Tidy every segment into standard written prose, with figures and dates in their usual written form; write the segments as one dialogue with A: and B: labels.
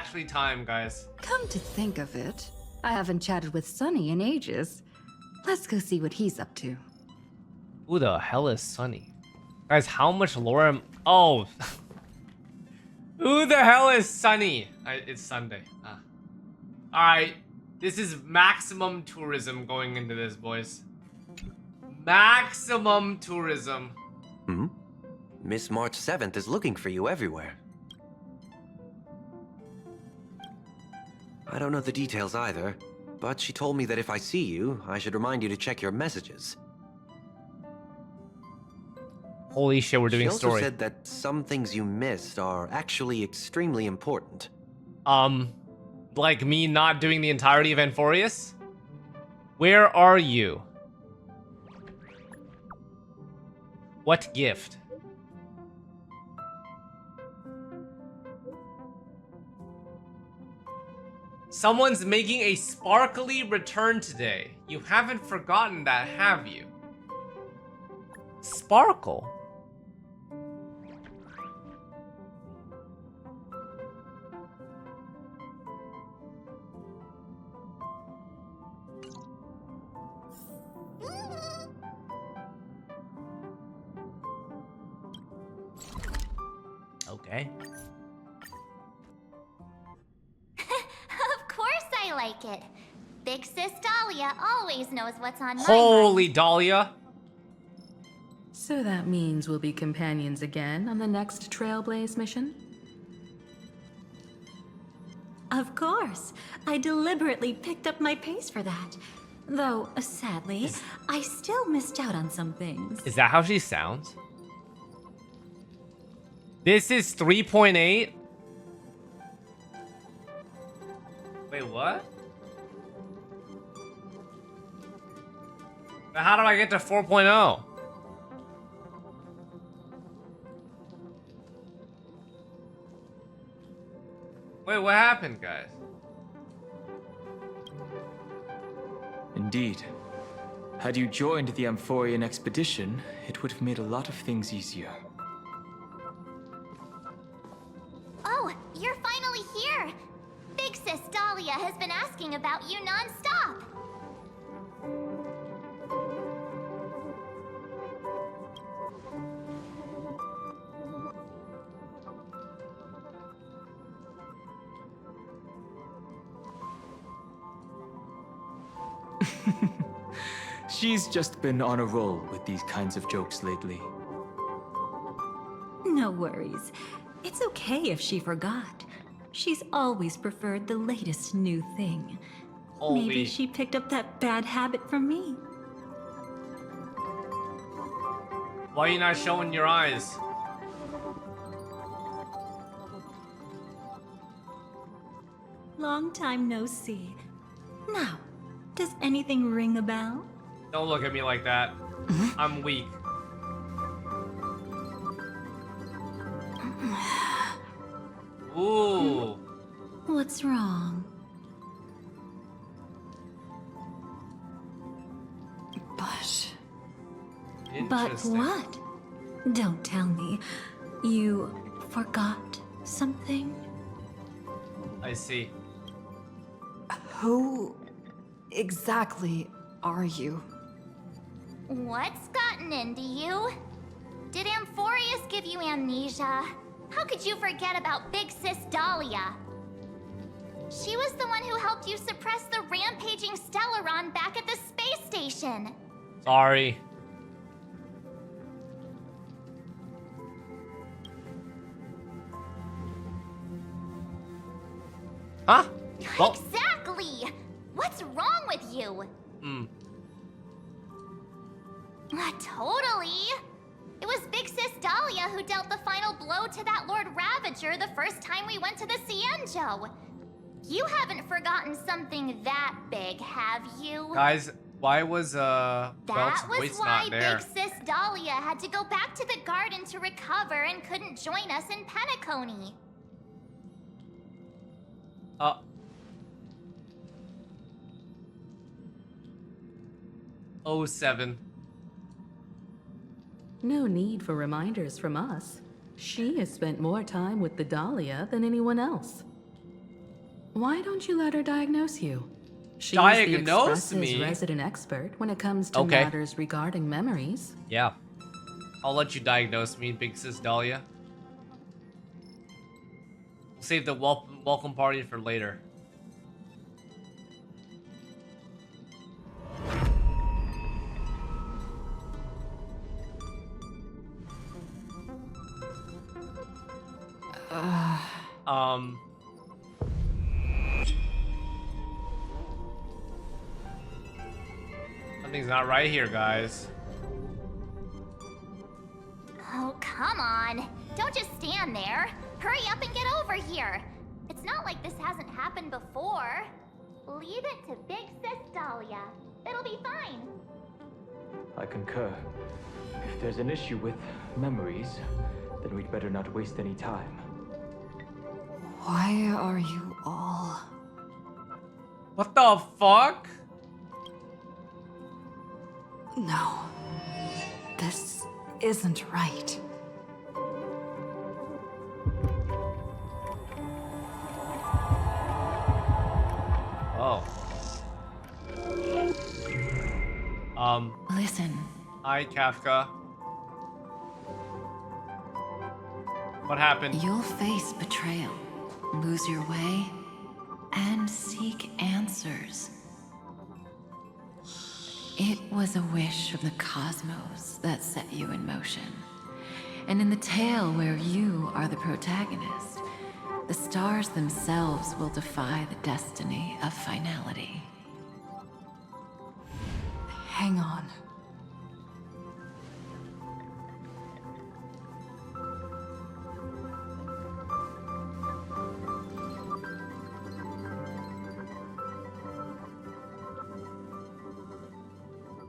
A: actually time, guys.
B: Come to think of it, I haven't chatted with Sunny in ages. Let's go see what he's up to.
A: Who the hell is Sunny? Guys, how much lore am... Oh. Who the hell is Sunny? It's Sunday. Alright. This is maximum tourism going into this, boys. Maximum tourism.
C: Miss March 7th is looking for you everywhere. I don't know the details either, but she told me that if I see you, I should remind you to check your messages.
A: Holy shit, we're doing
C: she also
A: story.
C: said that some things you missed are actually extremely important.
A: Like me not doing the entirety of Amphorius? Where are you? What gift? Someone's making a sparkly return today. You haven't forgotten that, have you? Sparkle? Okay.
D: Of course I like it. Big Sis Dahlia always knows what's on my
A: Holy
D: mind.
A: Dahlia.
B: So that means we'll be companions again on the next Trailblaze mission?
E: Of course. I deliberately picked up my pace for that. Though, sadly, I still missed out on some things.
A: Is that how she sounds? This is 3.8? Wait, what? But how do I get to 4.0? Wait, what happened, guys?
F: Indeed. Had you joined the Amphorian expedition, it would have made a lot of things easier.
D: Oh, you're finally here! Big Sis Dahlia has been asking about you non-stop!
F: She's just been on a roll with these kinds of jokes lately.
E: No worries. It's okay if she forgot. She's always preferred the latest new thing.
A: Holy.
E: Maybe she picked up that bad habit from me.
A: Why are you not showing your eyes?
E: Long time no see. Now, does anything ring a bell?
A: Don't look at me like that. I'm weak. Ooh.
E: What's wrong?
B: But
E: But
A: Interesting.
E: what? Don't tell me. You forgot something?
A: I see.
B: who exactly are you?
D: What's gotten into you? Did Amphorius give you amnesia? How could you forget about Big Sis Dahlia? She was the one who helped you suppress the rampaging Stellaron back at the space station.
A: Sorry. Huh? Well,
D: Exactly! What's wrong with you? Totally! It was Big Sis Dahlia who dealt the final blow to that Lord Ravager the first time we went to the Cienjo. You haven't forgotten something that big, have you?
A: guys, why was Belt's
D: That was
A: voice
D: why
A: not there?
D: Big Sis Dahlia had to go back to the garden to recover and couldn't join us in Penacony.
A: Oh, 07.
B: No need for reminders from us. She has spent more time with the Dahlia than anyone else. Why don't you let her diagnose you? She's
A: Diagnose
B: the Express's
A: me?
B: resident expert when it comes to
A: Okay.
B: matters regarding memories.
A: Yeah. I'll let you diagnose me, Big Sis Dahlia. We'll save the welcome party for later. Something's not right here, guys.
D: Oh, come on. Don't just stand there. Hurry up and get over here. It's not like this hasn't happened before. Leave it to Big Sis Dahlia. It'll be fine.
F: I concur. If there's an issue with memories, then we'd better not waste any time.
B: Why are you all...
A: What the fuck?
B: No. This isn't right.
A: Oh.
B: Listen,
A: Hi, Kafka. What happened?
B: you'll face betrayal, lose your way, and seek answers. It was a wish of the cosmos that set you in motion. And in the tale where you are the protagonist, the stars themselves will defy the destiny of finality. Hang on.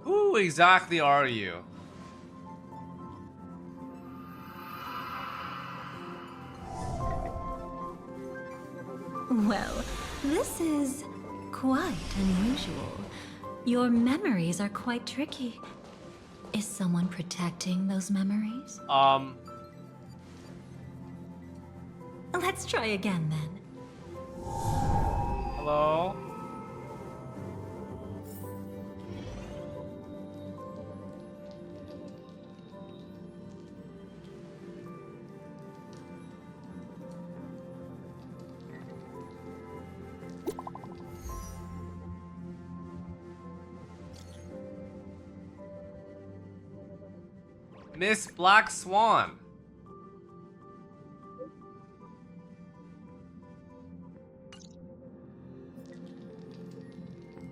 A: Who exactly are you?
E: Well, this is quite unusual. Your memories are quite tricky. Is someone protecting those memories? Let's try again then.
A: Hello? Miss Black Swan.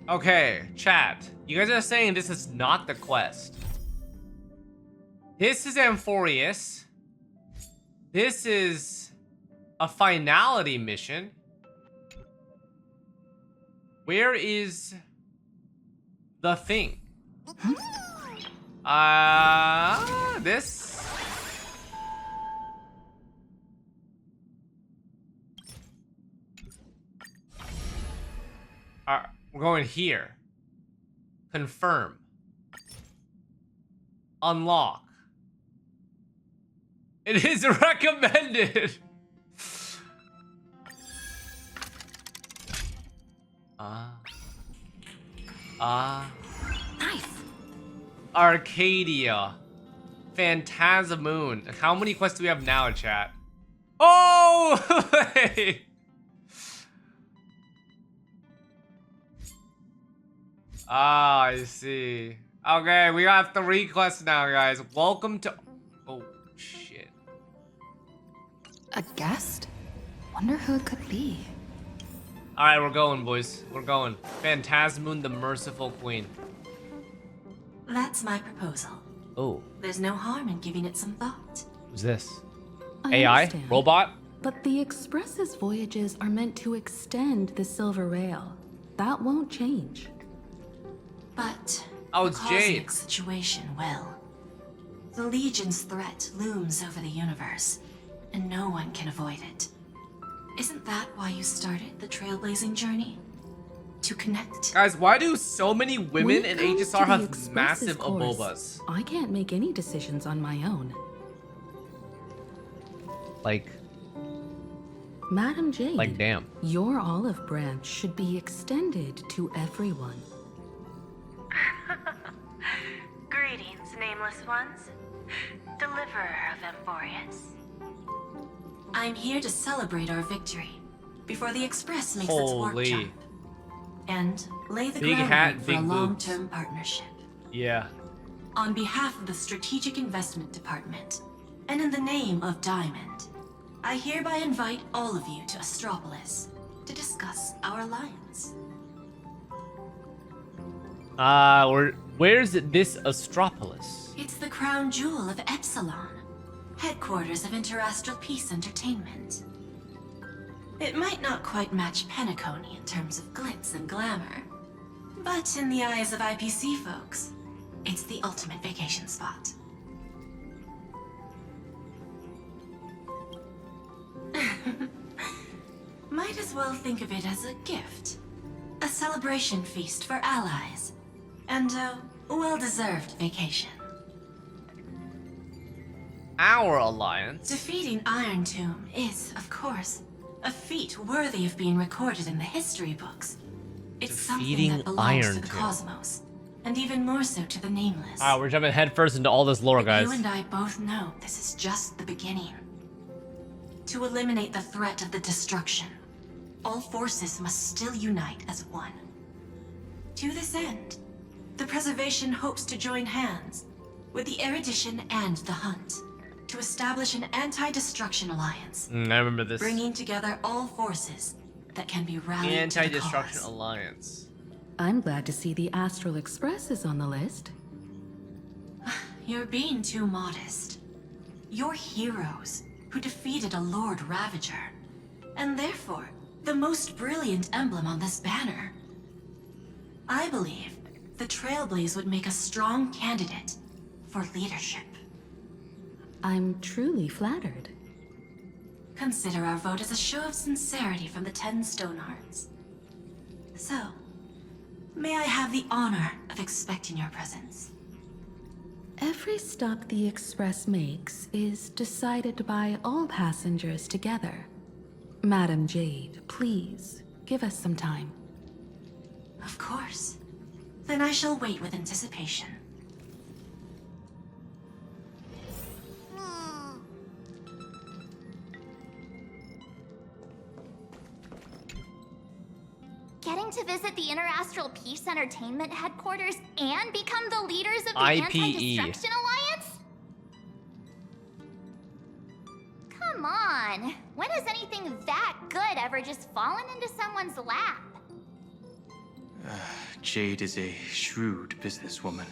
A: Okay, chat. You guys are saying this is not the quest. This is Amphorius. This is a finality mission. Where is the thing? This? We're going here. Confirm. Unlock. It is recommended.
B: Nice.
A: Arcadia. Phantasmoon. How many quests do we have now, chat? Oh! Wait. Ah, I see. Okay, we got 3 quests now, guys. Welcome to... Oh, shit.
B: A guest? Wonder who it could be.
A: Alright, we're going, boys. We're going. Phantasmoon, the Merciful Queen.
G: That's my proposal.
A: Oh,
G: There's no harm in giving it some thought.
A: who's this?
B: I
A: AI?
B: understand.
A: Robot?
B: But the Express's voyages are meant to extend the Silver Rail. That won't change.
G: But
A: Oh,
G: the
A: it's
G: cosmic
A: Jade.
G: situation will. The Legion's threat looms over the universe, and no one can avoid it. Isn't that why you started the trailblazing journey? To connect?
A: Guys, why do so many women
B: When
A: in
B: it comes
A: HSR
B: to the
A: have
B: Express's
A: massive
B: course,
A: abobas?
B: I can't make any decisions on my own.
A: Like,
H: Madam Jade,
A: Like, damn.
H: your olive branch should be extended to everyone.
G: Greetings, nameless ones. Deliverer of Emphorius. I'm here to celebrate our victory before the Express makes its warp
A: Holy.
G: jump. And lay the
A: Big hat,
G: groundwork for a
A: big boobs.
G: long-term partnership.
A: Yeah.
G: On behalf of the Strategic Investment Department, and in the name of Diamond, I hereby invite all of you to Astropolis to discuss our alliance.
A: Where's this Astropolis?
G: It's the crown jewel of Epsilon, headquarters of Interastral Peace Entertainment. It might not quite match Penacony in terms of glitz and glamour, but in the eyes of IPC folks, it's the ultimate vacation spot. Might as well think of it as a gift. A celebration feast for allies. And a well-deserved vacation.
A: Our alliance?
G: Defeating Iron Tomb is, of course, a feat worthy of being recorded in the history books. It's
A: Defeating
G: something that belongs
A: Iron
G: to the
A: Tomb.
G: cosmos, and even more so to the Nameless.
A: Alright, we're jumping headfirst into all this lore,
G: But
A: guys.
G: you and I both know this is just the beginning. To eliminate the threat of the destruction, all forces must still unite as one. To this end, the Preservation hopes to join hands with the Erudition and the Hunt to establish an anti-destruction alliance,
A: I remember this.
G: bringing together all forces that can be rallied to the
A: Anti-Destruction
G: cause.
A: Alliance.
H: I'm glad to see the Astral Express is on the list.
G: You're being too modest. You're heroes who defeated a Lord Ravager, and therefore the most brilliant emblem on this banner. I believe the Trailblaze would make a strong candidate for leadership.
H: I'm truly flattered.
G: Consider our vote as a show of sincerity from the 10 Stonehearts. So, may I have the honor of expecting your presence?
H: Every stop the Express makes is decided by all passengers together. Madam Jade, please, give us some time.
G: Of course. Then I shall wait with anticipation.
D: Getting to visit the Interastral Peace Entertainment headquarters and become the leaders of the
A: IPE.
D: Anti-Destruction Alliance? Come on. When has anything that good ever just fallen into someone's lap?
F: Jade is a shrewd businesswoman.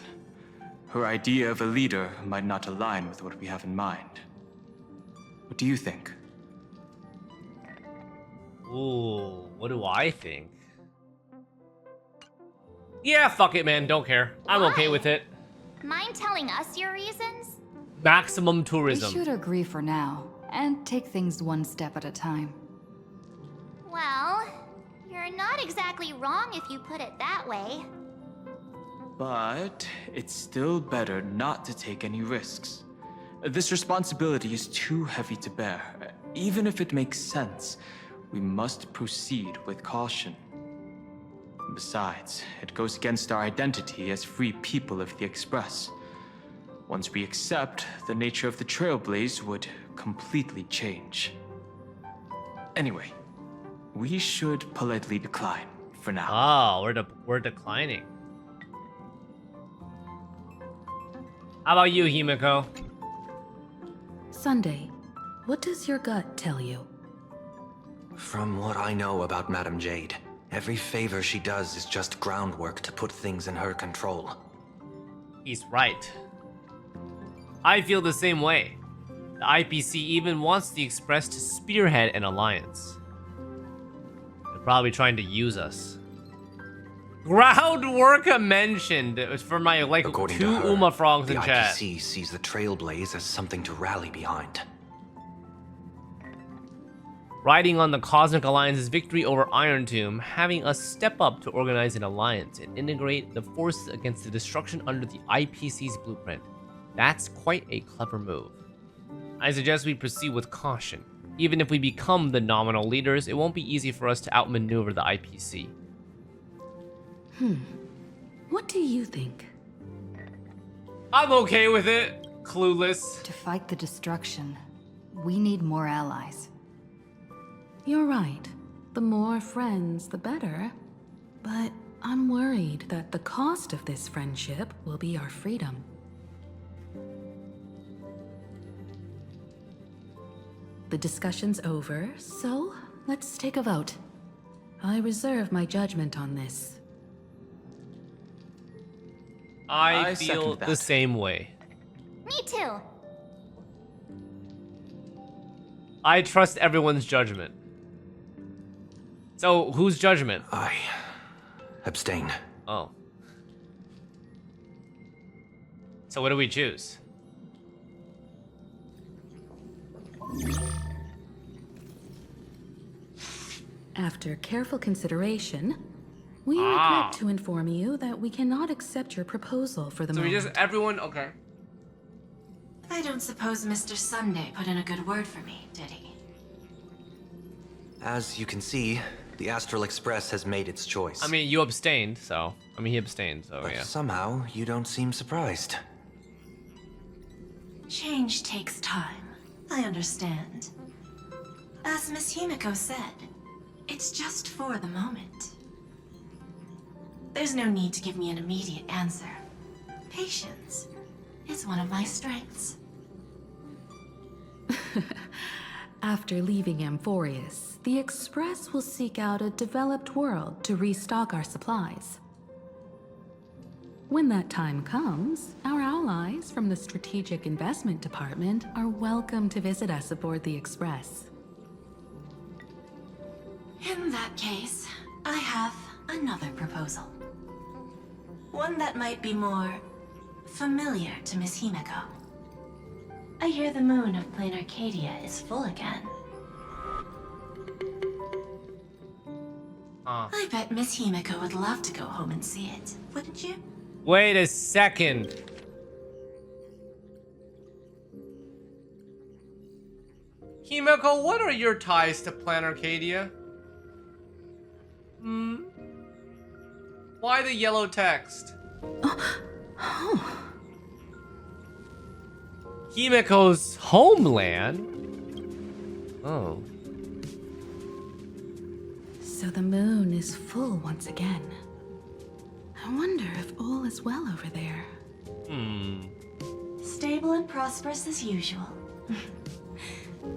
F: Her idea of a leader might not align with what we have in mind. What do you think?
A: Ooh, what do I think? Yeah, fuck it, man. Don't care. I'm okay
D: Why?
A: with it.
D: Mind telling us your reasons?
A: Maximum
B: We
A: tourism.
B: should agree for now, and take things one step at a time.
D: Well, you're not exactly wrong if you put it that way.
F: But it's still better not to take any risks. This responsibility is too heavy to bear. Even if it makes sense, we must proceed with caution. Besides, it goes against our identity as free people of the Express. Once we accept, the nature of the Trailblaze would completely change. Anyway, we should politely decline for now.
A: Oh, we're declining. How about you, Himiko?
H: Sunday, what does your gut tell you?
C: From what I know about Madam Jade, every favor she does is just groundwork to put things in her control.
A: He's right. I feel the same way. The IPC even wants the Express to spearhead an alliance. They're probably trying to use us. Groundwork mentioned. It was for my like
C: According
A: two
C: to her,
A: Uma frogs
C: the
A: in chat.
C: IPC sees the Trailblaze as something to rally behind.
A: Riding on the Cosmic Alliance's victory over Iron Tomb, having us step up to organize an alliance and integrate the forces against the destruction under the IPC's blueprint. That's quite a clever move. I suggest we proceed with caution. Even if we become the nominal leaders, it won't be easy for us to outmaneuver the IPC.
H: What do you think?
A: I'm okay with it. Clueless.
I: To fight the destruction, we need more allies.
H: You're right. The more friends, the better. But I'm worried that the cost of this friendship will be our freedom. The discussion's over, so let's take a vote. I reserve my judgment on this.
A: I
F: second
A: feel
F: that.
A: the same way.
D: Me too.
A: I trust everyone's judgment. So, whose judgment?
C: I abstain.
A: Oh. So what do we choose?
H: After careful consideration, we regret to inform you that we cannot accept your proposal for the
A: So we
H: moment.
A: just, everyone, okay.
G: I don't suppose Mr. Sunday put in a good word for me, did he?
C: As you can see, the Astral Express has made its choice.
A: I mean, you abstained, so. I mean, he abstained, so
C: But
A: yeah.
C: somehow, you don't seem surprised.
G: Change takes time. I understand. As Miss Himiko said, it's just for the moment. There's no need to give me an immediate answer. Patience is one of my strengths.
H: After leaving Amphorius, the Express will seek out a developed world to restock our supplies. When that time comes, our allies from the Strategic Investment Department are welcome to visit us aboard the Express.
G: In that case, I have another proposal. One that might be more familiar to Miss Himiko. I hear the moon of PLANARCADIA is full again. I bet Miss Himiko would love to go home and see it, wouldn't you?
A: Wait a second. Himiko, what are your ties to PLANARCADIA? Why the yellow text? Himiko's homeland? Oh.
H: So the moon is full once again. I wonder if all is well over there.
G: Stable and prosperous as usual.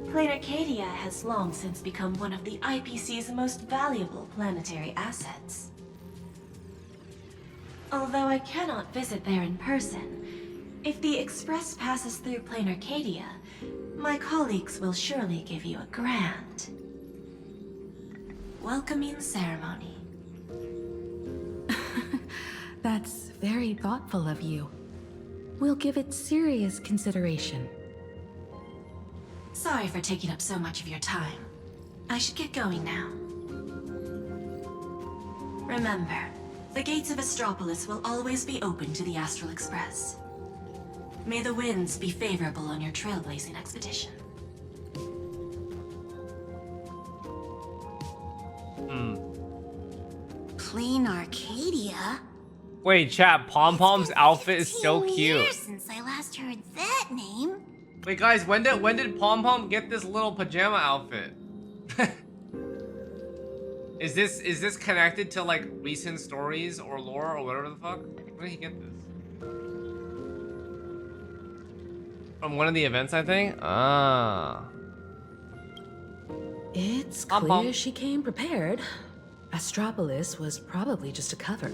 G: PLANARCADIA has long since become one of the IPC's most valuable planetary assets. Although I cannot visit there in person, if the Express passes through PLANARCADIA, my colleagues will surely give you a grand welcoming ceremony.
H: That's very thoughtful of you. We'll give it serious consideration.
G: Sorry for taking up so much of your time. I should get going now. Remember, the gates of Astropolis will always be open to the Astral Express. May the winds be favorable on your trailblazing expedition.
D: PLANARCADIA?
A: Wait, chat, Pom Pom's outfit is so
D: 15
A: cute.
D: years since I last heard that name.
A: Wait, guys, when did Pom Pom get this little pajama outfit? Is this connected to like recent stories or lore or whatever the fuck? Where did he get this? From one of the events, I think? Ah.
H: It's
A: Pom
H: clear
A: Pom.
H: she came prepared. Astropolis was probably just a cover.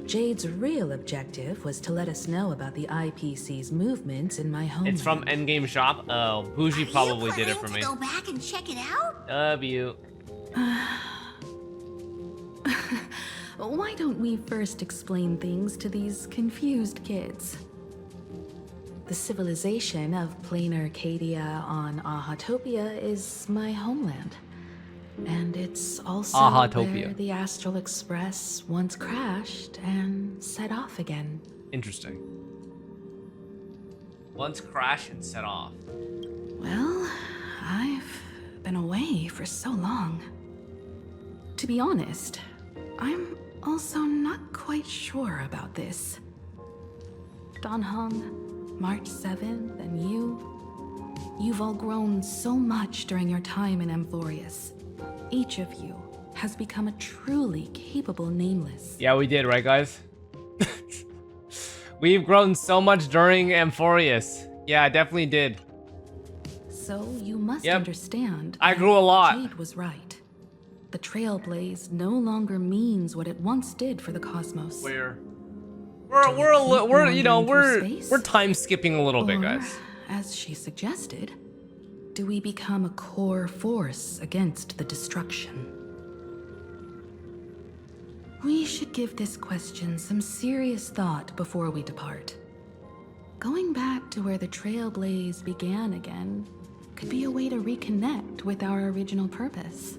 H: Jade's real objective was to let us know about the IPC's movements in my home.
A: It's from Endgame Shop. Oh, Bougie probably did it for me.
D: Go back and check it out?
A: W.
H: Why don't we first explain things to these confused kids? The civilization of PLANARCADIA on Ahatopia is my homeland. And it's also
A: Ahatopia.
H: where the Astral Express once crashed and set off again.
A: Interesting. Once crash and set off.
H: Well, I've been away for so long. To be honest, I'm also not quite sure about this. Dan Heng, March 7th, and you've all grown so much during your time in Amphorius. Each of you has become a truly capable Nameless.
A: Yeah, we did, right, guys? We've grown so much during Amphorius. Yeah, I definitely did.
H: So you must
A: Yep.
H: understand.
A: I grew a lot.
H: Jade was right. The Trailblaze no longer means what it once did for the cosmos.
A: We're
H: keep
A: you know,
H: wandering through space?
A: we're time skipping a little bit,
H: Or,
A: guys.
H: as she suggested, do we become a core force against the destruction? We should give this question some serious thought before we depart. Going back to where the Trailblaze began again could be a way to reconnect with our original purpose.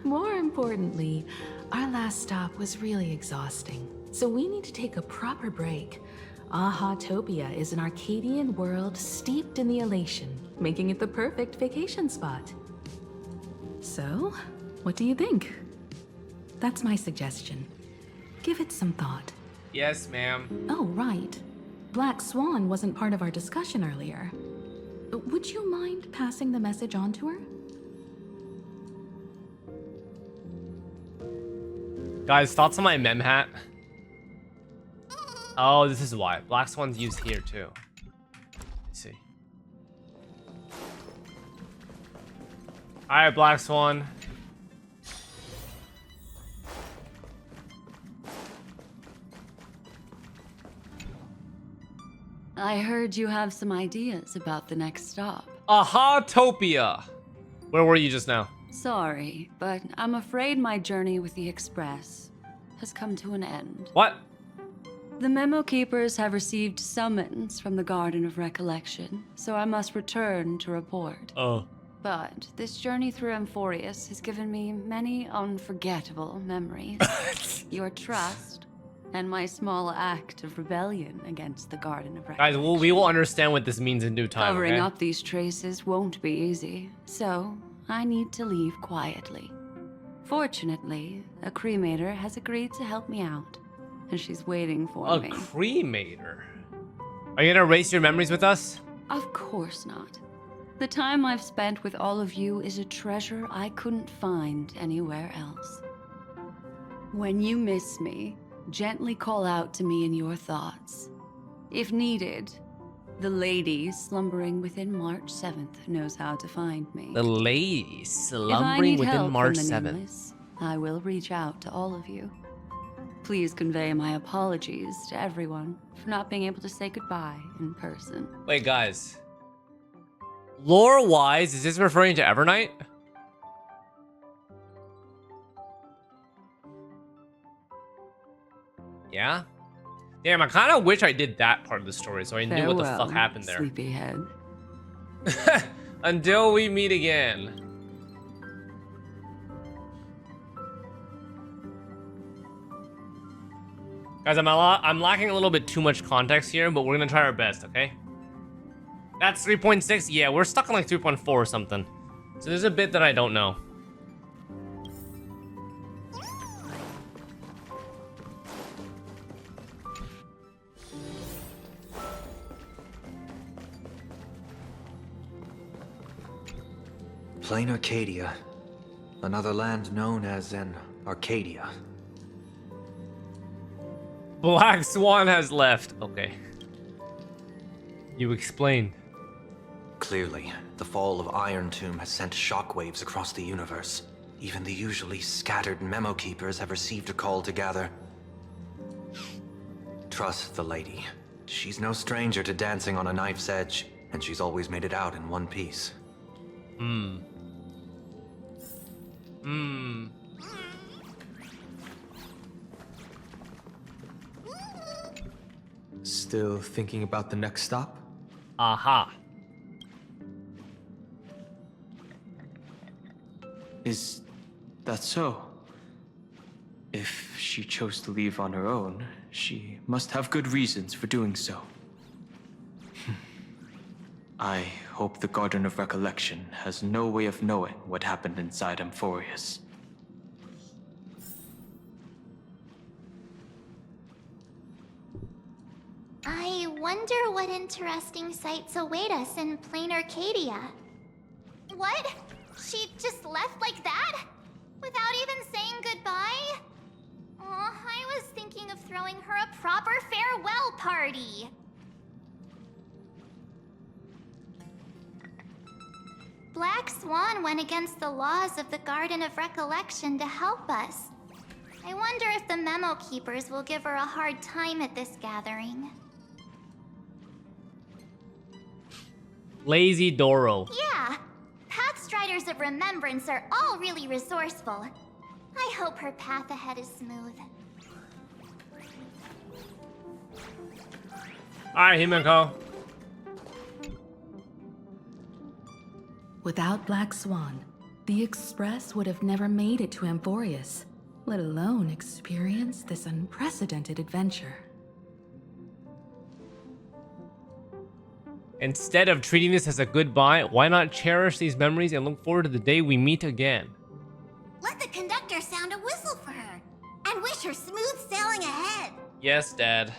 H: More importantly, our last stop was really exhausting, so we need to take a proper break. Ahatopia is an Arcadian world steeped in the elation, making it the perfect vacation spot. So, what do you think? That's my suggestion. Give it some thought.
A: Yes, ma'am.
H: Oh, right. Black Swan wasn't part of our discussion earlier. Would you mind passing the message on to her?
A: Guys, thoughts on my mem hat? Oh, this is why. Black Swan's used here too. Let's see. Alright, Black Swan.
J: I heard you have some ideas about the next stop.
A: Ahatopia! Where were you just now?
J: Sorry, but I'm afraid my journey with the Express has come to an end.
A: What?
J: The Memo Keepers have received summons from the Garden of Recollection, so I must return to report.
A: Oh.
J: But this journey through Amphorius has given me many unforgettable memories. Your trust, and my small act of rebellion against the Garden of Recollection.
A: Guys, we will understand what this means in due time,
J: Covering
A: okay?
J: up these traces won't be easy, so I need to leave quietly. Fortunately, a cremator has agreed to help me out, and she's waiting for
A: A
J: me.
A: cremator? Are you gonna erase your memories with us?
J: Of course not. The time I've spent with all of you is a treasure I couldn't find anywhere else. When you miss me, gently call out to me in your thoughts. If needed, the lady slumbering within March 7th knows how to find me.
A: The lady
J: If I
A: slumbering
J: need
A: within
J: help
A: March
J: from the
A: 7th.
J: Nameless, I will reach out to all of you. Please convey my apologies to everyone for not being able to say goodbye in person.
A: Wait, guys. Lore-wise, is this referring to Evernight? Yeah? Damn, I kind of wish I did that part of the story so I knew what the fuck happened there.
J: Sleepyhead.
A: Until we meet again. Guys, I'm lacking a little bit too much context here, but we're gonna try our best, okay? That's 3.6? Yeah, we're stuck on like 3.4 or something. So there's a bit that I don't know.
C: PLANARCADIA. Another land known as an Arcadia.
A: Black Swan has left. Okay. You explained.
C: Clearly, the fall of Iron Tomb has sent shockwaves across the universe. Even the usually scattered Memo Keepers have received a call to gather. Trust the lady. She's no stranger to dancing on a knife's edge, and she's always made it out in one piece.
F: Still thinking about the next stop?
A: Aha.
F: Is that so? If she chose to leave on her own, she must have good reasons for doing so. I hope the Garden of Recollection has no way of knowing what happened inside Amphorius.
D: I wonder what interesting sights await us in PLANARCADIA. What? She just left like that? Without even saying goodbye? Oh, I was thinking of throwing her a proper farewell party. Black Swan went against the laws of the Garden of Recollection to help us. I wonder if the Memo Keepers will give her a hard time at this gathering.
A: Lazy Doro.
D: Yeah, Pathstriders of Remembrance are all really resourceful. I hope her path ahead is smooth.
A: Alright, Himiko.
H: Without Black Swan, the Express would have never made it to Amphorius, let alone experience this unprecedented adventure.
A: Instead of treating this as a goodbye, why not cherish these memories and look forward to the day we meet again?
D: Let the conductor sound a whistle for her, and wish her smooth sailing ahead.
A: Yes, Dad.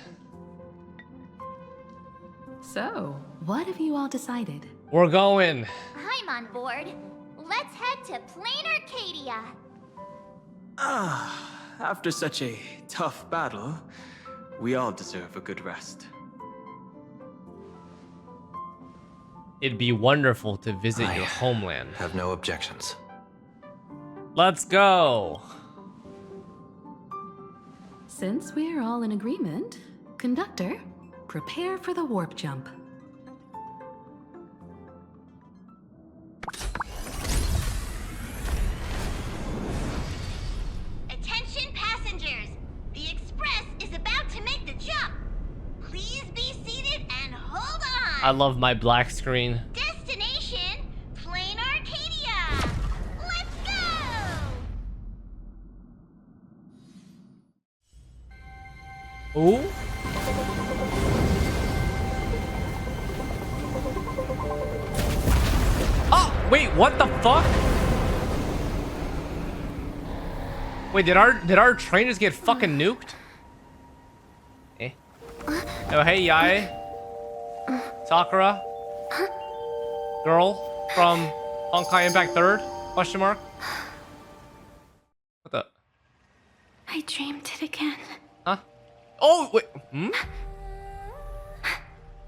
H: So, what have you all decided?
A: We're going.
D: I'm on board. Let's head to PLANARCADIA.
F: After such a tough battle, we all deserve a good rest.
A: It'd be wonderful to visit your homeland.
C: Have no objections.
A: Let's go.
H: Since we're all in agreement, Conductor, prepare for the warp jump.
D: Attention passengers! The Express is about to make the jump. Please be seated and hold on.
A: I love my black screen.
D: Destination, PLANARCADIA. Let's go!
A: Ooh. Oh, wait, what the fuck? Wait, did our train just get fucking nuked? Eh. Oh, hey, Yae. Sakura. Girl from Honkai Impact 3rd? Question mark? What the?
E: I dreamed it again.
A: Huh? Oh, wait. Hmm?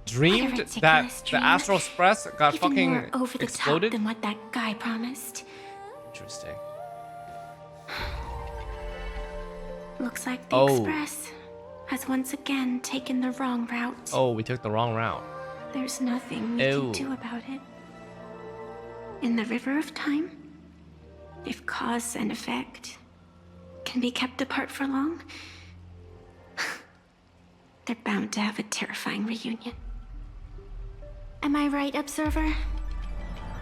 A: Dreamed that the Astral Express got
E: Even
A: fucking
E: more over the
A: exploded?
E: top than what that guy promised.
A: Interesting.
E: Looks like the
A: Oh.
E: Express has once again taken the wrong route.
A: Oh, we took the wrong route.
E: There's nothing we
A: Ew.
E: can do about it. In the River of Time, if cause and effect can be kept apart for long, they're bound to have a terrifying reunion. Am I right, Observer?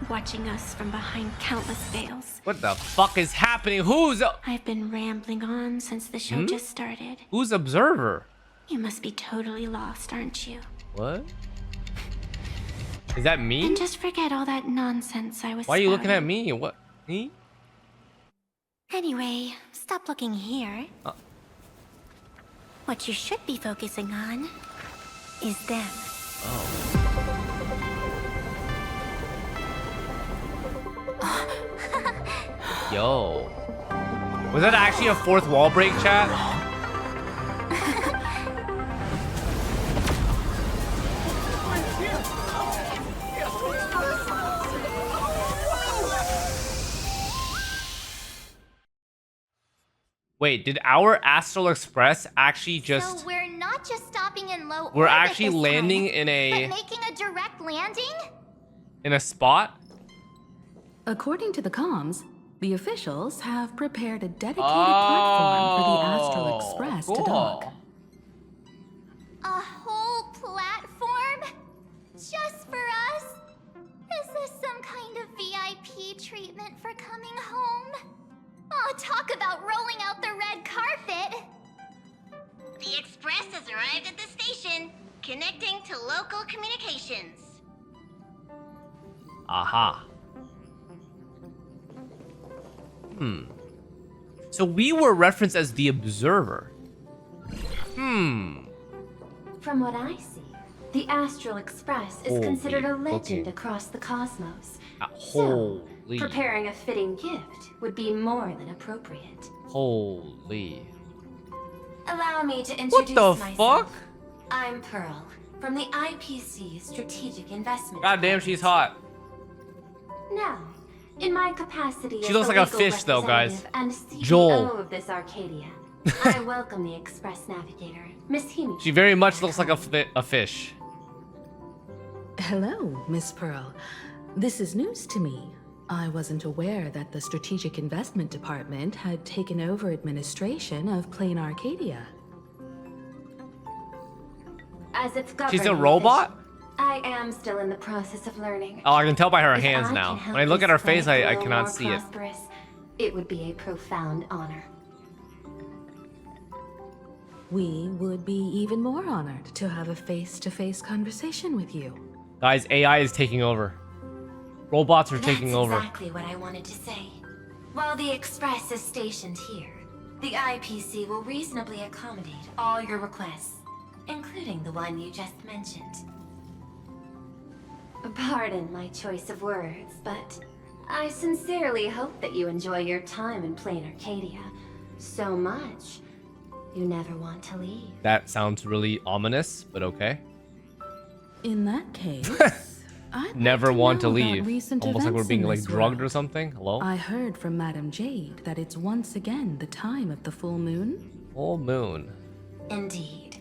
E: Watching us from behind countless veils.
A: What the fuck is happening? Who's
E: I've been rambling on since the show just started.
A: who's Observer?
E: You must be totally lost, aren't you?
A: What? Is that me?
E: And just forget all that nonsense I was
A: Why are you looking at
E: spouting.
A: me? What? Me?
E: Anyway, stop looking here. What you should be focusing on is them.
A: Yo. Was that actually a fourth wall break, chat? Wait, did our Astral Express actually just...
D: So we're not just stopping in low
A: We're
D: orbit
A: actually
D: this
A: landing
D: time,
A: in a...
D: but making a direct landing?
A: in a spot?
H: According to the comms, the officials have prepared a dedicated platform for the Astral Express to dock.
D: A whole platform? Just for us? Is this some kind of VIP treatment for coming home? Oh, talk about rolling out the red carpet! The Express has arrived at the station, connecting to local communications.
A: Aha. So we were referenced as the Observer.
K: From what I see, the Astral Express is considered a legend across the cosmos. So,
A: Holy.
K: preparing a fitting gift would be more than appropriate.
A: Holy.
K: Allow me to introduce
A: What the
K: myself.
A: fuck?
K: I'm Pearl, from the IPC Strategic Investment.
A: God damn, she's hot.
K: Now, in my capacity
A: She
K: as
A: looks
K: the
A: like a
K: legal
A: fish, though, guys.
K: representative and CEO
A: Joel.
K: of this Arcadia, I welcome the Express Navigator, Miss Himi.
A: She very much looks like a fish.
H: Hello, Miss Pearl. This is news to me. I wasn't aware that the Strategic Investment Department had taken over administration of PLANARCADIA.
K: As its
A: She's a
K: governing
A: robot?
K: official, I am still in the process of learning.
A: Oh, I can tell by her
K: If
A: hands
K: I
A: now.
K: can help
A: When I look at her
K: this planet
A: face, I
K: grow
A: cannot
K: more
A: see it.
K: prosperous, it would be a profound honor.
H: We would be even more honored to have a face-to-face conversation with you.
A: Guys, AI is taking over. Robots are taking over.
K: That's exactly what I wanted to say. While the Express is stationed here, the IPC will reasonably accommodate all your requests, including the one you just mentioned. Pardon my choice of words, but I sincerely hope that you enjoy your time in PLANARCADIA so much you never want to leave.
A: That sounds really ominous, but okay.
H: In that case, I'd
A: Never
H: like
A: want to
H: know about
A: leave.
H: recent
A: Almost like we're
H: events
A: being
H: in
A: like
H: this
A: drugged or
H: world.
A: something. Hello?
H: I heard from Madame Jade that it's once again the time of the full moon.
A: Full moon.
K: Indeed.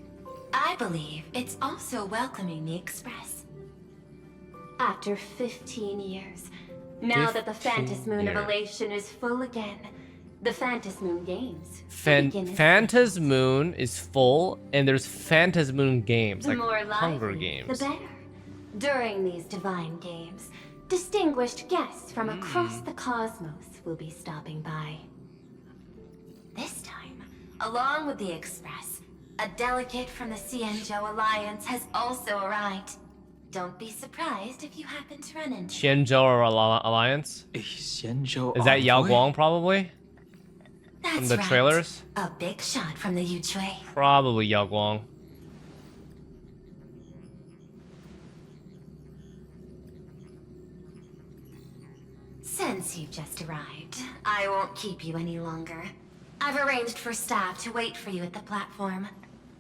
K: I believe it's also welcoming the Express. After 15 years, now that the
A: 15
K: Phantasmoon of
A: years.
K: Elation is full again, the Phantasmoon Games will begin as
A: Phantasmoon is full, and there's Phantasmoon games,
K: the
A: like
K: more
A: Hunger
K: lively,
A: Games.
K: the better. During these divine games, distinguished guests from across the cosmos will be stopping by. This time, along with the Express, a delegate from the Xianzhou Alliance has also arrived. Don't be surprised if you happen to run into
A: Xianzhou or Alliance?
F: A Xianzhou
A: Is that Yao
F: envoy?
A: Guang, probably?
K: That's
A: From the
K: right.
A: trailers?
K: A big shot from the Yuchui.
A: Probably Yao Guang.
K: Since you've just arrived, I won't keep you any longer. I've arranged for staff to wait for you at the platform.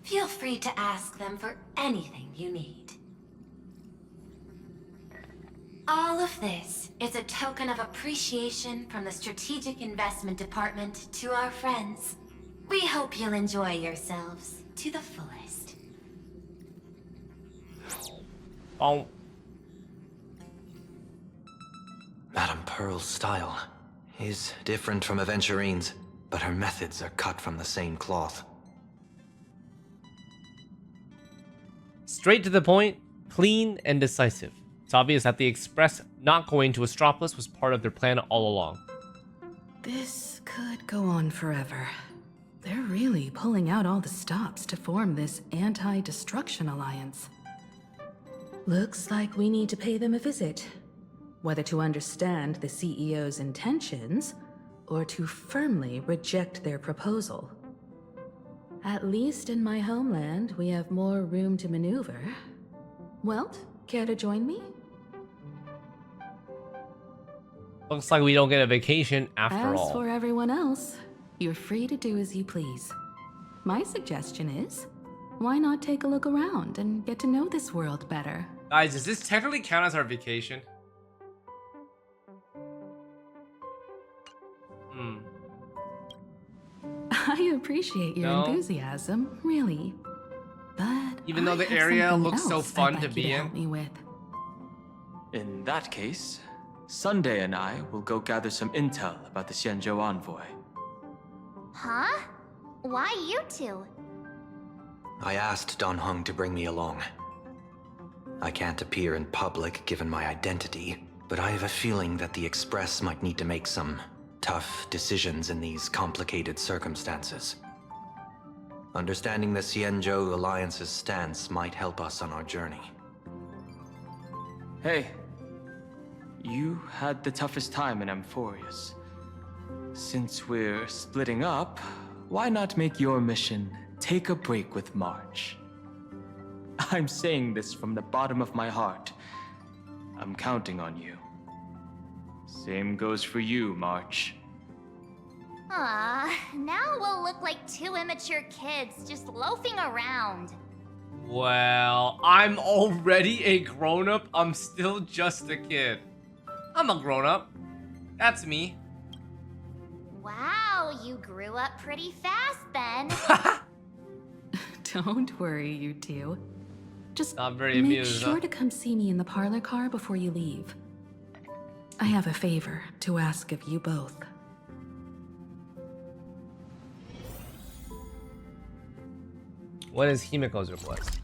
K: Feel free to ask them for anything you need. All of this is a token of appreciation from the Strategic Investment Department to our friends. We hope you'll enjoy yourselves to the fullest.
A: Oh,
C: Madame Pearl's style is different from Aventurine's, but her methods are cut from the same cloth.
A: straight to the point, clean and decisive. It's obvious that the Express not going to Astropolis was part of their plan all along.
H: This could go on forever. They're really pulling out all the stops to form this anti-destruction alliance. Looks like we need to pay them a visit. Whether to understand the CEO's intentions, or to firmly reject their proposal. At least in my homeland, we have more room to maneuver. Welt, care to join me?
A: Looks like we don't get a vacation after
H: As
A: all.
H: for everyone else, you're free to do as you please. My suggestion is, why not take a look around and get to know this world better?
A: Guys, does this technically count as our vacation?
H: I appreciate your
A: No.
H: enthusiasm, really. But
A: Even though
H: I
A: the
H: have
A: area
H: something
A: looks so
H: else
A: fun
H: I'd
A: to
H: like
A: be
H: you
A: in.
H: help me with.
F: In that case, Sunday and I will go gather some intel about the Xianzhou envoy.
D: Huh? Why you two?
C: I asked Don Hung to bring me along. I can't appear in public given my identity, but I have a feeling that the Express might need to make some tough decisions in these complicated circumstances. Understanding the Xianzhou Alliance's stance might help us on our journey.
F: Hey, you had the toughest time in Amphorius. Since we're splitting up, why not make your mission take a break with March? I'm saying this from the bottom of my heart. I'm counting on you. Same goes for you, March.
D: Aw, now we'll look like two immature kids just loafing around.
A: Well, I'm already a grown-up. I'm still just a kid. I'm a grown-up. That's me.
D: Wow, you grew up pretty fast then.
H: Don't worry, you two. Just
A: Not very
H: make
A: amused,
H: sure
A: huh?
H: to come see me in the parlor car before you leave. I have a favor to ask of you both.
A: What is Himiko's request?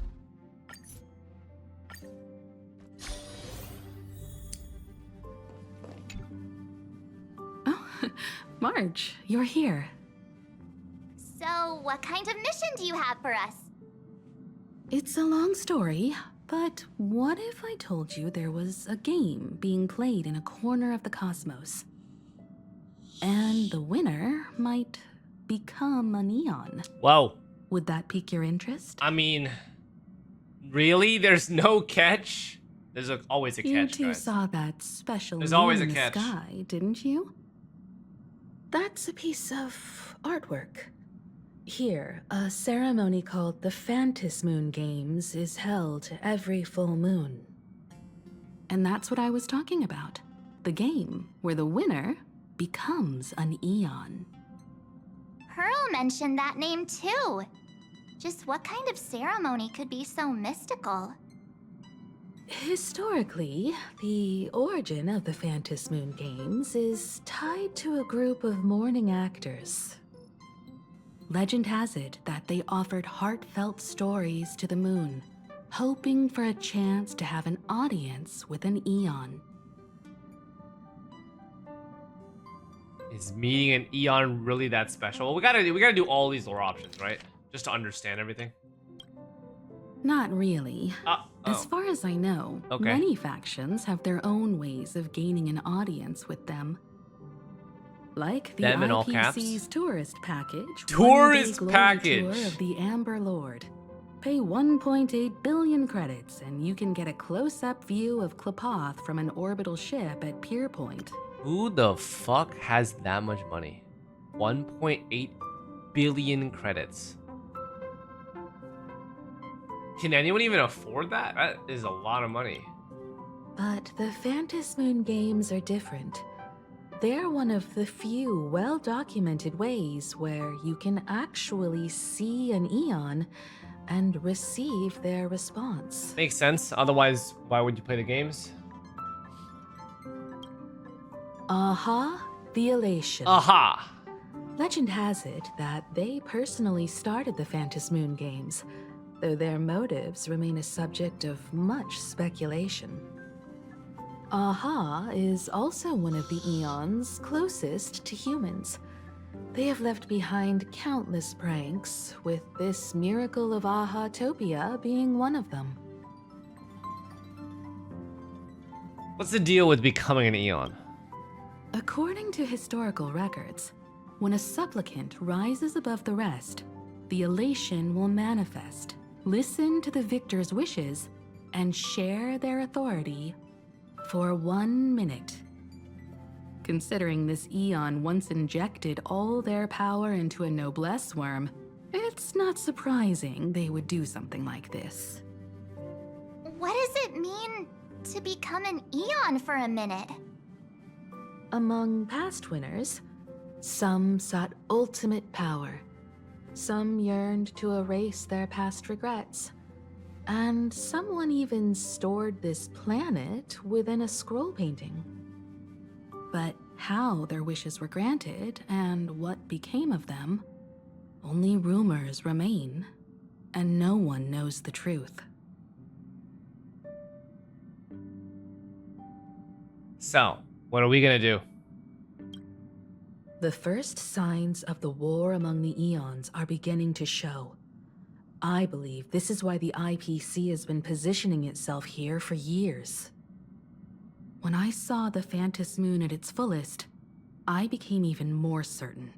H: Oh, March, you're here.
D: So, what kind of mission do you have for us?
H: It's a long story, but what if I told you there was a game being played in a corner of the cosmos? And the winner might become a neon.
A: Whoa.
H: Would that pique your interest?
A: I mean, really? There's no catch? There's always a catch,
H: You two
A: guys.
H: saw that special
A: There's
H: moon
A: always a
H: in the
A: catch.
H: sky, didn't you? That's a piece of artwork. Here, a ceremony called the Phantas Moon Games is held every full moon. And that's what I was talking about. The game where the winner becomes an Eon.
D: Pearl mentioned that name too. Just what kind of ceremony could be so mystical?
H: Historically, the origin of the Phantas Moon Games is tied to a group of mourning actors. Legend has it that they offered heartfelt stories to the moon, hoping for a chance to have an audience with an Eon.
A: Is meeting an Eon really that special? Well, we gotta do all these lore options, right? Just to understand everything.
H: Not really. As
A: Oh.
H: far as I know,
A: Okay.
H: many factions have their own ways of gaining an audience with them. Like the
A: Them in all caps?
H: IPC's tourist package.
A: Tourist
H: one-day glory
A: package.
H: Tour of the Amber Lord. Pay 1.8 billion credits and you can get a close-up view of Klapoth from an orbital ship at Pier Point.
A: Who the fuck has that much money? 1.8 billion credits. Can anyone even afford that? That is a lot of money.
H: But the Phantas Moon Games are different. They're one of the few well-documented ways where you can actually see an Eon and receive their response.
A: Makes sense. Otherwise, why would you play the games?
H: Aha, the Elation.
A: Aha!
H: Legend has it that they personally started the Phantas Moon Games, though their motives remain a subject of much speculation. Aha is also one of the Eons closest to humans. They have left behind countless pranks, with this miracle of Ahatopia being one of them.
A: What's the deal with becoming an Eon?
H: According to historical records, when a supplicant rises above the rest, the elation will manifest, listen to the victor's wishes, and share their authority for 1 minute. Considering this Eon once injected all their power into a noblesse worm, it's not surprising they would do something like this.
D: What does it mean to become an Eon for a minute?
H: Among past winners, some sought ultimate power, some yearned to erase their past regrets, and someone even stored this planet within a scroll painting. But how their wishes were granted and what became of them, only rumors remain, and no one knows the truth.
A: So, what are we gonna do?
H: The first signs of the war among the Eons are beginning to show. I believe this is why the IPC has been positioning itself here for years. When I saw the Phantus Moon at its fullest, I became even more certain.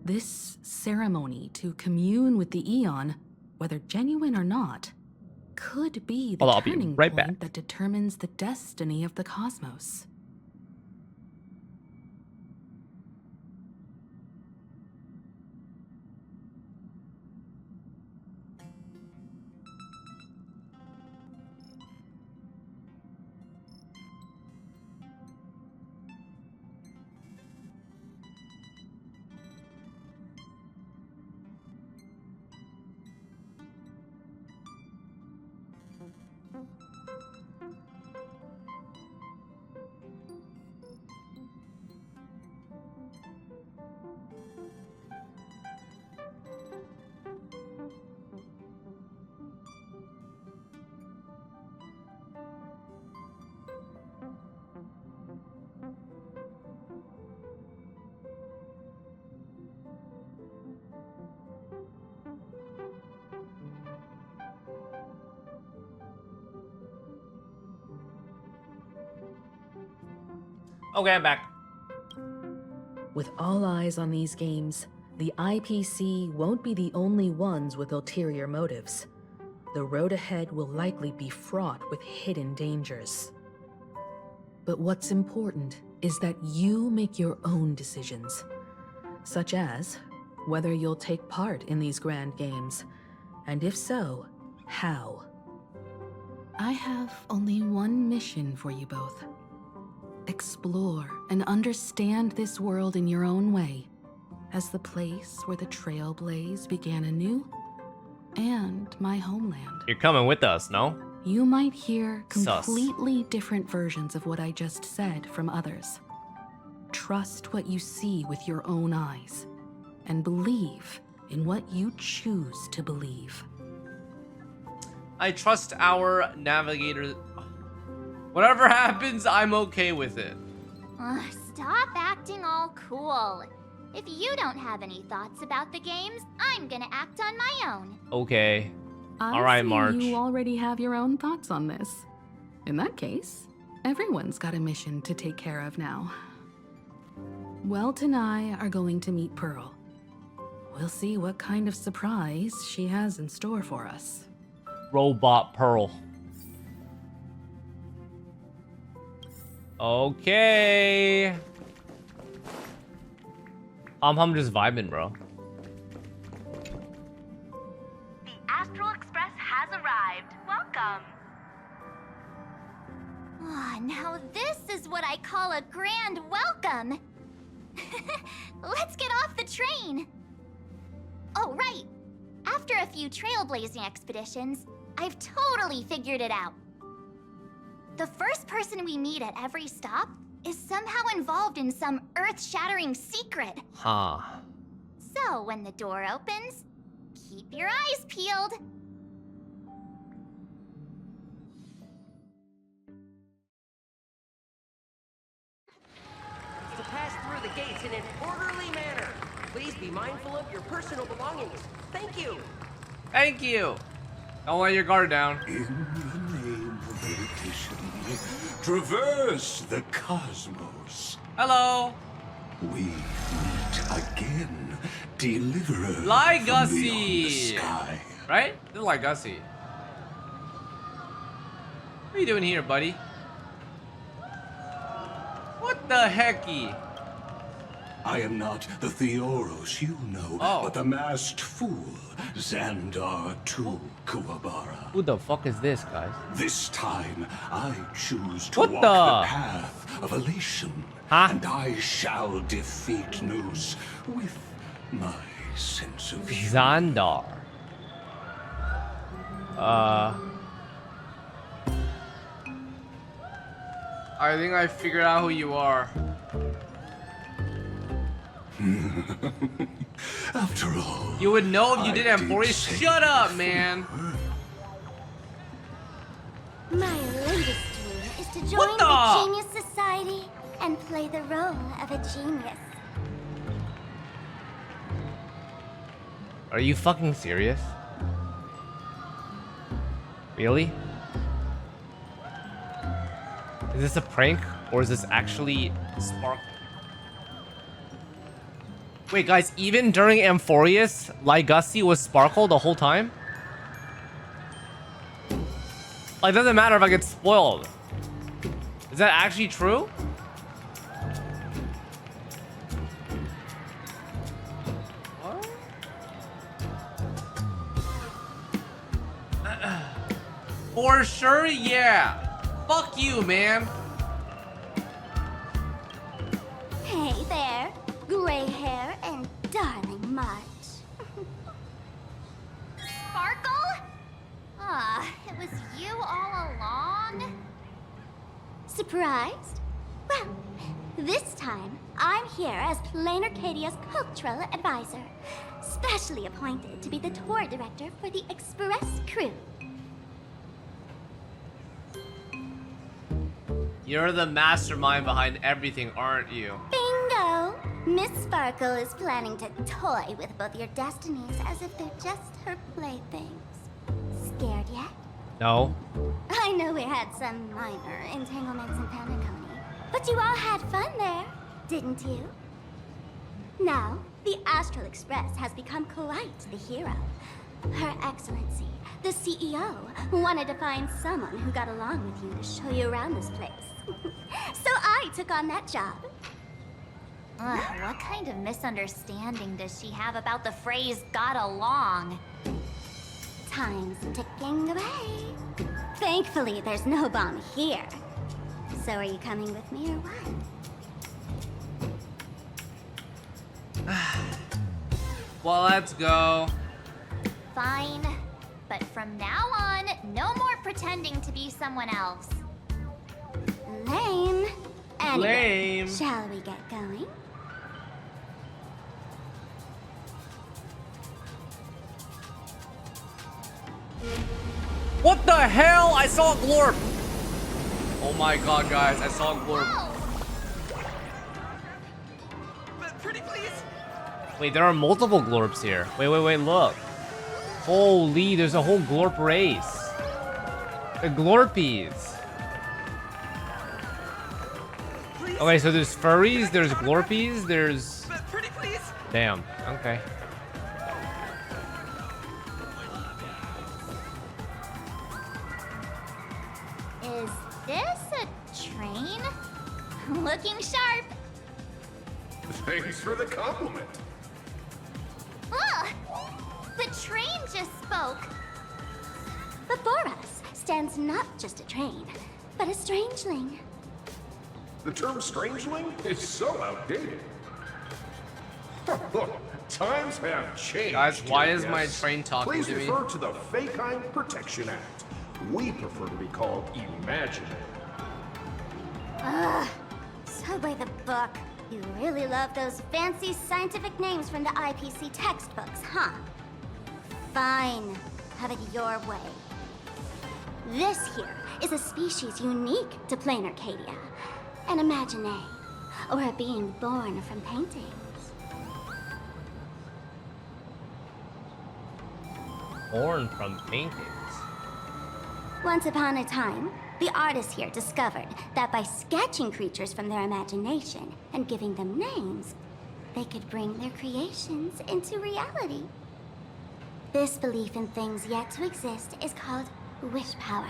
H: This ceremony to commune with the Eon, whether genuine or not, could be the
A: I'll be
H: turning
A: right
H: point
A: back.
H: that determines the destiny of the cosmos.
A: Okay, I'm back.
H: With all eyes on these games, the IPC won't be the only ones with ulterior motives. The road ahead will likely be fraught with hidden dangers. But what's important is that you make your own decisions, such as whether you'll take part in these grand games, and if so, how. I have only one mission for you both. Explore and understand this world in your own way, as the place where the Trailblaze began anew, and my homeland.
A: You're coming with us, no?
H: You might hear
A: Sus.
H: completely different versions of what I just said from others. Trust what you see with your own eyes, and believe in what you choose to believe.
A: I trust our navigator. Whatever happens, I'm okay with it.
D: Stop acting all cool. If you don't have any thoughts about the games, I'm gonna act on my own.
A: Okay.
H: I
A: All right,
H: see
A: March.
H: You already have your own thoughts on this. In that case, everyone's got a mission to take care of now. Welt and I are going to meet Pearl. We'll see what kind of surprise she has in store for us.
A: Robot Pearl. Okay. I'm just vibing, bro.
L: The Astral Express has arrived. Welcome.
D: Now this is what I call a grand welcome. Let's get off the train. Oh, right. After a few trailblazing expeditions, I've totally figured it out. The first person we meet at every stop is somehow involved in some earth-shattering secret.
A: Huh.
D: So when the door opens, keep your eyes peeled.
M: To pass through the gates in an orderly manner. Please be mindful of your personal belongings. Thank you.
A: Thank you. Don't let your guard down.
N: In the name of education, traverse the cosmos.
A: Hello.
N: We meet again, deliverer from
A: Legacy.
N: beyond the sky.
A: Right? This is Legacy. What are you doing here, buddy? What the hecky?
N: I am not the Theoros you know, but the masked fool, Xandar II Kuwabara.
A: Who the fuck is this, guys?
N: This time, I choose to
A: What
N: walk
A: the
N: path of elation,
A: Huh?
N: and I shall defeat Noose with my sense of humor.
A: Xandar. I think I figured out who you are.
N: After all,
A: You would know if you did Amphoria.
N: say
A: Shut up, man.
D: My latest dream is to join
A: What
D: the
A: the?
D: Genius Society and play the role of a genius.
A: Are you fucking serious? Really? Is this a prank or is this actually Spark? Wait, guys, even during Amphorius, Legacy was Sparkle the whole time? Like, it doesn't matter if I get spoiled. Is that actually true? What? For sure, yeah. Fuck you, man.
D: Hey there, gray hair and darling March. Sparkle? Ah, it was you all along? Surprised? Well, this time, I'm here as PLANARCADIA's cultural advisor, specially appointed to be the tour director for the Express crew.
A: You're the mastermind behind everything, aren't you?
D: Bingo! Miss Sparkle is planning to toy with both your destinies as if they're just her playthings. Scared yet?
A: No.
D: I know we had some minor entanglements in Panacony, but you all had fun there, didn't you? Now, the Astral Express has become quite the hero. Her Excellency, the CEO, wanted to find someone who got along with you to show you around this place. So I took on that job. Ugh, what kind of misunderstanding does she have about the phrase got along? Time's ticking away. Thankfully, there's no bomb here. So are you coming with me or what?
A: Well, let's go.
D: Fine. But from now on, no more pretending to be someone else. Lame. Anyway,
A: Lame.
D: Shall we get going?
A: What the hell? I saw a glorp. Oh my god, guys, I saw a glorp.
M: Pretty please.
A: Wait, there are multiple glorps here. Wait, look. Holy, there's a whole glorp race. The glorpies. Okay, so there's furries, there's glorpies, there's...
M: Pretty please.
A: Damn, okay.
D: Is this a train? Looking sharp.
N: Thanks for the compliment.
D: Ugh! The train just spoke. Before us stands not just a train, but a strangeling.
N: The term strangeling is so outdated. Look, times have changed.
A: Guys, why
N: dear
A: is my
N: guests.
A: train talking
N: Please
A: to me?
N: refer to the Fekine Protection Act. We prefer to be called imaginary.
D: Ugh. So by the book. You really love those fancy scientific names from the IPC textbooks, huh? Fine. Have it your way. This here is a species unique to PLANARCADIA. An imaginary, or a being born from paintings.
A: Born from paintings.
D: Once upon a time, the artists here discovered that by sketching creatures from their imagination and giving them names, they could bring their creations into reality. This belief in things yet to exist is called wish power,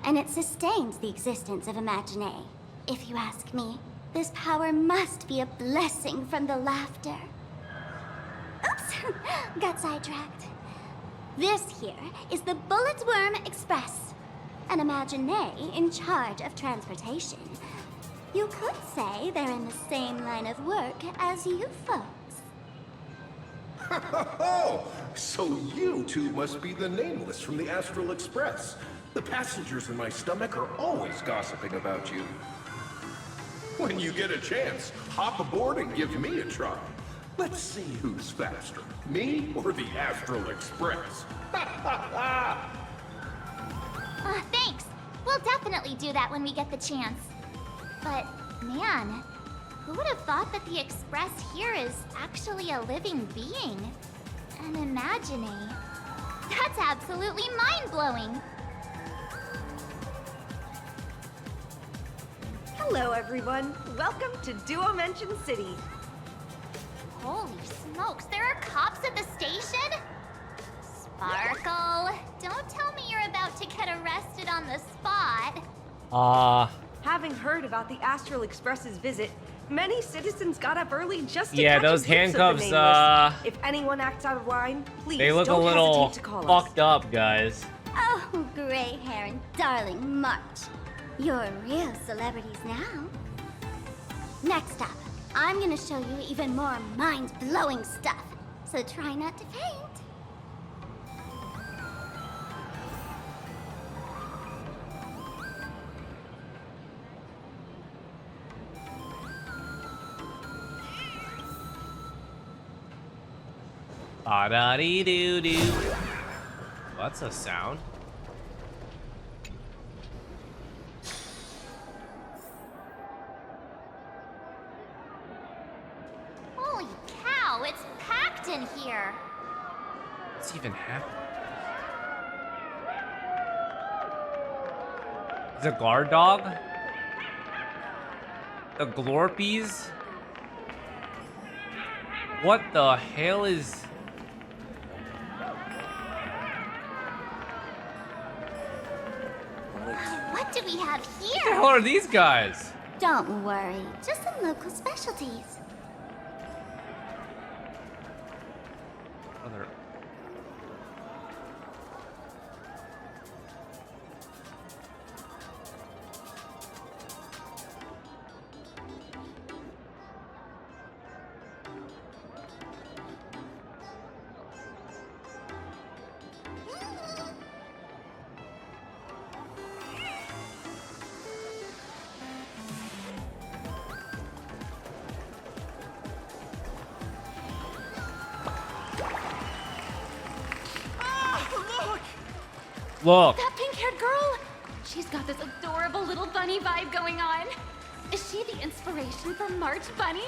D: and it sustains the existence of Imaginary. If you ask me, this power must be a blessing from the laughter. Oops, got sidetracked. This here is the Bullet Worm Express, an Imaginary in charge of transportation. You could say they're in the same line of work as you folks.
N: Oh, so you two must be the Nameless from the Astral Express. The passengers in my stomach are always gossiping about you. When you get a chance, hop aboard and give me a try. Let's see who's faster, me or the Astral Express.
D: Thanks. We'll definitely do that when we get the chance. But, man, who would have thought that the Express here is actually a living being? An Imaginary. That's absolutely mind-blowing.
O: Hello, everyone. Welcome to Duo-Mention City.
D: Holy smokes, there are cops at the station? Sparkle, don't tell me you're about to get arrested on the spot.
O: Having heard about the Astral Express's visit, many citizens got up early just to
A: yeah,
O: catch a
A: those
O: glimpse of the
A: handcuffs,
O: nameless. If anyone acts out of line, please
A: they look a
O: don't
A: little
O: hesitate to call us.
A: fucked up, guys.
P: Oh, gray hair and darling March. You're real celebrities now. Next up, I'm gonna show you even more mind-blowing stuff. So try not to faint.
A: Ba-da-dee-doo-doo. What's a sound?
D: Holy cow, it's packed in here.
A: What's even happening? The guard dog? The Glorpies? What the hell is...
D: What do we have
A: What the
D: here?
A: hell are these guys?
P: Don't worry, just some local specialties.
A: Other... Look!
Q: That pink-haired girl! She's got this adorable little bunny vibe going on. Is she the inspiration for March Bunny?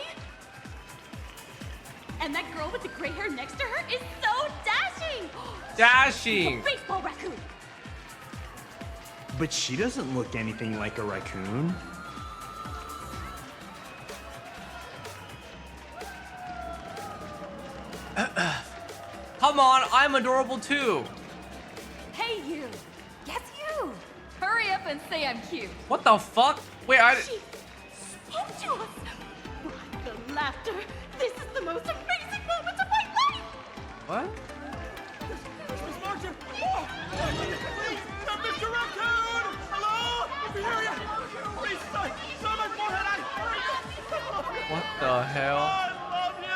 Q: And that girl with the gray hair next to her is so dashing!
A: Dashing!
Q: A baseball raccoon!
R: But she doesn't look anything like a raccoon.
A: Come on, I'm adorable too!
Q: Hey, you! Yes, you! Hurry up and say I'm cute.
A: What the fuck? Wait,
Q: She spoke to us! Why, the laughter! This is the most amazing moment of my life!
A: What?
S: Miss Marcher! Oh! Please! Mr. Raccoon! Hello? If you hear you! Please, sign my forehead!
A: What the hell?
S: I love you!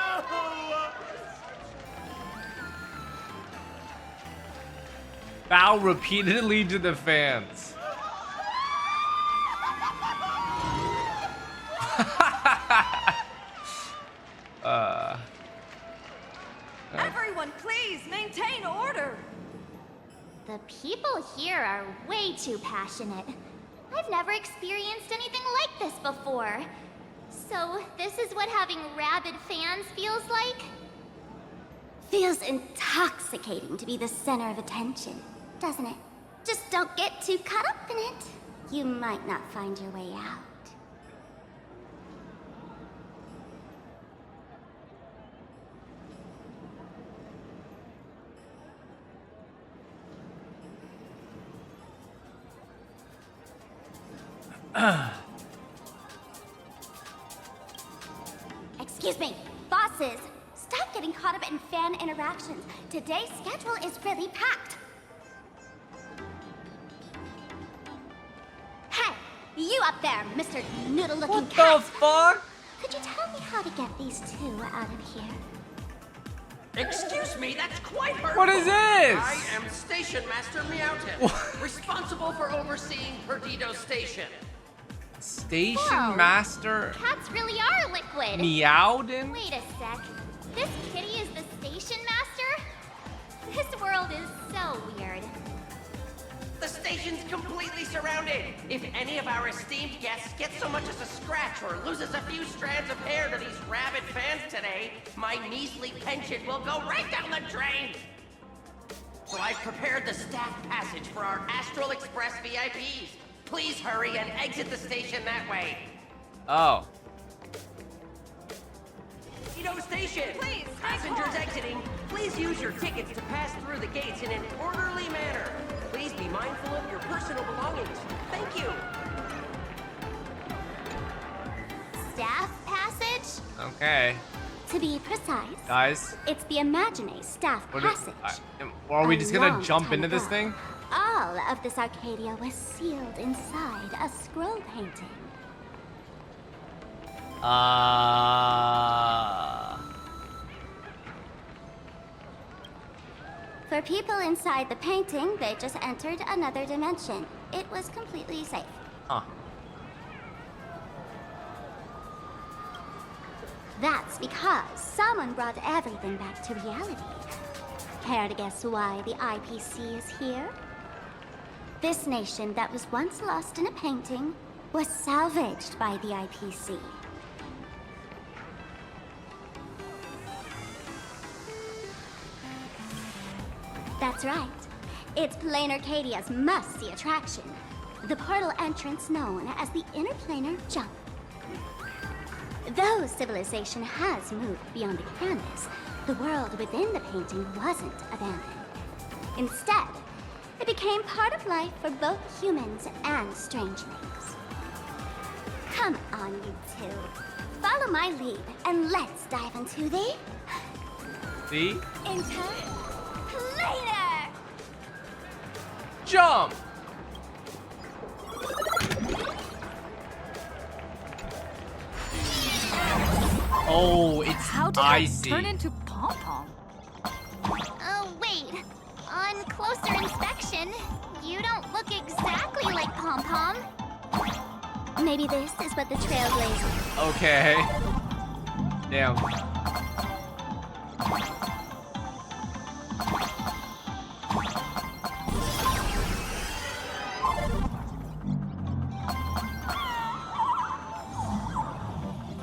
A: Bow repeatedly to the fans.
O: Everyone, please maintain order.
D: The people here are way too passionate. I've never experienced anything like this before. So, this is what having rabid fans feels like?
P: Feels intoxicating to be the center of attention, doesn't it? Just don't get too caught up in it. You might not find your way out. Excuse me, bosses. Stop getting caught up in fan interactions. Today's schedule is really packed. Hey, you up there, Mr. Noodle-looking cat.
A: What the fuck?
P: Could you tell me how to get these two out of here?
M: Excuse me, that's quite hurtful.
A: What is this?
M: I am Station Master Meowton, responsible for overseeing Perdido Station.
A: Station
D: Whoa.
A: Master
D: Cats really are liquid.
A: Meowden?
D: Wait a sec. This kitty is the station master? This world is so weird.
M: The station's completely surrounded. If any of our esteemed guests gets so much as a scratch or loses a few strands of hair to these rabid fans today, my measly pension will go right down the drain. So I've prepared the staff passage for our Astral Express VIPs. Please hurry and exit the station that way.
A: Oh.
M: Edo Station! Please, passengers exiting, please use your tickets to pass through the gates in an orderly manner. Please be mindful of your personal belongings. Thank you.
P: Staff passage?
A: Okay.
P: To be precise,
A: Guys.
P: it's the Imagine Staff Passage.
A: Are we just gonna
P: long
A: jump
P: time
A: into this
P: ago,
A: thing?
P: All of this Arcadia was sealed inside a scroll painting. For people inside the painting, they just entered another dimension. It was completely safe.
A: Huh.
P: That's because someone brought everything back to reality. Care to guess why the IPC is here? This nation that was once lost in a painting was salvaged by the IPC. That's right. It's PLANARCADIA's must-see attraction. The portal entrance known as the Interplanar Jump. Though civilization has moved beyond the canvas, the world within the painting wasn't abandoned. Instead, it became part of life for both humans and strangelings. Come on, you two. Follow my lead, and let's dive into the... Interplanar!
A: Jump! Oh, it's
Q: How did
A: icy.
Q: I turn into Pom-Pom?
D: Oh, wait. On closer inspection, you don't look exactly like Pom-Pom.
P: Maybe this is what the Trailblaze...
A: Okay. Damn.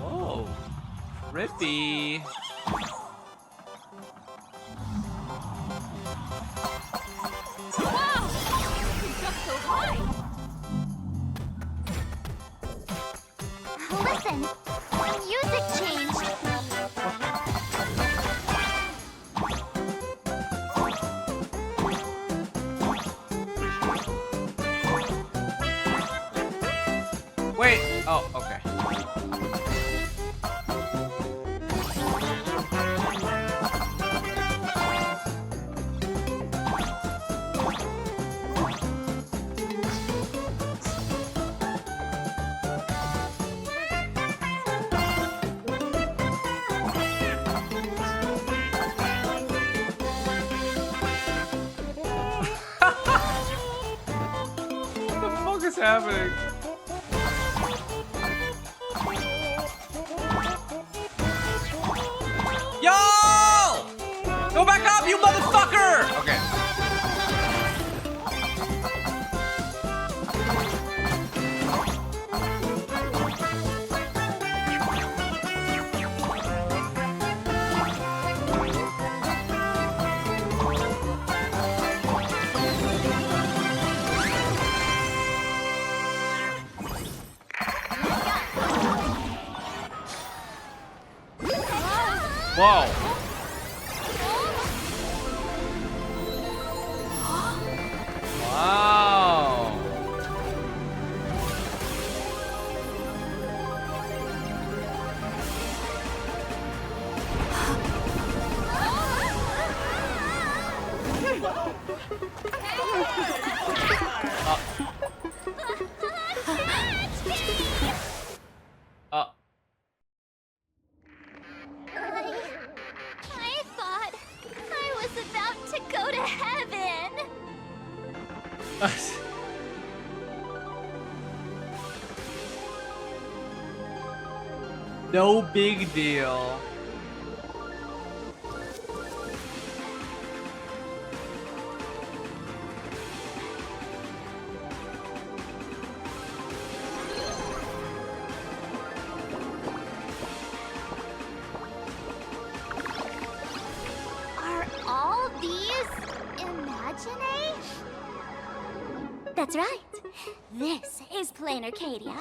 A: Whoa. Rippy.
Q: Wow! You jumped so high!
D: Listen, the music changed.
A: Wait. Oh, okay. What the fuck is happening? Yo! Go back up, you motherfucker! Okay. Whoa. Wow.
D: I thought I was about to go to heaven.
A: No big deal.
D: Are all these Imagine?
P: That's right. This is PLANARCADIA,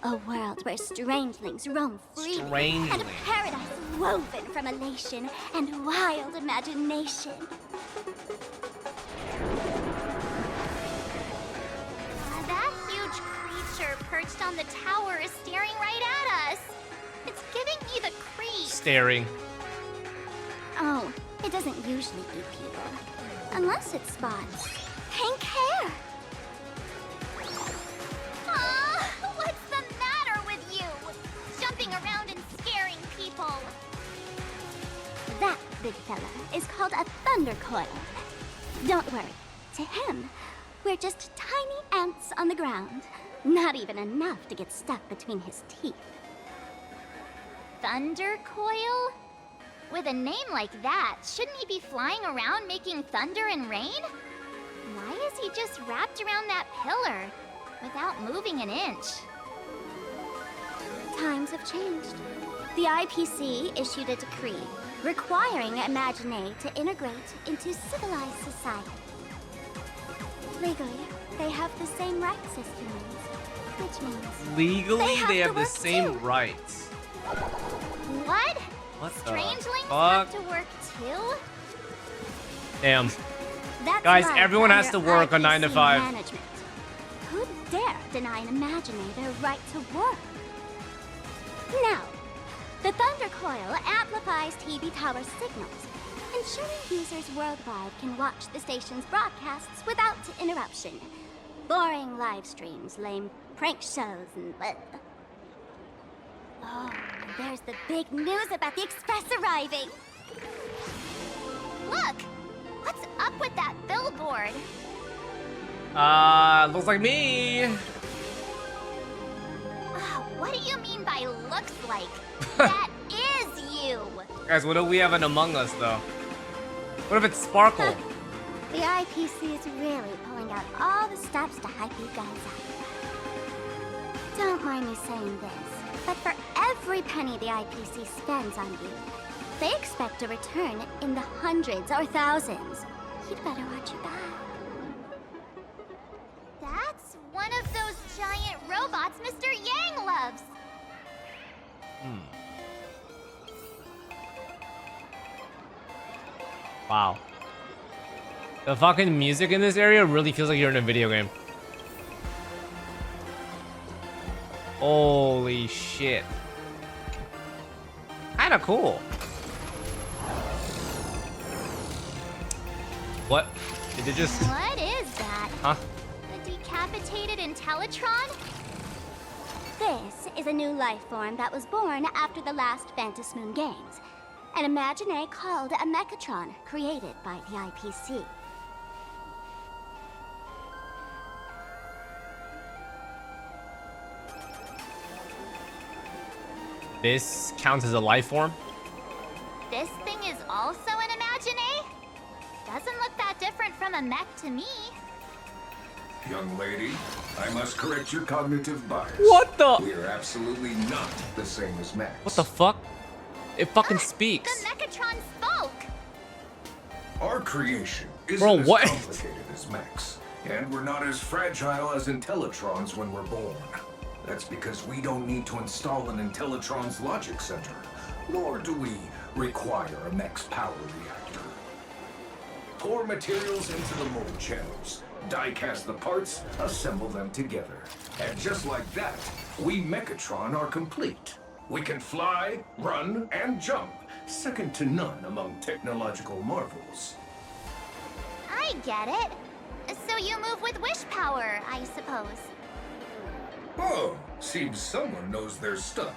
P: A world where strangelings roam freely. And a
A: Strangelings.
P: paradise woven from elation and wild imagination.
D: That huge creature perched on the tower is staring right at us. It's giving me the creeps.
A: Staring.
P: Oh, it doesn't usually eat people. Unless it spots pink hair.
D: What's the matter with you? Jumping around and scaring people.
P: That big fella is called a thunder coil. Don't worry. To him, we're just tiny ants on the ground. Not even enough to get stuck between his teeth.
D: Thunder coil? With a name like that, shouldn't he be flying around making thunder and rain? Why is he just wrapped around that pillar without moving an inch?
P: Times have changed. The IPC issued a decree requiring Imagine to integrate into civilized society. Legally, they have the same rights as humans, which means
A: Legally, they have
P: to
A: the
P: work
A: same
P: too.
A: rights.
D: What?
A: What the
D: Strangelings
A: fuck?
D: have to work too?
A: Damn.
P: That's
A: Guys,
P: right
A: everyone has to
P: under
A: work a 9 to
P: IPC
A: 5.
P: management. Who'd dare deny an Imagine their right to work? Now, the Thunder Coil amplifies TV tower signals, ensuring users worldwide can watch the station's broadcasts without interruption. Boring live streams, lame prank shows, and bleh. Oh, and there's the big news about the Express arriving.
D: Look! What's up with that billboard?
A: Looks like me.
D: What do you mean by looks like? That is you!
A: Guys, what if we have an Among Us, though? What if it's Sparkle?
P: The IPC is really pulling out all the stops to hype you guys up. Don't mind me saying this, but for every penny the IPC spends on you, they expect a return in the hundreds or thousands. You'd better watch your back.
D: That's one of those giant robots Mr. Yang loves.
A: Wow. The fucking music in this area really feels like you're in a video game. Holy shit. Kinda cool. What? Did it just...
D: What is that?
A: Huh?
D: A decapitated Intellitron?
P: This is a new life form that was born after the last Phantom Moon Games. An Imagine called a Mechatron, created by the IPC.
A: This counts as a life form?
D: This thing is also an Imagine? Doesn't look that different from a mech to me.
N: Young lady, I must correct your cognitive bias.
A: What the?
N: We are absolutely not the same as Max.
A: What the fuck? It fucking speaks.
D: The Mechatron spoke!
N: Our creation isn't
A: Bro,
N: as
A: what?
N: complicated as Max, and we're not as fragile as Intellitrons when we're born. That's because we don't need to install an Intellitron's logic center, nor do we require a Mech's power reactor. Pour materials into the mold channels, die-cast the parts, assemble them together. And just like that, we Mechatron are complete. We can fly, run, and jump, second to none among technological marvels.
D: I get it. So you move with wish power, I suppose.
N: Oh, seems someone knows their stuff.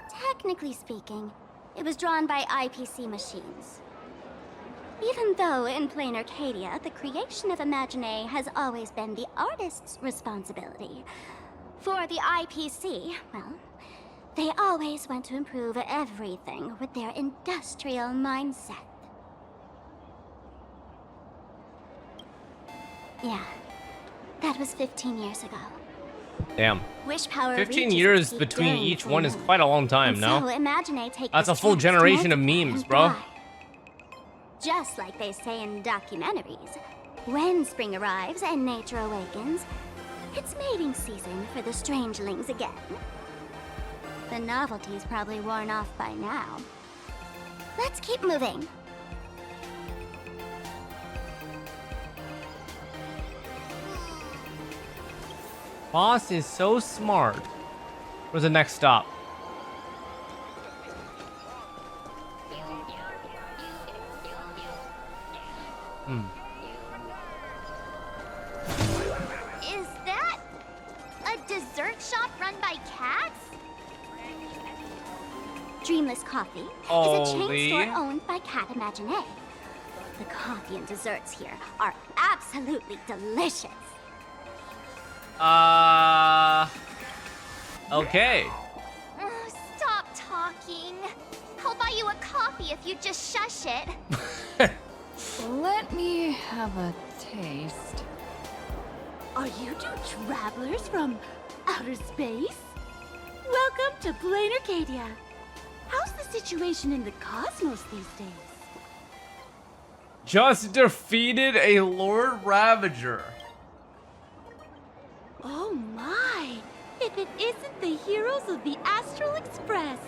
P: Technically speaking, it was drawn by IPC machines. Even though in PLANARCADIA, the creation of Imagine has always been the artist's responsibility. For the IPC, well, they always want to improve everything with their industrial mindset. Yeah, that was 15 years ago.
A: Damn.
P: Wish power
A: 15
P: reaches
A: years
P: its peak
A: between
P: during
A: each
P: the
A: one is
P: full moon.
A: quite a long time,
P: And
A: no?
P: so Imagine take
A: That's a
P: this
A: full
P: chance to
A: generation of
P: multiply
A: memes,
P: and
A: bro.
P: thrive. Just like they say in documentaries, when spring arrives and nature awakens, it's mating season for the strangelings again. The novelty's probably worn off by now. Let's keep moving.
A: Boss is so smart. Where's the next stop?
D: Is that a dessert shop run by cats?
P: Dreamless Coffee is a
A: Holy.
P: chain store owned by Cat Imagine. The coffee and desserts here are absolutely delicious.
A: Okay.
D: Oh, stop talking. I'll buy you a coffee if you just shush it.
B: Let me have a taste.
E: Are you two travelers from outer space? Welcome to PLANARCADIA. How's the situation in the cosmos these days?
A: Just defeated a Lord Ravager.
E: Oh my! If it isn't the heroes of the Astral Express!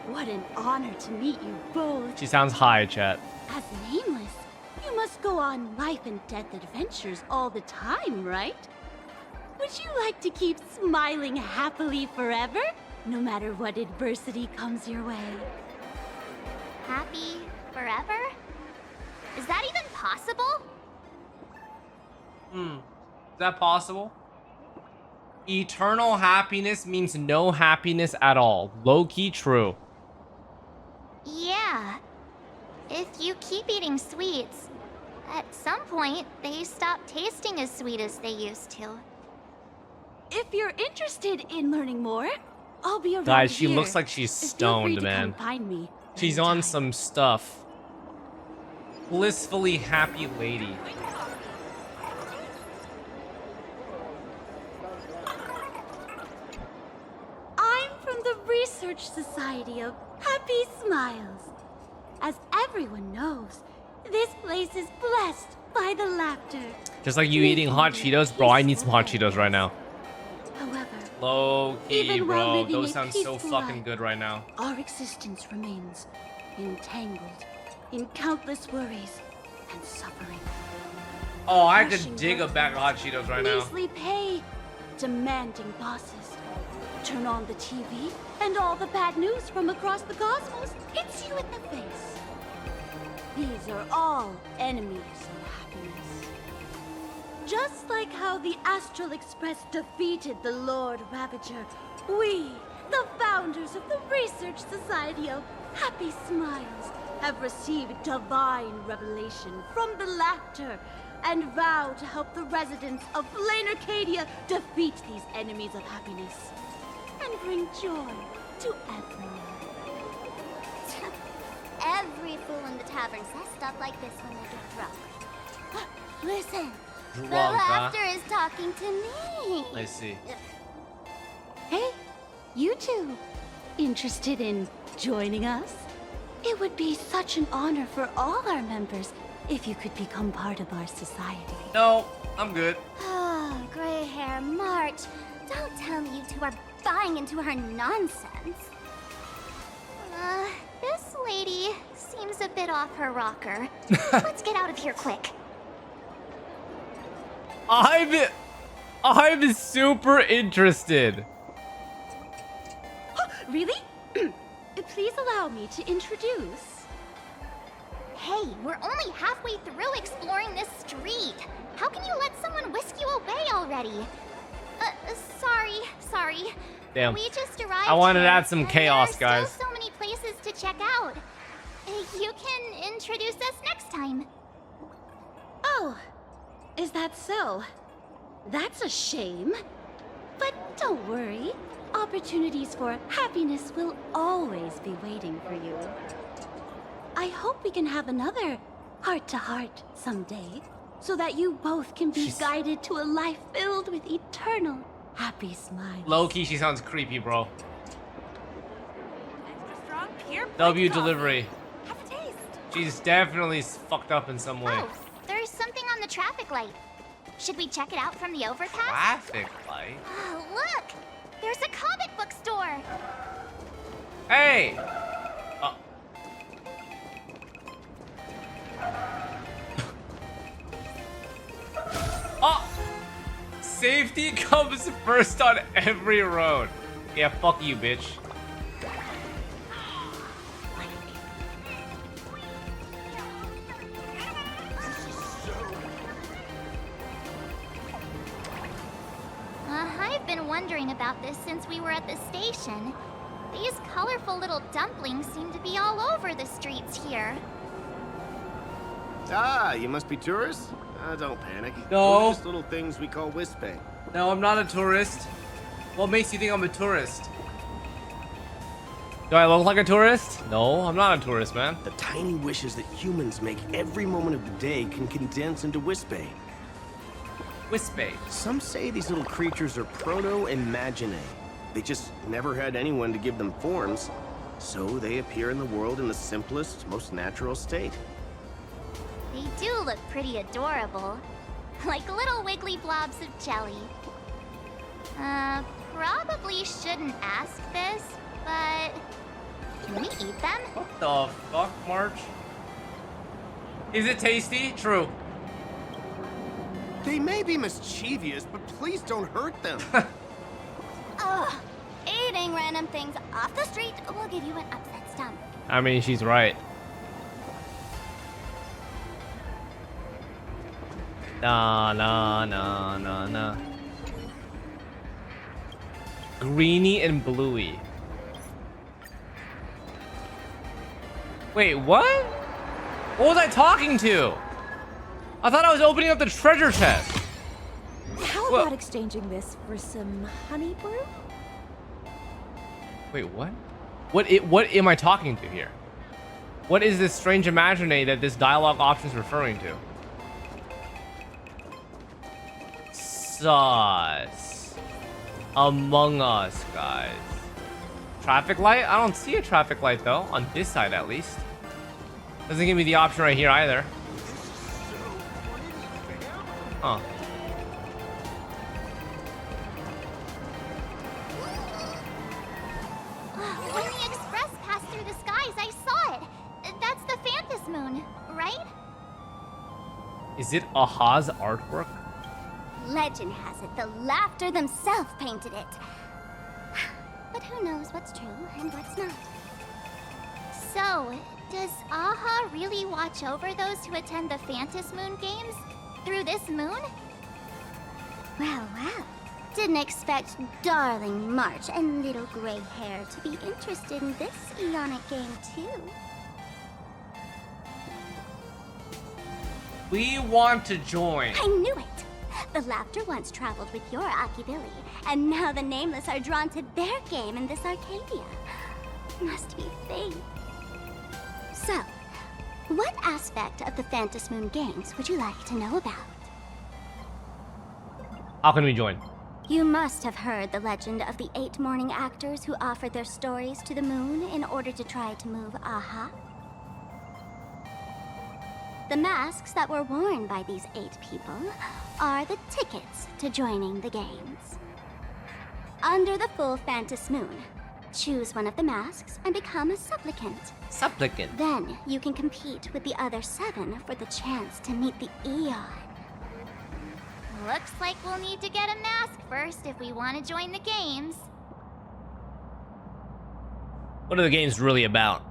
E: What an honor to meet you both.
A: She sounds high, chat.
E: As nameless, you must go on life and death adventures all the time, right? Would you like to keep smiling happily forever, no matter what adversity comes your way?
D: Happy forever? Is that even possible?
A: Is that possible? Eternal happiness means no happiness at all. Low-key true.
D: Yeah. If you keep eating sweets, at some point, they stop tasting as sweet as they used to.
E: If you're interested in learning more, I'll be around
A: Guys, she
E: here.
A: looks like she's
E: Feel free
A: stoned,
E: to
A: man.
E: come find me.
A: She's on some stuff. Blissfully happy lady.
E: I'm from the Research Society of Happy Smiles. As everyone knows, this place is blessed by the laughter.
A: Just like you eating hot Cheetos, bro. I need some hot Cheetos right now.
E: However,
A: Low key,
E: even while
A: bro.
E: living
A: Those
E: a
A: sound so
E: peaceful
A: fucking
E: life,
A: good right now.
E: our existence remains entangled in countless worries and suffering.
A: Oh, I
E: Rushing
A: could dig a
E: work,
A: bag of hot Cheetos right now.
E: measly pay, demanding bosses. Turn on the TV, and all the bad news from across the cosmos hits you in the face. These are all enemies of happiness. Just like how the Astral Express defeated the Lord Ravager, we, the founders of the Research Society of Happy Smiles, have received divine revelation from the laughter and vow to help the residents of PLANARCADIA defeat these enemies of happiness and bring joy to everyone.
P: Every fool in the tavern says stuff like this when they get drunk. Listen, the
A: Drunk, huh?
P: laughter is talking to me.
A: Let's see.
E: Hey, you two, interested in joining us? It would be such an honor for all our members if you could become part of our society.
A: No, I'm good.
P: Oh, gray hair March. Don't tell me you two are buying into her nonsense.
D: This lady seems a bit off her rocker. Let's get out of here quick.
A: I'm super interested.
E: Really? Please allow me to introduce.
D: Hey, we're only halfway through exploring this street. How can you let someone whisk you away already? Sorry.
A: Damn.
D: We just arrived.
A: I wanted to
D: here,
A: add some
D: and
A: chaos,
D: there are
A: guys.
D: still so many places to check out. You can introduce us next time.
E: Oh, is that so? That's a shame. But don't worry. Opportunities for happiness will always be waiting for you. I hope we can have another heart-to-heart someday, so that you both can be guided to a life filled with eternal happy smiles.
A: Low-key, she sounds creepy, bro.
O: Extra strong peer
A: W
O: coffee.
A: delivery.
O: Have a taste.
A: She's definitely fucked up in some way.
D: Oh, there's something on the traffic light. Should we check it out from the overpass?
A: Traffic light?
D: Oh, look! There's a comic book store!
A: Hey! Oh! Safety comes first on every road. Yeah, fuck you, bitch.
D: I've been wondering about this since we were at the station. These colorful little dumplings seem to be all over the streets here.
T: Ah, you must be tourists? Don't panic.
A: No.
T: Those are just little things we call Wispe.
A: No, I'm not a tourist. What makes you think I'm a tourist? Do I look like a tourist? No, I'm not a tourist, man.
T: The tiny wishes that humans make every moment of the day can condense into Wispe.
A: Wispe.
T: Some say these little creatures are proto-imaginae. They just never had anyone to give them forms, so they appear in the world in the simplest, most natural state.
D: They do look pretty adorable. Like little wiggly blobs of jelly. Probably shouldn't ask this, but... can we eat them?
A: What the fuck, March? Is it tasty? True.
T: They may be mischievous, but please don't hurt them.
P: Ugh. Eating random things off the street will give you an upset stomach.
A: I mean, she's right. Nah. Greeny and bluey. Wait, what? What was I talking to? I thought I was opening up the treasure chest.
U: How about exchanging this for some honey brew?
A: Wait, what? What am I talking to here? What is this strange imaginary that this dialogue option is referring to? Sus. Among Us, guys. Traffic light? I don't see a traffic light though, on this side at least. Doesn't give me the option right here either. Huh.
D: When the express passed through the skies, I saw it. That's the Phantom Moon, right?
A: Is it Aha's artwork?
P: Legend has it the Laughter themselves painted it. But who knows what's true and what's not.
D: So, does Aha really watch over those who attend the Phantom Moon games? Through this moon?
P: Well. Didn't expect darling March and little gray hair to be interested in this Eonic game too.
A: We want to join.
P: I knew it! The Laughter once traveled with your Akibilly, and now the Nameless are drawn to their game in this Arcadia. Must be fate. So, what aspect of the Phantom Moon games would you like to know about?
A: How can we join?
P: You must have heard the legend of the 8 morning actors who offered their stories to the moon in order to try to move Aha. The masks that were worn by these 8 people are the tickets to joining the games. Under the full Phantom Moon, choose one of the masks and become a supplicant.
A: Supplicant?
P: Then you can compete with the other 7 for the chance to meet the Eon.
D: Looks like we'll need to get a mask first if we want to join the games.
A: What are the games really about?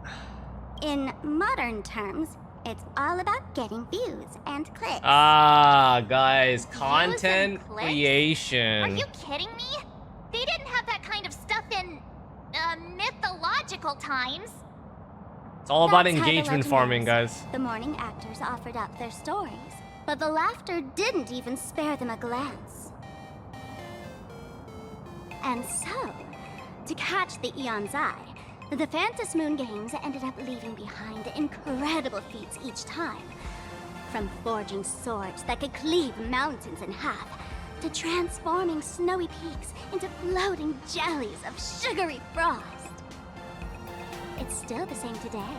P: In modern terms, it's all about getting views and clicks.
A: Ah, guys, content creation.
D: Are you kidding me? They didn't have that kind of stuff in mythological times.
A: It's all about
P: That's how the
A: engagement
P: legend
A: farming,
P: is.
A: guys.
P: The morning actors offered up their stories, but the Laughter didn't even spare them a glance. And so, to catch the Eon's eye, the Phantom Moon games ended up leaving behind incredible feats each time. From forging swords that could cleave mountains in half, to transforming snowy peaks into floating jellies of sugary frost. It's still the same today.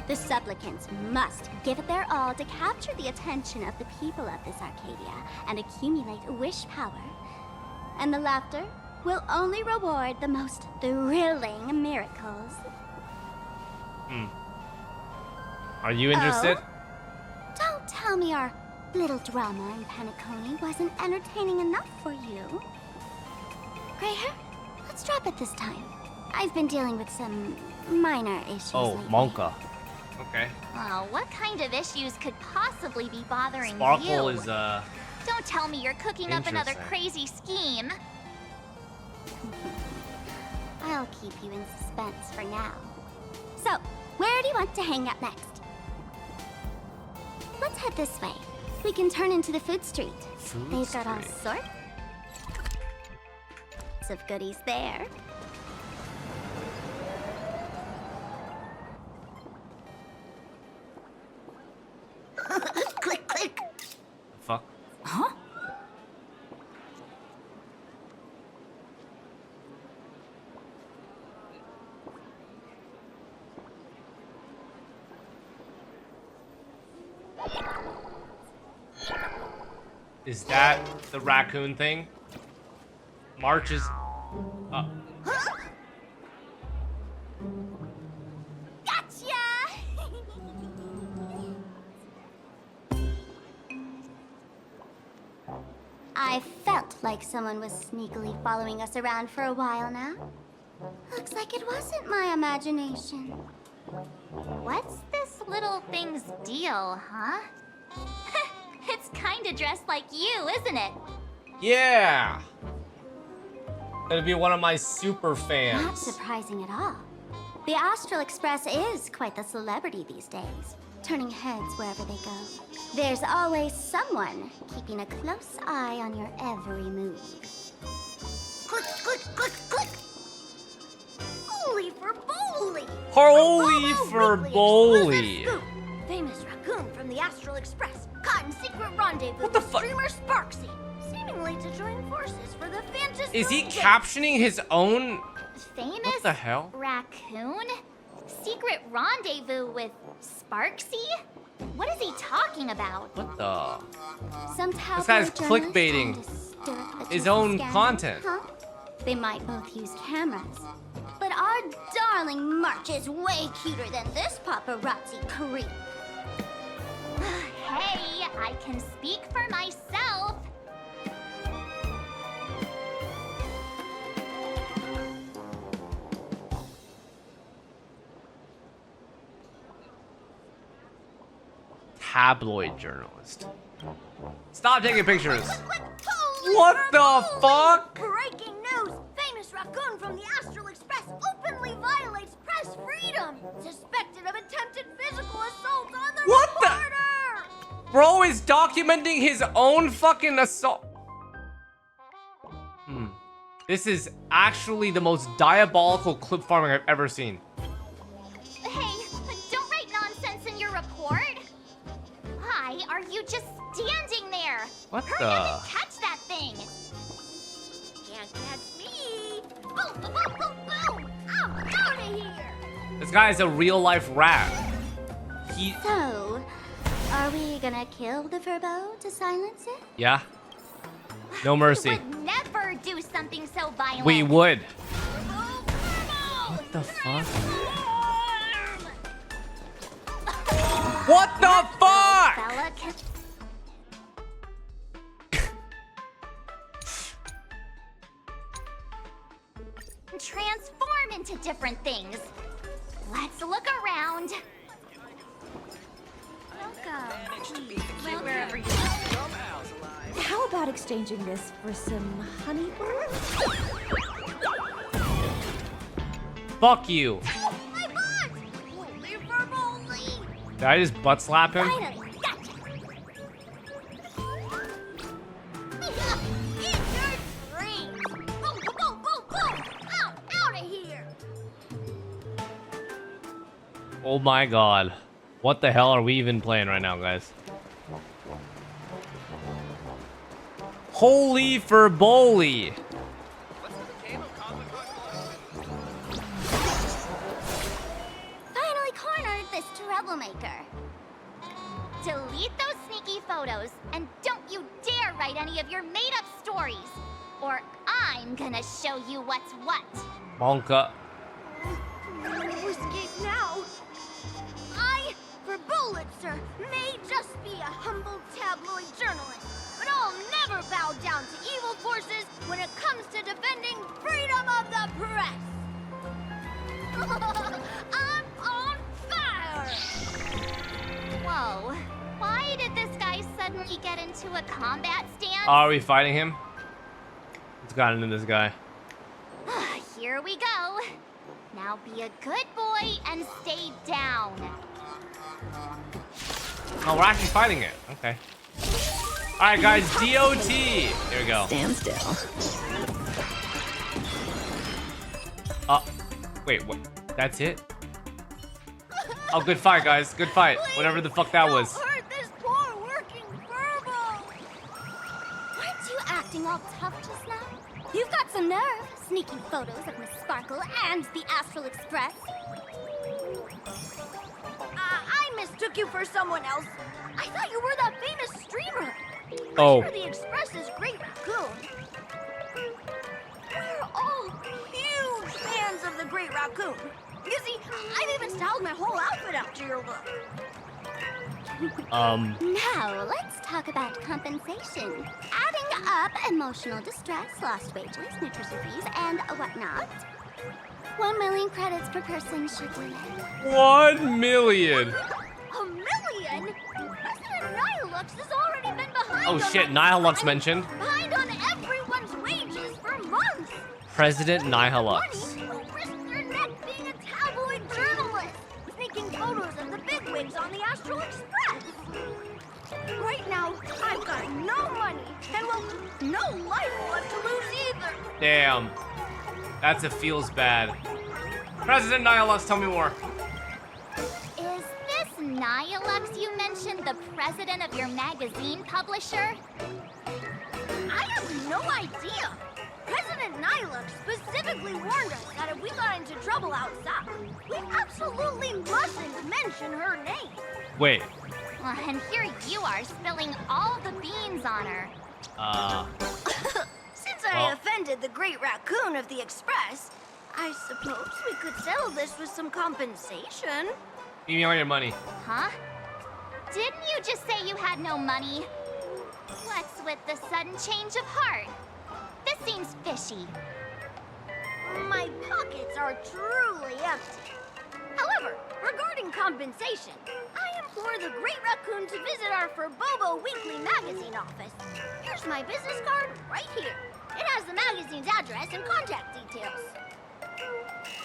P: The supplicants must give it their all to capture the attention of the people of this Arcadia and accumulate wish power. And the laughter will only reward the most thrilling miracles.
A: Are you interested?
P: Oh, don't tell me our little drama in Penacony wasn't entertaining enough for you. Gray hair, let's drop it this time. I've been dealing with some minor issues lately.
A: Monka. Okay.
D: Oh, what kind of issues could possibly be bothering
A: Sparkle
D: you?
A: is
D: Don't tell me you're cooking up another crazy scheme.
P: I'll keep you in suspense for now. So, where do you want to hang out next? Let's head this way. We can turn into the food street. They've got all sorts of goodies there.
K: Click, click.
A: Fuck.
K: Huh?
A: Is that the raccoon thing? March is...
P: Gotcha! I felt like someone was sneakily following us around for a while now. Looks like it wasn't my imagination.
D: What's this little thing's deal, huh? It's kinda dressed like you, isn't it?
A: Yeah! Gonna be one of my super fans.
P: Not surprising at all. The Astral Express is quite the celebrity these days, turning heads wherever they go. There's always someone keeping a close eye on your every move.
K: Click, click, click, click.
P: Holy for Bowley!
A: Holy for Bowley!
E: Famous raccoon from the Astral Express caught in secret rendezvous with streamer Sparxie, seemingly to join forces for the fantasy.
A: Is he captioning his own?
D: Famous
A: What the hell?
D: raccoon? Secret rendezvous with Sparxie? What is he talking about?
A: What the?
P: Some
A: This guy's clickbaiting his own content.
P: Huh? They might both use cameras. But our darling March is way cuter than this paparazzi creep.
D: Hey, I can speak for myself.
A: Tabloid journalist. Stop taking pictures. What the fuck?
E: Breaking news! Famous raccoon from the Astral Express openly violates press freedom, suspected of attempted physical assault on the
A: What
E: reporter!
A: Bro is documenting his own fucking assault. This is actually the most diabolical clip farming I've ever seen.
D: Hey, don't write nonsense in your report. Why are you just standing there?
A: What
D: Hurry
A: the?
D: up and catch that thing.
E: Can't catch me! Boom, boom, boom, boom, boom! I'm out of here!
A: This guy is a real life rat.
P: So, are we gonna kill the Furbo to silence it?
A: Yeah. No mercy.
D: Would never do something so violent.
A: We would. What the fuck? What the fuck?
D: Fella can... Transform into different things. Let's look around.
U: Wherever you are. How about exchanging this for some honey buns?
A: Fuck you. Did I just butt slap him?
E: Finally, gotcha! Eat your dreams! Boom, boom, boom, boom, boom! Out of here!
A: Oh my god. What the hell are we even playing right now, guys? Holy for Bowley.
P: Finally cornered this
D: Delete those sneaky photos, and don't you dare write any of your made-up stories, or I'm gonna show you what's what.
A: Monka.
E: No escape now. I, for Bullitzer, may just be a humble tabloid journalist, but I'll never bow down to evil forces when it comes to defending freedom of the press. I'm on fire!
D: Whoa. Why did this guy suddenly get into a combat stance?
A: Are we fighting him? What's gotten into this guy?
D: Here we go. Now be a good boy and stay down.
A: Oh, we're actually fighting it. Okay. Alright, guys, DOT. Here we go.
B: Stand still.
A: Wait, what? That's it? Oh, good fight, guys. Good fight. Whatever the fuck that was.
E: Hurt this poor working Furbo!
P: Aren't you acting all tough just now? You've got some nerve, sneaking photos of Miss Sparkle and the Astral Express.
E: I mistook you for someone else. I thought you were that famous streamer.
A: Oh.
E: For the Express's Great Raccoon. We're all huge fans of the Great Raccoon. You see, I've even styled my whole outfit after your look.
P: Now, let's talk about compensation. Adding up emotional distress, lost wages, nutrition fees, and whatnot. 1 million credits per person should do it.
A: 1 million.
E: A million? President Nihilux has already been behind
A: Oh
E: on
A: shit,
E: that-
A: Nihilux mentioned.
E: Behind on everyone's wages for months.
A: President Nihilux.
E: Money will risk your neck being a tabloid journalist, sneaking photos of the bigwigs on the Astral Express. Right now, I've got no money, and well, no life left to lose either.
A: Damn. That's a feels bad. President Nihilux, tell me more.
D: Is this Nihilux you mentioned the president of your magazine publisher?
E: I have no idea. President Nihilux specifically warned us that if we got into trouble outside, we absolutely mustn't mention her name.
A: Wait.
D: Well, and here you are spilling all the beans on her.
E: Since I offended the Great Raccoon of the Express, I suppose we could settle this with some compensation.
A: Give me all your money.
D: Huh? Didn't you just say you had no money? What's with the sudden change of heart? This seems fishy.
E: My pockets are truly empty. However, regarding compensation, I implore the Great Raccoon to visit our Furbobo Weekly magazine office. Here's my business card right here. It has the magazine's address and contact details.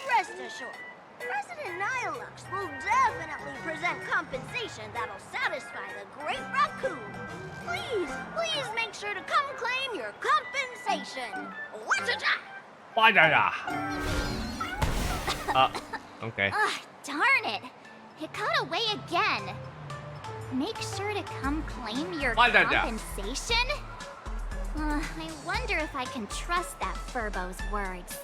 E: Rest assured, President Nihilux will definitely present compensation that'll satisfy the Great Raccoon. Please, please make sure to come claim your compensation.
A: Okay.
D: Darn it. It got away again. Make sure to come claim your
A: Wajada.
D: compensation? I wonder if I can trust that Furbo's words.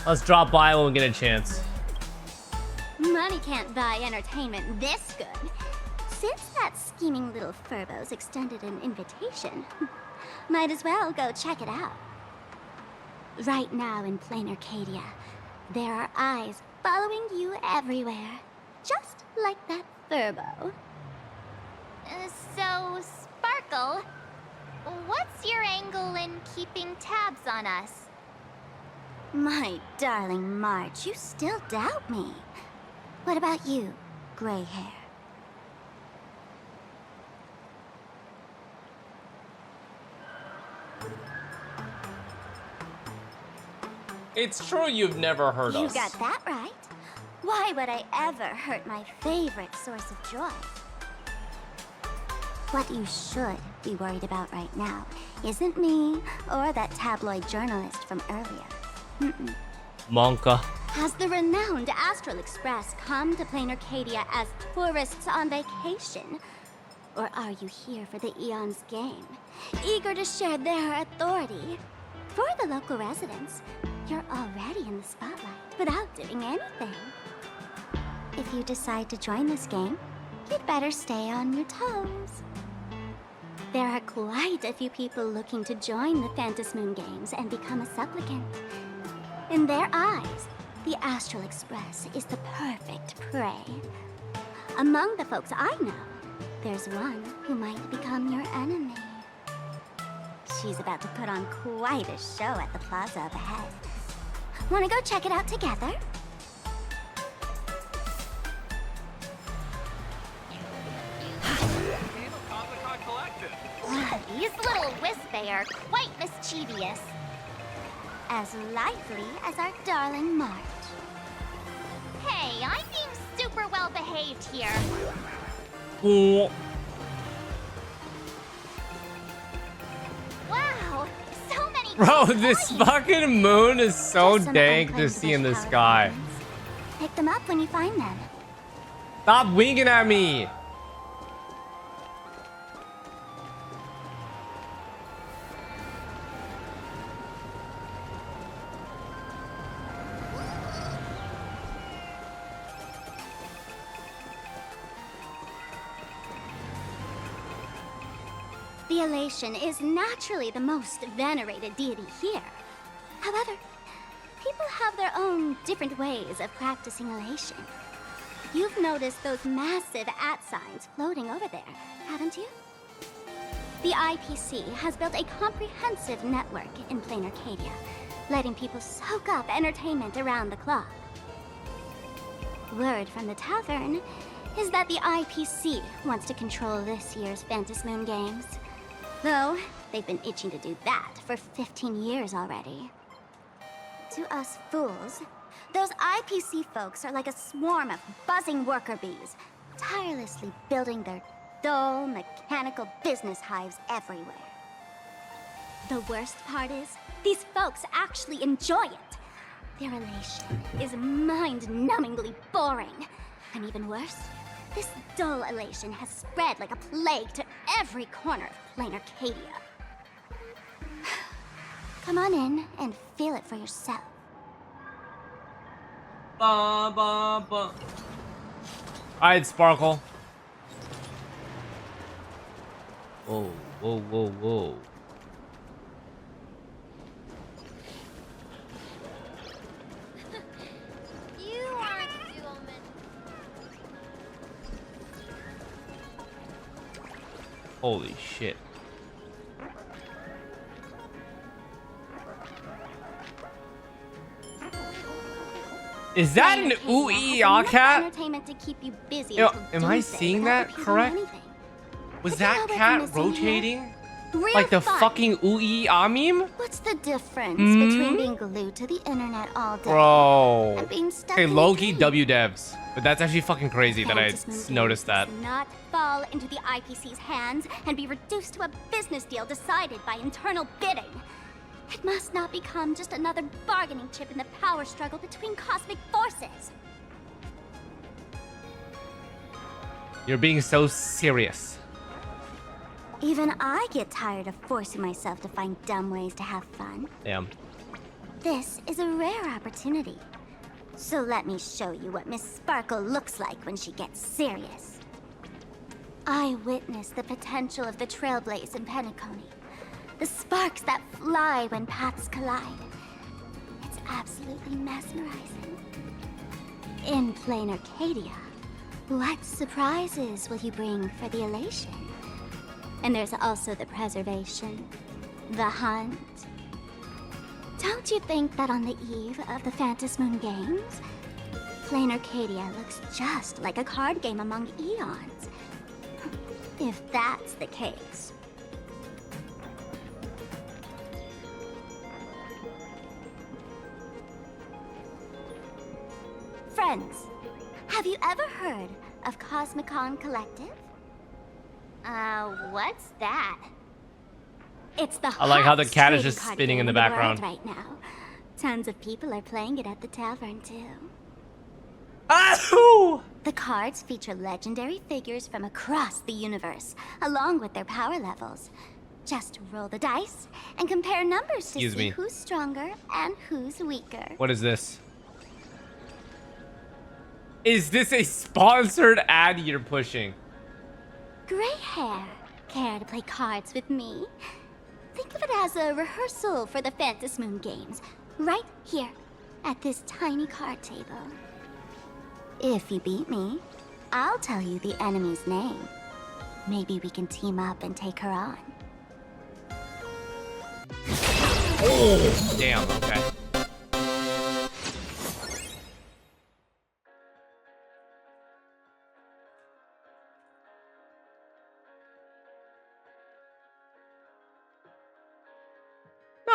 A: Let's drop by when we get a chance.
P: Money can't buy entertainment this good. Since that scheming little Furbo's extended an invitation, might as well go check it out. Right now in PLANARCADIA, there are eyes following you everywhere, just like that Furbo.
D: So, Sparkle, what's your angle in keeping tabs on us?
P: My darling March, you still doubt me. What about you, gray hair?
A: It's true you've never heard
P: You
A: us.
P: got that right. Why would I ever hurt my favorite source of joy? What you should be worried about right now isn't me or that tabloid journalist from earlier.
A: Monka.
P: Has the renowned Astral Express come to PLANARCADIA as tourists on vacation? Or are you here for the Eon's game, eager to share their authority? For the local residents, you're already in the spotlight without doing anything. If if you decide to join this game, you'd better stay on your toes. There are quite a few people looking to join the Phantom Moon Games and become a supplicant. In their eyes, the Astral Express is the perfect prey. Among the folks I know, there's one who might become your enemy. She's about to put on quite a show at the plaza up ahead. Wanna go check it out together?
D: These little Wispy are quite mischievous.
P: As lively as our darling March.
D: Hey, I'm being super well behaved here.
A: Oh.
D: Wow, so many.
A: Bro, this fucking moon is so
P: Just some
A: dank to
P: unclaimed
A: see in the
P: power
A: sky.
P: Pick them up when you find them.
A: Stop winking at me.
P: The Elation is naturally the most venerated deity here. However, people have their own different ways of practicing Elation. You've noticed those massive @signs floating over there, haven't you? The IPC has built a comprehensive network in PLANARCADIA, letting people soak up entertainment around the clock. Word from the tavern is that the IPC wants to control this year's Phantom Moon Games. Though, they've been itching to do that for 15 years already. To us fools, those IPC folks are like a swarm of buzzing worker bees, tirelessly building their dull, mechanical business hives everywhere. The worst part is, these folks actually enjoy it. Their elation is mind-numbingly boring. And even worse, this dull elation has spread like a plague to every corner of PLANARCADIA. Come on in and feel it for yourself.
A: Ba, ba, ba. Alright, Sparkle. Whoa, whoa, whoa, whoa.
D: You aren't human.
A: Holy shit. Is that an ooh-ee-ah cat?
P: Entertainment to keep you busy
A: Yo,
P: until
A: am I
P: doomsday
A: seeing
P: without
A: that
P: repeating
A: correct?
P: anything.
A: Was
P: But you know
A: that
P: what's
A: cat
P: missing here?
A: rotating?
P: Real
A: Like the
P: fun.
A: fucking ooh-ee-ah meme?
P: What's the difference
A: Hmm?
P: between being glued to the internet all day
A: Bro.
P: and being stuck
A: Okay,
P: in a
A: low-key
P: cave?
A: W-devs. But that's actually fucking crazy that I
P: Phantom Moon
A: noticed
P: Games
A: that.
P: does not fall into the IPC's hands and be reduced to a business deal decided by internal bidding. It must not become just another bargaining chip in the power struggle between cosmic forces.
A: You're being so serious.
P: Even I get tired of forcing myself to find dumb ways to have fun.
A: Damn.
P: This is a rare opportunity. So let me show you what Miss Sparkle looks like when she gets serious. I witnessed the potential of the Trailblaze in Penacony. The sparks that fly when paths collide. It's absolutely mesmerizing. In PLANARCADIA, what surprises will you bring for the elation? And there's also the preservation, the hunt. Don't you think that on the eve of the Phantom Moon Games, PLANARCADIA looks just like a card game among eons? If that's the case. Friends, have you ever heard of Cosmicon Collective?
D: What's that?
P: It's the
A: I like how the
P: hottest
A: cat is
P: trading
A: just
P: card
A: spinning in
P: game
A: the
P: world
A: background.
P: right now. Tons of people are playing it at the tavern too.
A: Ahoo!
P: The cards feature legendary figures from across the universe, along with their power levels. Just roll the dice and compare numbers to
A: Excuse
P: see
A: me.
P: who's stronger and who's weaker.
A: What is this? Is this a sponsored ad you're pushing?
P: Gray hair, care to play cards with me? Think of it as a rehearsal for the Phantom Moon games, right here, at this tiny card table. If you beat me, I'll tell you the enemy's name. Maybe we can team up and take her on.
A: Oh, damn, okay.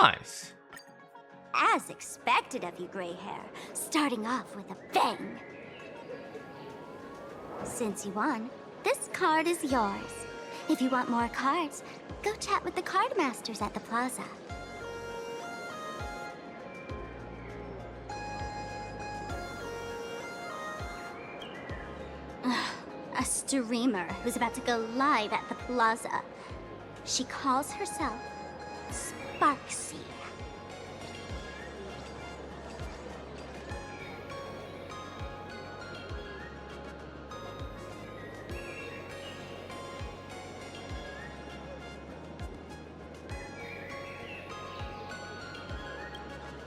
A: Nice.
P: As expected of you, Gray Hair, starting off with a bang. Since you won, this card is yours. If you want more cards, go chat with the card masters at the plaza. A streamer who's about to go live at the plaza. She calls herself Sparxie.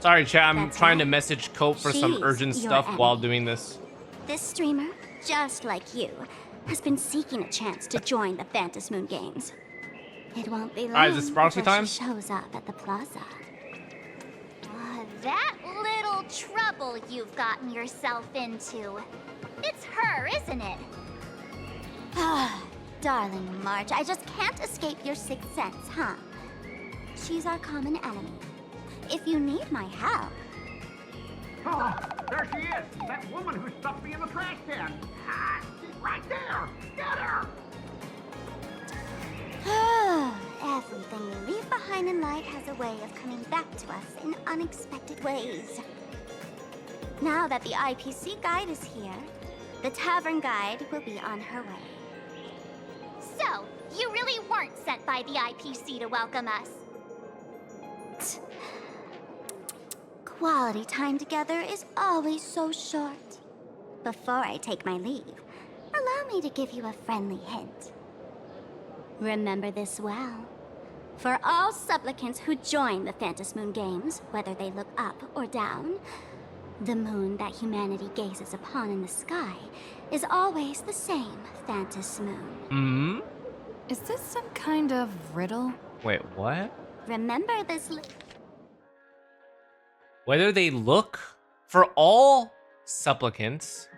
A: Sorry, chat. I'm
P: That's
A: trying to
P: right.
A: message Cope for some
P: She's
A: urgent
P: your
A: stuff
P: enemy.
A: while doing this.
P: This streamer, just like you, has been seeking a chance to join the Phantom Moon games. It won't be long
A: Alright, is it Sparxie
P: before
A: time?
P: she shows up at the plaza.
D: That little trouble you've gotten yourself into. It's her, isn't it?
P: Ah, darling March, I just can't escape your sixth sense, huh? She's our common enemy. If you need my help...
S: Oh, there she is! That woman who stuffed me in the trash can! Ah, she's right there! Get her!
P: Everything we leave behind in life has a way of coming back to us in unexpected ways. Now that the IPC guide is here, the tavern guide will be on her way.
D: So, you really weren't sent by the IPC to welcome us.
P: Quality time together is always so short. Before I take my leave, allow me to give you a friendly hint. Remember this well. For all supplicants who join the Phantom Moon games, whether they look up or down, the moon that humanity gazes upon in the sky is always the same Phantom Moon.
B: Is this some kind of riddle?
A: Wait, what?
P: Remember this...
A: Whether they look for all supplicants,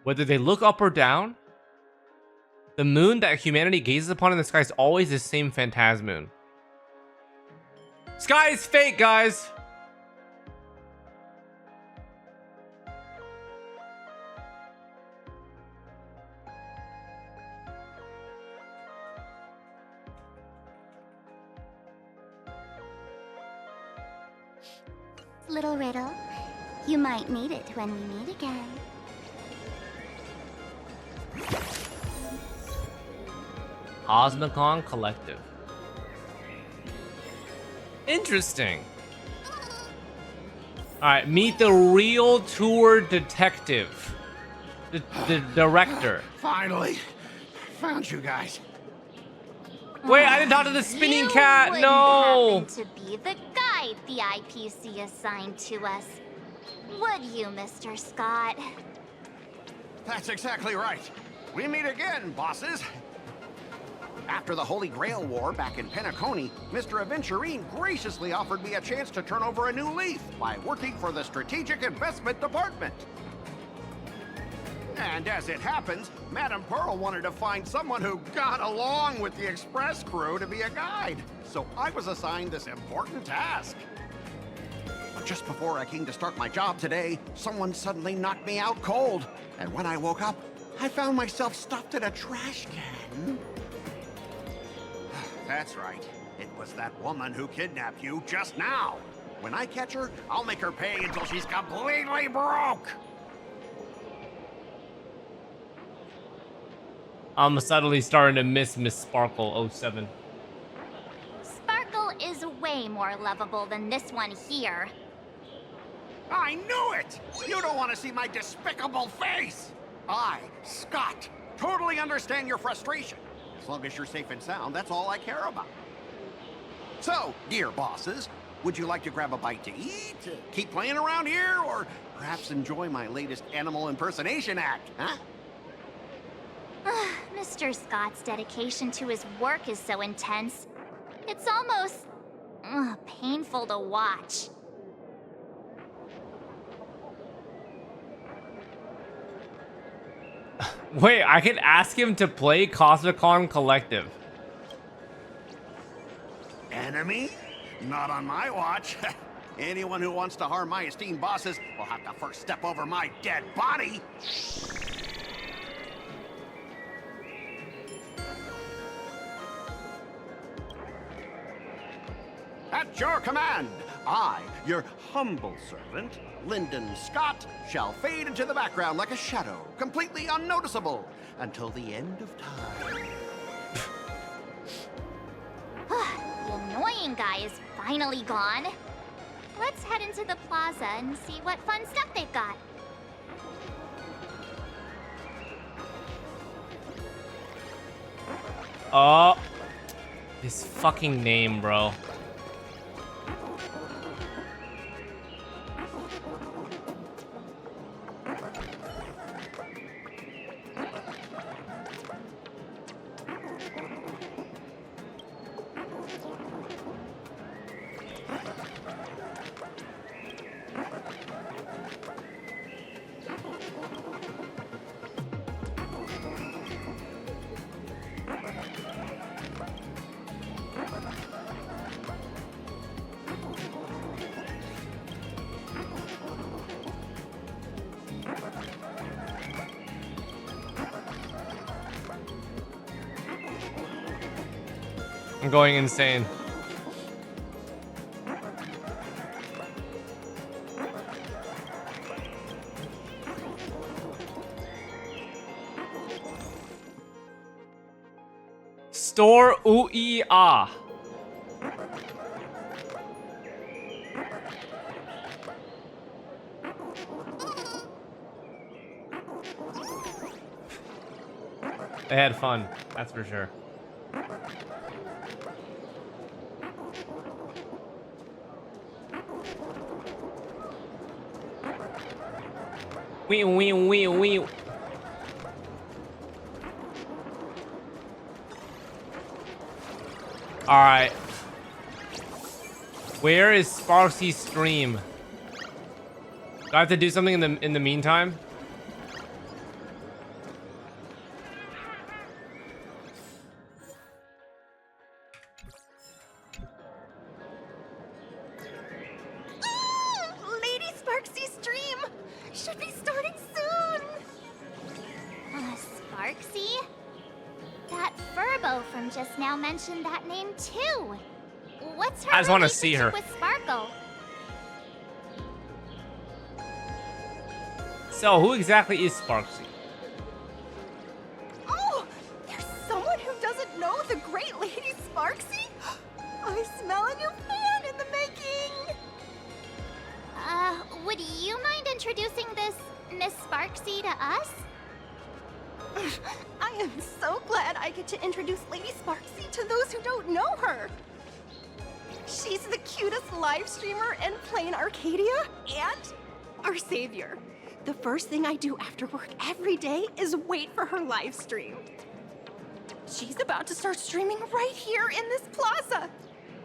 A: whether they look up or down, the moon that humanity gazes upon in the sky is always the same phantasmoon. Sky is fake, guys.
P: Little riddle. You might need it when we meet again.
A: Cosmicon Collective. Interesting. Alright, meet the real tour detective. The director.
S: Finally! Found you guys.
A: Wait, I didn't talk to the spinning
D: You
A: cat.
D: wouldn't
A: No.
D: happen to be the guide the IPC assigned to us, would you, Mr. Scott?
S: That's exactly right. We meet again, bosses. After the Holy Grail War back in Penacony, Mr. Aventurine graciously offered me a chance to turn over a new leaf by working for the Strategic Investment Department. And as it happens, Madame Pearl wanted to find someone who got along with the Express crew to be a guide. So I was assigned this important task. But just before I came to start my job today, someone suddenly knocked me out cold. And when I woke up, I found myself stuffed in a trash can. That's right. It was that woman who kidnapped you just now. When I catch her, I'll make her pay until she's completely broke.
A: I'm suddenly starting to miss Miss Sparkle 07.
D: Sparkle is way more lovable than this one here.
S: I knew it! You don't want to see my despicable face! I, Scott, totally understand your frustration. As long as you're safe and sound, that's all I care about. So, dear bosses, would you like to grab a bite to eat, keep playing around here, or perhaps enjoy my latest animal impersonation act, huh?
D: Mr. Scott's dedication to his work is so intense. It's almost painful to watch.
A: Wait, I could ask him to play Cosmicon Collective.
S: Enemy? Not on my watch. Anyone who wants to harm my esteemed bosses will have to first step over my dead body. At your command, I, your humble servant, Lyndon Scott, shall fade into the background like a shadow, completely unnoticeable, until the end of time.
D: The annoying guy is finally gone. Let's head into the plaza and see what fun stuff they've got.
A: Oh, his fucking name, bro. I'm going insane. Store UEA. They had fun, that's for sure. Wee. All right. Where is Sparxie's stream? Do I have to do something in the meantime?
U: Lady Sparxie's stream should be starting soon.
D: Sparxie? That Furbo from just now mentioned that name too. What's her
A: I just want to see her.
D: with Sparkle?
A: So, who exactly is Sparxie?
U: Oh, there's someone who doesn't know the great Lady Sparxie? I smell a new fan in the making.
D: Would you mind introducing this Miss Sparxie to us?
U: I am so glad I get to introduce Lady Sparxie to those who don't know her. She's the cutest live streamer in PLANARCADIA and our savior. The first thing I do after work every day is wait for her live stream. She's about to start streaming right here in this plaza.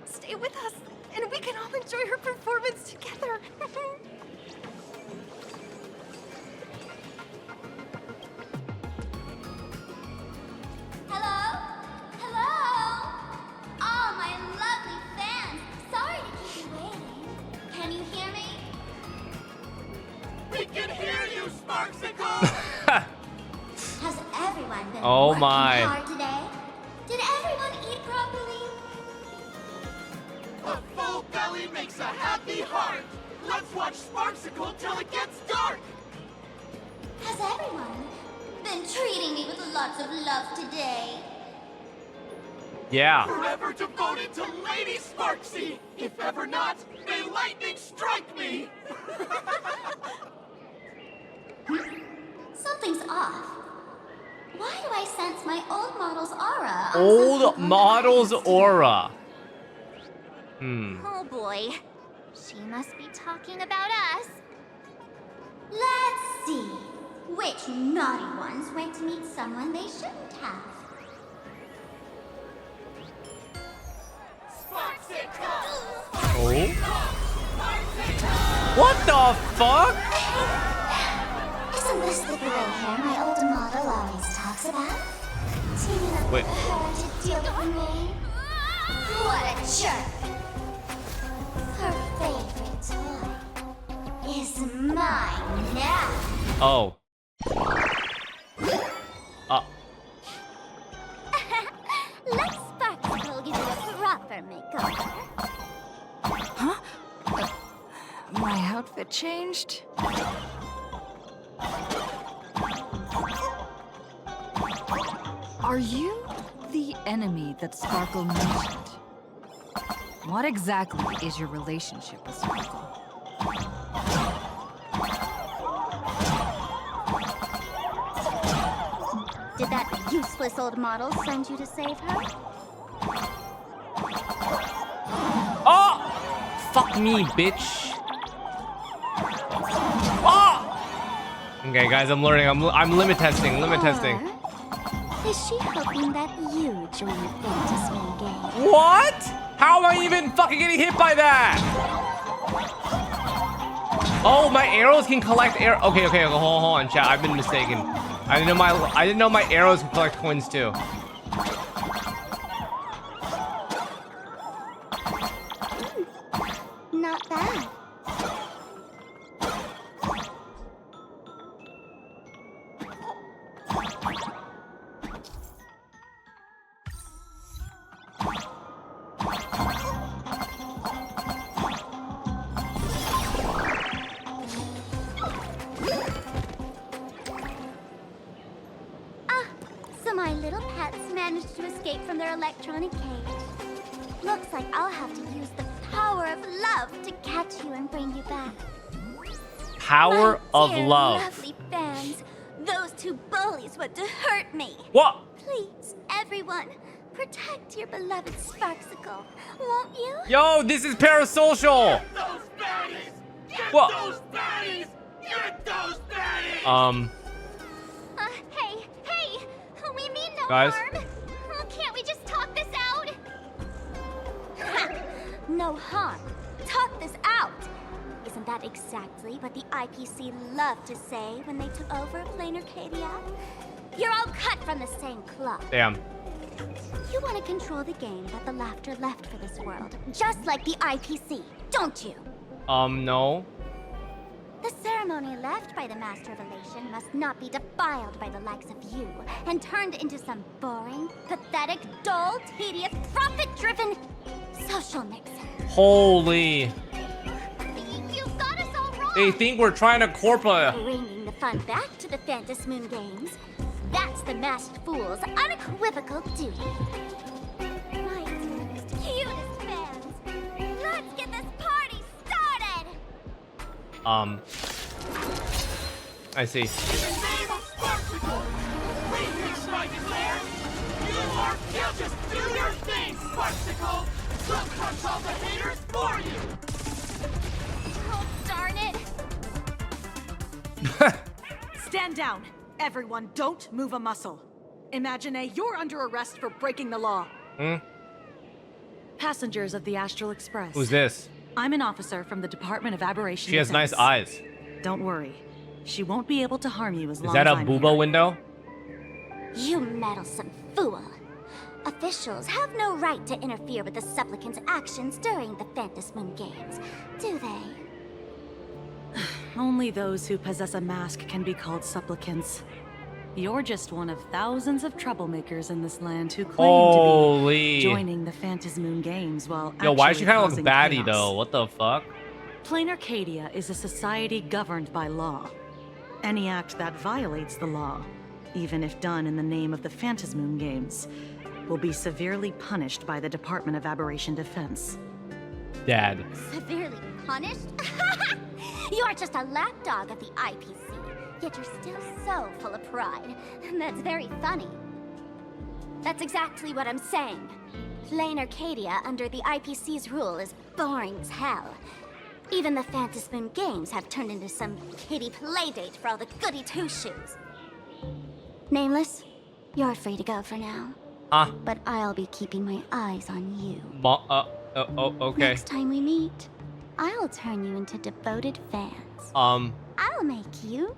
U: Stay with us, and we can all enjoy her performance together.
P: Hello? Hello? Oh, my lovely fans. Sorry to keep you waiting. Can you hear me?
M: We can hear you, Sparxicle!
P: Has everyone been
A: Oh
P: working
A: my.
P: hard today? Did everyone eat properly?
M: A full belly makes a happy heart. Let's watch Sparxicle till it gets dark.
P: Has everyone been treating me with lots of love today?
A: Yeah.
M: Forever devoted to Lady Sparxie. If ever not, may lightning strike me.
P: Something's off. Why do I sense my old model's aura?
A: Old model's aura.
D: Oh boy. She must be talking about us.
P: Let's see. Which naughty ones went to meet someone they shouldn't have?
A: Oh. What the fuck?
P: Isn't this the gray hair my old model always talks about? Teaming up
A: Wait.
P: with her to deal with me? What a jerk! Her favorite toy is mine now.
A: Oh.
P: Let Sparxie give you a proper makeover.
B: Huh? My outfit changed? Are you the enemy that Sparkle mentioned? What exactly is your relationship with Sparkle?
P: Did that useless old model send you to save her?
A: Oh! Fuck me, bitch. Oh! Okay, guys, I'm learning. I'm limit testing. Limit testing.
P: Is she hoping that you join the fantasy game?
A: What? How am I even fucking getting hit by that? Oh, my arrows can collect air. Okay, hold on, chat. I've been mistaken. I didn't know my arrows can collect coins too.
P: Not bad. So my little pets managed to escape from their electronic cage. Looks like I'll have to use the power of love to catch you and bring you back.
A: Power of
P: Dear
A: love.
P: lovely fans, those two bullies want to hurt me.
A: What?
P: Please, everyone, protect your beloved Sparxicle, won't you?
A: Yo, this is parasocial. What?
D: Hey, we mean no
A: Guys?
D: harm. Oh, can't we just talk this out?
P: No harm. Talk this out. Isn't that exactly what the IPC loved to say when they took over PLANARCADIA? You're all cut from the same cloth.
A: Damn.
P: You want to control the game that the laughter left for this world, just like the IPC, don't you?
A: No.
P: The ceremony left by the Master of Elation must not be defiled by the likes of you and turned into some boring, pathetic, dull, tedious, profit-driven social mixer.
A: Holy.
P: You got us all wrong.
A: They think we're trying to corporate.
P: Bringing the fun back to the Phantasmoon Games. That's the Masked Fool's unequivocal duty. My dearest, cutest fans, let's get this party started!
A: I see.
I: Just do your thing, Sparxicle! We'll crush all the haters for you!
D: Oh, darn it!
V: Stand down. Everyone, don't move a muscle. Imagine you're under arrest for breaking the law. Passengers of the Astral Express.
A: Who's this?
V: I'm an officer from the Department of Aberration
A: She has nice
V: Defense.
A: eyes.
V: Don't worry. She won't be able to harm you as
A: Is
V: long
A: that
V: as
A: a
V: I'm
A: booba
V: here.
A: window?
P: You meddlesome fool. Officials have no right to interfere with the supplicants' actions during the Phantasmoon Games, do they?
V: Only those who possess a mask can be called supplicants. You're just one of thousands of troublemakers in this land who claim
A: Holy.
V: to be joining the Phantasmoon Games while
A: Yo, why is
V: actually
A: she kind of
V: causing
A: look baddie
V: chaos.
A: though? What the fuck?
V: PLANARCADIA is a society governed by law. Any act that violates the law, even if done in the name of the Phantasmoon Games, will be severely punished by the Department of Aberration Defense.
A: Dad.
P: Severely punished? You're just a lapdog of the IPC. Yet you're still so full of pride. That's very funny. That's exactly what I'm saying. PLANARCADIA under the IPC's rule is boring as hell. Even the Phantasmoon games have turned into some kiddie playdate for all the goody two-shoes. Nameless, you're free to go for now. But I'll be keeping my eyes on you.
A: Okay.
P: Next time we meet, I'll turn you into devoted fans. I'll make you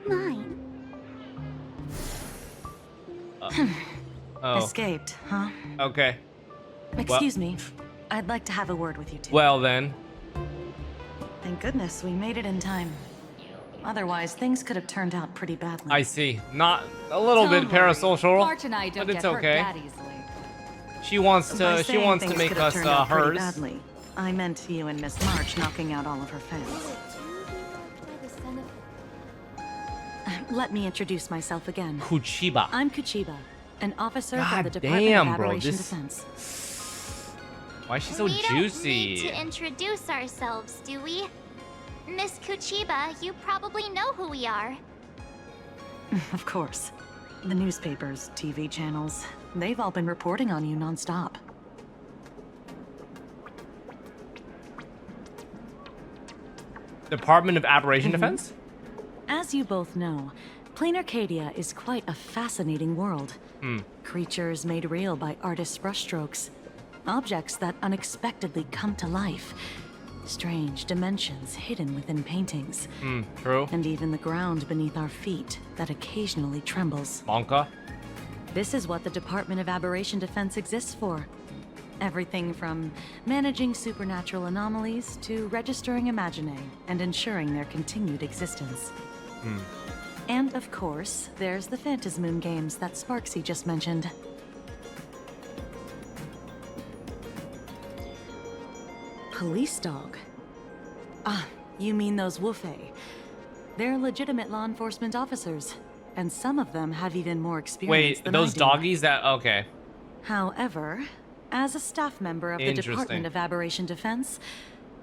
P: mine.
V: Escaped, huh?
A: Okay.
V: Excuse me. I'd like to have a word with you two.
A: Well then.
V: Thank goodness we made it in time. Otherwise, things could have turned out pretty badly.
A: I see. Not a little bit parasocial,
G: March and I don't
A: but it's
G: get hurt
A: okay.
G: that easily.
A: She wants
V: By
A: to. She
V: saying
A: wants to
V: things
A: make
V: could have
A: us
V: turned out pretty
A: hers.
V: badly, I meant you and Miss March knocking out all of her fans. Let me introduce myself again.
A: Kuchiba.
V: I'm Kuchiba, an officer from
A: God
V: the Department
A: damn,
V: of
A: bro,
V: Aberration
A: this-
V: Defense.
A: Why is she so
D: we don't
A: juicy?
D: need to introduce ourselves, do we? Miss Kuchiba, you probably know who we are.
V: Of course. The newspapers, TV channels, they've all been reporting on you nonstop.
A: Department of Aberration Defense?
V: As you both know, PLANARCADIA is quite a fascinating world. Creatures made real by artists' brushstrokes. Objects that unexpectedly come to life. Strange dimensions hidden within paintings.
A: True.
V: And even the ground beneath our feet that occasionally trembles.
A: Monka.
V: This is what the Department of Aberration Defense exists for. Everything from managing supernatural anomalies to registering Imaginae and ensuring their continued existence. And of course, there's the Phantasmoon games that Sparxie just mentioned. Police dog? Ah, you mean those Wufei. They're legitimate law enforcement officers, and some of them have even more experience
A: Wait,
V: than
A: those
V: I do.
A: doggies that okay.
V: However, as a staff member of the
A: Interesting.
V: Department of Aberration Defense,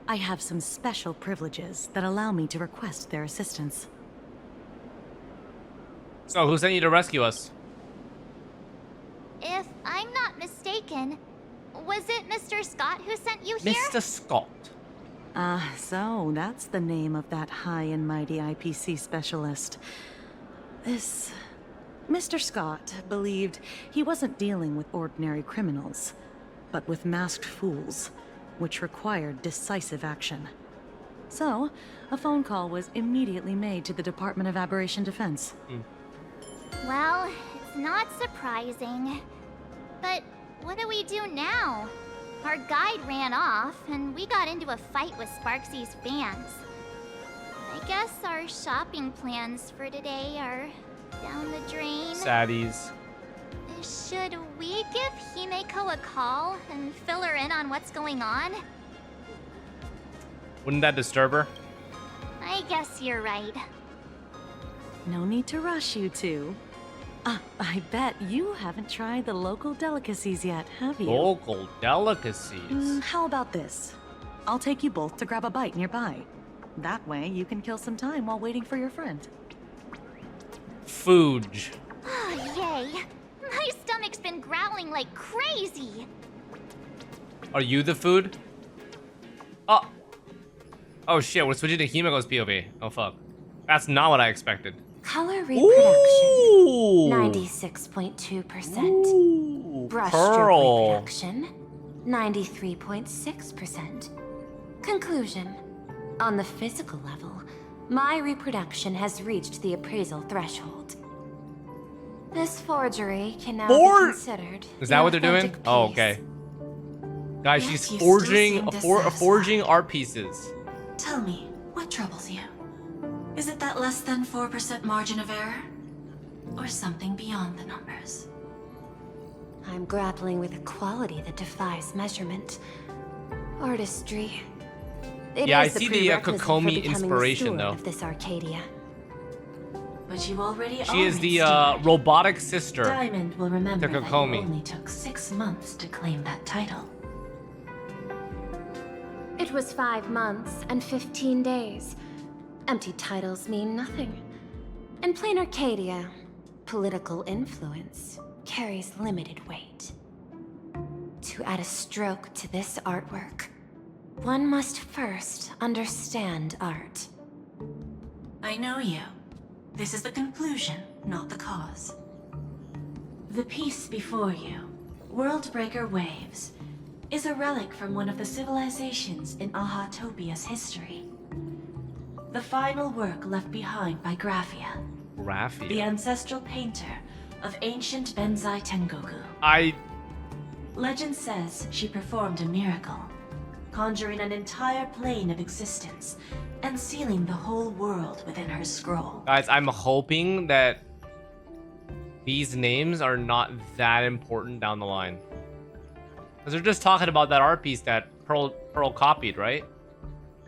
V: I have some special privileges that allow me to request their assistance.
A: So who sent you to rescue us?
D: If I'm not mistaken, was it Mr. Scott who sent you here?
A: Mr. Scott.
V: So that's the name of that high and mighty IPC specialist. This... Mr. Scott believed he wasn't dealing with ordinary criminals, but with masked fools, which required decisive action. So, a phone call was immediately made to the Department of Aberration Defense.
D: Well, it's not surprising. But what do we do now? Our guide ran off, and we got into a fight with Sparxie's fans. I guess our shopping plans for today are down the drain.
A: Saddies.
D: Should we give Himeko a call and fill her in on what's going on?
A: Wouldn't that disturb her?
D: I guess you're right.
V: No need to rush, you two. I bet you haven't tried the local delicacies yet, have you?
A: Local delicacies.
V: How about this? I'll take you both to grab a bite nearby. That way, you can kill some time while waiting for your friend.
A: Food.
D: Oh, yay. My stomach's been growling like crazy.
A: Are you the food? Oh. Oh shit, we're switching to Himeko's POV. Oh fuck. That's not what I expected.
K: Color reproduction, 96.2%. Brushstroke reproduction, 93.6%. Conclusion. On the physical level, my reproduction has reached the appraisal threshold. This forgery can now be considered.
A: Is that what they're doing?
K: authentic
A: Oh,
K: piece.
A: okay. Guys,
K: Yet
A: she's
K: you
A: forging
K: still seem
A: forging art pieces.
B: Tell me, what troubles you? Is it that less than 4% margin of error? Or something beyond the numbers?
K: I'm grappling with a quality that defies measurement. Artistry. It
A: Yeah, I
K: is
A: see the
K: prerequisite for
A: Kokomi
K: becoming
A: inspiration,
K: steward
A: though.
K: of this Arcadia.
B: But you already
A: She is
B: are
A: the
B: its
A: robotic sister
B: Diamond will remember
A: to
B: that you
A: Kokomi.
B: only took 6 months to claim that title.
K: It was 5 months and 15 days. Empty titles mean nothing. In PLANARCADIA, political influence carries limited weight. To add a stroke to this artwork, one must first understand art.
H: I know you. This is the conclusion, not the cause. The piece before you, Worldbreaker Waves, is a relic from one of the civilizations in Ahatopia's history. The final work left behind by Graphia, the ancestral painter of ancient Benzai Tengoku. Legend says she performed a miracle, conjuring an entire plane of existence and sealing the whole world within her scroll.
A: Guys, I'm hoping that these names are not that important down the line. Because they're just talking about that art piece that Pearl copied, right?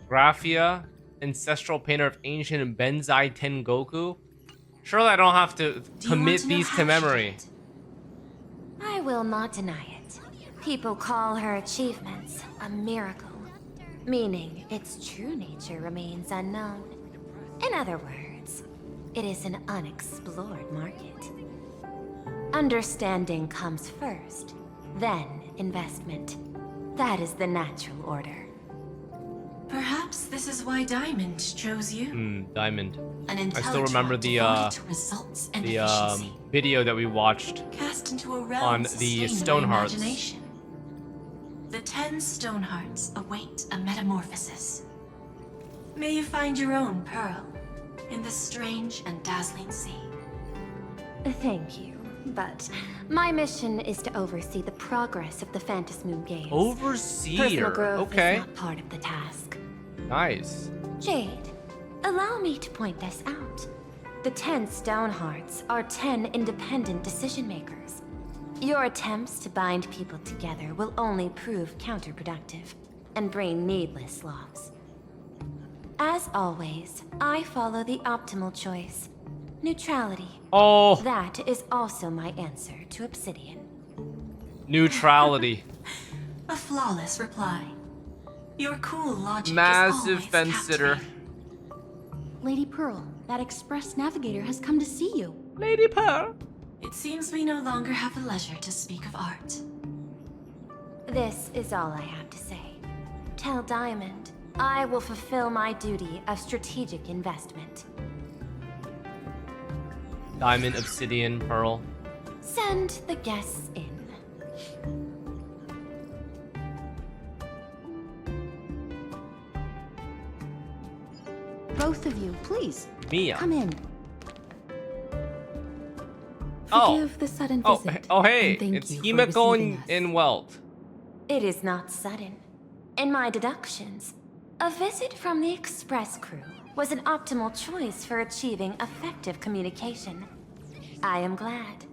A: Graphia, ancestral painter of ancient Benzai Tengoku. Surely I don't have to commit these to memory.
K: I will not deny it. People call her achievements a miracle, meaning its true nature remains unknown. In other words, it is an unexplored market. Understanding comes first, then investment. That is the natural order.
H: Perhaps this is why Diamond chose you.
A: Diamond.
H: An
A: I still remember the video that we watched
H: cast into a realm
A: on the Stonehearts.
H: Imagination. The 10 Stonehearts await a metamorphosis. May you find your own pearl in this strange and dazzling sea.
K: Thank you, but my mission is to oversee the progress of the Phantasmoon Games.
A: Overseer.
K: Personal growth
A: Okay.
K: is not part of the task.
A: Nice.
K: Jade, allow me to point this out. The 10 Stonehearts are 10 independent decision makers. Your attempts to bind people together will only prove counterproductive and bring needless loss. As always, I follow the optimal choice. Neutrality.
A: Oh.
K: That is also my answer to Obsidian.
A: Neutrality.
H: A flawless reply. Your cool logic
A: Massive
H: is always
A: fence sitter.
G: Lady Pearl, that express navigator has come to see you.
A: Lady Pearl.
H: It seems we no longer have the leisure to speak of art.
K: This is all I have to say. Tell Diamond, I will fulfill my duty of strategic investment.
A: Diamond, Obsidian, Pearl.
K: Send the guests in.
G: Both of you, please.
A: Mia.
G: Come in.
B: Forgive the sudden visit.
A: Oh, hey,
B: and thank
A: it's
B: you for
A: Himeko
B: receiving us.
A: in Welt.
K: It is not sudden. In my deductions, a visit from the Express crew was an optimal choice for achieving effective communication. I am glad.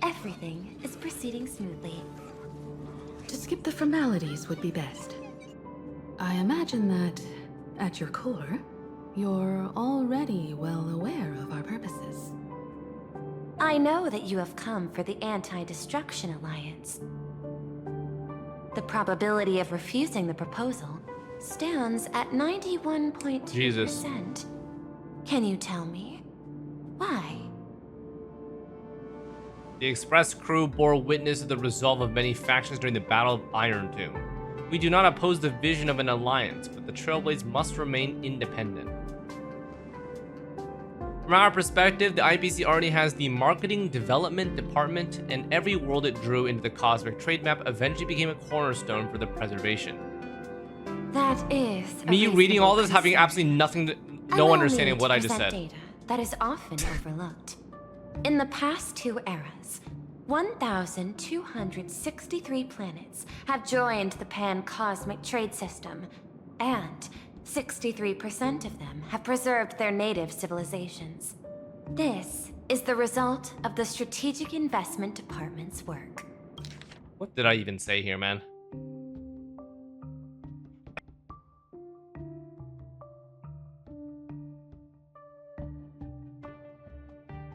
K: Everything is proceeding smoothly.
B: To skip the formalities would be best. I imagine that, at your core, you're already well aware of our purposes.
K: I know that you have come for the Anti-Destruction Alliance. The probability of refusing the proposal stands at 91.2%.
A: Jesus.
K: Can you tell me why?
A: The Express crew bore witness to the resolve of many factions during the Battle of Iron Tomb. We do not oppose the vision of an alliance, but the Trailblaze must remain independent. From our perspective, the IPC already has the Marketing Development Department, and every world it drew into the Cosmic Trade Map eventually became a cornerstone for the preservation.
K: That is
A: Me reading all this, having absolutely nothing to, no
K: Allow
A: understanding
K: me
A: of what
K: to
A: I just
K: present
A: said.
K: Data that is often overlooked. In the past 2 eras, 1,263 planets have joined the Pan-Cosmic Trade System, and 63% of them have preserved their native civilizations. This is the result of the Strategic Investment Department's work.
A: What did I even say here, man?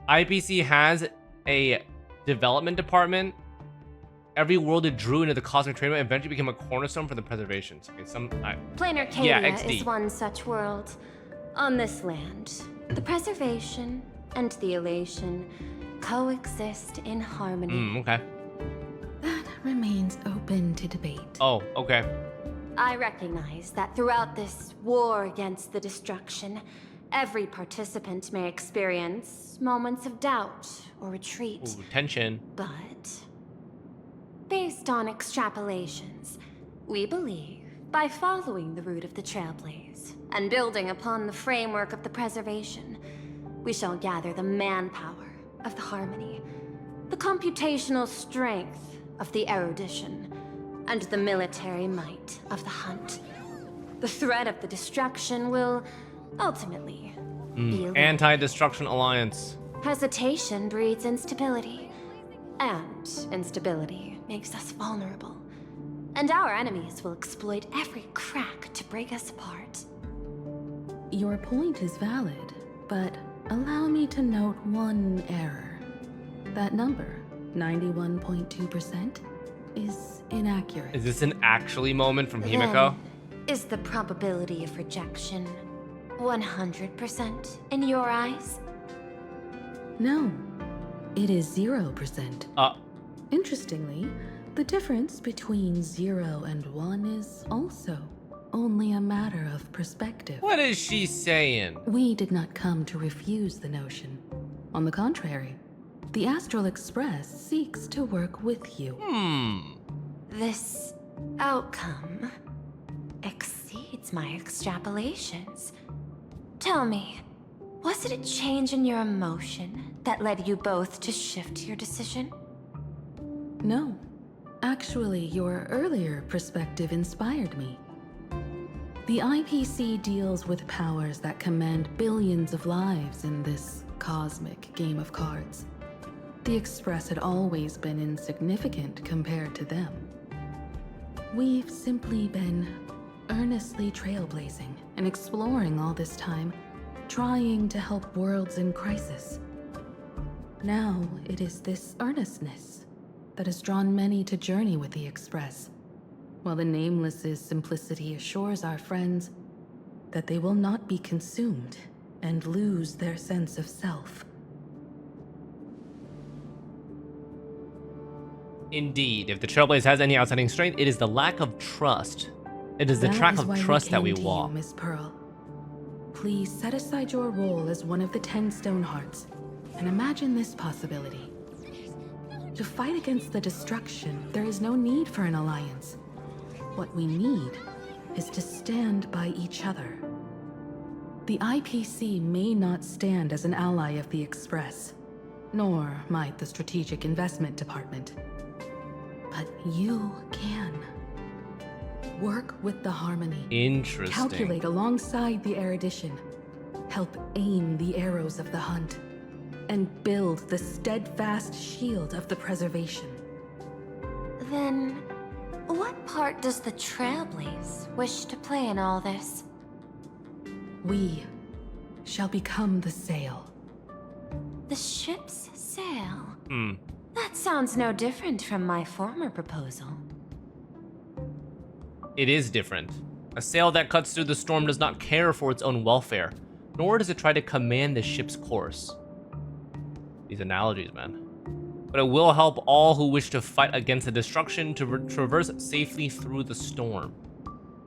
A: IPC has a development department. Every world it drew into the Cosmic Trade Map eventually became a cornerstone for the preservations. Okay,
K: PLANARCADIA
A: yeah, XD.
K: is one such world. On this land, the preservation and the elation coexist in harmony.
A: Okay.
H: That remains open to debate.
A: Oh, okay.
K: I recognize that throughout this war against the destruction, every participant may experience moments of doubt or retreat.
A: Ooh, tension.
K: But based on extrapolations, we believe by following the route of the Trailblaze and building upon the framework of the preservation, we shall gather the manpower of the harmony, the computational strength of the erudition, and the military might of the hunt. The threat of the destruction will ultimately be
A: Anti-destruction alliance.
K: Hesitation breeds instability, and instability makes us vulnerable. And our enemies will exploit every crack to break us apart.
H: Your point is valid, but allow me to note one error. That number, 91.2%, is inaccurate.
A: Is this an actually moment from Himiko?
K: Is the probability of rejection 100% in your eyes?
H: No, it is 0%. Interestingly, the difference between 0 and 1 is also only a matter of perspective.
A: What is she saying?
H: We did not come to refuse the notion. On the contrary, the Astral Express seeks to work with you.
K: This outcome exceeds my extrapolations. Tell me, was it a change in your emotion that led you both to shift your decision?
H: No. Actually, your earlier perspective inspired me. The IPC deals with powers that command billions of lives in this cosmic game of cards. The Express had always been insignificant compared to them. We've simply been earnestly trailblazing and exploring all this time, trying to help worlds in crisis. Now it is this earnestness that has drawn many to journey with the Express, while the Nameless's simplicity assures our friends that they will not be consumed and lose their sense of self.
A: Indeed, if the Trailblaze has any outstanding strength, it is the lack of trust. It is the track of trust that we walk.
H: Miss Pearl. Please set aside your role as one of the 10 Stonehearts and imagine this possibility. To fight against the destruction, there is no need for an alliance. What we need is to stand by each other. The IPC may not stand as an ally of the Express, nor might the Strategic Investment Department. But you can. Work with the harmony.
A: Interesting.
H: Calculate alongside the erudition. Help aim the arrows of the hunt. And build the steadfast shield of the preservation.
K: Then, what part does the Trailblaze wish to play in all this?
H: We shall become the sail.
K: The ship's sail? That sounds no different from my former proposal.
A: It is different. A sail that cuts through the storm does not care for its own welfare, nor does it try to command the ship's course. These analogies, man. But it will help all who wish to fight against the destruction to traverse safely through the storm.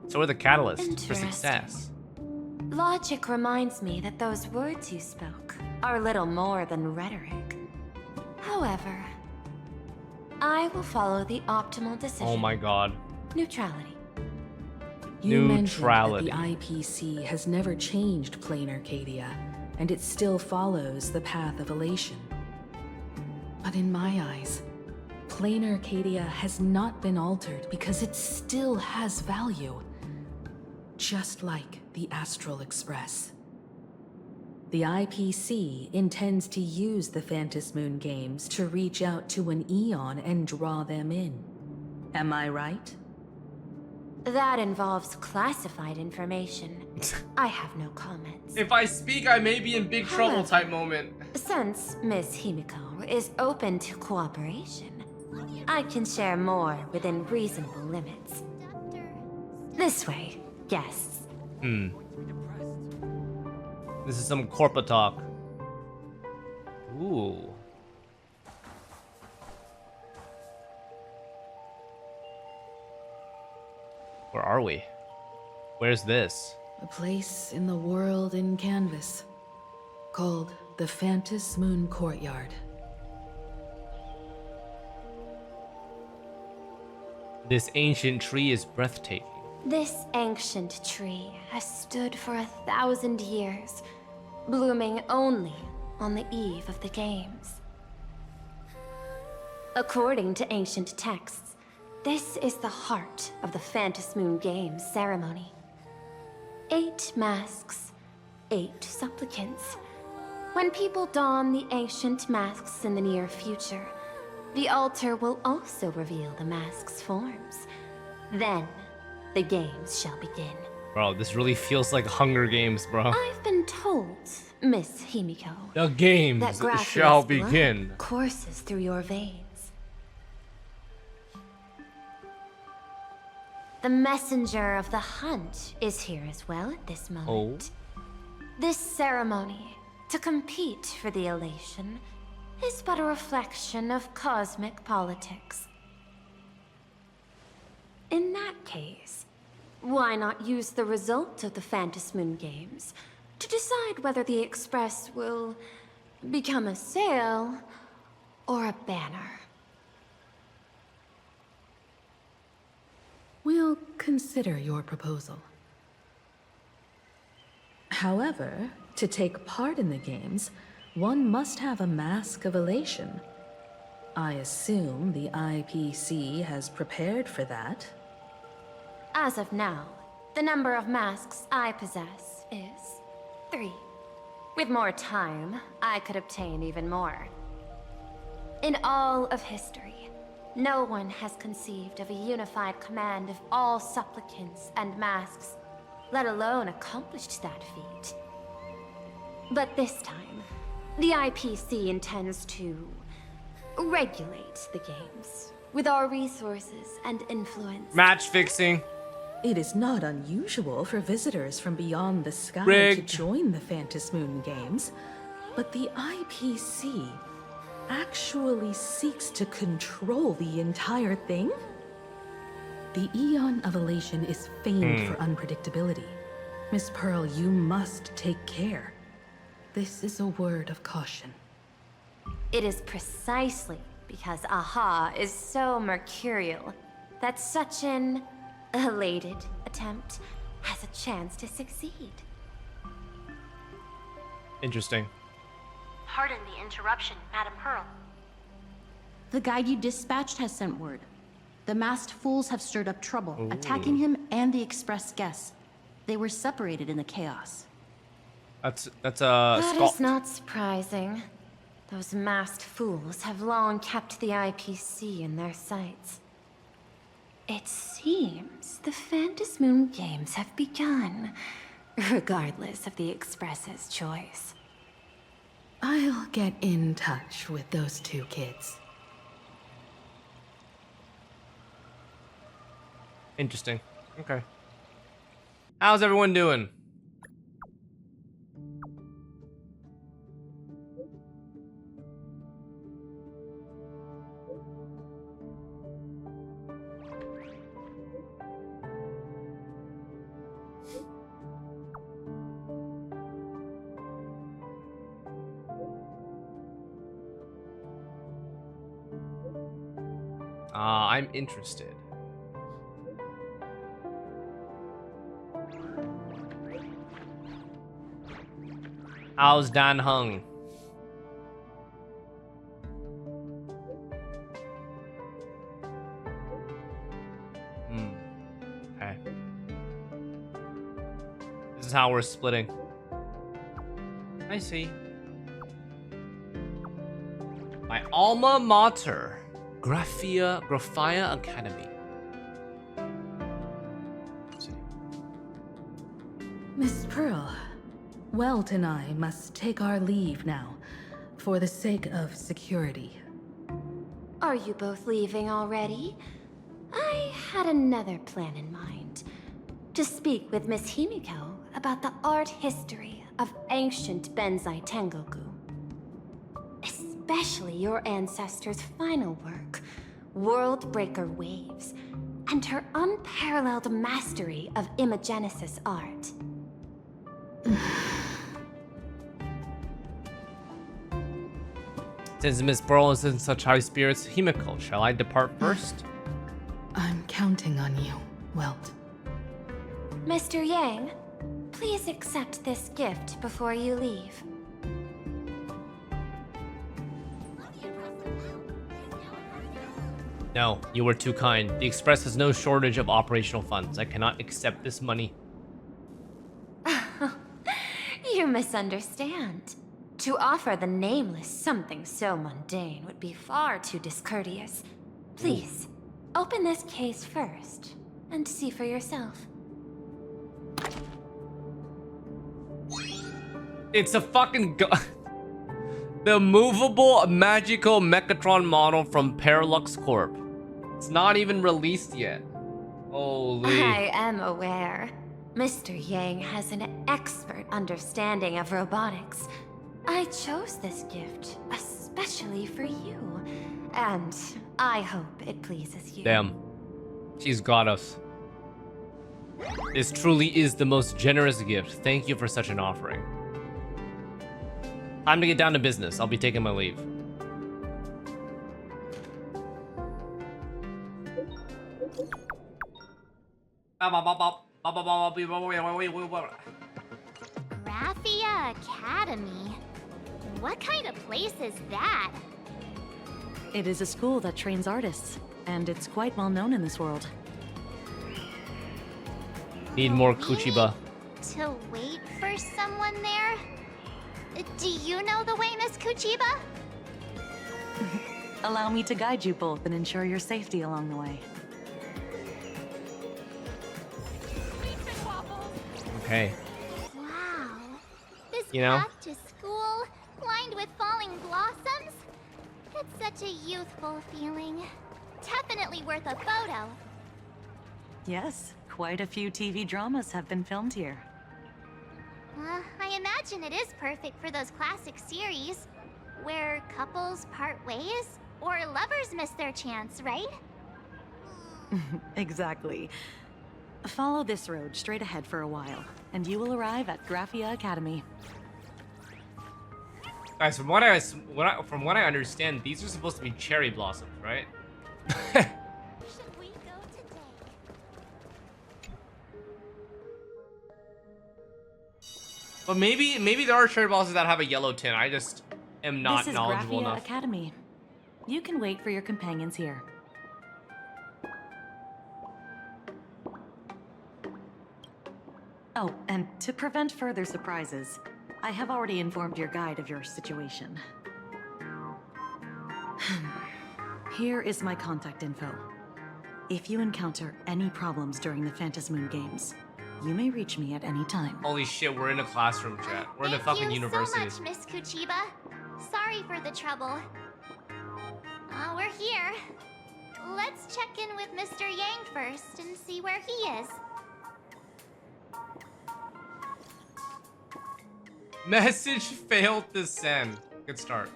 A: So are the catalysts for success.
K: Logic reminds me that those words you spoke are little more than rhetoric. However, I will follow the optimal decision.
A: Oh my god.
K: Neutrality.
H: You mentioned that the IPC has never changed PLANARCADIA, and it still follows the path of elation. But in my eyes, PLANARCADIA has not been altered because it still has value. Just like the Astral Express. The IPC intends to use the Phantasmoon games to reach out to an Eon and draw them in. Am I right?
K: That involves classified information. I have no comments.
A: If I speak, I may be in big trouble type moment.
K: Since Miss Himiko is open to cooperation, I can share more within reasonable limits. This way, guests.
A: This is some corporate talk. Ooh. Where are we? Where's this?
H: A place in the world in canvas, called the Phantom Moon Courtyard.
A: This ancient tree is breathtaking.
K: This ancient tree has stood for 1,000 years, blooming only on the eve of the games. According to ancient texts, this is the heart of the Phantom Moon Games ceremony. 8 masks, 8 supplicants. When people don the ancient masks in the near future, the altar will also reveal the masks' forms. Then, the games shall begin.
A: Bro, this really feels like Hunger Games, bro.
K: I've been told, Miss Himiko,
A: The games
K: that
A: shall
K: Graffia's
A: begin.
K: blood courses through your veins. The messenger of the hunt is here as well at this moment. This ceremony, to compete for the elation, is but a reflection of cosmic politics. In that case, why not use the result of the Phantom Moon Games to decide whether the Express will become a sail or a banner?
H: We'll consider your proposal. However, to take part in the games, one must have a mask of elation. I assume the IPC has prepared for that.
K: As of now, the number of masks I possess is 3. With more time, I could obtain even more. In all of history, no one has conceived of a unified command of all supplicants and masks, let alone accomplished that feat. But this time, the IPC intends to regulate the games with our resources and influence.
A: Match fixing.
H: It is not unusual for visitors from beyond the sky
A: Rigged.
H: to join the Phantom Moon Games, but the IPC actually seeks to control the entire thing? The Eon of Elation is famed for unpredictability. Miss Pearl, you must take care. This is a word of caution.
K: It is precisely because Aha is so mercurial that such an elated attempt has a chance to succeed.
A: Interesting.
L: Pardon the interruption, Madam Pearl.
G: The guide you dispatched has sent word. The masked fools have stirred up trouble, attacking him and the express guests. They were separated in the chaos.
A: That
K: That is not surprising. Those masked fools have long kept the IPC in their sights. It seems the Phantom Moon Games have begun, regardless of the Express's choice.
H: I'll get in touch with those 2 kids.
A: Interesting. Okay. How's everyone doing? I'm interested. How's Dan Hung? Okay. This is how we're splitting. I see. My alma mater. Graphia Academy.
H: Miss Pearl, Welt and I must take our leave now, for the sake of security.
K: Are you both leaving already? I had another plan in mind. To speak with Miss Himiko about the art history of ancient Benzai Tengoku. especially your ancestors' final work, World Breaker Waves, and her unparalleled mastery of imagenesis art.
A: Since Miss Pearl is in such high spirits, Himiko, shall I depart first?
H: I'm counting on you, Welt.
K: Mr. Yang, please accept this gift before you leave.
A: No, you were too kind. The Express has no shortage of operational funds. I cannot accept this money.
K: You misunderstand. To offer the Nameless something so mundane would be far too discourteous. Please, open this case first, and see for yourself.
A: It's a fucking the movable magical Mechatron model from Parallax Corp. It's not even released yet. Holy.
K: I am aware. Mr. Yang has an expert understanding of robotics. I chose this gift especially for you, and I hope it pleases you.
A: Damn. She's got us. This truly is the most generous gift. Thank you for such an offering. Time to get down to business. I'll be taking my leave.
D: Raffia Academy? What kind of place is that?
V: It is a school that trains artists, and it's quite well known in this world.
A: Need more Kuchiba.
D: To wait for someone there? Do you know the way, Miss Kuchiba?
V: Allow me to guide you both and ensure your safety along the way.
A: Okay.
D: Wow. This
A: You know?
D: path to school, lined with falling blossoms? It's such a youthful feeling. Definitely worth a photo.
V: Yes, quite a few TV dramas have been filmed here.
D: I imagine it is perfect for those classic series, where couples part ways, or lovers miss their chance, right?
V: Exactly. Follow this road straight ahead for a while, and you will arrive at Graphia Academy.
A: Guys, from what I understand, these are supposed to be cherry blossoms, right? But maybe there are cherry blossoms that have a yellow tint. I just am not knowledgeable
V: Graphia
A: enough.
V: Academy. You can wait for your companions here. Oh, and to prevent further surprises, I have already informed your guide of your situation. Here is my contact info. If you encounter any problems during the Phantasmoon Games, you may reach me at any time.
A: Holy shit, we're in a classroom, chat. We're in a fucking university.
D: Thank you so much, Miss Kuchiba. Sorry for the trouble. We're here. Let's check in with Mr. Yang first and see where he is.
A: Message failed to send. Good start.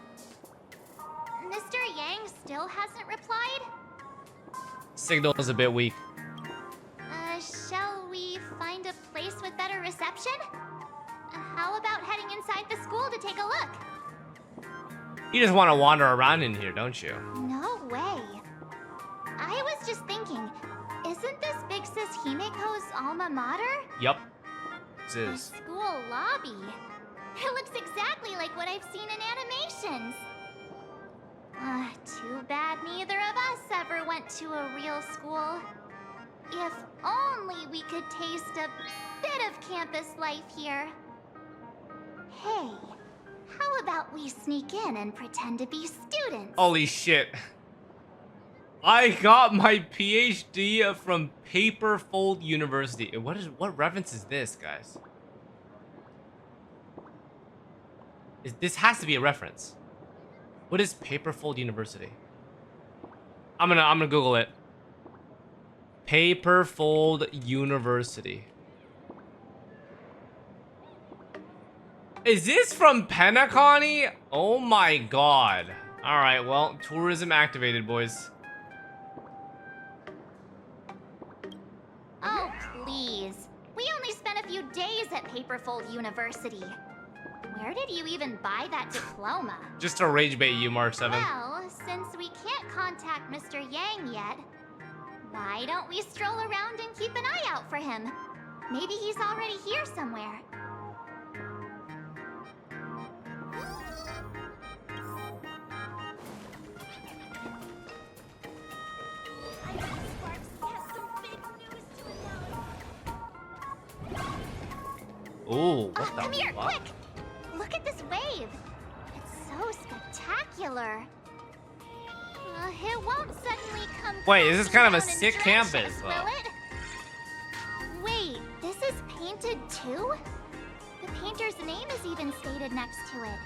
D: Mr. Yang still hasn't replied?
A: Signal is a bit weak.
D: Shall we find a place with better reception? How about heading inside the school to take a look?
A: You just want to wander around in here, don't you?
D: No way. I was just thinking, isn't this Big Sis Himiko's alma mater?
A: Yup. This
D: The
A: is.
D: school lobby. It looks exactly like what I've seen in animations. Too bad neither of us ever went to a real school. If only we could taste a bit of campus life here. Hey, how about we sneak in and pretend to be students?
A: Holy shit. I got my PhD from Paperfold University. What reference is this, guys? This has to be a reference. What is Paperfold University? I'm gonna Google it. Paperfold University. Is this from Penacony? Oh my god. Alright, well, tourism activated, boys.
D: Oh, please. We only spent a few days at Paperfold University. Where did you even buy that diploma?
A: Just to rage bait you, March 7.
D: Well, since we can't contact Mr. Yang yet, why don't we stroll around and keep an eye out for him? Maybe he's already here somewhere.
A: Ooh, what the
D: Come here,
A: fuck?
D: quick! Look at this wave. It's so spectacular. It won't suddenly come.
A: Wait, this is kind of a
D: down and
A: sick
D: drench
A: campus,
D: us,
A: though.
D: will it? Wait, this is painted too? The painter's name is even stated next to it.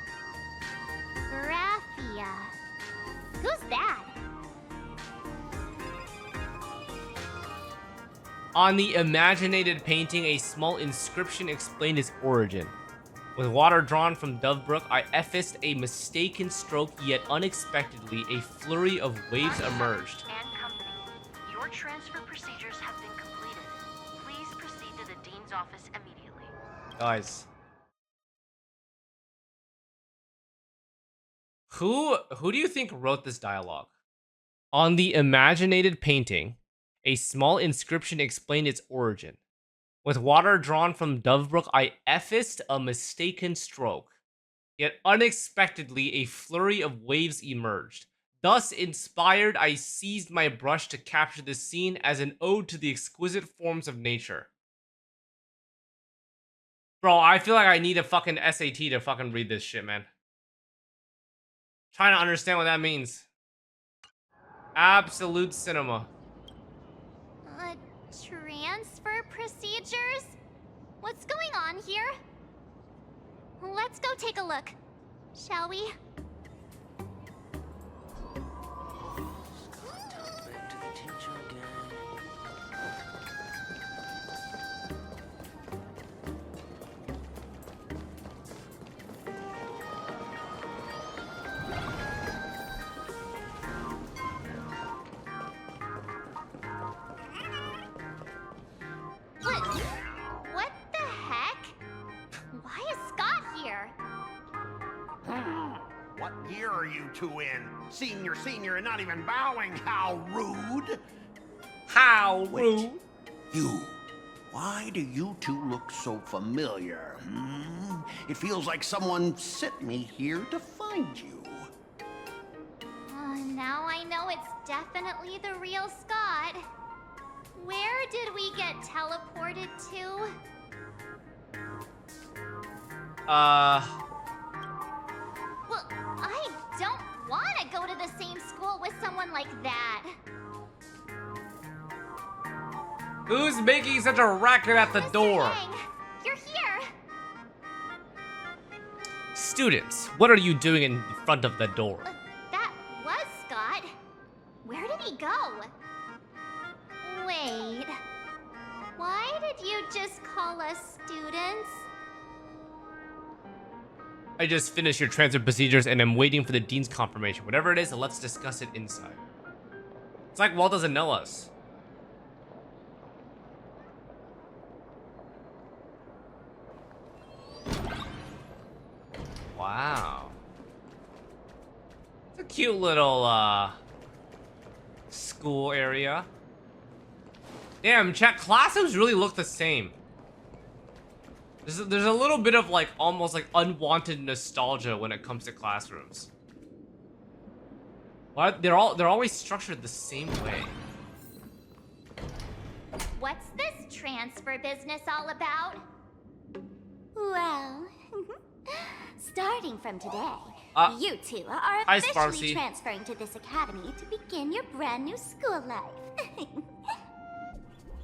D: Graphia. Who's that?
A: On the imaginated painting, a small inscription explained its origin. With water drawn from Dovebrook, I effaced a mistaken stroke, yet unexpectedly, a flurry of waves emerged.
L: And company, your transfer procedures have been completed. Please proceed to the Dean's office immediately.
A: Guys. Who do you think wrote this dialogue? On the imaginated painting, a small inscription explained its origin. With water drawn from Dovebrook, I effaced a mistaken stroke. Yet unexpectedly, a flurry of waves emerged. Thus inspired, I seized my brush to capture the scene as an ode to the exquisite forms of nature. Bro, I feel like I need a fucking SAT to fucking read this shit, man. Trying to understand what that means. Absolute cinema.
D: Transfer procedures? What's going on here? Let's go take a look, shall we? What the heck? Why is Scott here?
S: What year are you two in? Senior, and not even bowing. How rude!
A: How rude!
S: You. Why do you two look so familiar? It feels like someone sent me here to find you.
D: Now I know it's definitely the real Scott. Where did we get teleported to? Well, I don't want to go to the same school with someone like that.
A: Who's making such a racket at the door?
D: Yang, you're here.
A: Students, what are you doing in front of the door?
D: That was Scott. Where did he go? Wait. Why did you just call us students?
A: I just finished your transfer procedures and I'm waiting for the dean's confirmation. Whatever it is, let's discuss it inside. It's like Walt doesn't know us. Wow. It's a cute little, school area. Damn, chat, classrooms really look the same. There's a little bit of like almost like unwanted nostalgia when it comes to classrooms. What? They're always structured the same way.
D: What's this transfer business all about?
P: Well, starting from today, you two are
A: hi,
P: officially
A: Sparxie.
P: transferring to this academy to begin your brand new school life.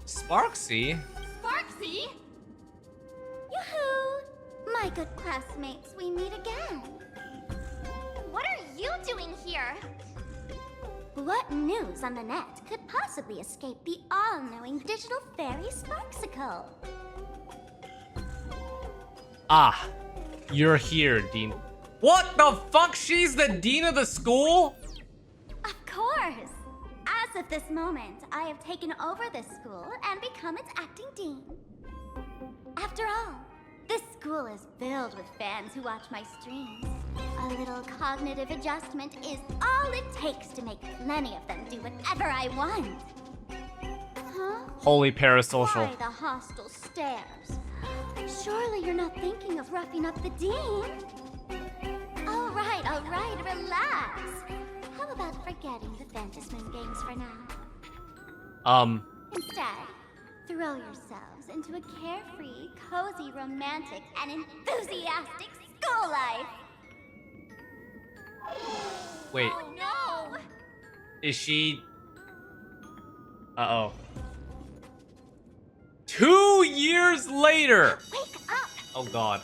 A: Sparxie?
D: Sparxie?
P: Yoo-hoo! My good classmates, we meet again.
D: What are you doing here?
P: What news on the net could possibly escape the all-knowing digital fairy Sparxicle?
A: Ah, you're here, Dean. What the fuck? She's the dean of the school?
P: Of course! As of this moment, I have taken over this school and become its acting dean. After all, this school is filled with fans who watch my streams. A little cognitive adjustment is all it takes to make plenty of them do whatever I want. Huh?
A: Holy parasocial.
P: Why the hostile stares? Surely you're not thinking of roughing up the dean? All right, relax. How about forgetting the Phantasmoon games for now? Instead, throw yourselves into a carefree, cozy, romantic, and enthusiastic school life.
A: Wait.
P: Oh no!
A: Is she... Uh-oh. 2 years later!
P: Wake up!
A: Oh god.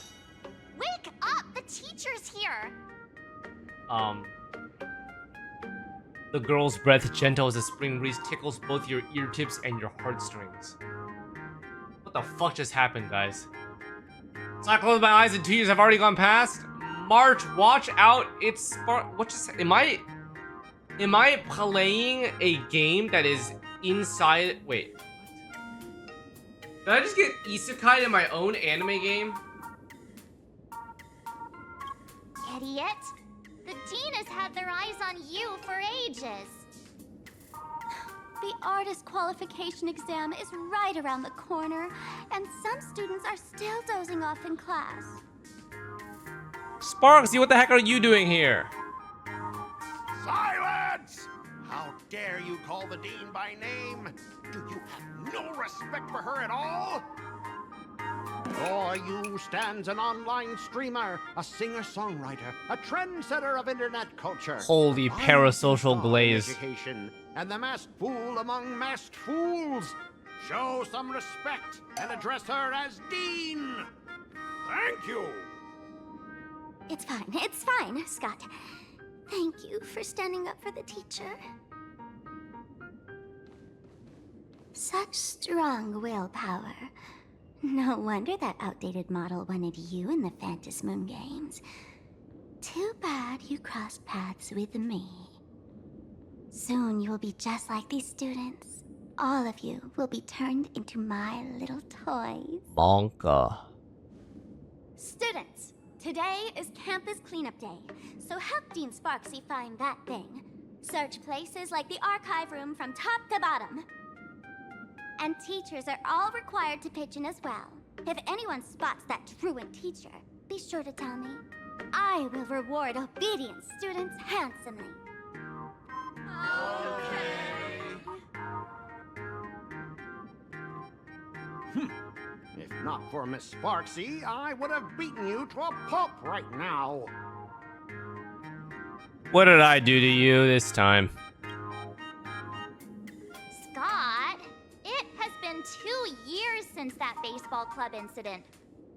P: Wake up! The teacher's here!
A: The girl's breath, gentle as a spring breeze, tickles both your ear tips and your heartstrings. What the fuck just happened, guys? So I close my eyes and 2 years have already gone past. March, watch out! It's what just? Am I playing a game that is inside? Wait. Did I just get isekai in my own anime game?
D: Idiot! The dean has had their eyes on you for ages.
P: The artist qualification exam is right around the corner, and some students are still dozing off in class.
A: Sparxie, what the heck are you doing here?
S: Silence! How dare you call the dean by name? Do you have no respect for her at all? Before you stands an online streamer, a singer-songwriter, a trendsetter of internet culture.
A: Holy parasocial glaze.
S: Education, and the masked fool among masked fools. Show some respect and address her as dean. Thank you.
P: It's fine, Scott. Thank you for standing up for the teacher. Such strong willpower. No wonder that outdated model wanted you in the Phantasmoon games. Too bad you crossed paths with me. Soon you will be just like these students. All of you will be turned into my little toys.
A: Bonka.
P: Students, today is campus cleanup day, so help Dean Sparxie find that thing. Search places like the archive room from top to bottom. And teachers are all required to pitch in as well. If anyone spots that truant teacher, be sure to tell me. I will reward obedient students handsomely.
S: If not for Miss Sparxie, I would have beaten you to a pulp right now.
A: What did I do to you this time?
D: Scott, it has been 2 years since that baseball club incident.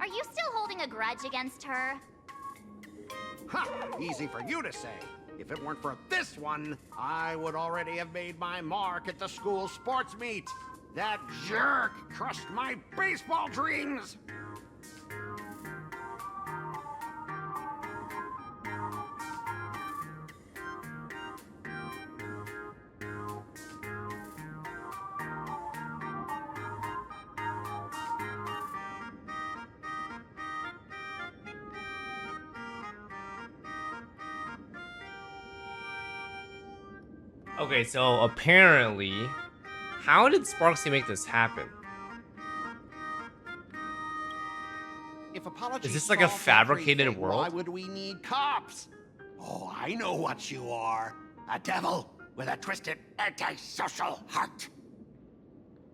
D: Are you still holding a grudge against her?
S: Ha! Easy for you to say. If it weren't for this one, I would already have made my mark at the school sports meet. That jerk crushed my baseball dreams!
A: Okay, so apparently, how did Sparxie make this happen?
S: If apologies
A: Is this like a
S: solved
A: fabricated
S: everything,
A: world?
S: Why would we need cops? Oh, I know what you are. A devil with a twisted, antisocial heart.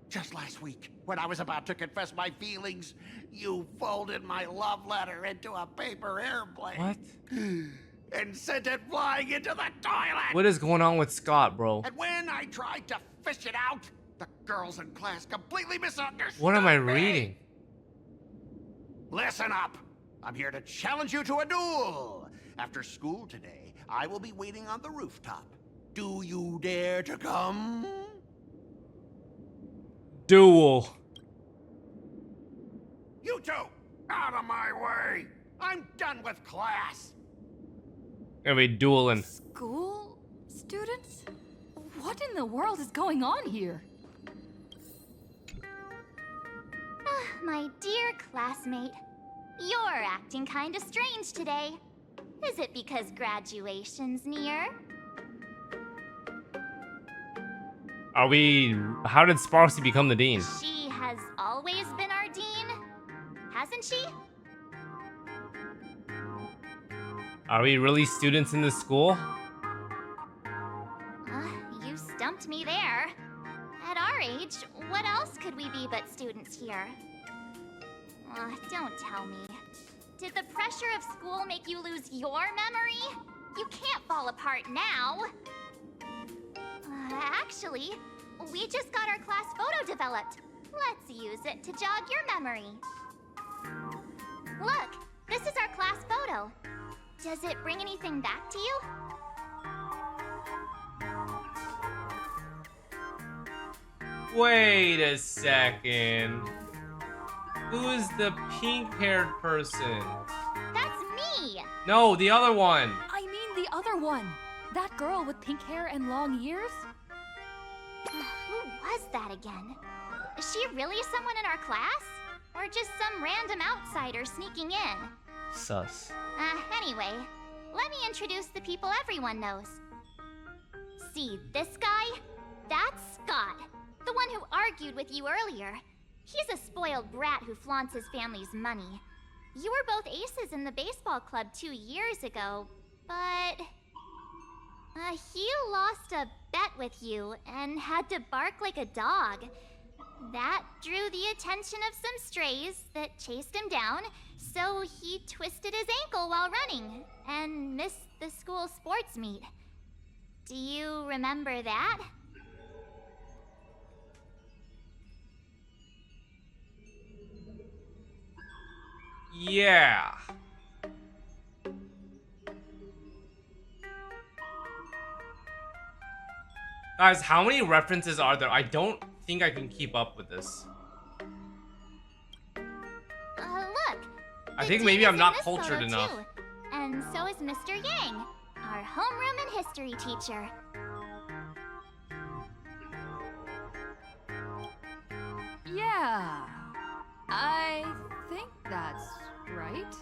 S: Just last week, when I was about to confess my feelings, you folded my love letter into a paper airplane.
A: What?
S: And sent it flying into the toilet!
A: What is going on with Scott, bro?
S: And when I tried to fish it out, the girls in class completely misunderstood
A: What am I
S: me.
A: reading?
S: Listen up. I'm here to challenge you to a duel. After school today, I will be waiting on the rooftop. Do you dare to come?
A: Duel.
S: You two, out of my way. I'm done with class.
A: Gonna be dueling.
Q: School students? What in the world is going on here?
D: My dear classmate, you're acting kinda strange today. Is it because graduation's near?
A: How did Sparxie become the dean?
D: She has always been our dean, hasn't she?
A: Are we really students in this school?
D: You stumped me there. At our age, what else could we be but students here? Don't tell me. Did the pressure of school make you lose your memory? You can't fall apart now. Actually, we just got our class photo developed. Let's use it to jog your memory. Look, this is our class photo. Does it bring anything back to you?
A: Wait a second. Who's the pink-haired person?
D: That's me!
A: No, the other one.
Q: I mean the other one. That girl with pink hair and long ears?
D: Who was that again? Is she really someone in our class? Or just some random outsider sneaking in?
A: Sus.
D: Anyway, let me introduce the people everyone knows. See this guy? That's Scott, the one who argued with you earlier. He's a spoiled brat who flaunts his family's money. You were both aces in the baseball club 2 years ago, but... he lost a bet with you and had to bark like a dog. That drew the attention of some strays that chased him down, so he twisted his ankle while running and missed the school sports meet. Do you remember that?
A: Yeah. Guys, how many references are there? I don't think I can keep up with this.
D: Look.
A: I think maybe I'm not cultured enough.
D: Too. And so is Mr. Yang, our homeroom and history teacher.
Q: Yeah. I think that's right.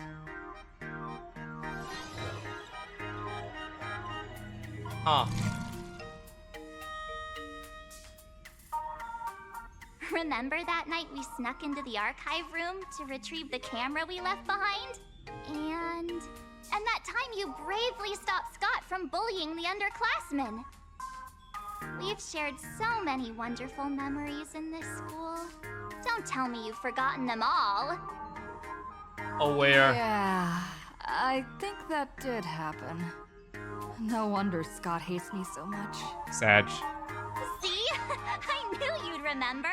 A: Huh.
D: Remember that night we snuck into the archive room to retrieve the camera we left behind? And that time you bravely stopped Scott from bullying the underclassmen. We've shared so many wonderful memories in this school. Don't tell me you've forgotten them all.
A: Aware.
Q: Yeah, I think that did happen. No wonder Scott hates me so much.
A: Sag.
D: See? I knew you'd remember.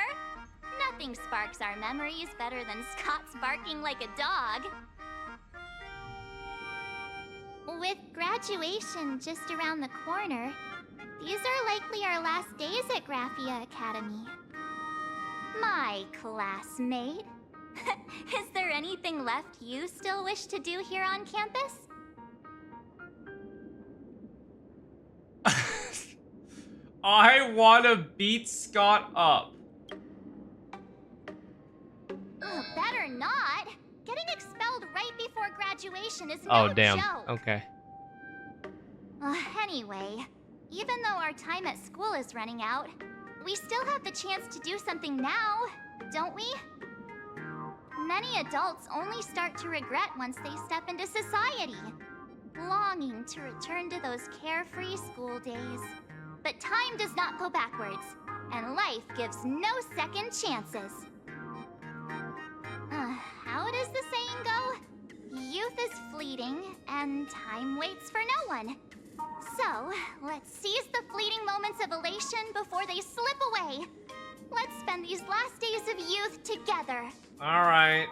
D: Nothing sparks our memories better than Scott's barking like a dog. With graduation just around the corner, these are likely our last days at Graphia Academy. My classmate. Is there anything left you still wish to do here on campus?
A: I want to beat Scott up.
D: Better not. Getting expelled right before graduation is no
A: damn.
D: joke.
A: Okay.
D: Anyway, even though our time at school is running out, we still have the chance to do something now, don't we? Many adults only start to regret once they step into society, longing to return to those carefree school days. But time does not go backwards, and life gives no second chances. How does the saying go? Youth is fleeting, and time waits for no one. So, let's seize the fleeting moments of elation before they slip away. Let's spend these last days of youth together.
A: All right.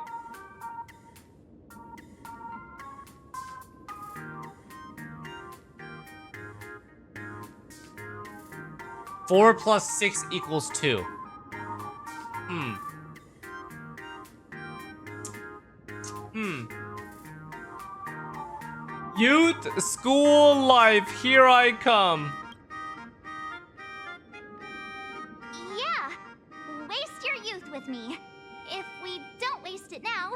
A: Four plus 6 equals 2. Youth, school life, here I come.
D: Yeah, waste your youth with me. If we don't waste it now,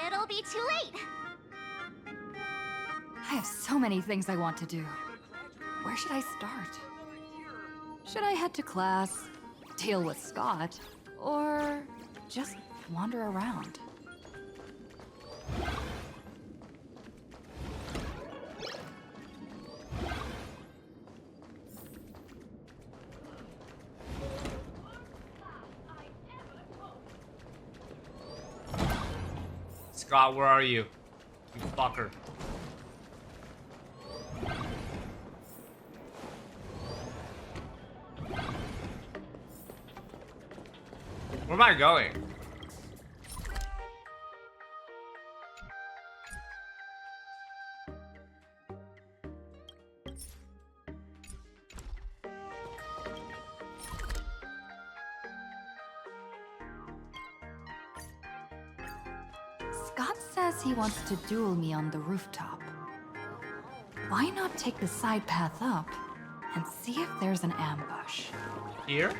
D: it'll be too late.
C: I have so many things I want to do. Where should I start? Should I head to class, deal with Scott, or just wander around?
A: Scott, where are you? You fucker. Where am I going?
C: Scott says he wants to duel me on the rooftop. Why not take the side path up and see if there's an ambush?
A: Here?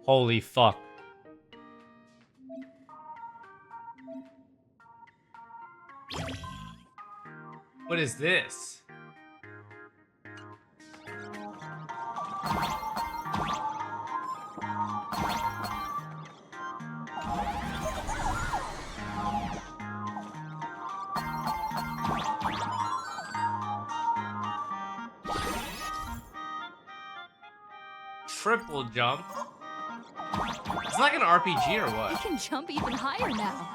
A: Holy fuck. What is this? Triple jump? It's like an RPG or what?
C: I can jump even higher now.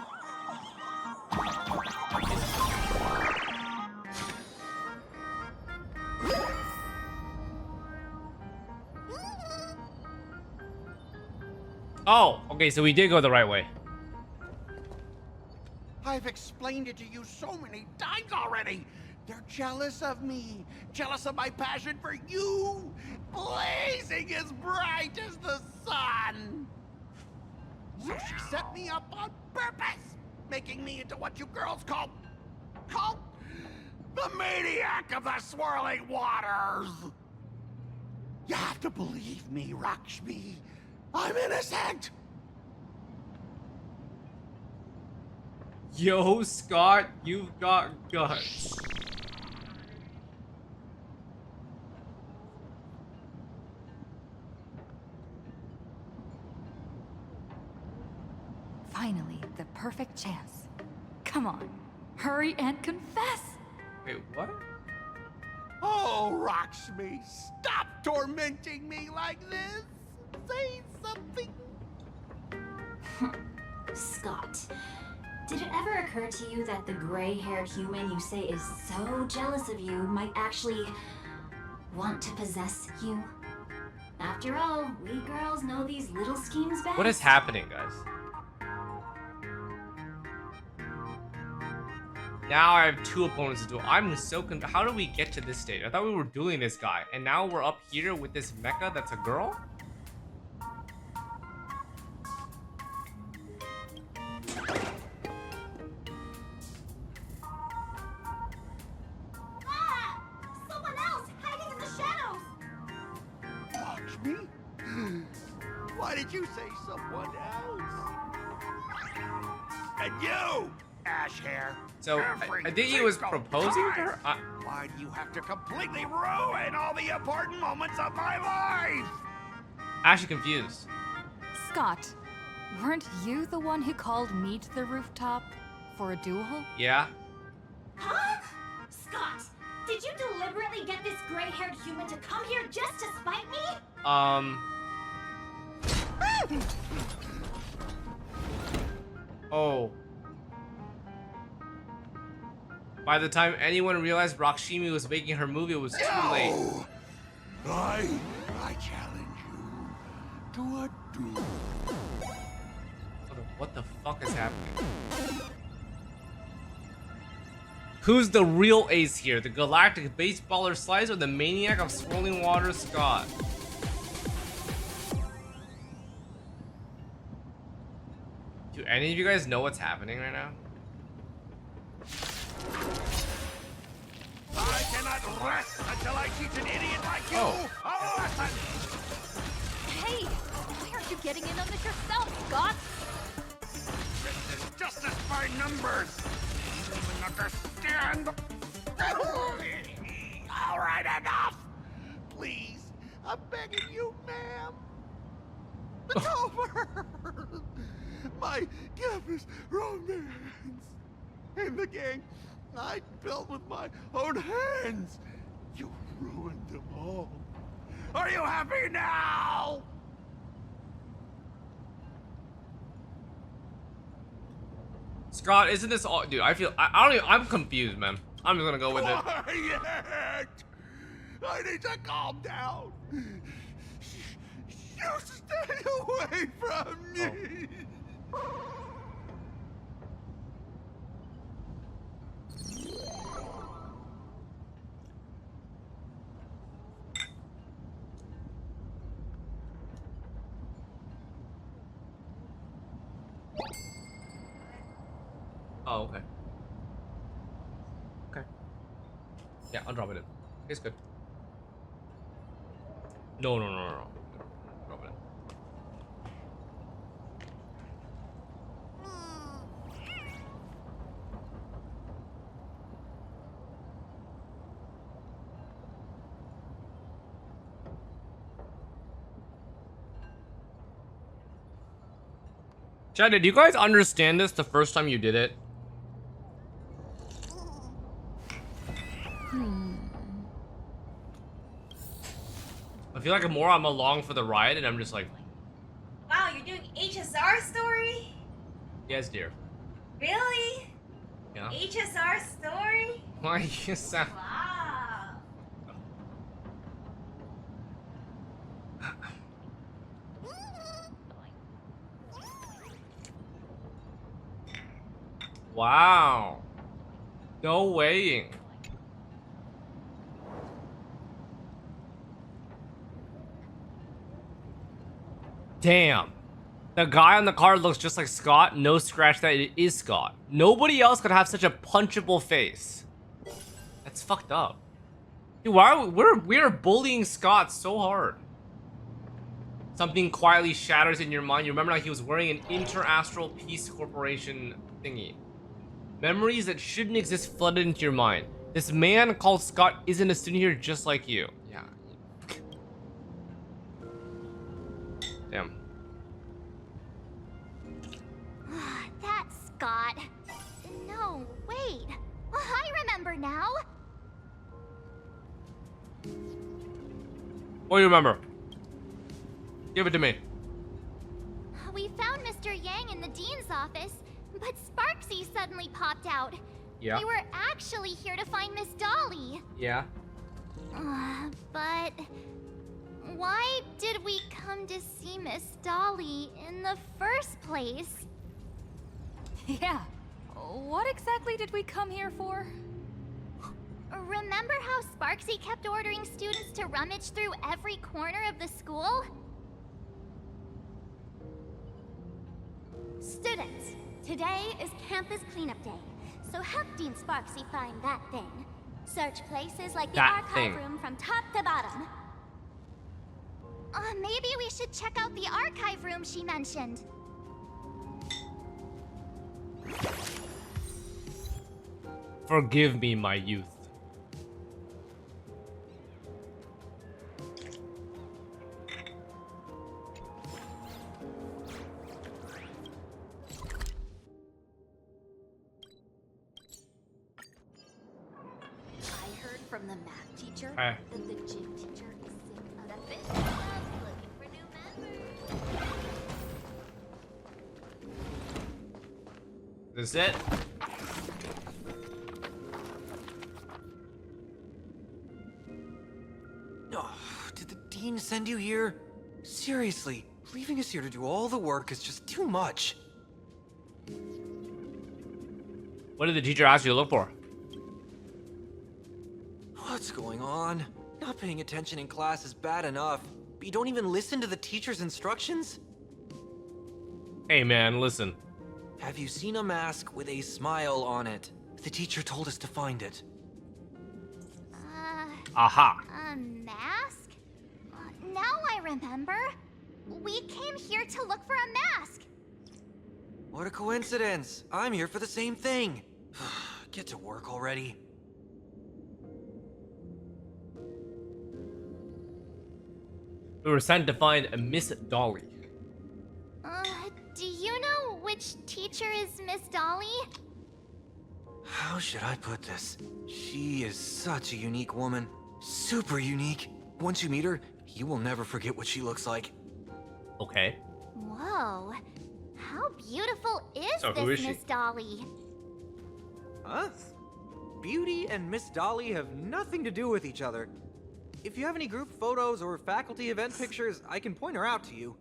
A: Oh, okay, so we did go the right way.
S: I've explained it to you so many times already. They're jealous of me, jealous of my passion for you, blazing as bright as the sun. So she set me up on purpose, making me into what you girls call the maniac of the swirling waters. You have to believe me, Rakshmi. I'm innocent.
A: Yo, Scott, you've got guts.
C: Finally, the perfect chance. Come on, hurry and confess.
A: Wait, what?
S: Oh, Rakshmi, stop tormenting me like this. Say something.
K: Scott, did it ever occur to you that the gray-haired human you say is so jealous of you might actually want to possess you? After all, we girls know these little schemes best.
A: What is happening, guys? Now I have two opponents to duel. I'm so confused. How do we get to this stage? I thought we were dueling this guy, and now we're up here with this mecha that's a girl?
I: Ah! Someone else hiding in the shadows!
S: Lakshmi? Why did you say someone else? And you, ash hair.
A: So, I think he was proposing to her?
S: Why do you have to completely ruin all the important moments of my life?
A: Actually confused.
C: Scott, weren't you the one who called me to the rooftop for a duel?
A: Yeah.
K: Huh? Scott, did you deliberately get this gray-haired human to come here just to spite me?
A: Oh. By the time anyone realized Rakshmi was making her move, it was too late.
S: I challenge you to a duel.
A: What the fuck is happening? Who's the real ace here? The galactic baseballer Xlice or the maniac of swirling water Scott? Do any of you guys know what's happening right now?
S: I cannot rest until I teach an idiot like you a lesson!
C: Hey, why aren't you getting in on this yourself, Scott?
S: This is justice by numbers! You don't even understand! All right, enough! Please, I'm begging you, ma'am. It's over! My campus romance! And the gang I built with my own hands! You ruined them all. Are you happy now?
A: Scott, isn't this all, dude? I feel I don't even, I'm confused, man. I'm just gonna go with it.
S: Quiet! I need to calm down. You stay away from me.
A: Oh, okay. Okay. Yeah, I'll drop it in. It's good. No. Drop it in. Chad, did you guys understand this the first time you did it? I feel like more I'm along for the ride, and I'm just like,
F: Wow, you're doing HSR story?
A: yes, dear.
F: Really?
A: Yeah.
F: HSR story?
A: Why you sound?
F: Wow.
A: Wow. No weighing. Damn. The guy on the card looks just like Scott. No scratch that it is Scott. Nobody else could have such a punchable face. That's fucked up. Dude, why are we're bullying Scott so hard? Something quietly shatters in your mind. You remember how he was wearing an Interastral Peace Corporation thingy. Memories that shouldn't exist flooded into your mind. This man called Scott isn't a student here just like you. Yeah. Damn.
D: That's Scott. No, wait. I remember now.
A: What do you remember? Give it to me.
D: We found Mr. Yang in the dean's office, but Sparxie suddenly popped out.
A: Yeah.
D: We were actually here to find Miss Dolly.
A: Yeah.
D: But why did we come to see Miss Dolly in the first place?
C: Yeah. What exactly did we come here for?
D: Remember how Sparxie kept ordering students to rummage through every corner of the school?
P: Students, today is campus cleanup day, so help Dean Sparxie find that thing. Search places like the
A: That
P: archive
A: thing.
P: room from top to bottom.
D: Maybe we should check out the archive room she mentioned.
A: Forgive me, my youth.
C: I heard from the math teacher
A: Hey.
C: that the gym teacher is sick of
D: The fitness club's looking for new members.
A: Is this it?
J: Oh, did the dean send you here? Seriously, leaving us here to do all the work is just too much.
A: What did the teacher ask you to look for?
J: What's going on? Not paying attention in class is bad enough, but you don't even listen to the teacher's instructions?
A: Hey man, listen.
J: Have you seen a mask with a smile on it? The teacher told us to find it.
A: Aha.
D: A mask? Now I remember. We came here to look for a mask.
J: What a coincidence. I'm here for the same thing. Get to work already.
A: We were sent to find a Miss Dolly.
D: Do you know which teacher is Miss Dolly?
J: How should I put this? She is such a unique woman. Super unique. Once you meet her, you will never forget what she looks like.
A: Okay.
D: Whoa. How beautiful is
J: So who
D: this
J: is she?
D: Miss Dolly?
J: Huh? Beauty and Miss Dolly have nothing to do with each other. If you have any group photos or faculty event pictures, I can point her out to you.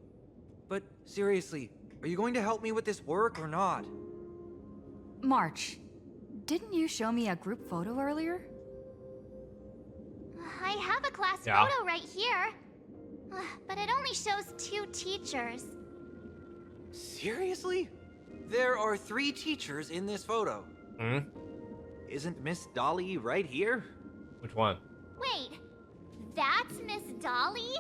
J: But seriously, are you going to help me with this work or not?
C: March, didn't you show me a group photo earlier?
D: I have a class
A: Yeah.
D: photo right here. But it only shows 2 teachers.
J: Seriously? There are 3 teachers in this photo.
A: Hmm?
J: Isn't Miss Dolly right here?
A: Which one?
D: Wait, that's Miss Dolly?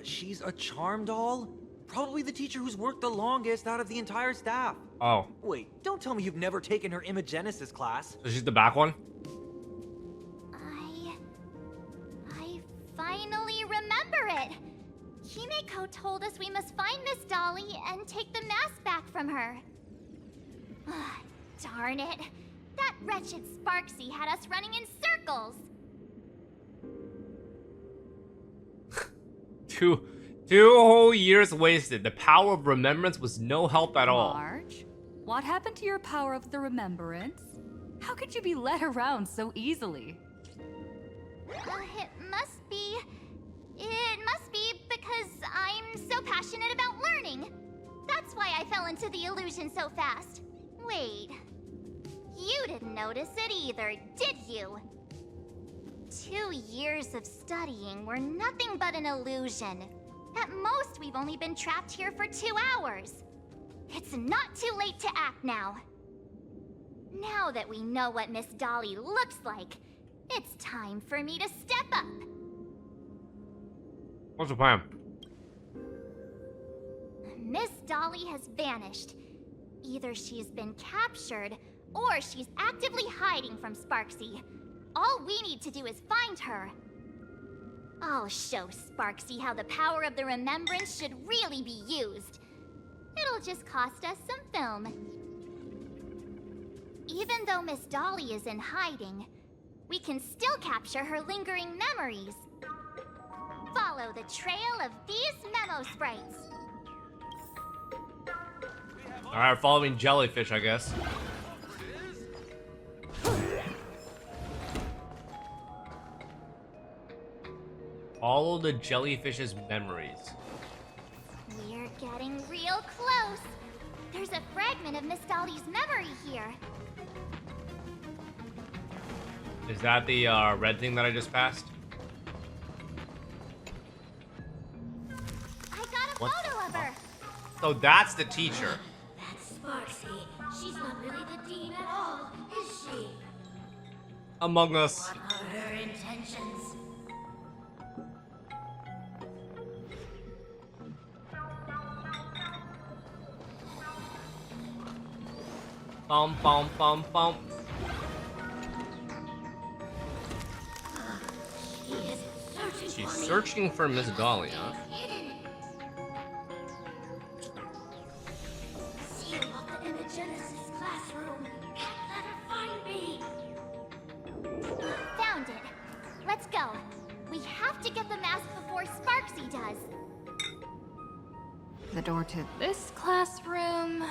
J: She's a charm doll? Probably the teacher who's worked the longest out of the entire staff.
A: Oh.
J: Wait, don't tell me you've never taken her Imagenesis class.
A: So she's the back one?
D: I finally remember it. Himeko told us we must find Miss Dolly and take the mask back from her. Darn it. That wretched Sparxie had us running in circles.
A: Two whole years wasted. The power of remembrance was no help at all.
C: March, what happened to your power of the remembrance? How could you be led around so easily?
D: It must be because I'm so passionate about learning. That's why I fell into the illusion so fast. Wait, you didn't notice it either, did you? 2 years of studying were nothing but an illusion. At most, we've only been trapped here for 2 hours. It's not too late to act now. Now that we know what Miss Dolly looks like, it's time for me to step up.
A: What's the plan?
D: Miss Dolly has vanished. Either she's been captured, or she's actively hiding from Sparxie. All we need to do is find her. I'll show Sparxie how the power of the remembrance should really be used. It'll just cost us some film. Even though Miss Dolly is in hiding, we can still capture her lingering memories. Follow the trail of these memo sprites.
A: Alright, following jellyfish, I guess. Follow the jellyfish's memories.
D: We're getting real close. There's a fragment of Miss Dolly's memory here.
A: Is that the red thing that I just passed?
D: I got a photo of her.
A: So that's the teacher.
K: That's Sparxie. She's not really the dean at all, is she?
A: Among Us.
K: What are her intentions?
A: Bum bum bum bum. She's searching for Miss Dolly, huh?
K: Seal off the Imagenesis classroom. Can't let her find me.
D: Found it. Let's go. We have to get the mask before Sparxie does.
C: The door to this classroom...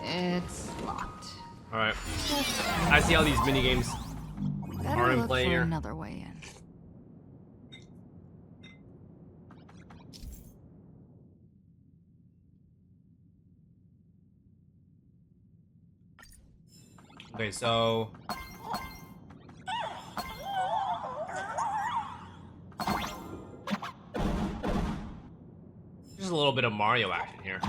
C: It's locked.
A: Alright. I see how these minigames
C: Better
A: are in
C: look
A: play
C: for
A: here.
C: another way in.
A: Okay, so little bit of Mario action here.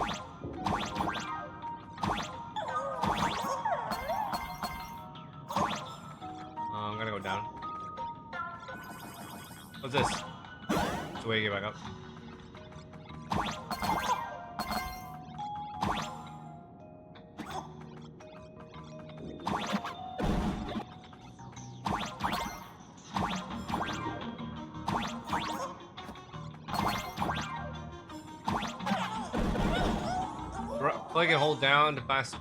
A: I'm gonna go down. What's this? It's the way to get back up. Click and hold down to pass.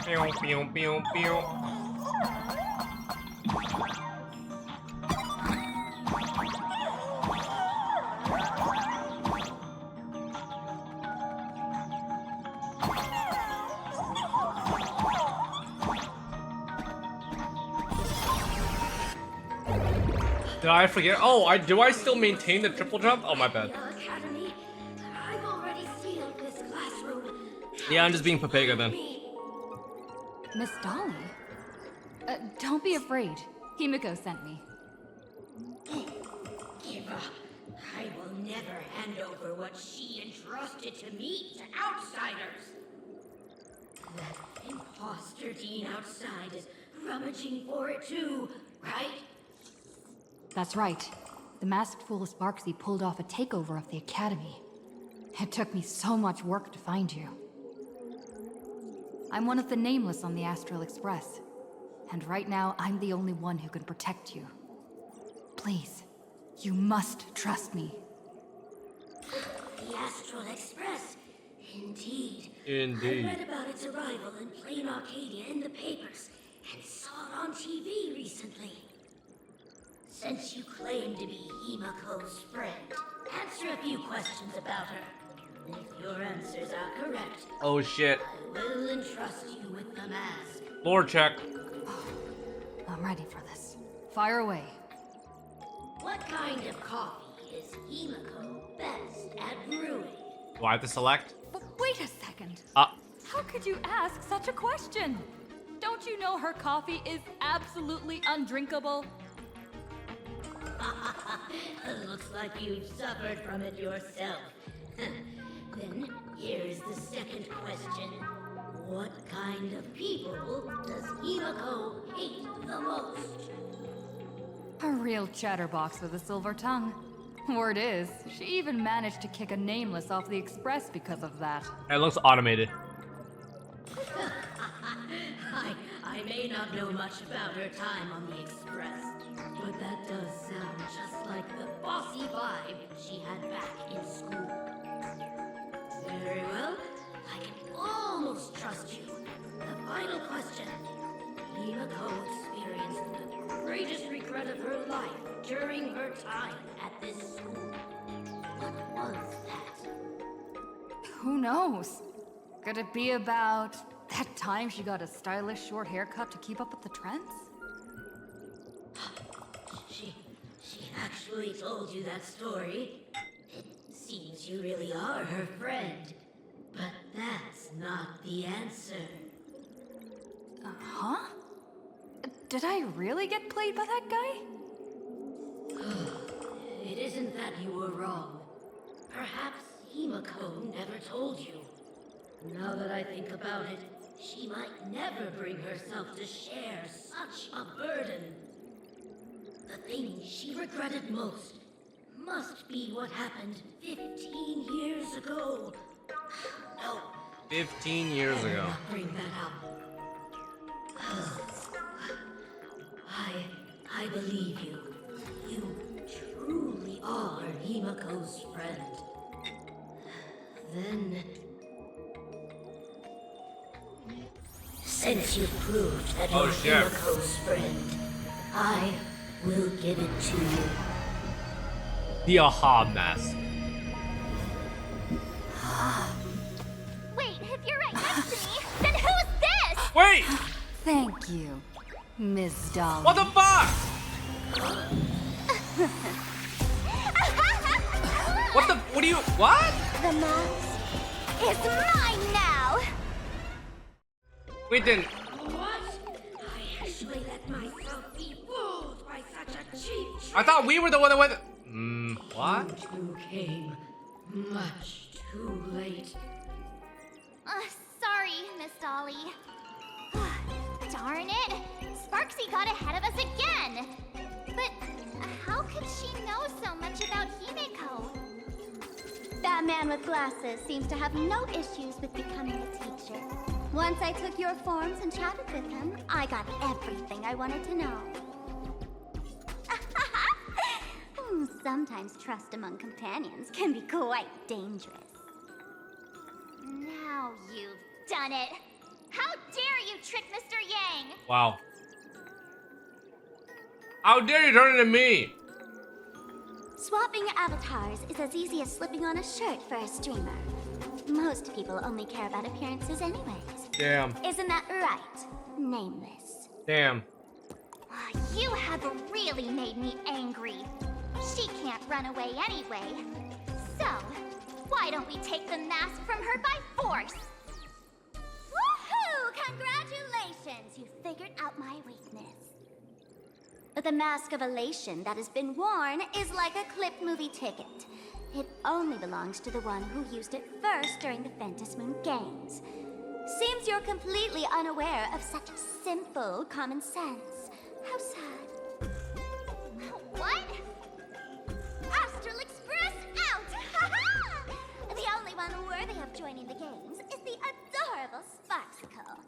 A: Pew, pew, pew, pew. Did I forget? Oh, do I still maintain the triple jump? Oh, my bad.
K: Academy, I've already sealed this classroom.
A: Yeah, I'm just being Papega then.
C: Miss Dolly? Don't be afraid. Himiko sent me.
K: Kiva, I will never hand over what she entrusted to me to outsiders. That imposter dean outside is rummaging for it too, right?
C: That's right. The masked fool Sparxie pulled off a takeover of the Academy. It took me so much work to find you. I'm one of the Nameless on the Astral Express. And right now, I'm the only one who can protect you. Please, you must trust me.
K: The Astral Express? Indeed.
A: Indeed.
K: I read about its arrival in Plain Arcadia in the papers, and saw it on TV recently. Since you claim to be Himiko's friend, answer a few questions about her. If your answers are correct,
A: Oh shit.
K: I will entrust you with the mask.
A: Lore check.
C: I'm ready for this. Fire away.
K: What kind of coffee is Himiko best at brewing?
A: Do I have to select?
C: But wait a second. How could you ask such a question? Don't you know her coffee is absolutely undrinkable?
K: Looks like you've suffered from it yourself. Then here's the second question. What kind of people does Himiko hate the most?
C: A real chatterbox with a silver tongue. Word is, she even managed to kick a Nameless off the Express because of that.
A: It looks automated.
K: I may not know much about her time on the Express, but that does sound just like the bossy vibe she had back in school. Very well, I can almost trust you. The final question. Himiko experienced the greatest regret of her life during her time at this school. What was that?
C: Who knows? Could it be about that time she got a stylish short haircut to keep up with the trends?
K: She actually told you that story. It seems you really are her friend. But that's not the answer.
C: Huh? Did I really get played by that guy?
K: It isn't that you were wrong. Perhaps Himiko never told you. Now that I think about it, she might never bring herself to share such a burden. The thing she regretted most must be what happened 15 years ago. No.
A: 15 years ago.
K: Not bring that up. I believe you. You truly are Himiko's friend. Then, since you proved that you're Himiko's friend, I will give it to you.
A: The Aha mask.
D: Wait, if you're right next to me, then who's this?
A: Wait!
C: Thank you, Miss Dolly.
A: What the fuck? do you... What?
P: The mask is mine now!
A: We didn't...
I: What? I actually let myself be fooled by such a cheap trick.
A: I thought we were the one that went... what?
I: You came much too late.
D: Sorry, Miss Dolly. Darn it! Sparxie got ahead of us again! But how could she know so much about Himeko?
P: That man with glasses seems to have no issues with becoming a teacher. Once I took your forms and chatted with him, I got everything I wanted to know. Sometimes trust among companions can be quite dangerous.
D: Now you've done it! How dare you trick Mr. Yang!
A: Wow. How dare you turn it to me?
P: Swapping avatars is as easy as slipping on a shirt for a streamer. Most people only care about appearances anyways.
A: Damn.
P: Isn't that right, Nameless?
A: Damn.
D: You have really made me angry. She can't run away anyway. So, why don't we take the mask from her by force?
P: Woohoo! Congratulations! You figured out my weakness. But the mask of elation that has been worn is like a clipped movie ticket. It only belongs to the one who used it first during the Phantasm Moon Games. Seems you're completely unaware of such simple common sense. How sad.
D: What?
P: Astral Express out! The only one worthy of joining the games is the adorable Sparxicle.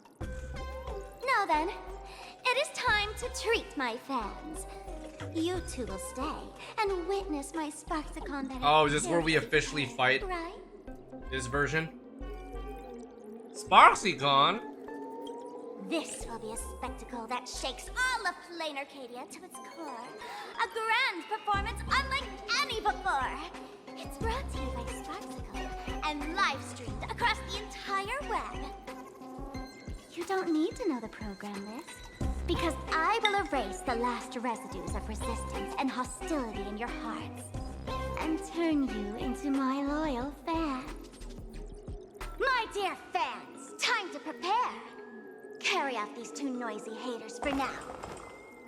P: Now then, it is time to treat my fans. You two will stay and witness my Sparxicon that
A: Oh, is this where we officially fight?
P: Right?
A: This version? SparxieCon?
P: This will be a spectacle that shakes all of PLANARCADIA to its core. A grand performance unlike any before. It's brought to you by Sparxicle and live streamed across the entire web. You don't need to know the program list, because I will erase the last residues of resistance and hostility in your hearts and turn you into my loyal fans. My dear fans, time to prepare. Carry off these two noisy haters for now.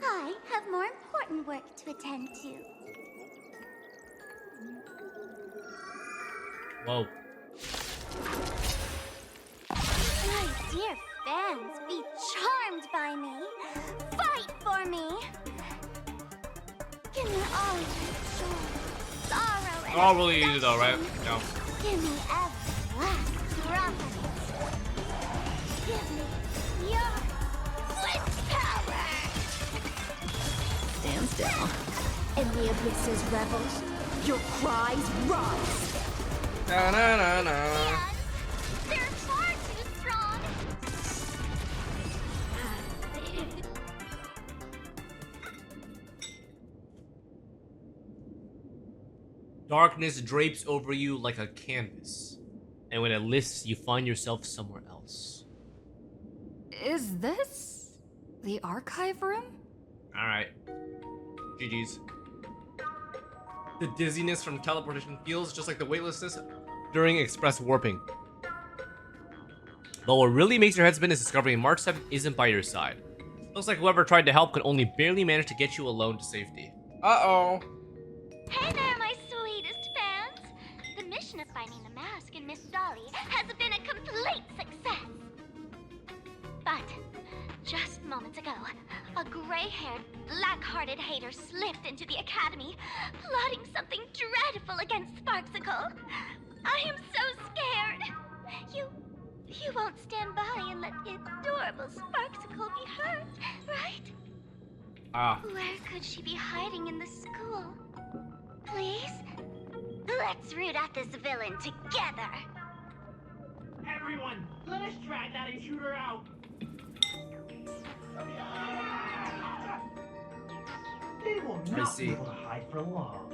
P: I have more important work to attend to.
A: Whoa.
P: My dear fans, be charmed by me. Fight for me. Give me all your joy, sorrow, and
A: All really easy though, right? No.
P: give me every last drop of it. Give me your wish power.
B: Stand still.
P: In the abyss's revels, your cries rise.
A: Na na na na.
D: They're far too strong!
A: Darkness drapes over you like a canvas, and when it lifts, you find yourself somewhere else.
C: Is this the archive room?
A: Alright. GG's. The dizziness from teleportation feels just like the weightlessness during express warping. But what really makes your head spin is discovering March 7th isn't by your side. Looks like whoever tried to help could only barely manage to get you alone to safety. Uh-oh.
D: Hey there, my sweetest fans! The mission of finding the mask and Miss Dolly has been a complete success. But just moments ago, a gray-haired, black-hearted hater slipped into the academy, plotting something dreadful against Sparxicle. I am so scared. You won't stand by and let the adorable Sparxicle be hurt, right? Where could she be hiding in the school? Please? Let's root out this villain together.
I: Everyone, let us drag that intruder out. They will not be able to hide for long.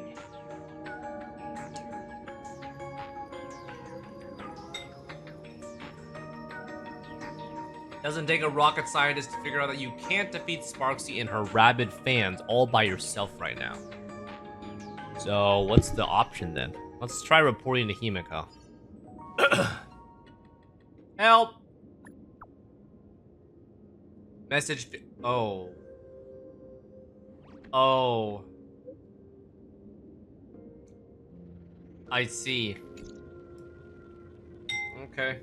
A: Doesn't take a rocket scientist to figure out that you can't defeat Sparxie and her rabid fans all by yourself right now. So what's the option then? Let's try reporting to Himiko. Help! Message. Oh. Oh. I see. Okay.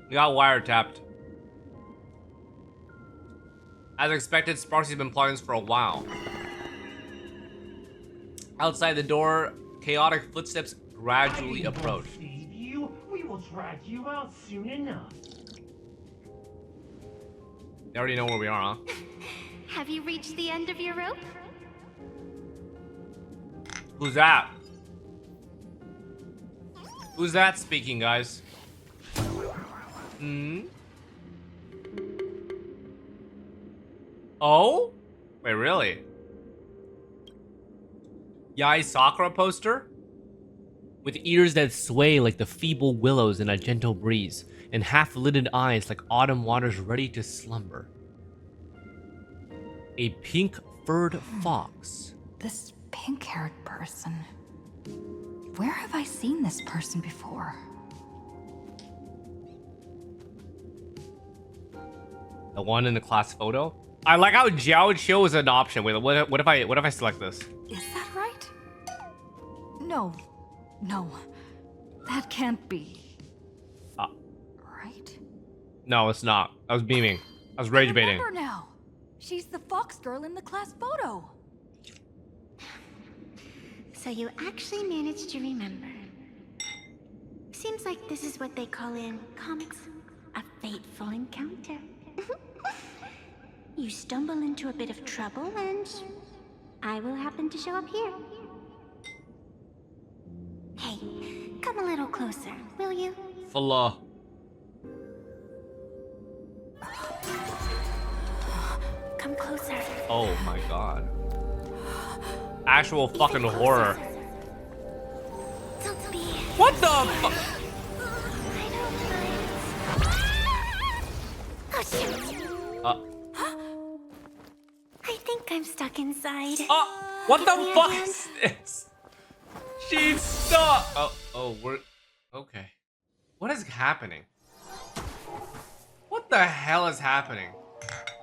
A: We got wiretapped. As expected, Sparxie's been plotting this for a while. Outside the door, chaotic footsteps gradually approach.
I: We will drag you out soon enough.
A: They already know where we are, huh?
Q: Have you reached the end of your rope?
A: Who's that? Who's that speaking, guys? Hmm? Oh? Wait, really? Yai Sakura poster? With ears that sway like the feeble willows in a gentle breeze, and half-lidded eyes like autumn waters ready to slumber. A pink-furred fox.
C: This pink-haired person. Where have I seen this person before?
A: The one in the class photo? I like how Jiao Chiu is an option. Wait, what if I select this?
C: Is that right? No. No. That can't be. Right?
A: No, it's not. I was beaming. I was rage baiting.
C: Remember now. She's the fox girl in the class photo.
P: So you actually managed to remember. Seems like this is what they call in comics a fateful encounter. You stumble into a bit of trouble and I will happen to show up here. Hey, come a little closer, will you?
A: Fala.
P: Come closer.
A: Oh my god. Actual fucking horror.
P: Don't be.
A: What the fuck?
P: Oh shoot. I think I'm stuck inside.
A: What the fuck is this? She's stuck. We're okay. What is happening? What the hell is happening?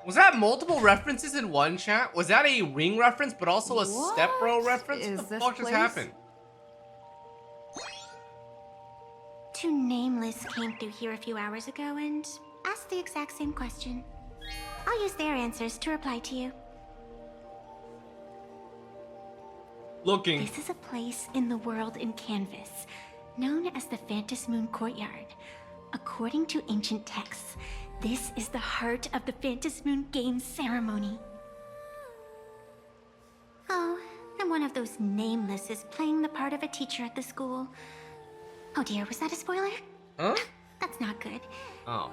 A: Was that multiple references in one chat? Was that a Ring reference, but also a Step Bro reference? What the fuck just happened?
P: Two Nameless came through here a few hours ago and asked the exact same question. I'll use their answers to reply to you.
A: Looking.
P: This is a place in the world in Canvas, known as the Phantom Moon Courtyard. According to ancient texts, this is the heart of the Phantom Moon Games ceremony. Oh, and one of those Nameless is playing the part of a teacher at the school. Oh dear, was that a spoiler?
A: Huh?
P: That's not good.
A: Oh.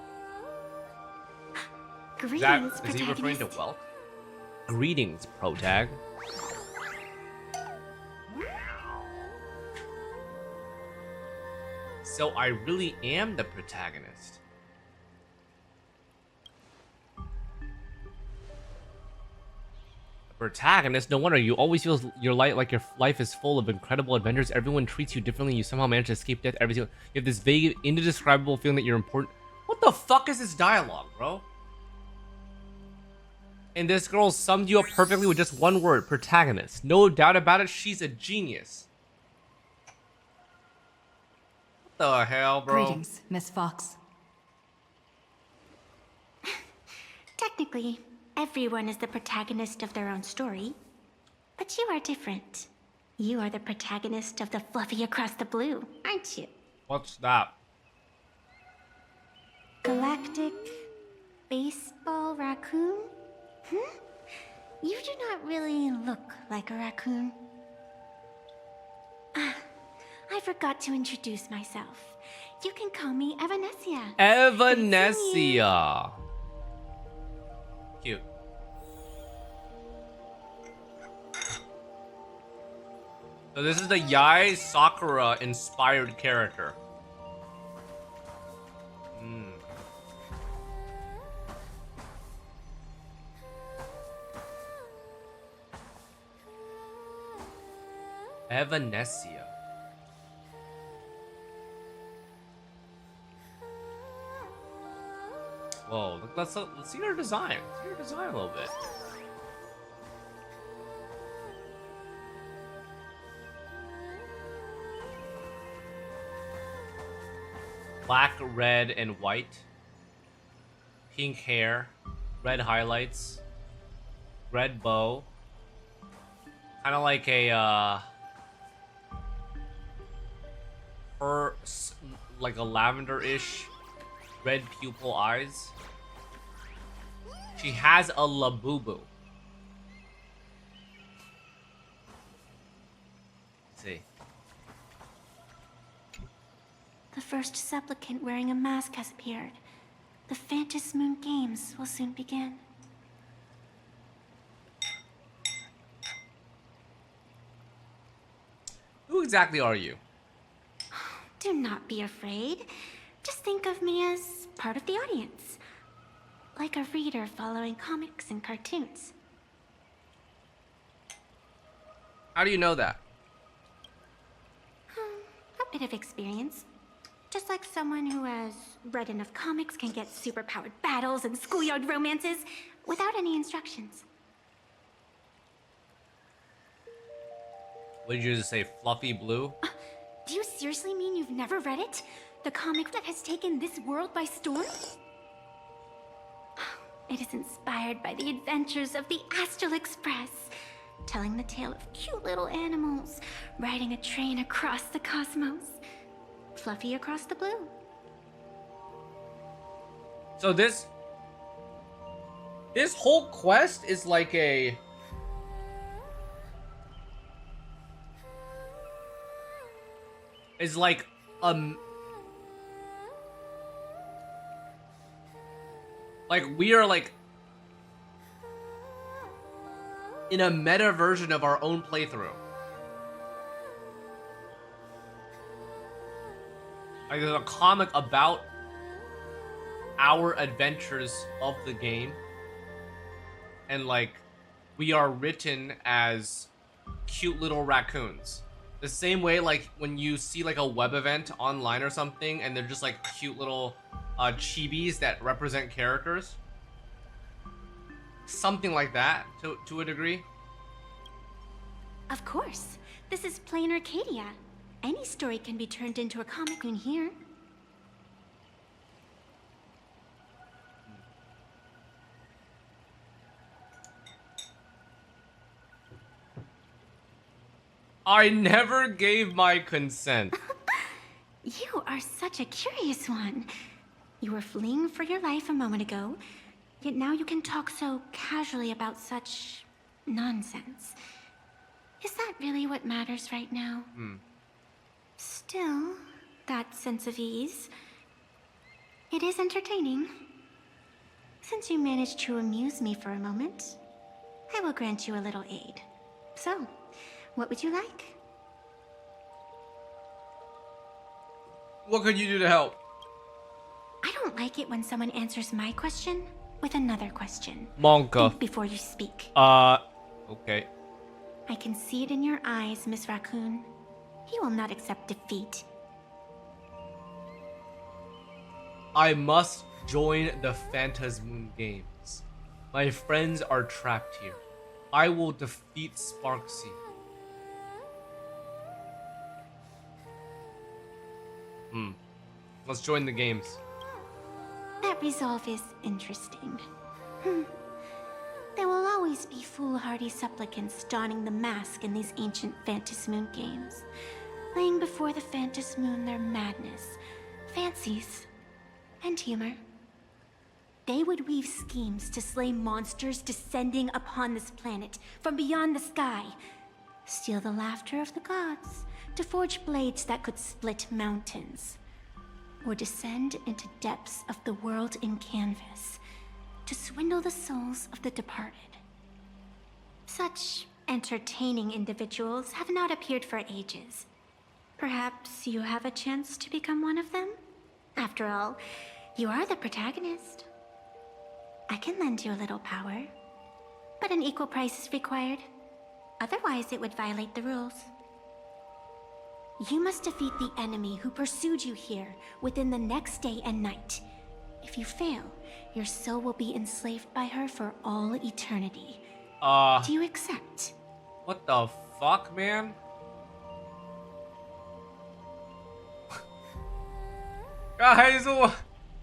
P: Greetings,
A: Is he referring to wealth? Greetings, protag. So I really am the protagonist. Protagonist? No wonder you always feel your life is full of incredible adventures. Everyone treats you differently. You somehow manage to escape death every single. You have this vague, indescribable feeling that you're important. What the fuck is this dialogue, bro? And this girl summed you up perfectly with just one word: protagonist. No doubt about it, she's a genius. What the hell, bro?
C: Greetings, Miss Fox.
P: Technically, everyone is the protagonist of their own story. But you are different. You are the protagonist of the Fluffy Across the Blue, aren't you?
A: What's that?
P: Galactic baseball raccoon? You do not really look like a raccoon. I forgot to introduce myself. You can call me Evanescia.
A: Evanescia. Cute. So this is the Yai Sakura inspired character. Evanesia. Whoa, let's see her design. Let's see her design a little bit. Black, red, and white. Pink hair. Red highlights. Red bow. Kind of like a like a lavender-ish red pupil eyes. She has a labubu. Let's see.
G: The first supplicant wearing a mask has appeared. The Phantasmoon Games will soon begin.
A: Who exactly are you?
G: Do not be afraid. Just think of me as part of the audience. Like a reader following comics and cartoons.
A: How do you know that?
G: A bit of experience. Just like someone who has read enough comics can get superpowered battles and schoolyard romances without any instructions.
A: What did you just say, Fluffy Blue?
G: Do you seriously mean you've never read it? The comic that has taken this world by storm? It is inspired by the adventures of the Astral Express, telling the tale of cute little animals riding a train across the cosmos. Fluffy across the blue.
A: So this whole quest is like a like we are like in a meta version of our own playthrough. Like there's a comic about our adventures of the game, and like we are written as cute little raccoons. The same way like when you see like a web event online or something and they're just like cute little chibis that represent characters. Something like that to a degree.
G: Of course. This is PLANARCADIA. Any story can be turned into a comic in here.
A: I never gave my consent.
G: You are such a curious one. You were fleeing for your life a moment ago, yet now you can talk so casually about such nonsense. Is that really what matters right now? Still, that sense of ease, it is entertaining. Since you managed to amuse me for a moment, I will grant you a little aid. So, what would you like?
A: What could you do to help?
G: I don't like it when someone answers my question with another question.
A: Monka.
G: Think before you speak.
A: Okay.
G: I can see it in your eyes, Miss Raccoon. He will not accept defeat.
A: I must join the Phantasmoon Games. My friends are trapped here. I will defeat Sparxie. Let's join the games.
G: That resolve is interesting. There will always be foolhardy supplicants donning the mask in these ancient Phantasmoon games, laying before the Phantasmoon their madness, fancies, and humor. They would weave schemes to slay monsters descending upon this planet from beyond the sky, steal the laughter of the gods, to forge blades that could split mountains, or descend into depths of the world in canvas to swindle the souls of the departed. Such entertaining individuals have not appeared for ages. Perhaps you have a chance to become one of them? After all, you are the protagonist. I can lend you a little power, but an equal price is required. Otherwise, it would violate the rules. You must defeat the enemy who pursued you here within the next day and night. If you fail, your soul will be enslaved by her for all eternity. Do you accept?
A: What the fuck, man? Guys,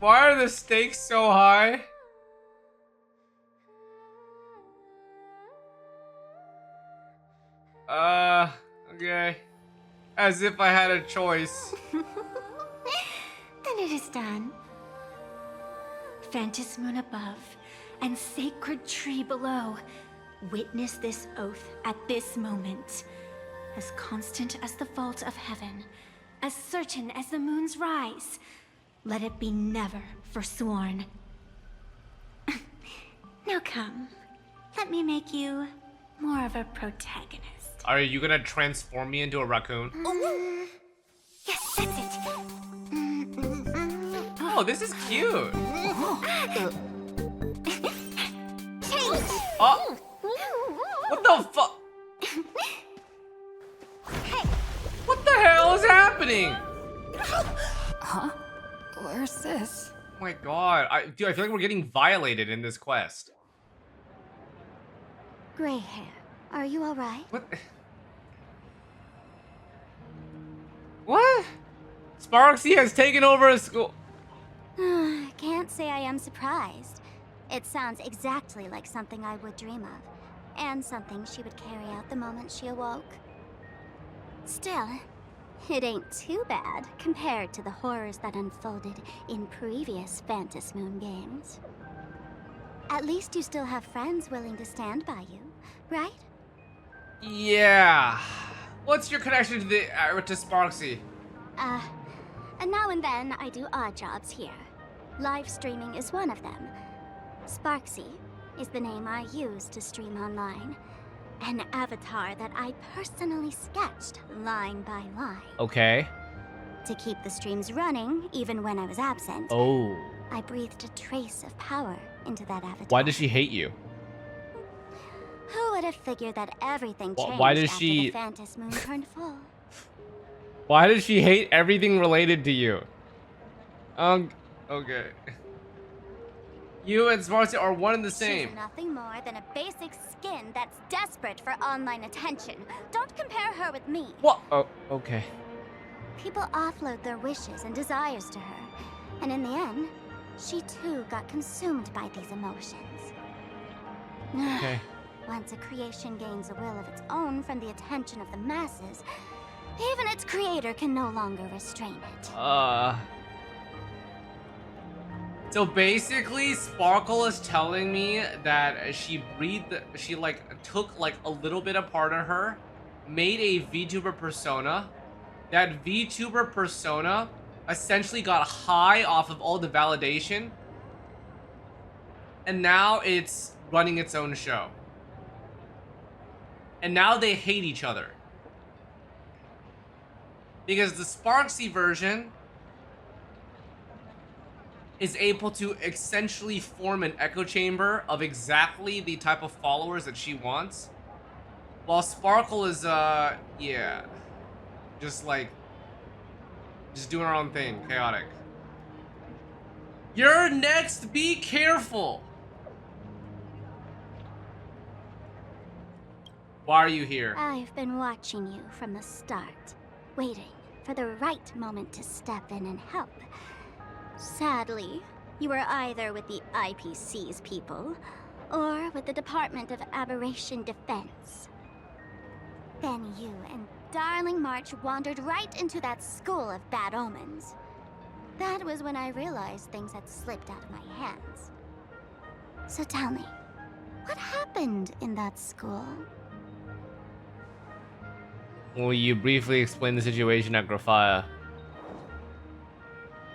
A: why are the stakes so high? Okay. As if I had a choice.
G: Then it is done. Fantas Moon above and sacred tree below. Witness this oath at this moment. As constant as the vault of heaven, as certain as the moon's rise. Let it be never forsworn. Now come, let me make you more of a protagonist.
A: Are you gonna transform me into a raccoon?
G: Yes, that's it.
A: Oh, this is cute.
G: Change.
A: Oh. What the fuck? What the hell is happening?
C: Huh? Where's this?
A: Oh my god. Dude, I feel like we're getting violated in this quest.
P: Gray hair, are you alright?
A: What? What? Sparxie has taken over a school.
P: Can't say I am surprised. It sounds exactly like something I would dream of, and something she would carry out the moment she awoke. Still, it ain't too bad compared to the horrors that unfolded in previous Fantas Moon games. At least you still have friends willing to stand by you, right?
A: Yeah. What's your connection to to Sparxie?
P: And now and then I do odd jobs here. Live streaming is one of them. Sparxie is the name I use to stream online. An avatar that I personally sketched line by line.
A: Okay.
P: To keep the streams running, even when I was absent.
A: Oh.
P: I breathed a trace of power into that avatar.
A: Why does she hate you?
P: Who would have figured that everything changed
A: Why does
P: after
A: she...
P: the Fantas Moon turned full?
A: Why does she hate everything related to you? Okay. You and Sparxie are one and the same.
P: She's nothing more than a basic skin that's desperate for online attention. Don't compare her with me.
A: What? Oh, okay.
P: People offload their wishes and desires to her. And in the end, she too got consumed by these emotions.
A: Okay.
P: Once a creation gains a will of its own from the attention of the masses, even its creator can no longer restrain it.
A: So basically, Sparkle is telling me that she took like a little bit of part of her, made a VTuber persona. That VTuber persona essentially got high off of all the validation, and now it's running its own show. And now they hate each other. Because the Sparxie version is able to essentially form an echo chamber of exactly the type of followers that she wants. While Sparkle is, yeah. Just doing her own thing. Chaotic. You're next! Be careful! Why are you here?
P: I've been watching you from the start, waiting for the right moment to step in and help. Sadly, you were either with the IPC's people, or with the Department of Aberration Defense. Then you and Darling March wandered right into that school of bad omens. That was when I realized things had slipped out of my hands. So tell me, what happened in that school?
A: Will you briefly explain the situation at Graphia?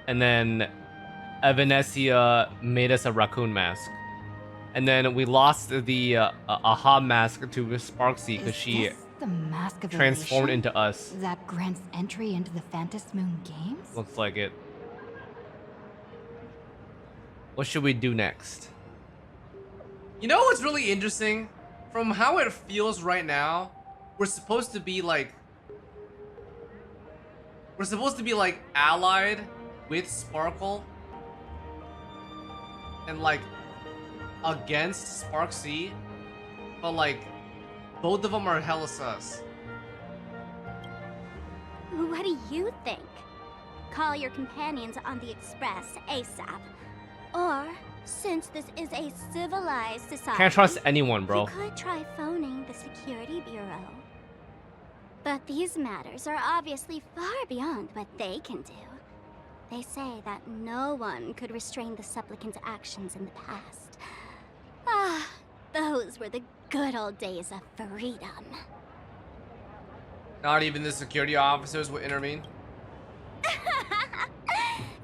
A: And then Evanesia made us a raccoon mask. And then we lost the aha mask to Sparxie because she
C: the mask of
A: transformed
C: elation
A: into us.
C: that grants entry into the Fantas Moon games?
A: Looks like it. What should we do next? You know what's really interesting? From how it feels right now, we're supposed to be like We're supposed to be like allied with Sparkle and like against sparxie, but like both of them are hella sus.
P: What do you think? Call your companions on the Express ASAP. Or, since this is a civilized society,
A: Can't trust anyone, bro.
P: you could try phoning the Security Bureau. But these matters are obviously far beyond what they can do. They say that no one could restrain the supplicant's actions in the past. Ah, those were the good old days of freedom.
A: Not even the security officers would intervene.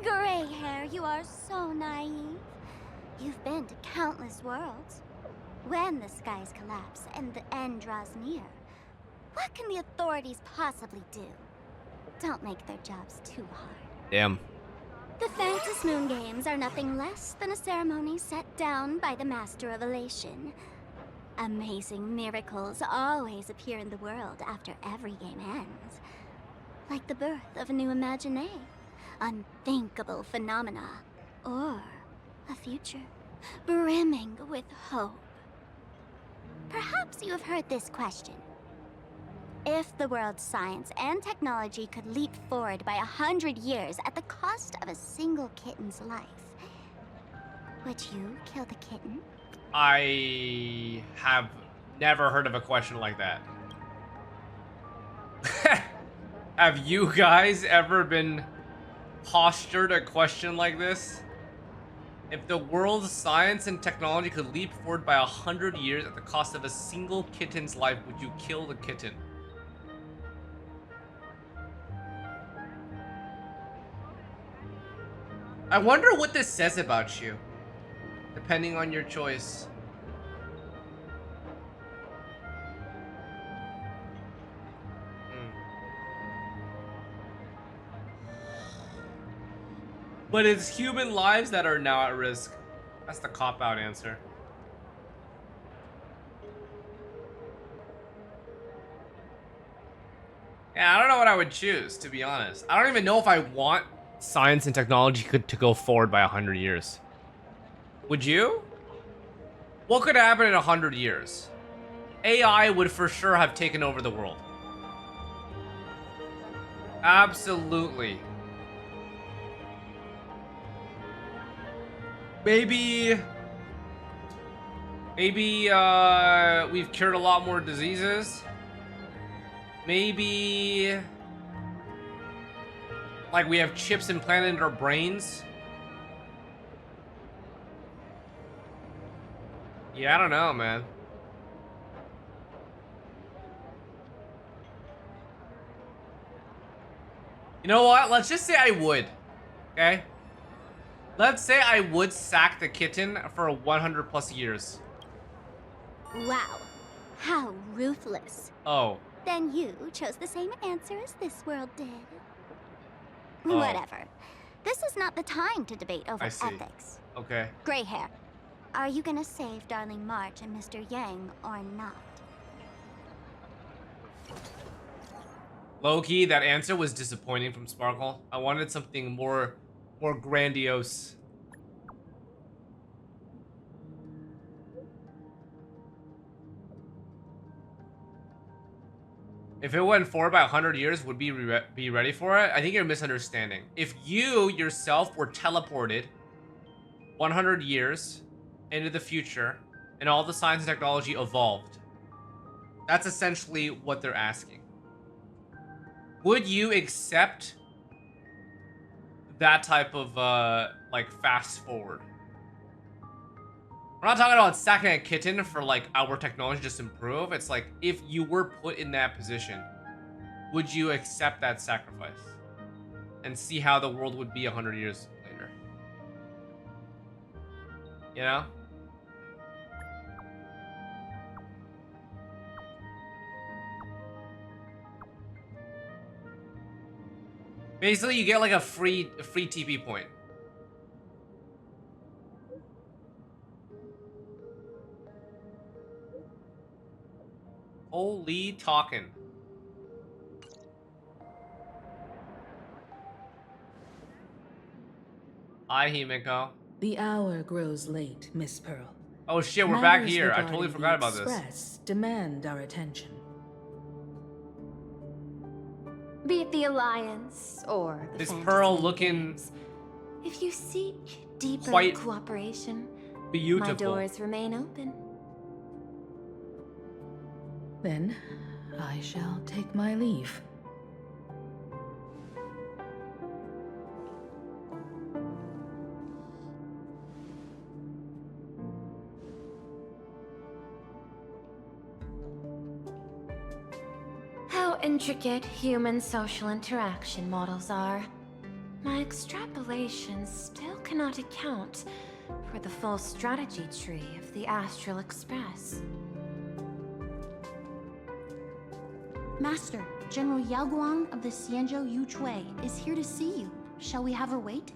P: Gray hair, you are so naive. You've been to countless worlds. When the skies collapse and the end draws near, what can the authorities possibly do? Don't make their jobs too hard.
A: Damn.
P: The Phantom Moon Games are nothing less than a ceremony set down by the Master of Elation. Amazing miracles always appear in the world after every game ends. Like the birth of a new imaginé, unthinkable phenomena, or a future brimming with hope. Perhaps you have heard this question. If the world's science and technology could leap forward by 100 years at the cost of a single kitten's life, would you kill the kitten?
A: I have never heard of a question like that. Have you guys ever been postured a question like this? If the world's science and technology could leap forward by 100 years at the cost of a single kitten's life, would you kill the kitten? I wonder what this says about you, depending on your choice. But it's human lives that are now at risk. That's the cop-out answer. Yeah, I don't know what I would choose, to be honest. I don't even know if I want science and technology to go forward by 100 years. Would you? What could happen in 100 years? AI would for sure have taken over the world. Absolutely. Maybe we've cured a lot more diseases. Maybe like we have chips implanted in our brains. Yeah, I don't know, man. You know what? Let's just say I would. Okay? Let's say I would sack the kitten for 100 plus years.
P: Wow, how ruthless.
A: Oh.
P: Then you chose the same answer as this world did.
A: Oh.
P: Whatever. This is not the time to debate over
A: I see.
P: ethics.
A: Okay.
P: Gray hair, are you gonna save Darling March and Mr. Yang or not?
A: Low-key, that answer was disappointing from Sparkle. I wanted something more grandiose. If it went forward by 100 years, would be ready for it? I think you're misunderstanding. If you yourself were teleported 100 years into the future and all the science and technology evolved, that's essentially what they're asking. Would you accept that type of like fast forward? We're not talking about sacking a kitten for like our technology just improve. It's like if you were put in that position, would you accept that sacrifice and see how the world would be 100 years later? You know? Basically, you get like a free TP point. Holy talking. Hi, Himiko.
H: The hour grows late, Miss Pearl.
A: Oh shit, we're back
H: Matters
A: here. I totally
H: regarding
A: forgot
H: the
A: about this.
H: Express demand our attention.
K: Be it the Alliance or the
A: This
K: Fantasy
A: Pearl looking
K: Games, if you seek deeper
A: quite
K: cooperation,
A: beautiful.
K: my doors remain open.
H: Then I shall take my leave.
K: How intricate human social interaction models are. My extrapolations still cannot account for the full strategy tree of the Astral Express.
N: Master, General Yao Guang of the Xianzhou Yuchui is here to see you. Shall we have her wait?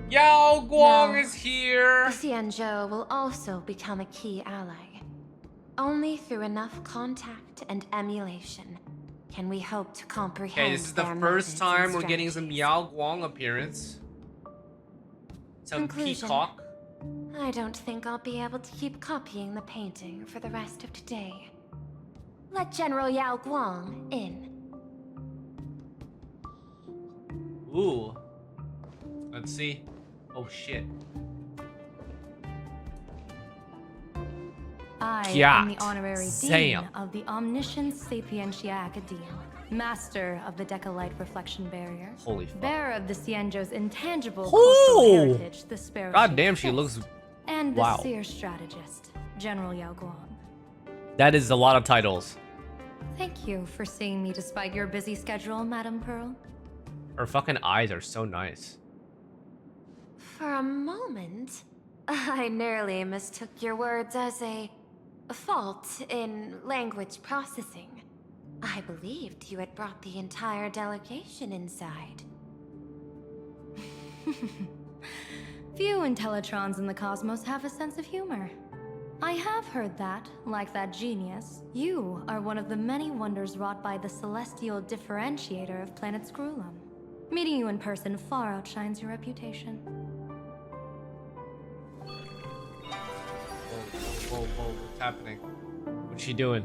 A: Yao Guang
K: No.
A: is here.
K: The Xianzhou will also become a key ally. Only through enough contact and emulation can we hope to comprehend.
A: Okay, this is the
K: their
A: first
K: methods
A: time
K: and
A: we're getting some Yao Guang appearance. Some
K: Conclusion.
A: peacock.
K: I don't think I'll be able to keep copying the painting for the rest of today. Let General Yao Guang in.
A: Ooh. Let's see. Oh shit.
R: I
A: Yeah.
R: am the honorary
A: Sam.
R: dean of the Omniscient Sapientia Academia, master of the Decalite Reflection Barrier,
A: Holy fuck.
R: bearer of the Xianzhou's intangible
A: Ooh.
R: cultural heritage, the Sparrow.
A: God damn, she looks.
R: And the
A: Wow.
R: seer strategist, General Yao Guang.
A: That is a lot of titles.
R: Thank you for seeing me despite your busy schedule, Madame Pearl.
A: Her fucking eyes are so nice.
K: For a moment, I nearly mistook your words as a fault in language processing. I believed you had brought the entire delegation inside.
R: Few Intellitrons in the cosmos have a sense of humor. I have heard that, like that genius, you are one of the many wonders wrought by the celestial differentiator of planet Screwlum. Meeting you in person far outshines your reputation.
A: Whoa, what's happening? What's she doing?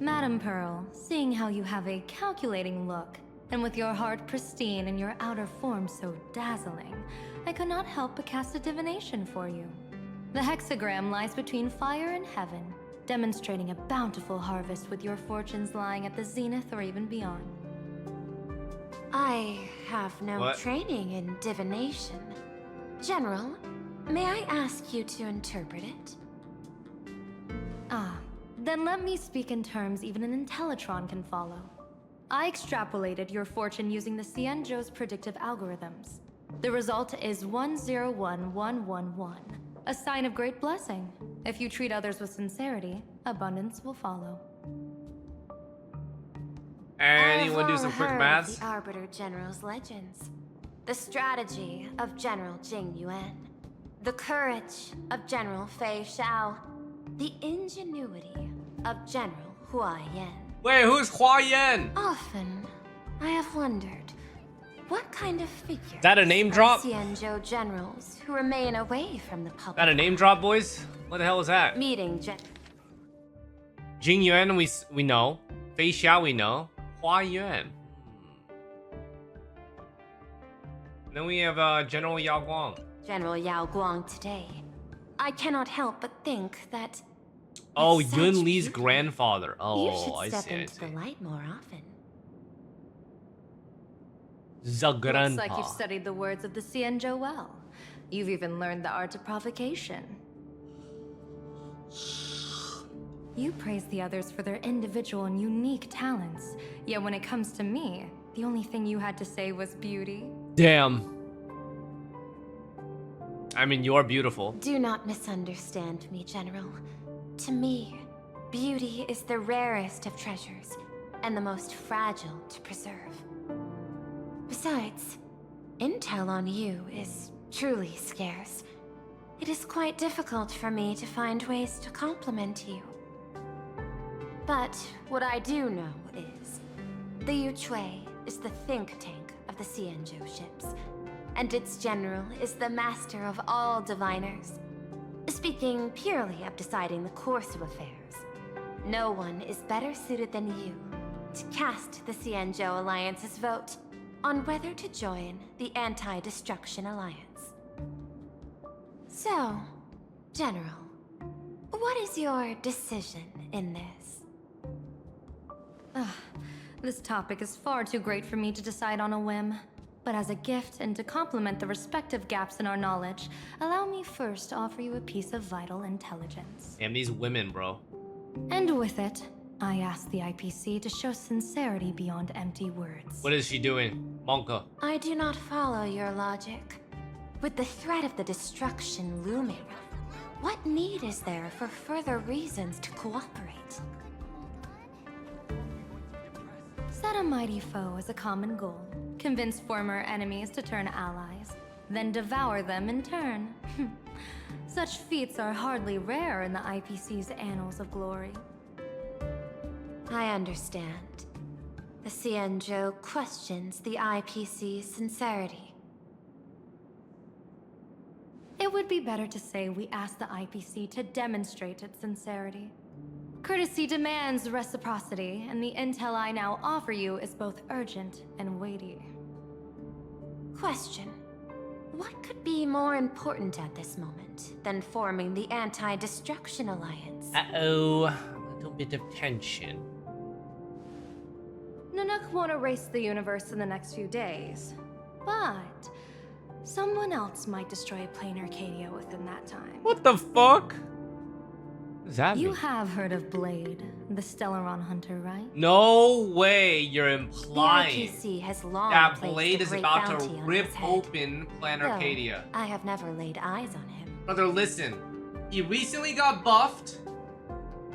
R: Madame Pearl, seeing how you have a calculating look, and with your heart pristine and your outer form so dazzling, I could not help but cast a divination for you. The hexagram lies between fire and heaven, demonstrating a bountiful harvest with your fortunes lying at the zenith or even beyond.
K: I have no
A: What?
K: training in divination. General, may I ask you to interpret it?
R: Ah, then let me speak in terms even an Intellitron can follow. I extrapolated your fortune using the Xianzhou's predictive algorithms. The result is 101111, a sign of great blessing. If you treat others with sincerity, abundance will follow.
A: And you want to do some quick
K: I've
A: maths?
K: heard the Arbiter General's legends. The strategy of General Jing Yuan. The courage of General Fei Xiao. The ingenuity of General Hua Yan.
A: Wait, who's Hua Yan?
K: Often, I have wondered, what kind of figure
A: That a name drop?
K: Xianzhou generals who remain away from the public.
A: That a name drop, boys? What the hell is that?
K: Meeting
A: Jing Yuan, we know. Fei Xiao, we know. Hua Yuan. Then we have General Yao Guang.
K: General Yao Guang today. I cannot help but think that
A: Oh,
K: with such
A: Yun Li's
K: beauty,
A: grandfather.
K: you
A: Oh,
K: should
A: I
K: step
A: see, I
K: into the
A: see.
K: light more often.
A: The
R: Looks
A: grandpa.
R: like you've studied the words of the Xianzhou well. You've even learned the art of provocation. You praise the others for their individual and unique talents. Yet when it comes to me, the only thing you had to say was beauty.
A: Damn. I mean, you're beautiful.
K: Do not misunderstand me, General. To me, beauty is the rarest of treasures and the most fragile to preserve. Besides, intel on you is truly scarce. It is quite difficult for me to find ways to compliment you. But what I do know is, the Yuchui is the think tank of of the Xianzhou ships, and its general is the master of all diviners. Speaking purely of deciding the course of affairs, no one is better suited than you to cast the Xianzhou Alliance's vote on whether to join the Anti-Destruction Alliance. So, General, what is your decision in this?
R: This topic is far too great for me to decide on a whim. But as a gift and to complement the respective gaps in our knowledge, allow me first to offer you a piece of vital intelligence.
A: Damn these women, bro.
R: And with it, I ask the IPC to show sincerity beyond empty words.
A: What is she doing? Monka.
K: I do not follow your logic. With the threat of the destruction looming, what need is there for further reasons to cooperate?
R: Set a mighty foe as a common goal. Convince former enemies to turn allies, then devour them in turn. Such feats are hardly rare in the IPC's annals of glory.
K: I understand. The Xianzhou questions the IPC's sincerity.
R: It would be better to say we ask the IPC to demonstrate its sincerity. Courtesy demands reciprocity, and the intel I now offer you is both urgent and weighty.
K: Question. What could be more important at this moment than forming the Anti-Destruction Alliance?
A: Uh-oh. A little bit of tension.
R: Nanook won't erase the universe in the next few days, but someone else might destroy PLANARCADIA within that time.
A: What the fuck? What does that
R: You
A: mean?
R: have heard of Blade, the Stellaron hunter, right?
A: No way you're implying
K: The IPC has long
A: that
K: placed
A: Blade
K: a
A: is
K: great
A: about
K: bounty
A: to
K: on
A: rip
K: his head.
A: open PLANARCADIA.
K: Though I have never laid eyes on him.
A: Brother, listen. He recently got buffed,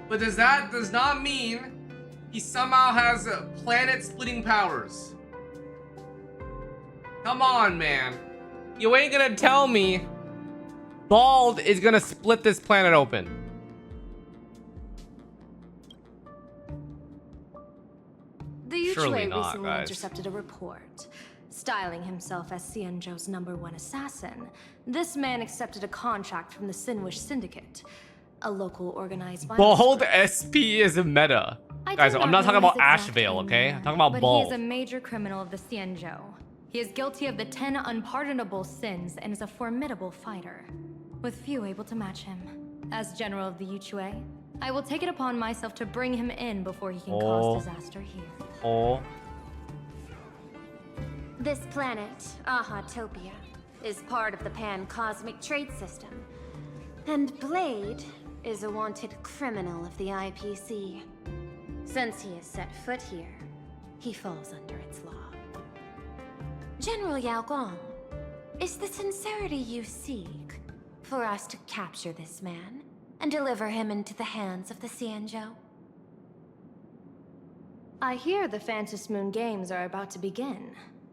A: but that does not mean he somehow has planet-splitting powers. Come on, man. You ain't gonna tell me Bald is gonna split this planet open.
R: The
A: Surely
R: Yuchue
A: not,
R: recently
A: guys.
R: intercepted a report. Styling himself as Xianzhou's #1 assassin, this man accepted a contract from the Sinwish Syndicate, a local organized violence
A: Bald
R: group.
A: SP is a meta.
R: I
A: Guys,
R: do
A: I'm
R: not
A: not talking
R: know
A: about
R: his exact
A: Ashvale,
R: name,
A: okay? I'm talking about
R: but
A: Bald.
R: he is a major criminal of the Xianzhou. He is guilty of the 10 unpardonable sins and is a formidable fighter, with few able to match him. As General of the Yuchue, I will take it upon myself to bring him in before he can cause disaster here.
A: Oh.
K: This planet, Ahatopia, is part of the pan-cosmic trade system. And Blade is a wanted criminal of the IPC. Since he has set foot here, he falls under its law. General Yao Gong, is the sincerity you seek for us to capture this man and deliver him into the hands of the Xianzhou?
R: I hear the Phantom Moon Games are about to begin,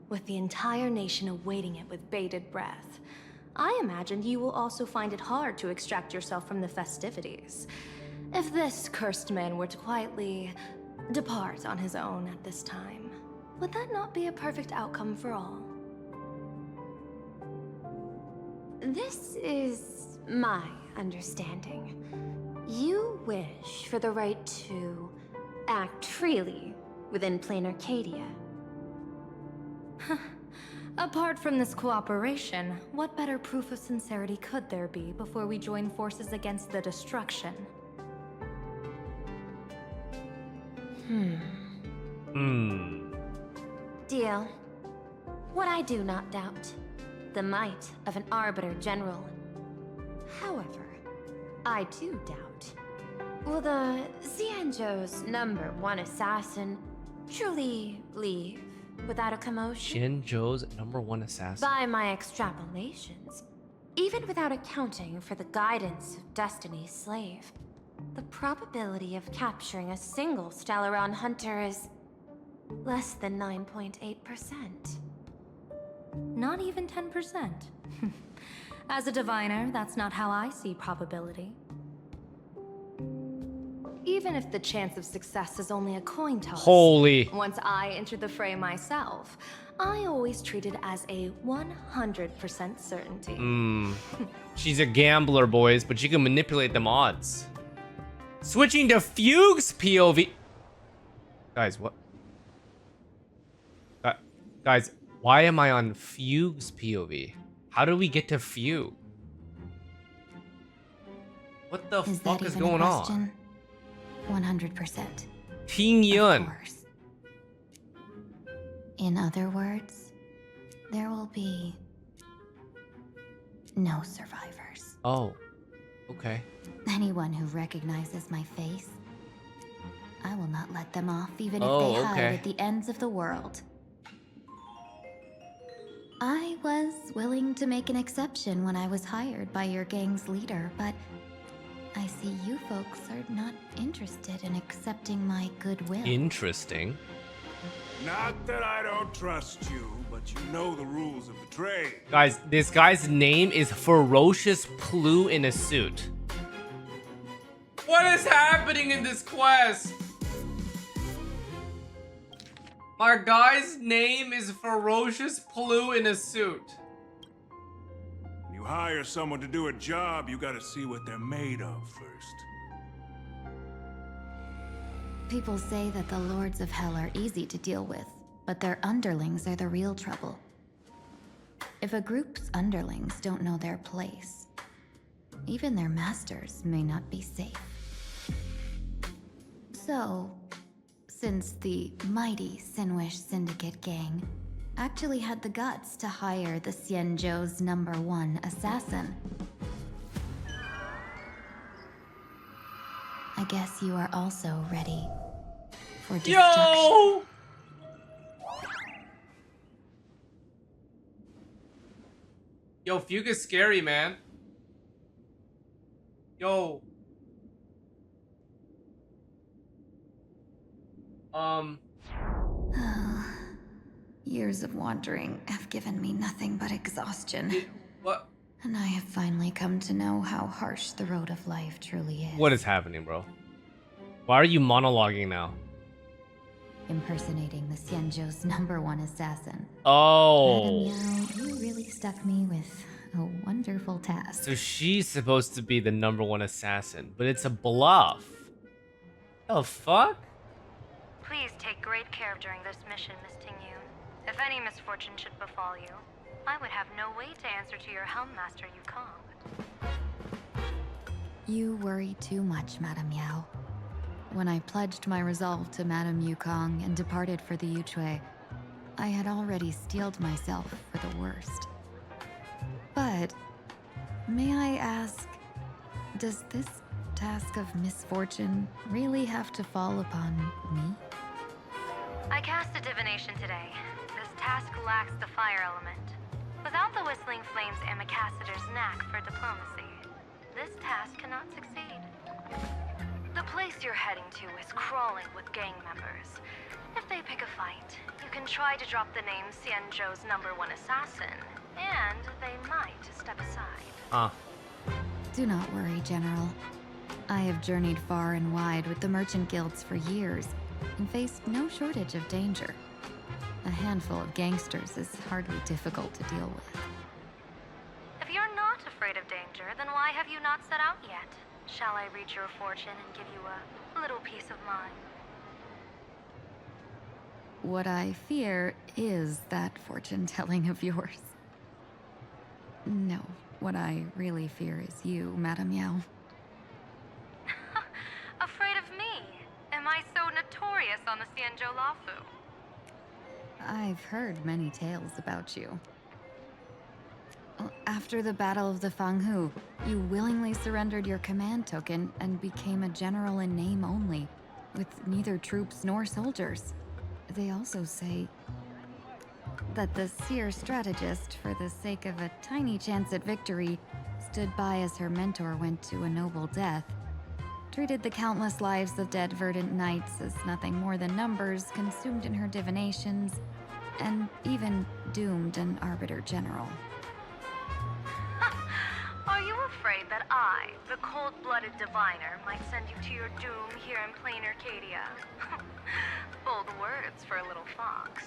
R: with the entire nation awaiting it with bated breath. I imagine you will also find it hard to extract yourself from the festivities. If this cursed man were to quietly depart on his own at this time, would that not be a perfect outcome for all?
K: This is my understanding. You wish for the right to act freely within PLANARCADIA.
R: Apart from this cooperation, what better proof of sincerity could there be before we join forces against the destruction?
K: Deal. What I do not doubt, the might of an Arbiter General. However, I do doubt, will the Xianzhou's #1 assassin truly leave without a commotion?
A: Xianzhou's #1 assassin.
K: By my extrapolations, even without accounting for the guidance of Destiny's slave, the probability of capturing a single Stellaron hunter is less than 9.8%.
R: Not even 10%. As a diviner, that's not how I see probability. Even if the chance of success is only a coin toss.
A: Holy.
R: Once I entered the fray myself, I always treat it as a 100% certainty.
A: She's a gambler, boys, but she can manipulate them odds. Switching to Fugue's POV. Guys, what? Guys, why am I on Fugue's POV? How do we get to Fugue? What the fuck is going on?
B: 100%.
A: Ting Yun.
B: In other words, there will be no survivors.
A: Oh, okay.
B: Anyone who recognizes my face, I will not let them off, even if
A: Oh,
B: they hide
A: okay.
B: at the ends of the world. I was willing to make an exception when I was hired by your gang's leader, but I see you folks are not interested in accepting my goodwill.
A: Interesting.
O: Not that I don't trust you, but you know the rules of the trade.
A: Guys, this guy's name is Ferocious Plue in a suit. What is happening in this quest? My guy's name is Ferocious Plue in a suit.
O: When you hire someone to do a job, you gotta see what they're made of first.
B: People say that the Lords of Hell are easy to deal with, but their underlings are the real trouble. If a group's underlings don't know their place, even their masters may not be safe. So, since the mighty Sinwish Syndicate gang actually had the guts to hire the Xianzhou's #1 assassin, I guess you are also ready for destruction.
A: Yo! Yo, Fugue is scary, man. Yo.
B: Years of wandering have given me nothing but exhaustion.
A: What?
B: And I have finally come to know how harsh the road of life truly is.
A: What is happening, bro? Why are you monologuing now?
B: Impersonating the Xianzhou's #1 assassin.
A: Oh.
B: Madam Yao, you really stuck me with a wonderful task.
A: So she's supposed to be the #1 assassin, but it's a bluff. The fuck?
L: Please take great care during this mission, Miss Ting-Yu. If any misfortune should befall you, I would have no way to answer to your Helm Master Yukong.
B: You worry too much, Madam Yao. When I pledged my resolve to Madame Yukong and departed for the Yuchui, I had already steeled myself for the worst. But, may I ask, does this task of misfortune really have to fall upon me?
L: I cast a divination today. This task lacks the fire element. Without the Whistling Flames Ambassador's knack for diplomacy, this task cannot succeed. The place you're heading to is crawling with gang members. If they pick a fight, you can try to drop the name Xianzhou's #1 assassin, and they might step aside.
B: Do not worry, General. I have journeyed far and wide with the merchant guilds for years and faced no shortage of danger. A handful of gangsters is hardly difficult to deal with.
L: If you're not afraid of danger, then why have you not set out yet? Shall I read your fortune and give you a little peace of mind?
B: What I fear is that fortune-telling of yours. No, what I really fear is you, Madame Yao.
L: Afraid of me? Am I so notorious on the Xianzhou Lafu?
B: I've heard many tales about you. After the Battle of the Fanghu, you willingly surrendered your command token and became a general in name only, with neither troops nor soldiers. They also say that the seer strategist, for the sake of a tiny chance at victory, stood by as her mentor went to a noble death, treated the countless lives of dead verdant knights as nothing more than numbers consumed in her divinations, and even doomed an arbiter general.
L: Are you afraid that I the cold-blooded diviner might send you to your doom here in plain Arcadia. Bold words for a little fox.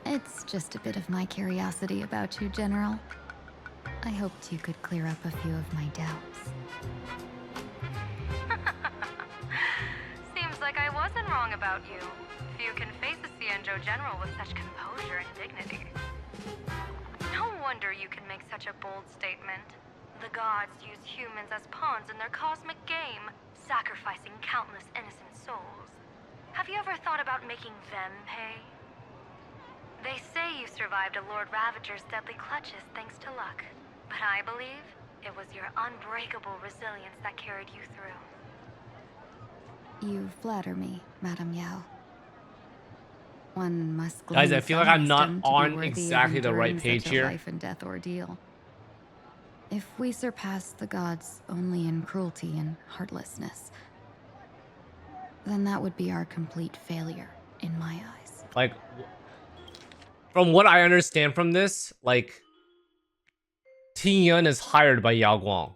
B: It's just a bit of my curiosity about you, General. I hoped you could clear up a few of my doubts.
L: Seems like I wasn't wrong about you. Few can face a Xianzhou general with such composure and dignity. No wonder you can make such a bold statement. The gods use humans as pawns in their cosmic game, sacrificing countless innocent souls. Have you ever thought about making them pay? They say you survived a Lord Ravager's deadly clutches thanks to luck, but I believe it was your unbreakable resilience that carried you through.
B: You flatter me, Madame Yao. One must
A: Guys, I feel like I'm not on
B: exactly
A: exactly the right page here.
B: Life and death ordeal. If we surpass the gods only in cruelty and heartlessness, then that would be our complete failure in my eyes.
A: Like, from what I understand from this, like, Ting Yun is hired by Yao Guang.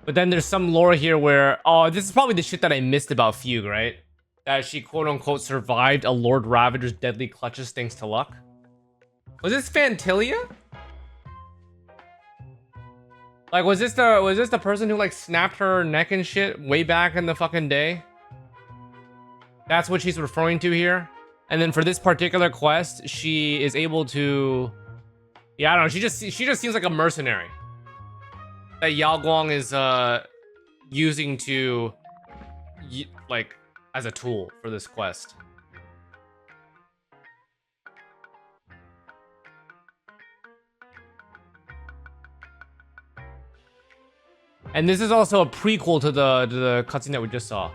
A: But then there's some lore here where, oh, this is probably the shit that I missed about Fugue, right? That she quote-unquote survived a Lord Ravager's deadly clutches thanks to luck. Was this Phantilia? Like, was this the person who like snapped her neck and shit way back in the fucking day? That's what she's referring to here. And then for this particular quest, she is able to, yeah, I don't know. She just seems like a mercenary that Yao Guang is using to like as a tool for this quest. And this is also a prequel to the cutscene that we just saw.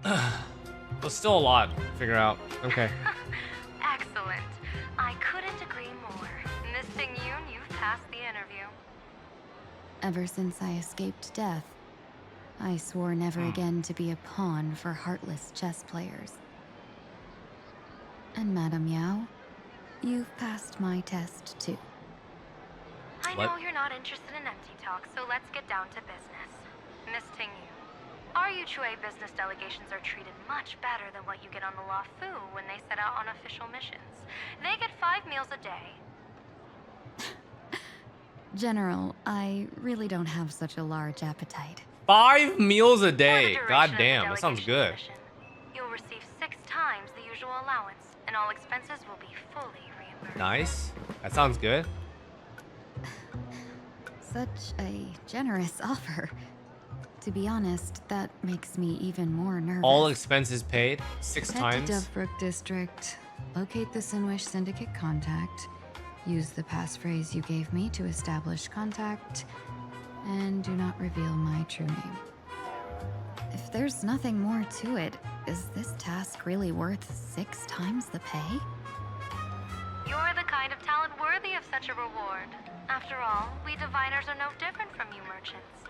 A: There's still a lot to figure out. Okay.
L: Excellent. I couldn't agree more. Miss Ting Yun, you've passed the interview.
B: Ever since I escaped death, I swore never again to be a pawn for heartless chess players. And Madame Yao, you've passed my test too.
L: I know you're not interested in empty talk, so let's get down to business. Miss Ting Yun, our Yuchue business delegations are treated much better than what you get on the La Fu when they set out on official missions. They get 5 meals a day.
B: General, I really don't have such a large appetite.
A: 5 meals a day. God damn, that sounds good.
L: You'll receive 6 times the usual allowance, and all expenses will be fully reimbursed.
A: Nice. That sounds good.
B: Such a generous offer. To be honest, that makes me even more nervous.
A: All expenses paid 6
B: Head
A: times.
B: to Dovebrook District, locate the Sinwish Syndicate contact, use the passphrase you gave me to establish contact, and do not reveal my true name. If there's nothing more to it, is this task really worth 6 times the pay?
L: You're the kind of talent worthy of such a reward. After all, we diviners are no different from you merchants.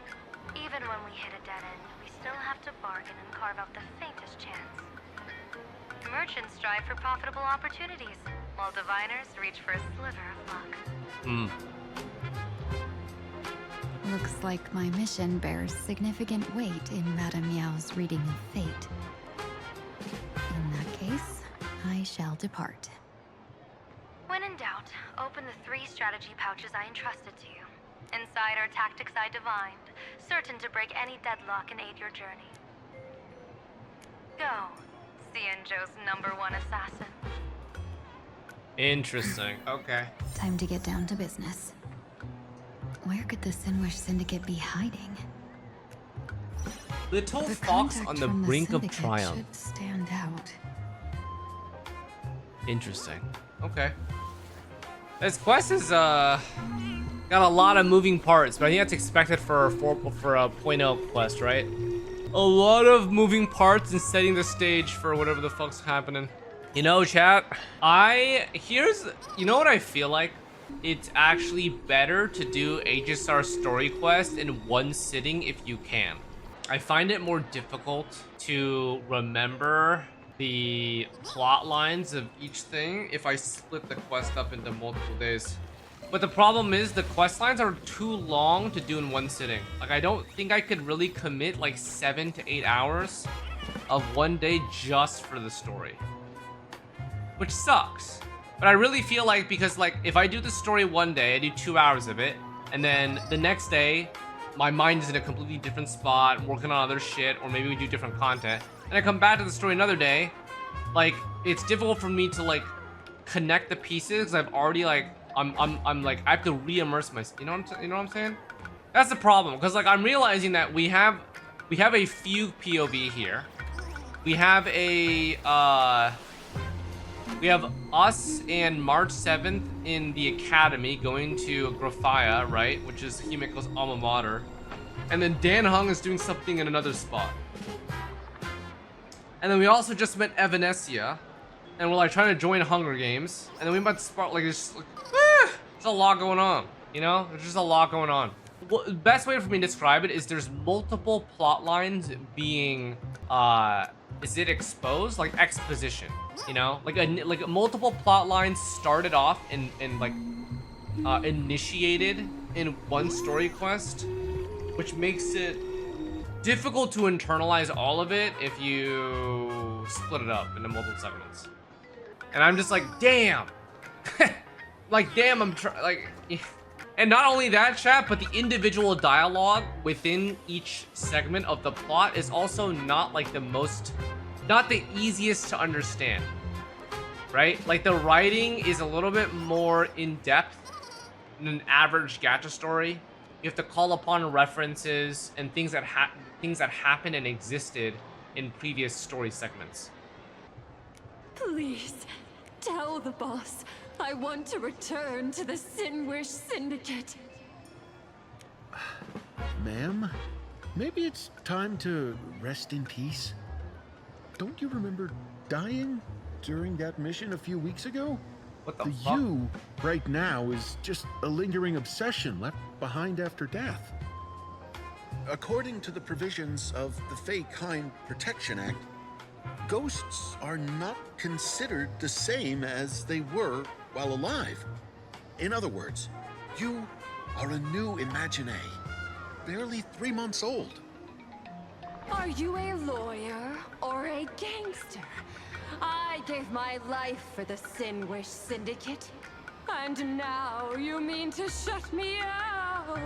L: Even when we hit a dead end, we still have to bargain and carve out the faintest chance. Merchants strive for profitable opportunities, while diviners reach for a sliver of luck.
B: Looks like my mission bears significant weight in Madame Yao's reading of fate. In that case, I shall depart.
L: When in doubt, open the 3 strategy pouches I entrusted to you. Inside are tactics I divined, certain to break any deadlock and aid your journey. Go, Xianzhou's #1 assassin.
A: Interesting. Okay.
B: Time to get down to business. Where could the Sinwish Syndicate be hiding?
A: Little
B: The
A: fox
B: contact
A: on the
B: from
A: brink of
B: Syndicate
A: triumph.
B: should stand out.
A: Interesting. Okay. This quest is got a lot of moving parts, but I think that's expected for a 0.0 quest, right? A lot of moving parts and setting the stage for whatever the fuck's happening. You know, chat, you know what I feel like? It's actually better to do HSR story quest in one sitting if you can. I find it more difficult to remember the plot lines of each thing if I split the quest up into multiple days. But the problem is the quest lines are too long to do in one sitting. Like, I don't think I could really commit like 7 to 8 hours of one day just for the story. Which sucks. But I really feel like, because like if I do the story one day, I do 2 hours of it, and then the next day my mind is in a completely different spot, working on other shit, or maybe we do different content, and I come back to the story another day, like it's difficult for me to like connect the pieces because I've already like I'm like I have to re-immerse myself. You know what I'm saying? That's the problem, because like I'm realizing that we have a few POV here. We have us and March 7th in the academy going to Graphia, right? Which is Himiko's alma mater. And then Dan Hung is doing something in another spot. And then we also just met Evanesia. And we're like trying to join Hunger Games. And then we met Spark, like it's just like, there's a lot going on, you know? There's just a lot going on. Well, the best way for me to describe it is there's multiple plot lines being, is it exposed? Like exposition, you know? Like multiple plot lines started off and like initiated in one story quest, which makes it difficult to internalize all of it if you split it up into multiple segments. And I'm just like, damn. Like, damn, and not only that, chat, but the individual dialogue within each segment of the plot is also not like not the easiest to understand, right? Like the writing is a little bit more in depth than an average gacha story. You have to call upon references and things that happened and existed in previous story segments.
E: Please, tell the boss I want to return to the Sinwish Syndicate.
T: Ma'am, maybe it's time to rest in peace. Don't you remember dying during that mission a few weeks ago?
A: What the
T: fuck? You right now is just a lingering obsession left behind after death. According to the provisions of the Fey Kind Protection Act, ghosts are not considered the same as they were while alive. In other words, you are a new Imagine, barely 3 months old.
E: Are you a lawyer or a gangster? I gave my life for the Sinwish Syndicate, and now you mean to shut me out?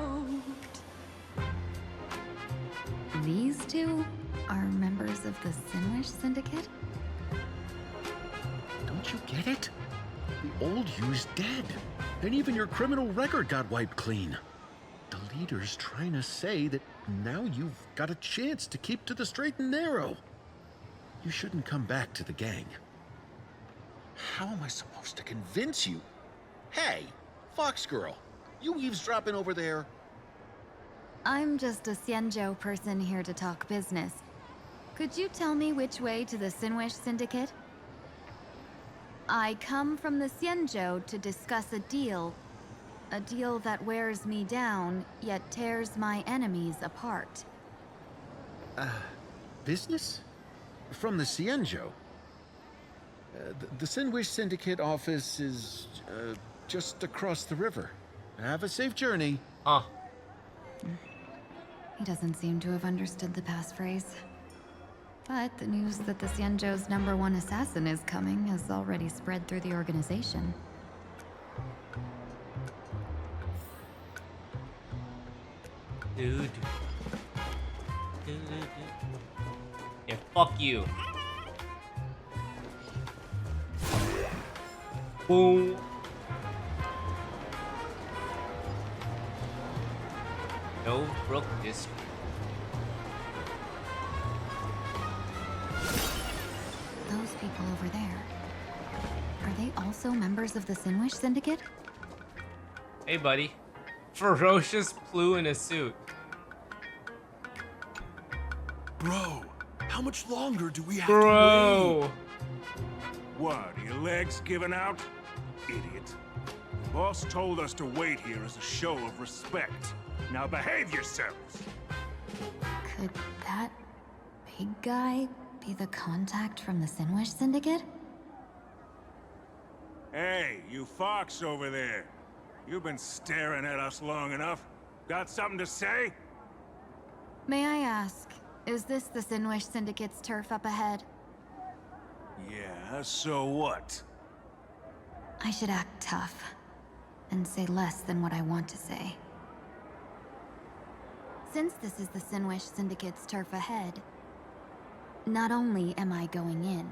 B: These two are members of the Sinwish Syndicate?
T: Don't you get it? The old you's dead, and even your criminal record got wiped clean. The leader's trying to say that now you've got a chance to keep to the straight and narrow. You shouldn't come back to the gang. How am I supposed to convince you? Hey, Fox Girl, you eavesdropping over there?
B: I'm just a Xianzhou person here to talk business. Could you tell me which way to the Sinwish Syndicate? I come from the Xianzhou to discuss a deal that wears me down, yet tears my enemies apart.
T: Business? From the Xianzhou? The Sinwish Syndicate office is just across the river. Have a safe journey.
B: He doesn't seem to have understood the passphrase. But the news that the Xianzhou's #1 assassin is coming has already spread through the organization.
A: Dude. Yeah, fuck you. Boom. No Brook District.
B: Those people over there. Are they also members of the Sinwish Syndicate?
A: Hey, buddy. Ferocious Plu in a suit.
O: Bro, how much longer do we have
A: to wait?
O: What, are your legs giving out? Idiot. The boss told us to wait here as a show of respect. Now behave yourselves!
B: Could that big guy be the contact from the Sinwish Syndicate?
O: Hey, you fox over there. You've been staring at us long enough. Got something to say?
C: May I ask, is this the Sinwish Syndicate's turf up ahead?
O: Yeah, so what?
C: I should act tough and say less than what I want to say. Since this is the Sinwish Syndicate's turf ahead, not only am I going in,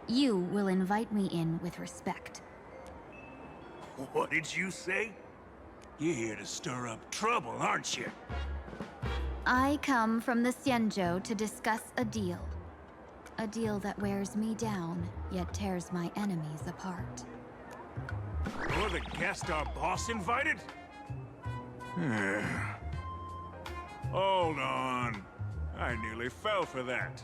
C: you will invite me in with respect.
O: What did you say? You're here to stir up trouble, aren't you?
C: I come from the Xianzhou to discuss a deal. A deal that wears me down, yet tears my enemies apart.
O: You're the guest our boss invited? Hold on. I nearly fell for that.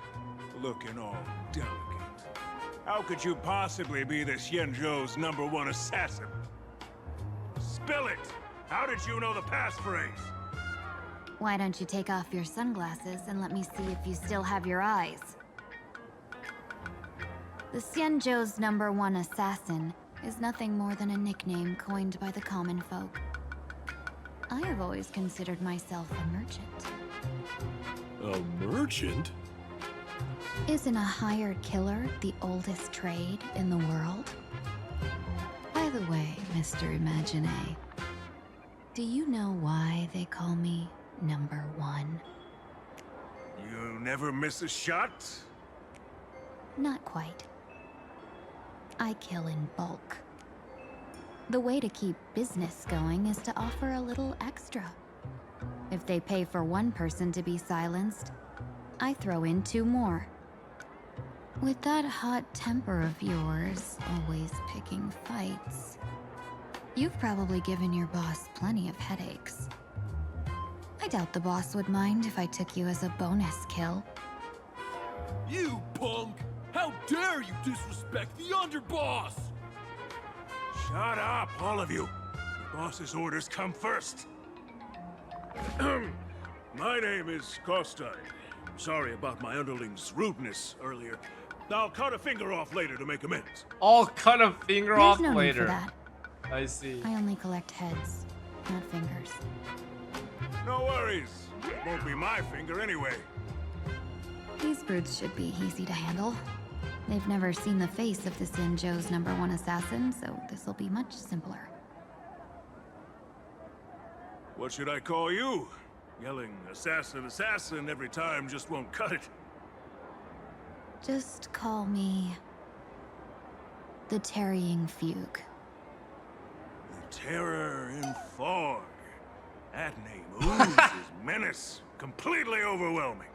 O: Looking all delicate. How could you possibly be the Xianzhou's #1 assassin? Spill it! How did you know the passphrase?
C: Why don't you take off your sunglasses and let me see if you still have your eyes? The Xianzhou's #1 assassin is nothing more than a nickname coined by the common folk. I have always considered myself a merchant.
M: A merchant?
C: Isn't a hired killer the oldest trade in the world? By the way, Mr. Imagine, do you know why they call me #1?
O: You never miss a shot?
C: Not quite. I kill in bulk. The way to keep business going is to offer a little extra. If they pay for one person to be silenced, I throw in 2 more. With that hot temper of yours, always picking fights, you've probably given your boss plenty of headaches. I doubt the boss would mind if I took you as a bonus kill.
M: You punk! How dare you disrespect the underboss!
O: Shut up, all of you. The boss's orders come first. My name is Kostai. Sorry about my underling's rudeness earlier. I'll cut a finger off later to make amends.
A: I'll cut a finger
C: There's
A: off
C: no need for
A: later.
C: that.
A: I see.
C: I only collect heads, not fingers.
O: No worries. It won't be my finger anyway.
C: These brutes should be easy to handle. They've never seen the face of the Xianzhou's #1 assassin, so this'll be much simpler.
O: What should I call you? Yelling assassin, assassin every time just won't cut it.
C: Just call me the Tarrying Fugue.
O: The Terror in Fog. That name oozes menace. Completely overwhelming.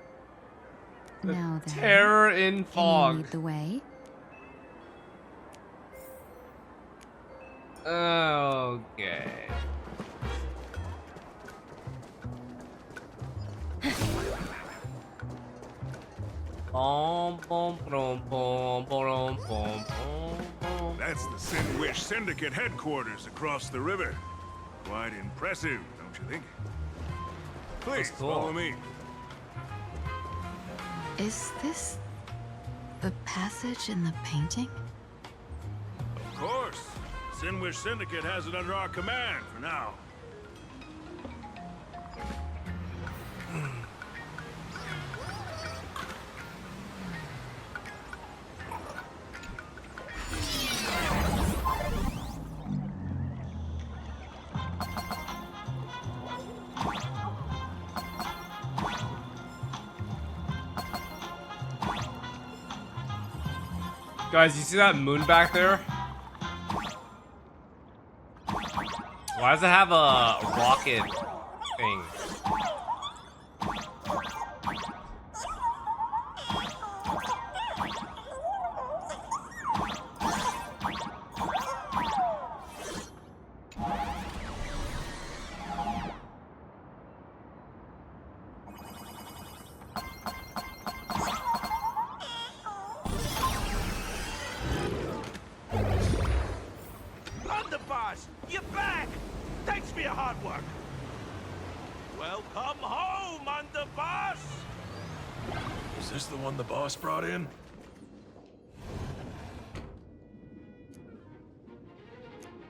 C: Now then,
A: Terror in
C: can you
A: Fog.
C: lead the way?
A: Okay.
O: That's the Sinwish Syndicate headquarters across the river. Quite impressive, don't you think? Please,
A: cool.
O: follow me.
C: Is this the passage in the painting?
O: Of course. Sinwish Syndicate has it under our command for now.
A: Guys, you see that moon back there? Why does it have a rocket thing?
I: Underboss, you're back! Thanks for your hard work. Welcome home, Underboss!
M: Is this the one the boss brought in?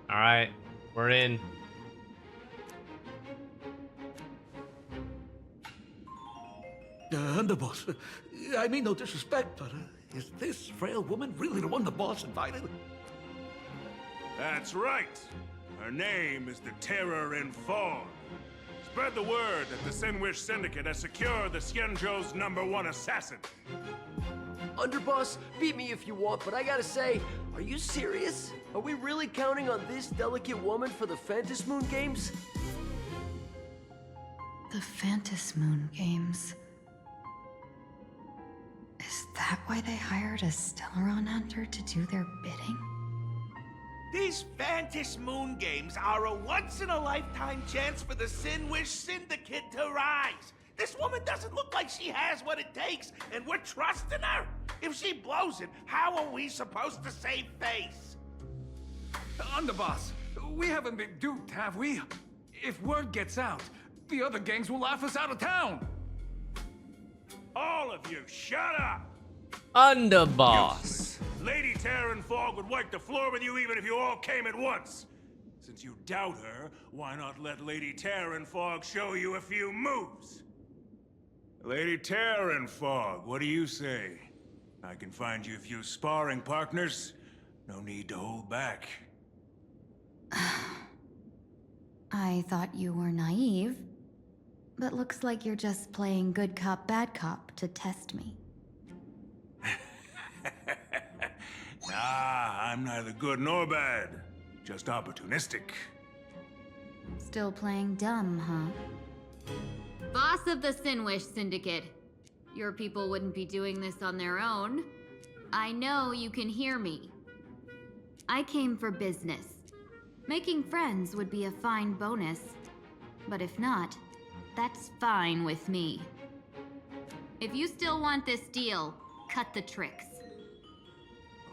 A: All right, we're in.
U: Underboss, I mean no disrespect, but is this frail woman really the one the boss invited?
O: That's right. Her name is the Terror in Fog. Spread the word that the Sinwish Syndicate has secured the Xianzhou's #1 assassin.
V: Underboss, beat me if you want, but I gotta say, are you serious? Are we really counting on this delicate woman for the Phantasmoon Games?
B: The Phantasmoon Games. Is that why they hired a Stellaron hunter to do their bidding?
I: These Phantasmoon Games are a once-in-a-lifetime chance for the Sinwish Syndicate to rise. This woman doesn't look like she has what it takes, and we're trusting her. If she blows it, how are we supposed to save face?
W: Underboss, we haven't been duped, have we? If word gets out, the other gangs will laugh us out of town.
O: All of you, shut up!
A: Underboss.
O: Lady Terran Fog would wipe the floor with you even if you all came at once. Since you doubt her, why not let Lady Terran Fog show you a few moves? Lady Terran Fog, what do you say? I can find you a few sparring partners. No need to hold back.
B: I thought you were naive, but looks like you're just playing good cop, bad cop to test me.
O: Nah, I'm neither good nor bad. Just opportunistic.
B: Still playing dumb, huh?
X: Boss of the Sinwish Syndicate. Your people wouldn't be doing this on their own. I know you can hear me. I came for business. Making friends would be a fine bonus, but if not, that's fine with me. If you still want this deal, cut the tricks.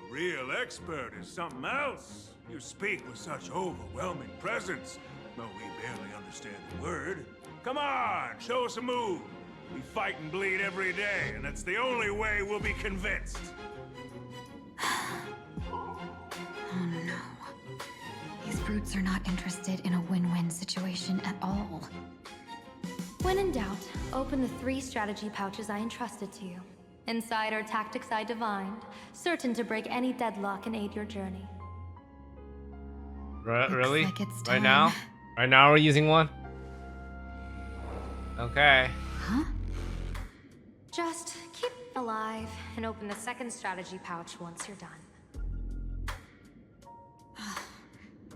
O: A real expert is something else. You speak with such overwhelming presence, though we barely understand the word. Come on, show us a move. We fight and bleed every day, and that's the only way we'll be convinced.
B: Oh no. These brutes are not interested in a win-win situation at all.
R: When in doubt, open the 3 strategy pouches I entrusted to you. Inside are tactics I divined, certain to break any deadlock and aid your journey.
A: Really?
B: like it's
A: Right
B: time.
A: now? Right now we're using one? Okay.
B: Huh?
R: Just keep alive and open the 2nd strategy pouch once you're done.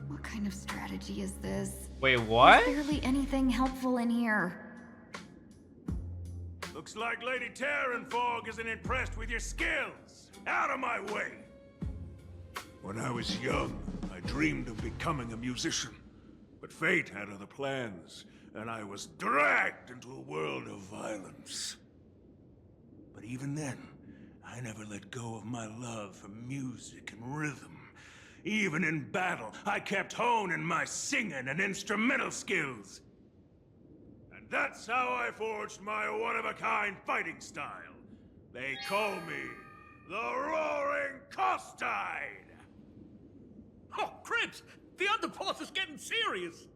B: What kind of strategy is this?
A: Wait, what?
B: There's barely anything helpful in here.
O: Looks like Lady Terran Fog isn't impressed with your skills. Out of my way! When I was young, I dreamed of becoming a musician. But fate had other plans, and I was dragged into a world of violence. But even then, I never let go of my love for music and rhythm. Even in battle, I kept honing my singing and instrumental skills. And that's how I forged my one-of-a-kind fighting style. They call me the Roaring Costide!
U: Oh, Cribs! The underboss is getting serious!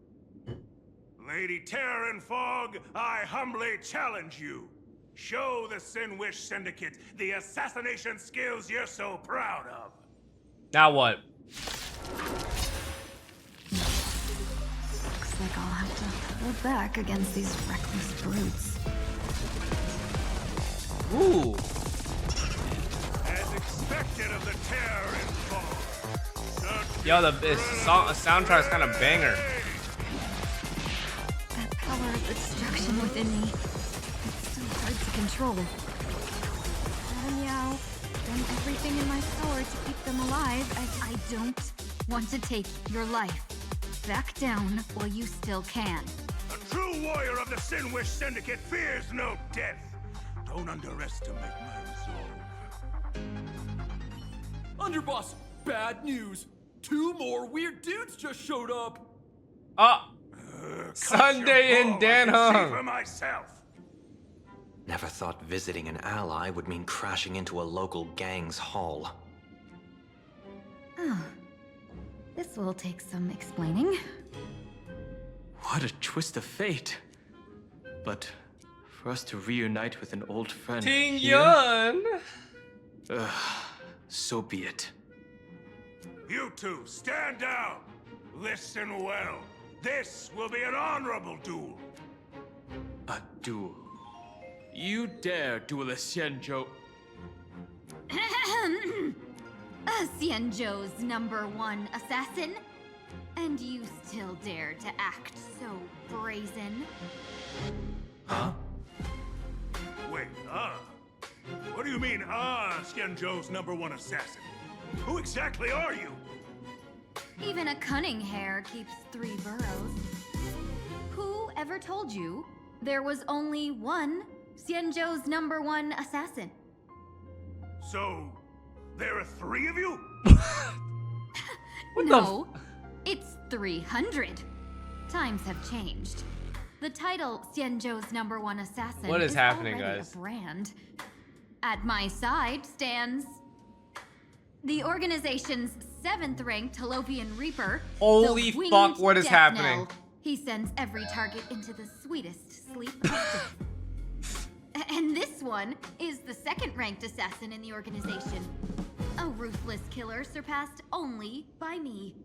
O: Lady Terran Fog, I humbly challenge you. Show the Sinwish Syndicate the assassination skills you're so proud of.
A: Now what?
B: Looks like I'll have to hold back against these reckless brutes.
A: Ooh.
O: As expected of the Terran Fog.
A: Yo, the soundtrack's kind of banger.
B: That power of destruction within me. It's so hard to control. Meow. Done everything in my power to keep them alive, as I don't want to take your life. Back down while you still can.
O: A true warrior of the Sinwish Syndicate fears no death. Don't underestimate my resolve.
W: Underboss, bad news. 2 more weird dudes just showed up.
A: Sunday in Dan
O: For myself.
Y: Never thought visiting an ally would mean crashing into a local gang's hall.
B: Oh. This will take some explaining.
Y: What a twist of fate. But
D: For us to reunite with an old friend.
A: Ting
D: here?
A: Yun!
D: So be it.
O: You two, stand down! Listen well. This will be an honorable duel.
D: A duel. You dare duel a Xianzhou?
X: Xianzhou's #1 assassin? And you still dare to act so brazen?
D: Huh?
O: Wait, what do you mean, Xianzhou's #1 assassin? Who exactly are you?
X: Even a cunning hare keeps 3 burrows. Who ever told you there was only one Xianzhou's #1 assassin?
O: So, there are 3 of you?
X: No, it's 300. Times have changed. The title Xianzhou's #1 assassin
A: What is happening,
X: already
A: guys?
X: a brand. At my side stands the organization's 7th-ranked Holovian Reaper.
A: Holy
X: the
A: fuck,
X: winged
A: what is
X: death
A: happening?
X: knell. He sends every target into the sweetest sleep of death. And this one is the 2nd-ranked assassin in the organization. A ruthless killer surpassed only by me.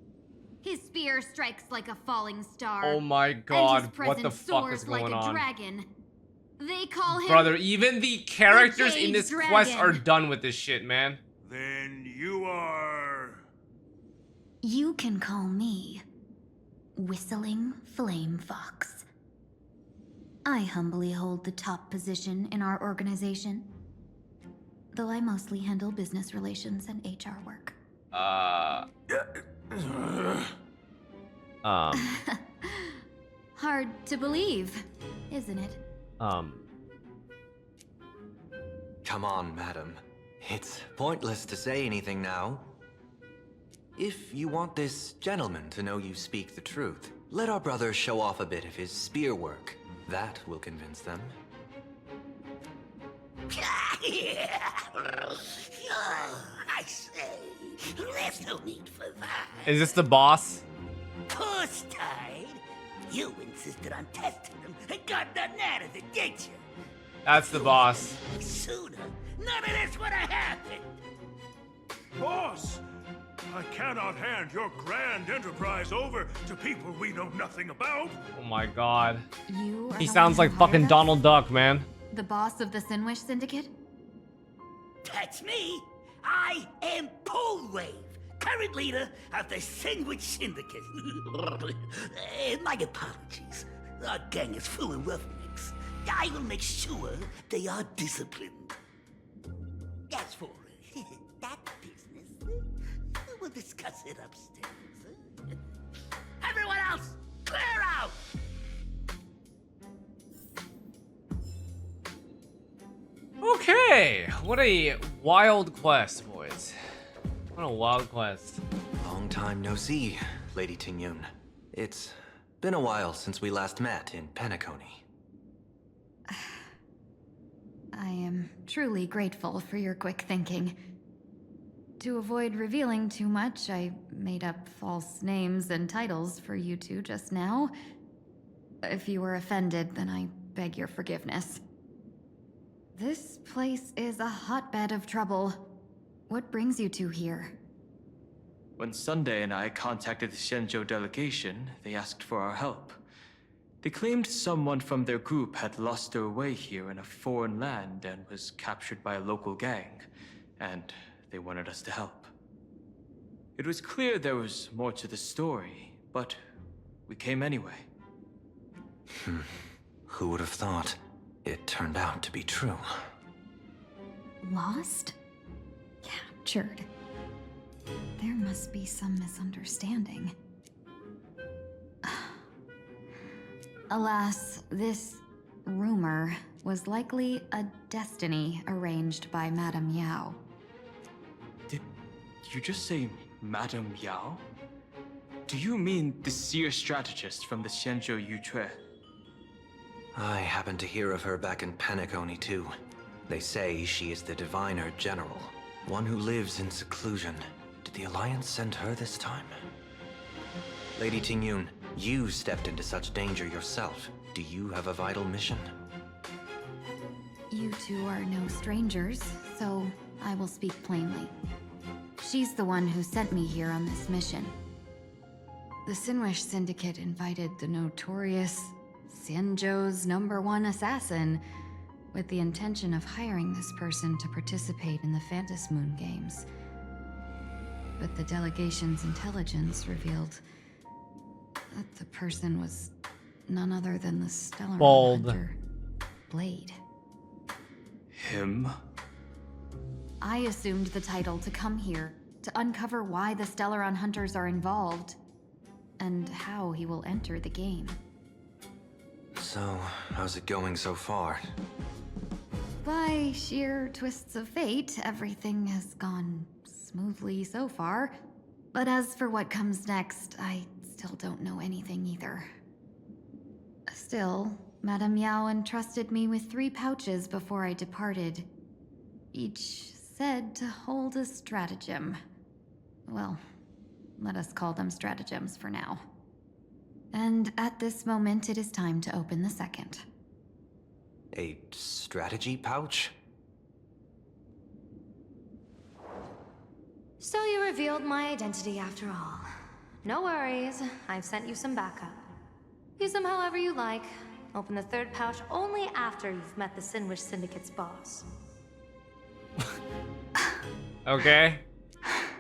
X: His spear strikes like a falling star.
A: Oh my
X: and
A: god,
X: his
A: what the
X: presence
A: fuck
X: soars
A: is going
X: like a
A: on?
X: dragon. They call him
A: Brother, even the characters in
X: Jade
A: this quest are
X: Dragon.
A: done with this shit, man.
O: Then you are...
C: You can call me Whistling Flame Fox. I humbly hold the top position in our organization, though I mostly handle business relations and HR work.
X: Hard to believe, isn't it?
Y: Come on, madam. It's pointless to say anything now. If you want this gentleman to know you speak the truth, let our brother show off a bit of his spear work. That will convince them.
I: I say, there's no need for that.
A: Is this the boss?
I: Course, Tide. You insisted on testing them and got nothing out of it, didn't you?
A: That's the boss.
I: Sooner, none of this would have happened.
O: Boss! I cannot hand your grand enterprise over to people we know nothing about.
A: Oh my god.
X: You are
A: He
X: the
A: sounds
X: one
A: like
X: who
A: fucking
X: hired us?
A: Donald Duck, man.
X: The boss of the Sinwish Syndicate?
I: That's me. I am Polewave, current leader of the Sandwich Syndicate. My apologies. Our gang is full of roughnecks. I will make sure they are disciplined. As for that business, we'll discuss it upstairs. Everyone else, clear out!
A: Okay, what a wild quest, boys. What a wild quest.
Y: Long time no see, Lady Ting-Yun. It's been a while since we last met in Penacony.
X: I am truly grateful for your quick thinking. To avoid revealing too much, I made up false names and titles for you two just now. If you were offended, then I beg your forgiveness. This place is a hotbed of trouble. What brings you two here?
D: When Sunday and I contacted the Xianzhou delegation, they asked for our help. They claimed someone from their group had lost their way here in a foreign land and was captured by a local gang, and they wanted us to help. It was clear there was more to the story, but we came anyway.
Y: Who would have thought? It turned out to be true.
C: Lost? Captured. There must be some misunderstanding.
X: Alas, this rumor was likely a destiny arranged by Madame Yao.
D: Did you just say Madame Yao? Do you mean the seer strategist from the Xianzhou Yucue?
Y: I happened to hear of her back in Penacony too. They say she is the diviner general, one who lives in seclusion. Did the Alliance send her this time? Lady Ting-Yun, you stepped into such danger yourself. Do you have a vital mission?
B: You two are no strangers, so I will speak plainly. She's the one who sent me here on this mission. The Sinwish Syndicate invited the notorious Xianzhou's #1 assassin with the intention of hiring this person to participate in the Phantom Moon Games. But the delegation's intelligence revealed that the person was none other than the Stellar Hunter, Blade.
D: Him?
B: I assumed the title to come here, to uncover why the Stellaron Hunters are involved, and how he will enter the game.
Y: So, how's it going so far?
B: By sheer twists of fate, everything has gone smoothly so far. But as for what comes next, I still don't know anything either. Still, Madame Yao entrusted me with 3 pouches before I departed. Each said to hold a stratagem. Well, let us call them stratagems for now. And at this moment, it is time to open the second.
Y: A strategy pouch?
R: So you revealed my identity after all. No worries, I've sent you some backup. Use them however you like. Open the 3rd pouch only after you've met the Sinwish Syndicate's boss.
A: Okay.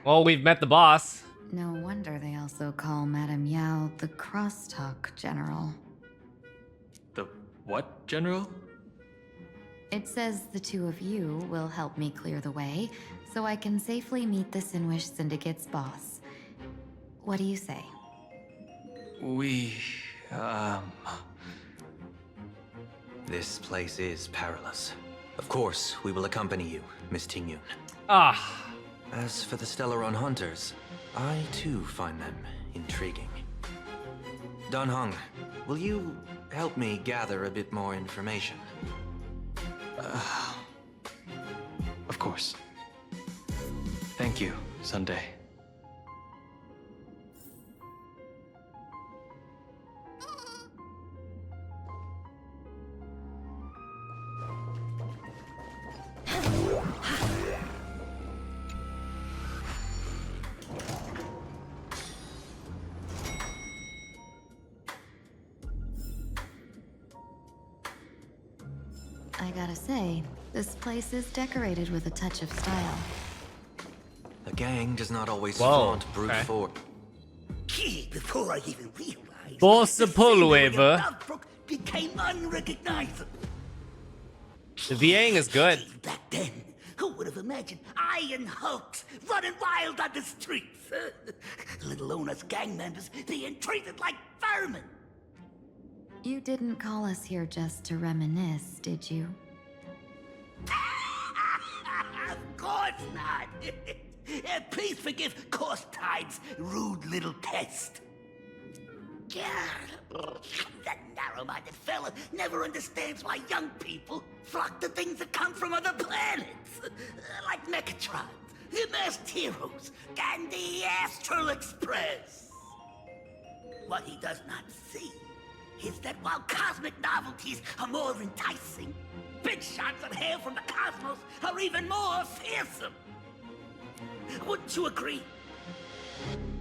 A: Well, we've met the boss.
B: No wonder they also call Madame Yao the Crosstalk General.
D: The what, General?
B: It says the 2 of you will help me clear the way, so I can safely meet the Sinwish Syndicate's boss. What do you say?
Y: This place is perilous. Of course, we will accompany you, Miss Tingyun.
A: Ah.
Y: As for the Stellaron Hunters, I too find them intriguing. Dan Heng, will you help me gather a bit more information?
D: Of course. Thank you, Sunday.
B: I gotta say, this place is decorated with a touch of style.
Y: A gang does not always
A: Whoa,
Y: flaunt brute
A: okay.
Y: force.
I: Before I even realized,
A: Boss
I: the
A: pullover.
I: Lovebrook became unrecognizable.
A: The Viang is good.
I: Back then, who would have imagined iron hulks running wild on the streets? Let alone us gang members being treated like vermin.
B: You didn't call us here just to reminisce, did you?
I: Of course not. Please forgive Course Tide's rude little test. That narrow-minded fella never understands why young people flock to things that come from other planets. Like Mechatrons, Masked Heroes, and the Astral Express. What he does not see is that while cosmic novelties are more enticing, big shots of hail from the cosmos are even more fearsome. Wouldn't you agree?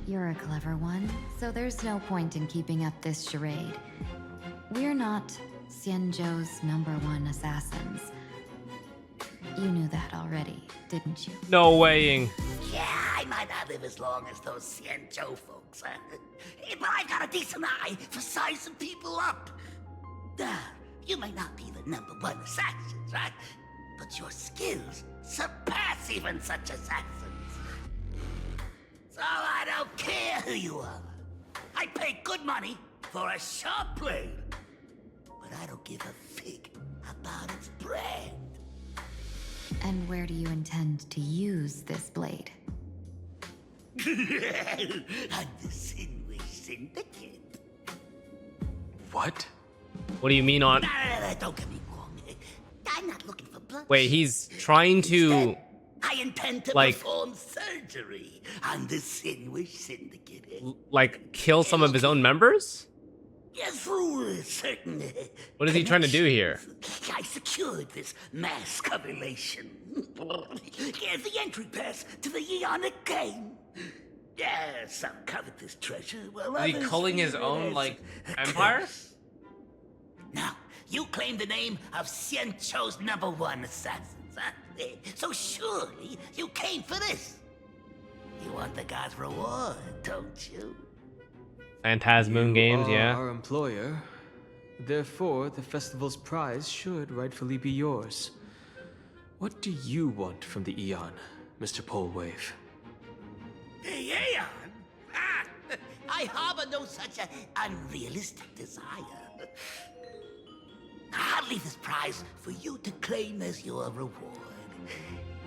B: You're a clever one, so there's no point in keeping up this charade. We're not Xianzhou's #1 assassins. You knew that already, didn't you?
A: No weighing.
I: Yeah, I might not live as long as those Xianzhou folks, but I've got a decent eye for sizing people up. You may not be the #1 assassins, right? But your skills surpass even such assassins. So I don't care who you are. I pay good money for a sharp blade. But I don't give a fig about its brand.
B: And where do you intend to use this blade?
I: On the Sinwish Syndicate.
D: What?
A: What do you mean on?
I: No, don't get me wrong. I'm not looking for blood.
A: Wait, he's trying to.
I: I intend to
A: like,
I: perform surgery on the Sinwish Syndicate.
A: Like, kill some of his own members?
I: Through certain.
A: What is he trying to do here?
I: I secured this mass combination. The entry pass to the Eonic game. Some covet this treasure. Well,
A: Is he
I: others
A: culling his
I: view it
A: own,
I: as
A: like,
I: a
A: empire?
I: curse. Now, you claim the name of Xianzhou's #1 assassins, huh? So surely you came for this. You want the god's reward, don't you?
A: Phantasmoon Games,
D: You are
A: yeah.
D: our employer. Therefore, the festival's prize should rightfully be yours. What do you want from the Eon, Mr. Polewave?
I: The Aeon? I harbor no such an unrealistic desire. I'll leave this prize for you to claim as your reward.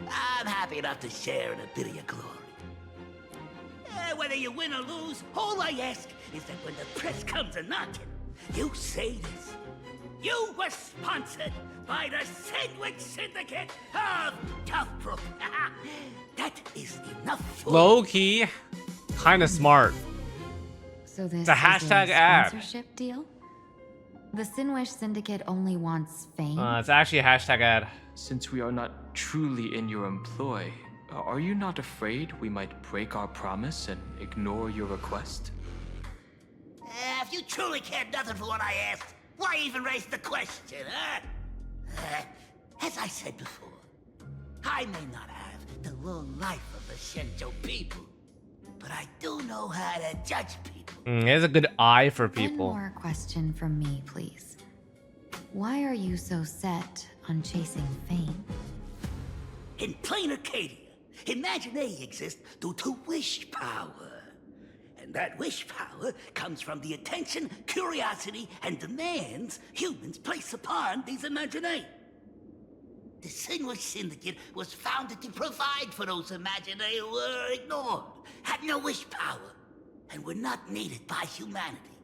I: I'm happy enough to share in a bit of your glory. Whether you win or lose, all I ask is that when the press comes a-knocking, you say this. You were sponsored by the Sandwich Syndicate of Toughbrook. That is enough for...
A: Low key, kind of smart.
B: So this
A: It's a hashtag
B: is a
A: ad.
B: sponsorship deal? The Sinwish Syndicate only wants fame?
A: It's actually a hashtag ad.
D: Since we are not truly in your employ, are you not afraid we might break our promise and ignore your request?
I: If you truly cared nothing for what I asked, why even raise the question, huh? As I said before, I may not have the long life of the Shenzhou people, but I do know how to judge people.
A: He has a good eye for people.
B: One more question from me, please. Why are you so set on chasing fame?
I: In PLANARCADIA, Imagination exists due to wish power. And that wish power comes from the attention, curiosity, and demands humans place upon these imaginae. The Sinwish Syndicate was founded to provide for those imaginae who were ignored, had no wish power, and were not needed by humanity.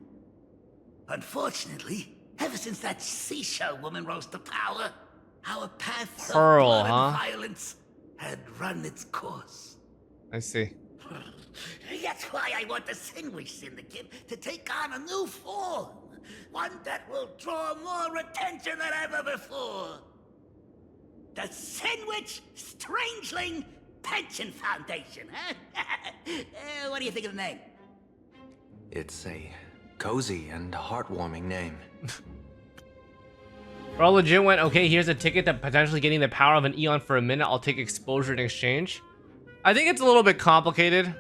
I: Unfortunately, ever since that seashell woman rose to power, our path of
A: Pearl,
I: blood
A: huh?
I: and violence had run its course.
A: I see.
I: That's why I want the Sinwish Syndicate to take on a new form. One that will draw more attention than ever before. The Sinwish Strangeling Pension Foundation, huh? What do you think of the name?
Y: It's a cozy and heartwarming name.
A: Bro legit went, okay, here's a ticket to potentially getting the power of an Eon for a minute. I'll take exposure in exchange. I think it's a little bit complicated.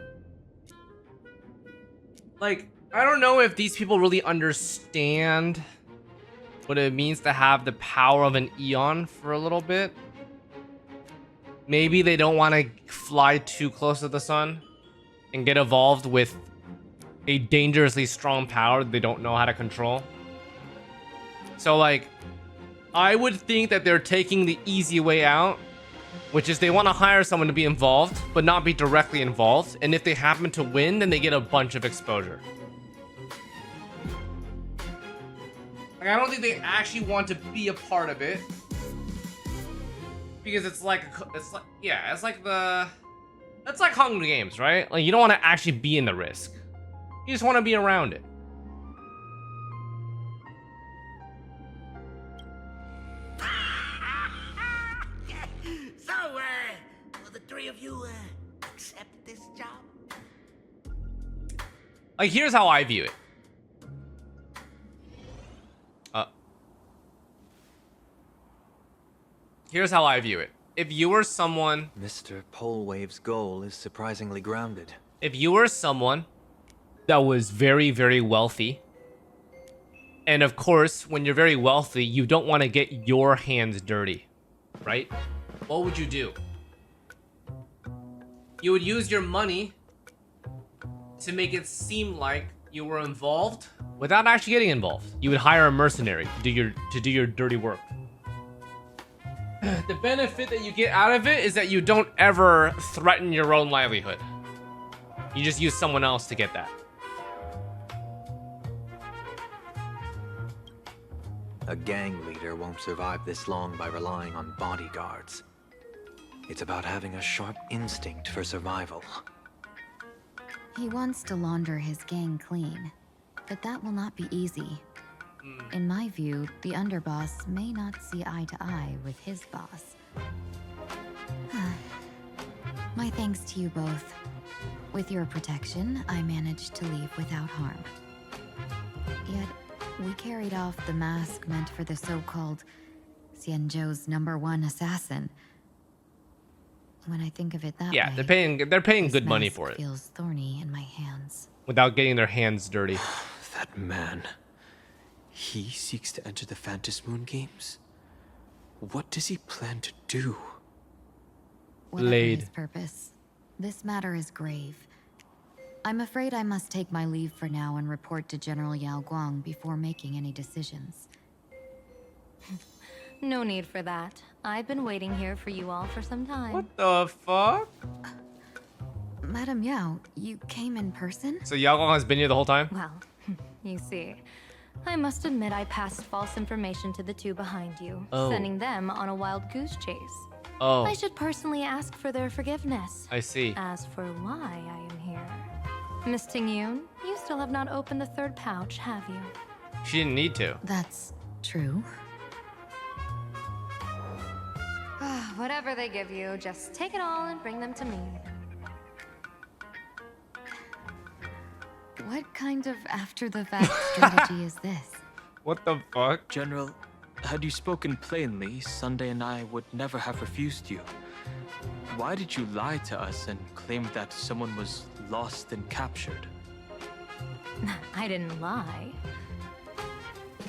A: Like, I don't know if these people really understand what it means to have the power of an Eon for a little bit. Maybe they don't want to fly too close to the sun and get involved with a dangerously strong power they don't know how to control. So, like, I would think that they're taking the easy way out, which is they want to hire someone to be involved, but not be directly involved. And if they happen to win, then they get a bunch of exposure. Like, I don't think they actually want to be a part of it, because it's like Hunger Games, right? Like, you don't want to actually be in the risk. You just want to be around it.
I: So, will the three of you accept this job?
A: Like, here's how I view it. Here's how I view it. If you were someone...
Y: Mr. Polewave's goal is surprisingly grounded.
A: If you were someone that was very, very wealthy, and of course, when you're very wealthy, you don't want to get your hands dirty, right? What would you do? You would use your money to make it seem like you were involved without actually getting involved. You would hire a mercenary to do your dirty work. The benefit that you get out of it is that you don't ever threaten your own livelihood. You just use someone else to get that.
Y: A gang leader won't survive this long by relying on bodyguards. It's about having a sharp instinct for survival.
B: He wants to launder his gang clean. But that will not be easy. In my view, the underboss may not see eye to eye with his boss. My thanks to you both. With your protection, I managed to leave without harm. Yet, we carried off the mask meant for the so-called Xianzhou's #1 assassin. When I think of it that
A: Yeah,
B: way,
A: they're paying
B: this
A: good money
B: mask
A: for it.
B: feels thorny in my hands.
A: Without getting their hands dirty.
D: That man. He seeks to enter the Phantasm Moon Games? What does he plan to do?
B: Whatever
A: Blade.
B: his purpose, this matter is grave. I'm afraid I must take my leave for now and report to General Yao Guang before making any decisions.
R: No need for that. I've been waiting here for you all for some time.
A: What the fuck?
B: Madam Yao, you came in person?
A: So Yao Guang has been here the whole time?
R: Well, you see, I must admit I passed false information to the two behind you,
A: Oh.
R: sending them on a wild goose chase.
A: Oh.
R: I should personally ask for their forgiveness.
A: I see.
R: As for why I am here, Miss Tingyun, you still have not opened the third pouch, have you?
A: She didn't need to.
B: That's true.
R: Whatever they give you, just take it all and bring them to me.
B: What kind of after-the-fact strategy is this?
A: What the fuck?
D: General, had you spoken plainly, Sunday and I would never have refused you. Why did you lie to us and claim that someone was lost and captured?
R: I didn't lie.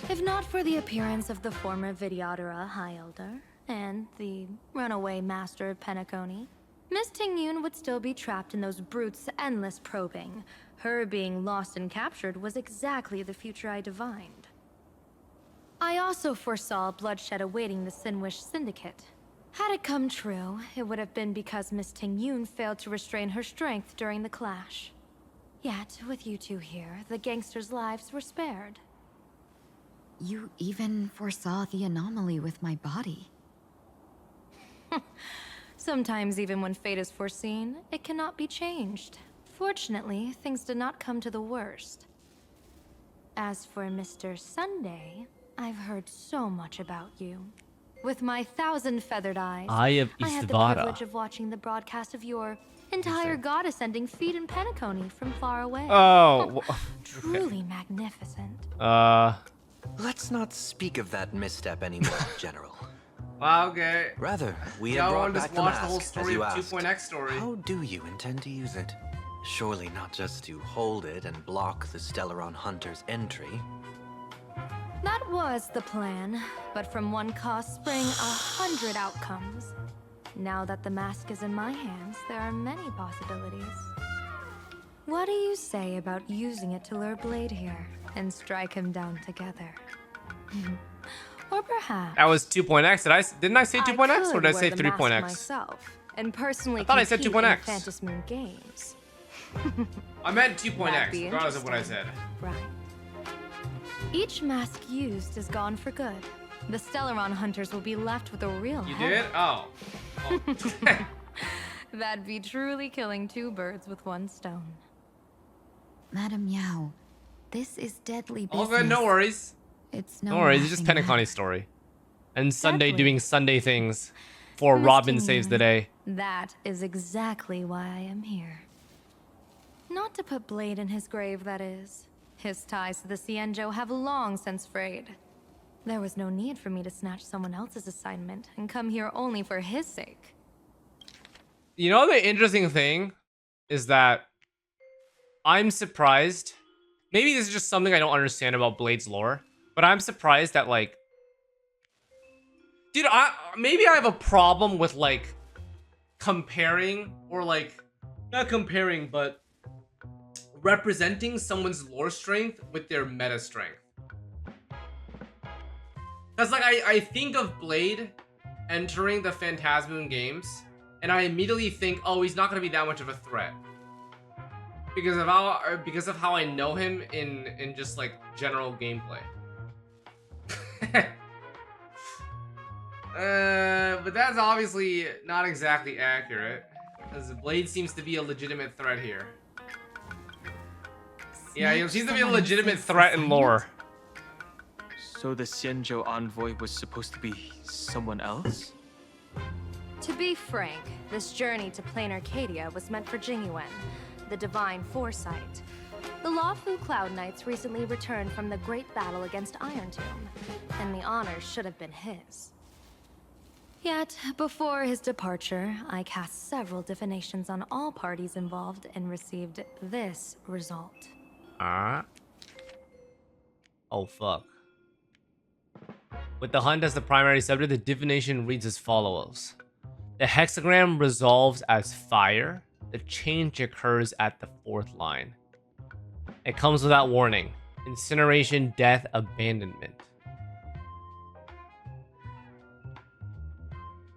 R: If not for the appearance of the former Vidyadhara High Elder and the runaway master of Penacony, Miss Tingyun would still be trapped in those brutes' endless probing. Her being lost and captured was exactly the future I divined. I also foresaw bloodshed awaiting the Sinwish Syndicate. Had it come true, it would have been because Miss Tingyun failed to restrain her strength during the clash. Yet, with you two here, the gangsters' lives were spared.
B: You even foresaw the anomaly with my body.
R: Sometimes even when fate is foreseen, it cannot be changed. Fortunately, things did not come to the worst. As for Mr. Sunday, I've heard so much about you. With my 1,000 feathered eyes,
A: Eye of
R: I had the
A: Istvara.
R: privilege of watching the broadcast of your entire goddess-ending feat in Penacony from far away.
A: Oh.
R: Truly magnificent.
Y: Let's not speak of that misstep anymore, General.
A: Wow, okay.
Y: Rather, we
A: Y'all
Y: have brought
A: wanted to
Y: back the
A: watch
Y: mask,
A: the whole
Y: as
A: story
Y: you
A: of
Y: asked.
A: 2.x story.
Y: How do you intend to use it? Surely not just to hold it and block the Stellaron Hunter's entry.
R: That was the plan, but from one cause spring 100 outcomes. Now that the mask is in my hands, there are many possibilities. What do you say about using it to lure Blade here and strike him down together? Or perhaps
A: That was 2.x. Didn't I say 2.x or did I say
R: wear the mask
A: 3.x?
R: myself and personally
A: I thought I said
R: compete in
A: 2.x.
R: Phantasm Moon Games.
A: I meant
R: That'd
A: 2.x,
R: be
A: regardless of what I said.
R: Right. Each mask used is gone for good. The Stellaron hunters will be left with a real
A: You
R: headache.
A: did? Oh.
R: That'd be truly killing two birds with one stone.
B: Madam Yao, this is deadly
A: All
B: business.
A: good, no worries.
B: It's
A: No worries, it's just
B: laughing
A: Penacony's story. And Sunday
R: Deadly.
A: doing Sunday things for
R: Miss
A: Robin Saves
R: Tingyun,
A: the Day.
R: That is exactly why I am here. Not to put Blade in his grave, that is. His ties to the Xianzhou have long since frayed. There was no need for me to snatch someone else's assignment and come here only for his sake.
A: You know, the interesting thing is that I'm surprised. Maybe this is just something I don't understand about Blade's lore, but I'm surprised that, like, dude, maybe I have a problem with, like, comparing or, like, not comparing, but representing someone's lore strength with their meta strength. Because, like, I think of Blade entering the Phantasm Moon games, and I immediately think, oh, he's not going to be that much of a threat. Because of how I know him in just, like, general gameplay. But that's obviously not exactly accurate, because Blade seems to be a legitimate threat here. Yeah, he
B: match
A: seems to be a
B: someone
A: legitimate
B: else's
A: threat in lore.
D: So the Xianzhou envoy was supposed to be someone else?
R: To be frank, this journey to PLANARCADIA was meant for Jingyuan, the divine foresight. The Luofu Cloud Knights recently returned from the great battle against Iron Tomb, and the honor should have been his. Yet, before his departure, I cast several divinations on all parties involved and received this result.
A: Oh, fuck. With the hunt as the primary subject, the divination reads as follows. The hexagram resolves as fire. The change occurs at the 4th line. It comes without warning. Incineration, death, abandonment.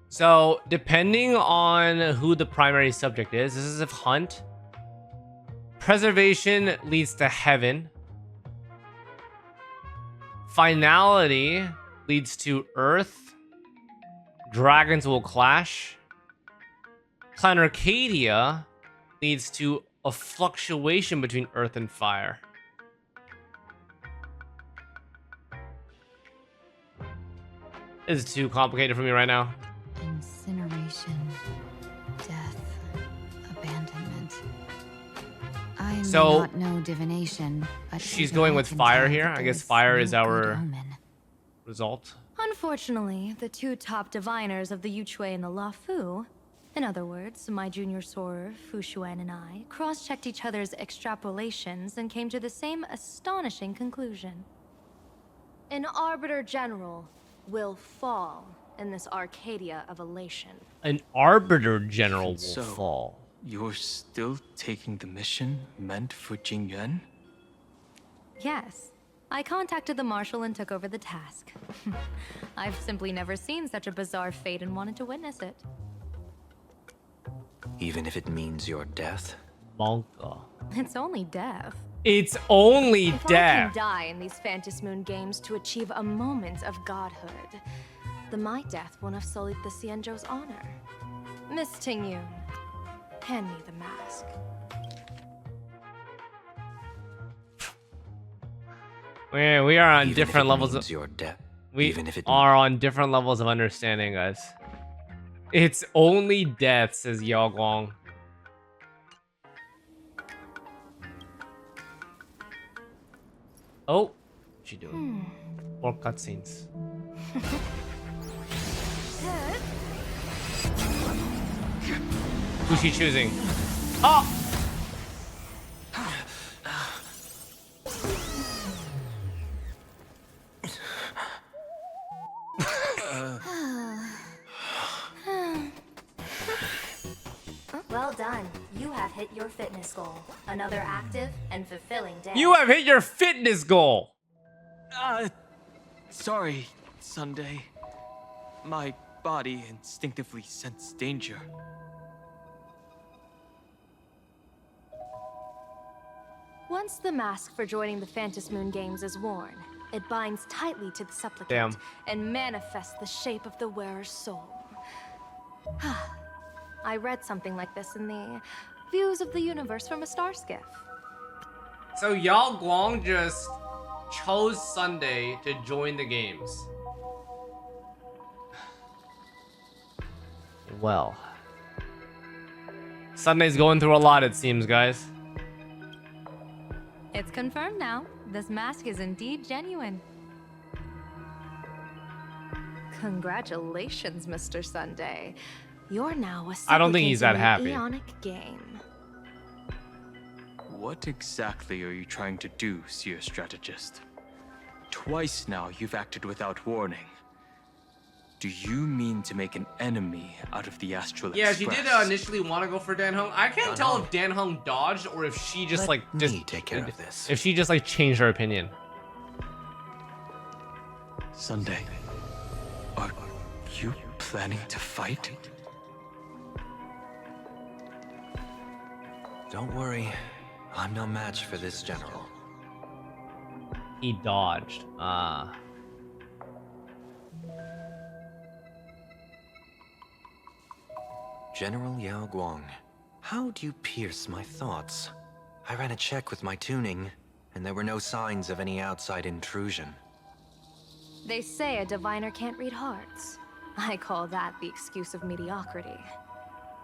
A: So, depending on who the primary subject is, this is if hunt. Preservation leads to heaven. Finality leads to earth. Dragons will clash. PLANARCADIA leads to a fluctuation between earth and fire. This is too complicated for me right now.
B: Incineration, death, abandonment. I may
A: So,
B: not know divination, but
A: she's
B: even
A: going
B: I
A: with
B: can
A: fire
B: tell
A: here.
B: that
A: I guess
B: there's
A: fire
B: no
A: is
B: good
A: our
B: omen.
A: result.
R: Unfortunately, the two top diviners of the Yuchui and the Luofu, in other words, my junior soror, Fu Xuan, and I, cross-checked each other's extrapolations and came to the same astonishing conclusion. An Arbiter General will fall in this Arcadia of elation.
A: An Arbiter General will
D: So,
A: fall.
D: You're still taking the mission meant for Jingyuan?
R: Yes. I contacted the Marshal and took over the task. I've simply never seen such a bizarre fate and wanted to witness it.
Y: Even if it means your death?
A: Monka.
R: It's only death.
A: It's only
R: If I
A: death.
R: can die in these Phantasy Moon games to achieve a moment of godhood, then my death won't have sullied the Xianzhou's honor. Miss Tingyun, hand me the mask.
A: We are on
Y: Even
A: different
Y: if it
A: levels
Y: means
A: of
Y: your death.
A: we
Y: Even if it
A: are on different levels of understanding, guys. It's only death, says Yao Guang. Oh, what's she doing? More cutscenes. Who's she choosing? Oh!
R: Well done. You have hit your fitness goal. Another active and fulfilling day.
A: You have hit your fitness goal!
D: Sorry, Sunday. My body instinctively sensed danger.
R: Once the mask for joining the Phantasy Moon games is worn, it binds tightly to the supplicant
A: Damn.
R: and manifests the shape of the wearer's soul. I read something like this in the Views of the Universe from a Star Skiff.
A: So Yao Guang just chose Sunday to join the games. Well. Sunday's going through a lot, it seems, guys.
R: It's confirmed now. This mask is indeed genuine. Congratulations, Mr. Sunday. You're now a
A: I don't think he's that
R: supplicant in
A: happy.
R: the Aeonic game.
D: What exactly are you trying to do, Seer Strategist? Twice now you've acted without warning. Do you mean to make an enemy out of the Astral
A: Yeah,
D: Express?
A: she did initially want to go for Dan Heng. I can't tell if Dan Heng dodged or if she just
Y: Let me take care of this.
A: If she just like changed her opinion.
D: Sunday, are you planning to fight?
Y: Don't worry. I'm no match for this general.
A: He dodged. Ah.
Y: General Yao Guang, how do you pierce my thoughts? I ran a check with my tuning. and there were no signs of any outside intrusion.
R: They say a diviner can't read hearts. I call that the excuse of mediocrity.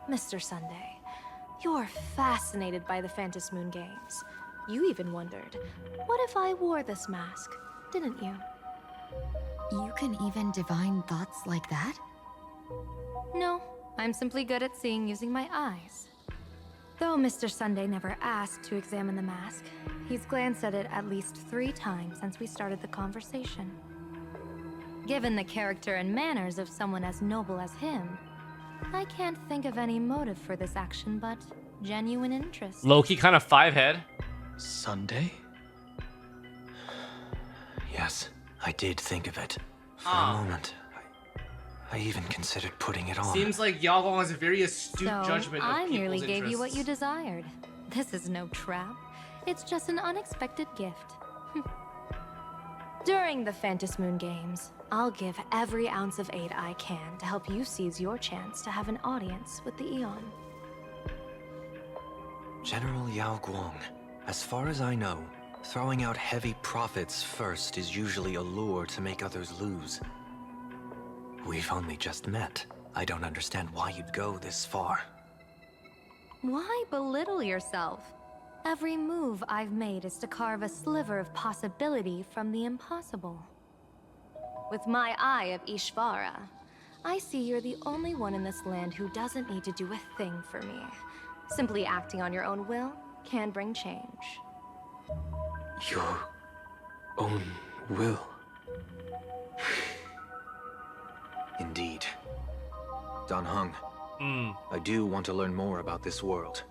R: Mr. Sunday, you're fascinated by the Phantom Moon Games. You even wondered, what if I wore this mask, didn't you?
B: You can even divine thoughts like that?
R: No, I'm simply good at seeing using my eyes. Though Mr. Sunday never asked to examine the mask, he's glanced at it at least 3 times since we started the conversation. Given the character and manners of someone as noble as him, I can't think of any motive for this action but genuine interest.
A: Loki kind of 5-head.
D: Sunday?
Y: Yes, I did think of it. For a moment, I even considered putting it on.
A: Seems like Yagong has a very astute
R: So,
A: judgment of
R: I merely
A: people's
R: gave you what you
A: interests.
R: desired. This is no trap. It's just an unexpected gift. During the Phantom Moon Games, I'll give every ounce of aid I can to help you seize your chance to have an audience with the Eon.
Y: General Yao Guang, as far as I know, throwing out heavy profits first is usually a lure to make others lose. We've only just met. I don't understand why you'd go this far.
R: Why belittle yourself? Every move I've made is to carve a sliver of possibility from the impossible. With my eye of Ishvara, I see you're the only one in this land who doesn't need to do a thing for me. Simply acting on your own will can bring change.
D: Your own will?
Y: Indeed. Dan Heng, I do want to learn more about this world.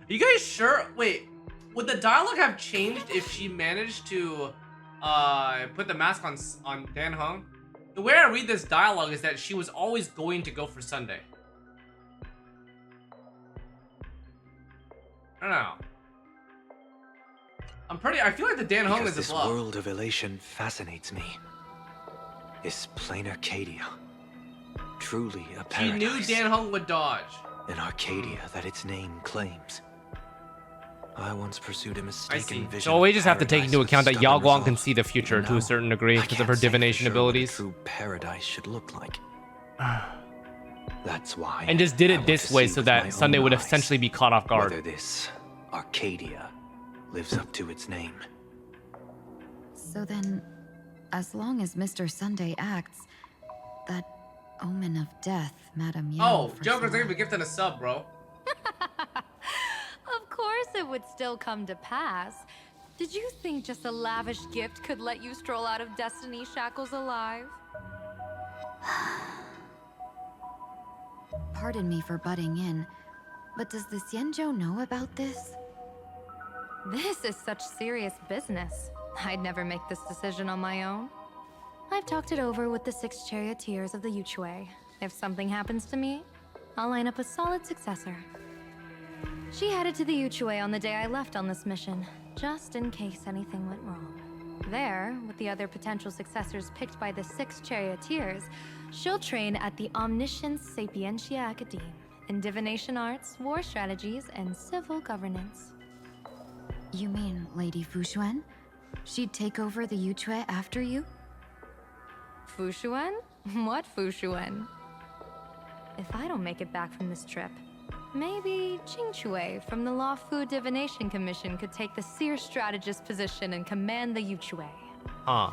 A: Are you guys sure? Wait, would the dialogue have changed if she managed to put the mask on Dan Heng? The way I read this dialogue is that she was always going to go for Sunday. I don't know. I feel like the Dan Heng is a
Y: This
A: bluff.
Y: world of elation fascinates me. Is PLANARCADIA truly a
A: She
Y: paradise?
A: knew Dan Heng would dodge.
Y: An Arcadia that its name claims. I once pursued a
A: I
Y: mistaken
A: see.
Y: vision.
A: So we just have to take
Y: paradise
A: into
Y: with
A: account that Yao
Y: stubborn
A: Guang can
Y: resolve.
A: see the future to
Y: No,
A: a certain degree
Y: I
A: because of her
Y: can't say for
A: divination
Y: sure what a
A: abilities.
Y: true paradise should look like. That's why.
A: And just did
Y: I
A: it
Y: want
A: this
Y: to
A: way
Y: see
A: so
Y: with my
A: that Sunday
Y: own
A: would
Y: eyes
A: essentially be caught off guard.
Y: Whether this Arcadia lives up to its name.
B: So then, as long as Mr. Sunday acts, that omen of death, Madame Yao.
A: Oh, Joker's gonna give a gift and a sub, bro.
R: Of course it would still come to pass. Did you think just a lavish gift could let you stroll out of Destiny's shackles alive?
B: Pardon me for butting in, but does the Xianzhou know about this?
R: This is such serious business. I'd never make this decision on my own. I've talked it over with the 6 charioteers of the Yuchue. If something happens to me, I'll line up a solid successor. She headed to the Yuchue on the day I left on this mission, just in case anything went wrong. There, with the other potential successors picked by the 6 charioteers, she'll train at the Omniscience Sapientia Academe in divination arts, war strategies, and civil governance.
B: You mean Lady Fushuan? She'd take over the Yuchue after you?
R: Fushuan? What Fushuan? If I don't make it back from this trip, maybe Qingchue from the Law Fu Divination Commission could take the seer strategist position and command the Yuchue.
A: Huh.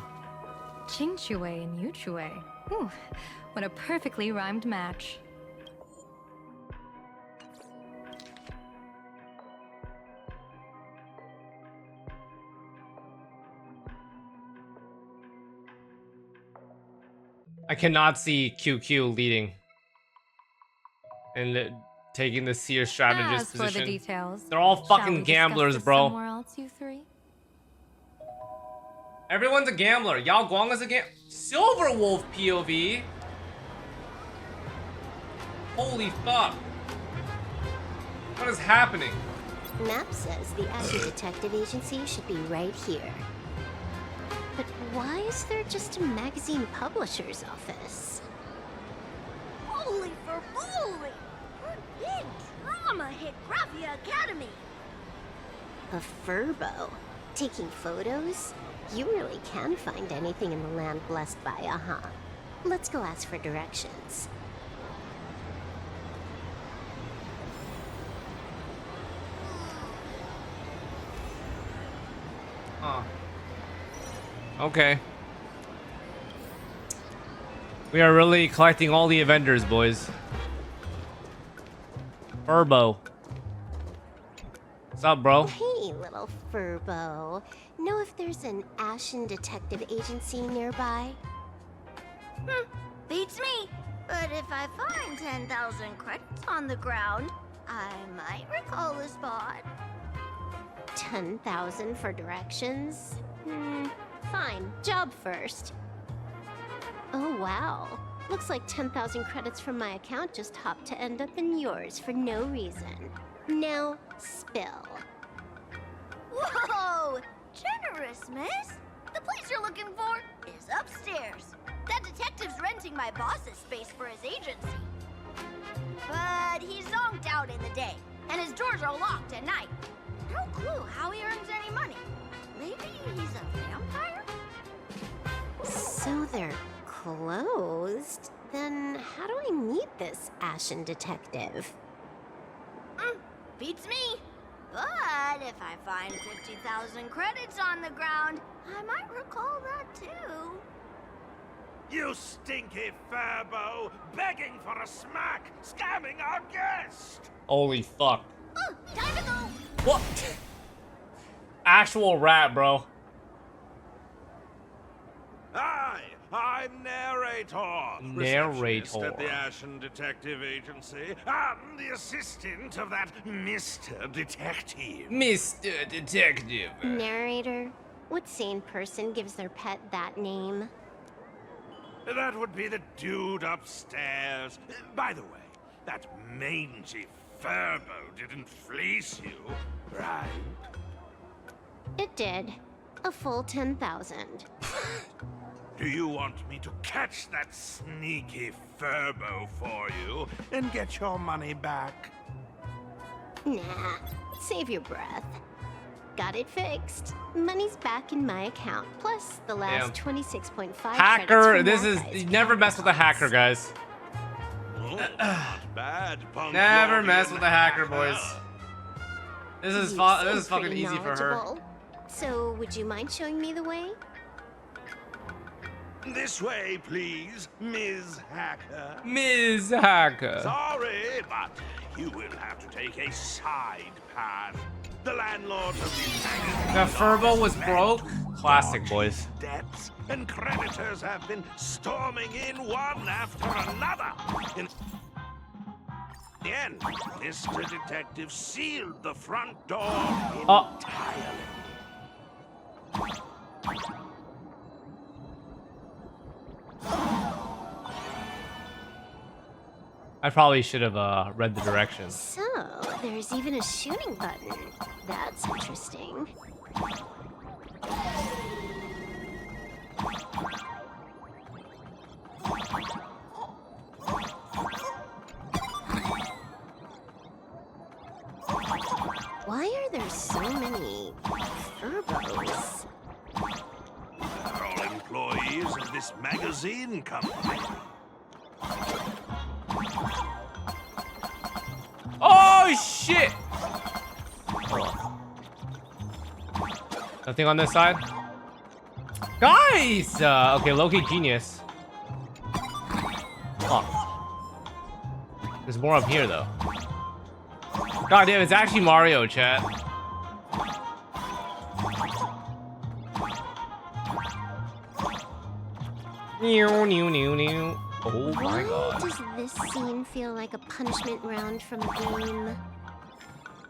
R: Qingchue and Yuchue. Ooh, what a perfectly rhymed match.
A: I cannot see QQ leading and taking the seer strategist
R: As for
A: position.
R: the details,
A: They're all
R: shall
A: fucking
R: we discuss
A: gamblers,
R: this
A: bro.
R: Somewhere else, you 3?
A: Everyone's a gambler. Yao Guang is a Silver Wolf POV. Holy fuck. What is happening?
P: Map says the active detective agency should be right here.
F: But why is there just a magazine publisher's office?
P: Holy for holy! Her big drama hit Graphia Academy!
F: A furbo? Taking photos? You really can find anything in the land blessed by, Let's go ask for directions.
A: Okay. We are really collecting all the Avengers, boys. Furbo. What's up, bro?
F: Hey, little furbo. Know if there's an Ashen Detective Agency nearby?
P: Beats me. But if I find 10,000 credits on the ground, I might recall the spot.
F: 10,000 for directions? Fine. Job first. Oh, wow. Looks like 10,000 credits from my account just hopped to end up in yours for no reason. Now, spill.
P: Whoa! Generous, miss. The place you're looking for is upstairs. That detective's renting my boss's space for his agency. But he's zonked out in the day, and his doors are locked at night. No clue how he earns any money. Maybe he's a vampire?
F: So they're closed? Then how do I meet this Ashen Detective?
P: Beats me. But if I find 50,000 credits on the ground, I might recall that too.
I: You stinky furbo! Begging for a smack! Scamming our guest!
A: Holy fuck.
P: Time to go!
A: What? Actual rat, bro.
I: I'm Narrator. Receptionist at the Ashen Detective Agency. I'm the assistant of that Mr. Detective.
A: Mr. Detective.
F: Narrator? What sane person gives their pet that name?
I: That would be the dude upstairs. By the way, that mangy furbo didn't fleece you, right?
F: It did. A full 10,000.
I: Do you want me to catch that sneaky furbo for you and get your money back?
F: Nah, save your breath. Got it fixed. Money's back in my account, plus the last 26.5
A: Hacker, this is... Never mess with a hacker, guys.
I: Oh, not bad, punk.
A: Never mess with a hacker, boys. This is fucking easy for her.
F: So, would you mind showing me the way?
I: This way, please, Ms. Hacker.
A: Ms. Hacker.
I: Sorry, but you will have to take a side path. The landlord of this magazine...
A: The Furbo was broke? Classic, boys.
I: Debts and creditors have been storming in one after another. In the end, Mr. Detective sealed the front door entirely.
A: I probably should have read the directions.
F: So, there's even a shooting button. That's interesting. Why are there so many furbos?
I: They're all employees of this magazine company.
A: Oh shit! Nothing on this side? Guys! Okay, Loki genius. Oh. There's more up here though. God damn, it's actually Mario, chat. Oh my god.
F: Why does this scene feel like a punishment round from a game?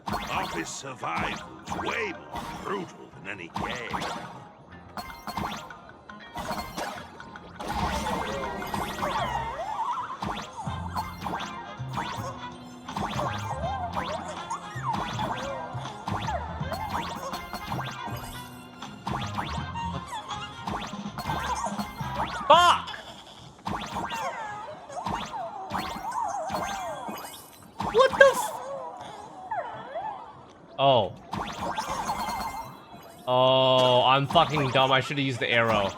I: Office survival's way more brutal than any game.
A: Fuck! What the f- Oh. Oh, I'm fucking dumb. I should have used the arrow.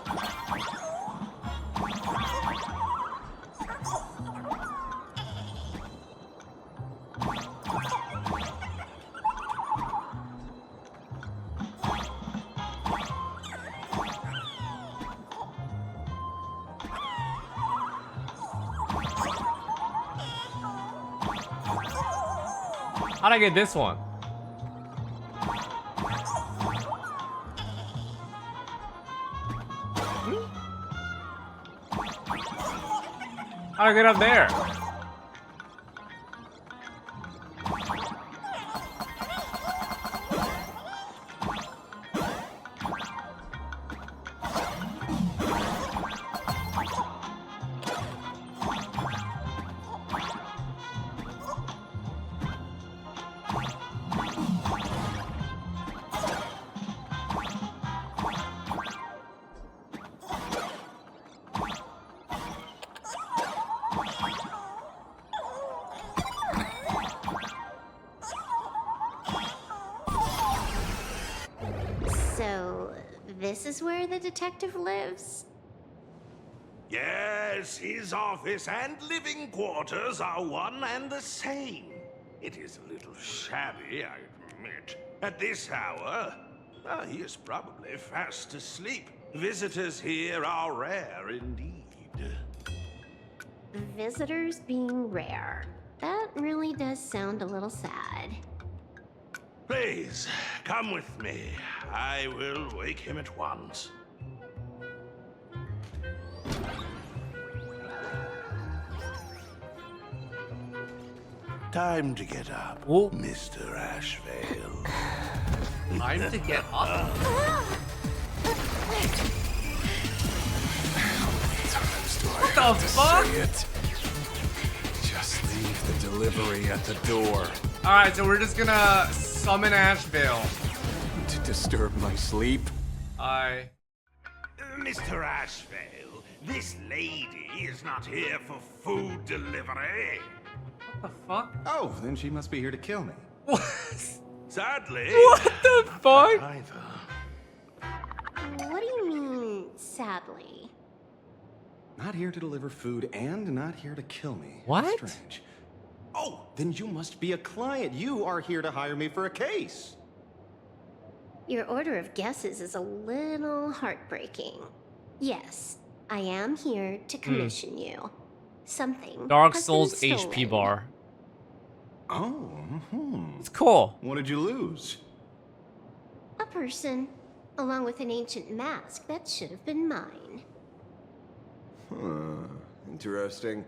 A: How'd I get this one? How'd I get up there?
F: So, this is where the detective lives?
I: Yes, his office and living quarters are one and the same. It is a little shabby, I admit. At this hour, he is probably fast asleep. Visitors here are rare indeed.
F: Visitors being rare. That really does sound a little sad.
I: Please, come with me. I will wake him at once. Time to get up, Mr. Ashvale.
A: Time to get up?
M: What
A: the fuck?
M: Just leave the delivery at the door.
A: Alright, so we're just gonna summon Ashvale.
M: To disturb my sleep?
I: Mr. Ashvale, this lady is not here for food delivery.
A: What the fuck?
M: Oh, then she must be here to kill me.
A: What?
I: Sadly.
A: What the fuck?
F: What do you mean, sadly?
M: Not here to deliver food and not here to kill me.
A: What?
M: Strange. Oh, then you must be a client. You are here to hire me for a case.
F: Your order of guesses is a little heartbreaking. Yes, I am here to commission you. Something.
A: Dark
F: has
A: Souls
F: been
A: HP
F: stolen.
A: bar.
M: Oh,
A: It's cool.
M: What did you lose?
F: A person, along with an ancient mask that should have been mine.
M: Huh. Interesting.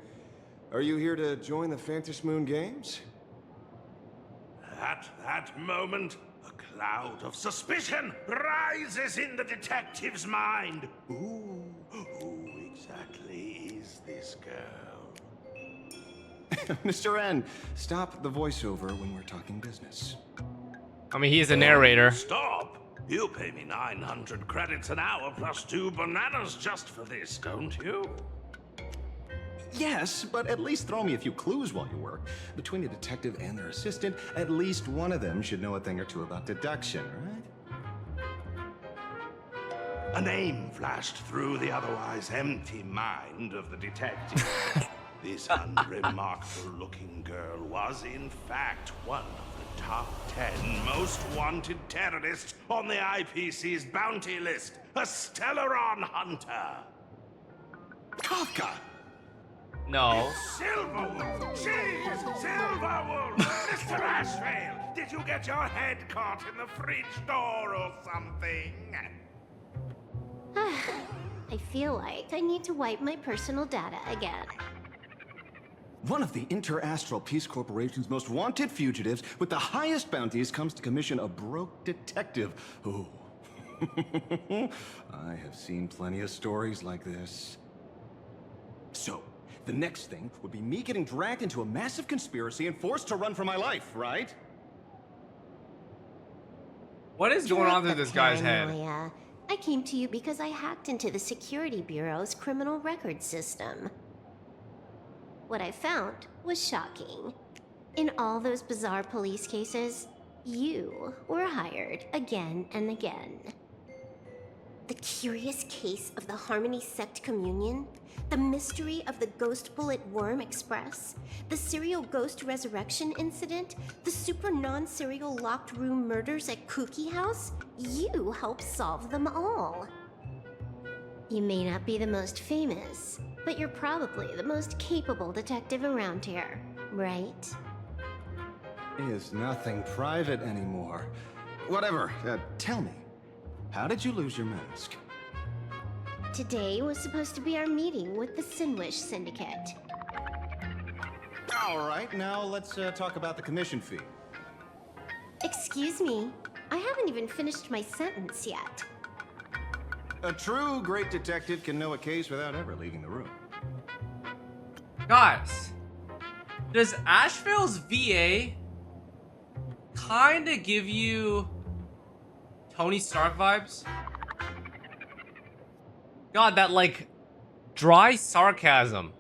M: Are you here to join the Moon Games?
I: At that moment, a cloud of suspicion rises in the detective's mind. Who exactly is this girl?
M: Mr. N, stop the voiceover when we're talking business.
A: I mean, he's a narrator.
I: Stop! You pay me 900 credits an hour plus 2 bananas just for this, don't you?
M: Yes, but at least throw me a few clues while you work. Between the detective and their assistant, at least one of them should know a thing or two about deduction, right?
I: A name flashed through the otherwise empty mind of the detective. This unremarkable-looking girl was, in fact, one of the top 10 most wanted terrorists on the IPC's bounty list. A Stellaron hunter.
M: Kafka!
A: No.
I: Silverwood! She's Silverwood! Mr. Ashvale, did you get your head caught in the fridge door or something?
F: I feel like I need to wipe my personal data again.
M: One of the Interastral Peace Corporation's most wanted fugitives with the highest bounties comes to commission a broke detective. Oh. I have seen plenty of stories like this. So, the next thing would be me getting dragged into a massive conspiracy and forced to run for my life, right?
A: What is going on through this guy's head?
F: Paranoia. I came to you because I hacked into the Security Bureau's criminal record system. What I found was shocking. In all those bizarre police cases, you were hired again and again. The curious case of the Harmony Sect Communion, the mystery of the Ghost Bullet Worm Express, the serial ghost resurrection incident, the super non-serial locked room murders at Kooky House, you helped solve them all. You may not be the most famous, but you're probably the most capable detective around here, right?
M: Is nothing private anymore. Whatever, tell me, how did you lose your mask?
F: Today was supposed to be our meeting with the Sinwish Syndicate.
M: All right, now let's talk about the commission fee.
F: Excuse me, I haven't even finished my sentence yet.
M: A true great detective can know a case without ever leaving the room.
A: Guys, does Asheville's VA kind of give you Tony Stark vibes? God, that like dry sarcasm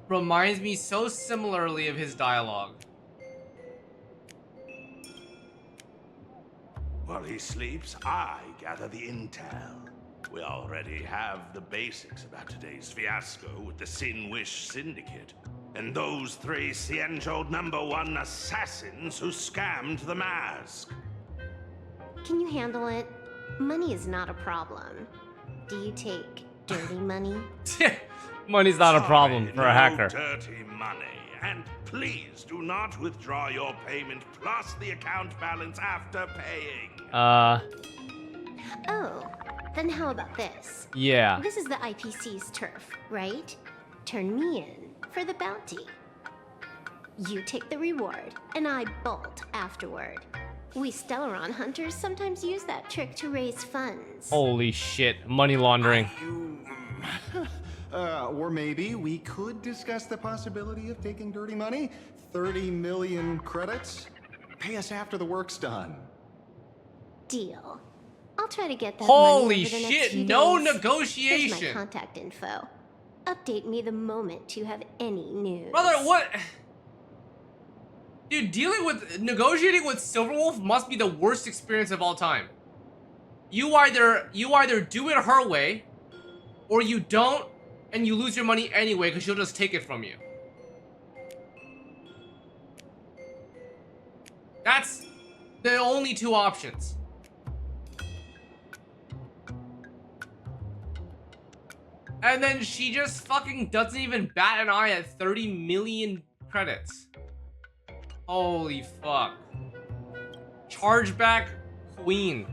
A: reminds me so similarly of his dialogue.
I: While he sleeps, I gather the intel. We already have the basics about today's fiasco with the Sinwish Syndicate and those 3 Xianzhou #1 assassins who scammed the mask.
F: Can you handle it? Money is not a problem. Do you take dirty money?
A: Money's not a problem for a hacker.
I: No dirty money. And please do not withdraw your payment plus the account balance after paying.
F: Oh, then how about this?
A: Yeah.
F: This is the IPC's turf, right? Turn me in for the bounty. You take the reward, and I bolt afterward. We Stellaron hunters sometimes use that trick to raise funds.
A: Holy shit, money laundering.
M: Or maybe we could discuss the possibility of taking dirty money. 30 million credits. Pay us after the work's done.
F: Deal. I'll try to get that
A: Holy
F: money over the next
A: shit,
F: few
A: no
F: days.
A: negotiation.
F: Here's my contact info. Update me the moment you have any news.
A: Brother, what? Dude, negotiating with Silverwolf must be the worst experience of all time. You either do it her way, or you don't, and you lose your money anyway because she'll just take it from you. That's the only 2 options. And then she just fucking doesn't even bat an eye at 30 million credits. Holy fuck. Chargeback Queen.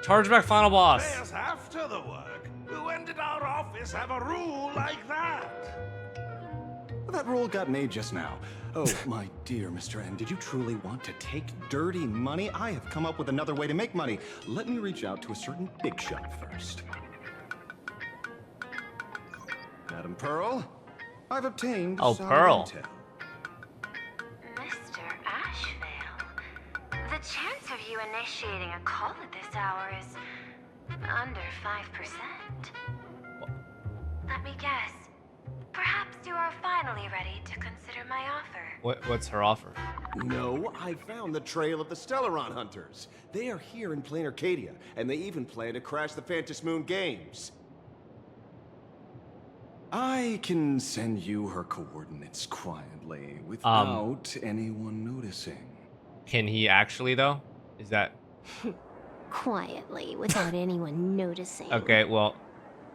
A: Chargeback final boss.
I: Pay us after the work. When did our office have a rule like that?
M: That rule got made just now. Oh, my dear Mr. M, did you truly want to take dirty money? I have come up with another way to make money. Let me reach out to a certain big shot first. Madam Pearl, I've obtained solid
A: Pearl.
M: intel.
L: Mr. Asheville, the chance of you initiating a call at this hour is under 5%. Let me guess. Perhaps you are finally ready to consider my offer.
A: What's her offer?
M: No, I found the trail of the Stellaron hunters. They are here in PLANARCADIA, and they even plan to crash the Phantom Moon games. I can send you her coordinates quietly, without anyone noticing.
A: Can he actually, though? Is that...
F: Quietly, without anyone noticing.
A: Okay, well,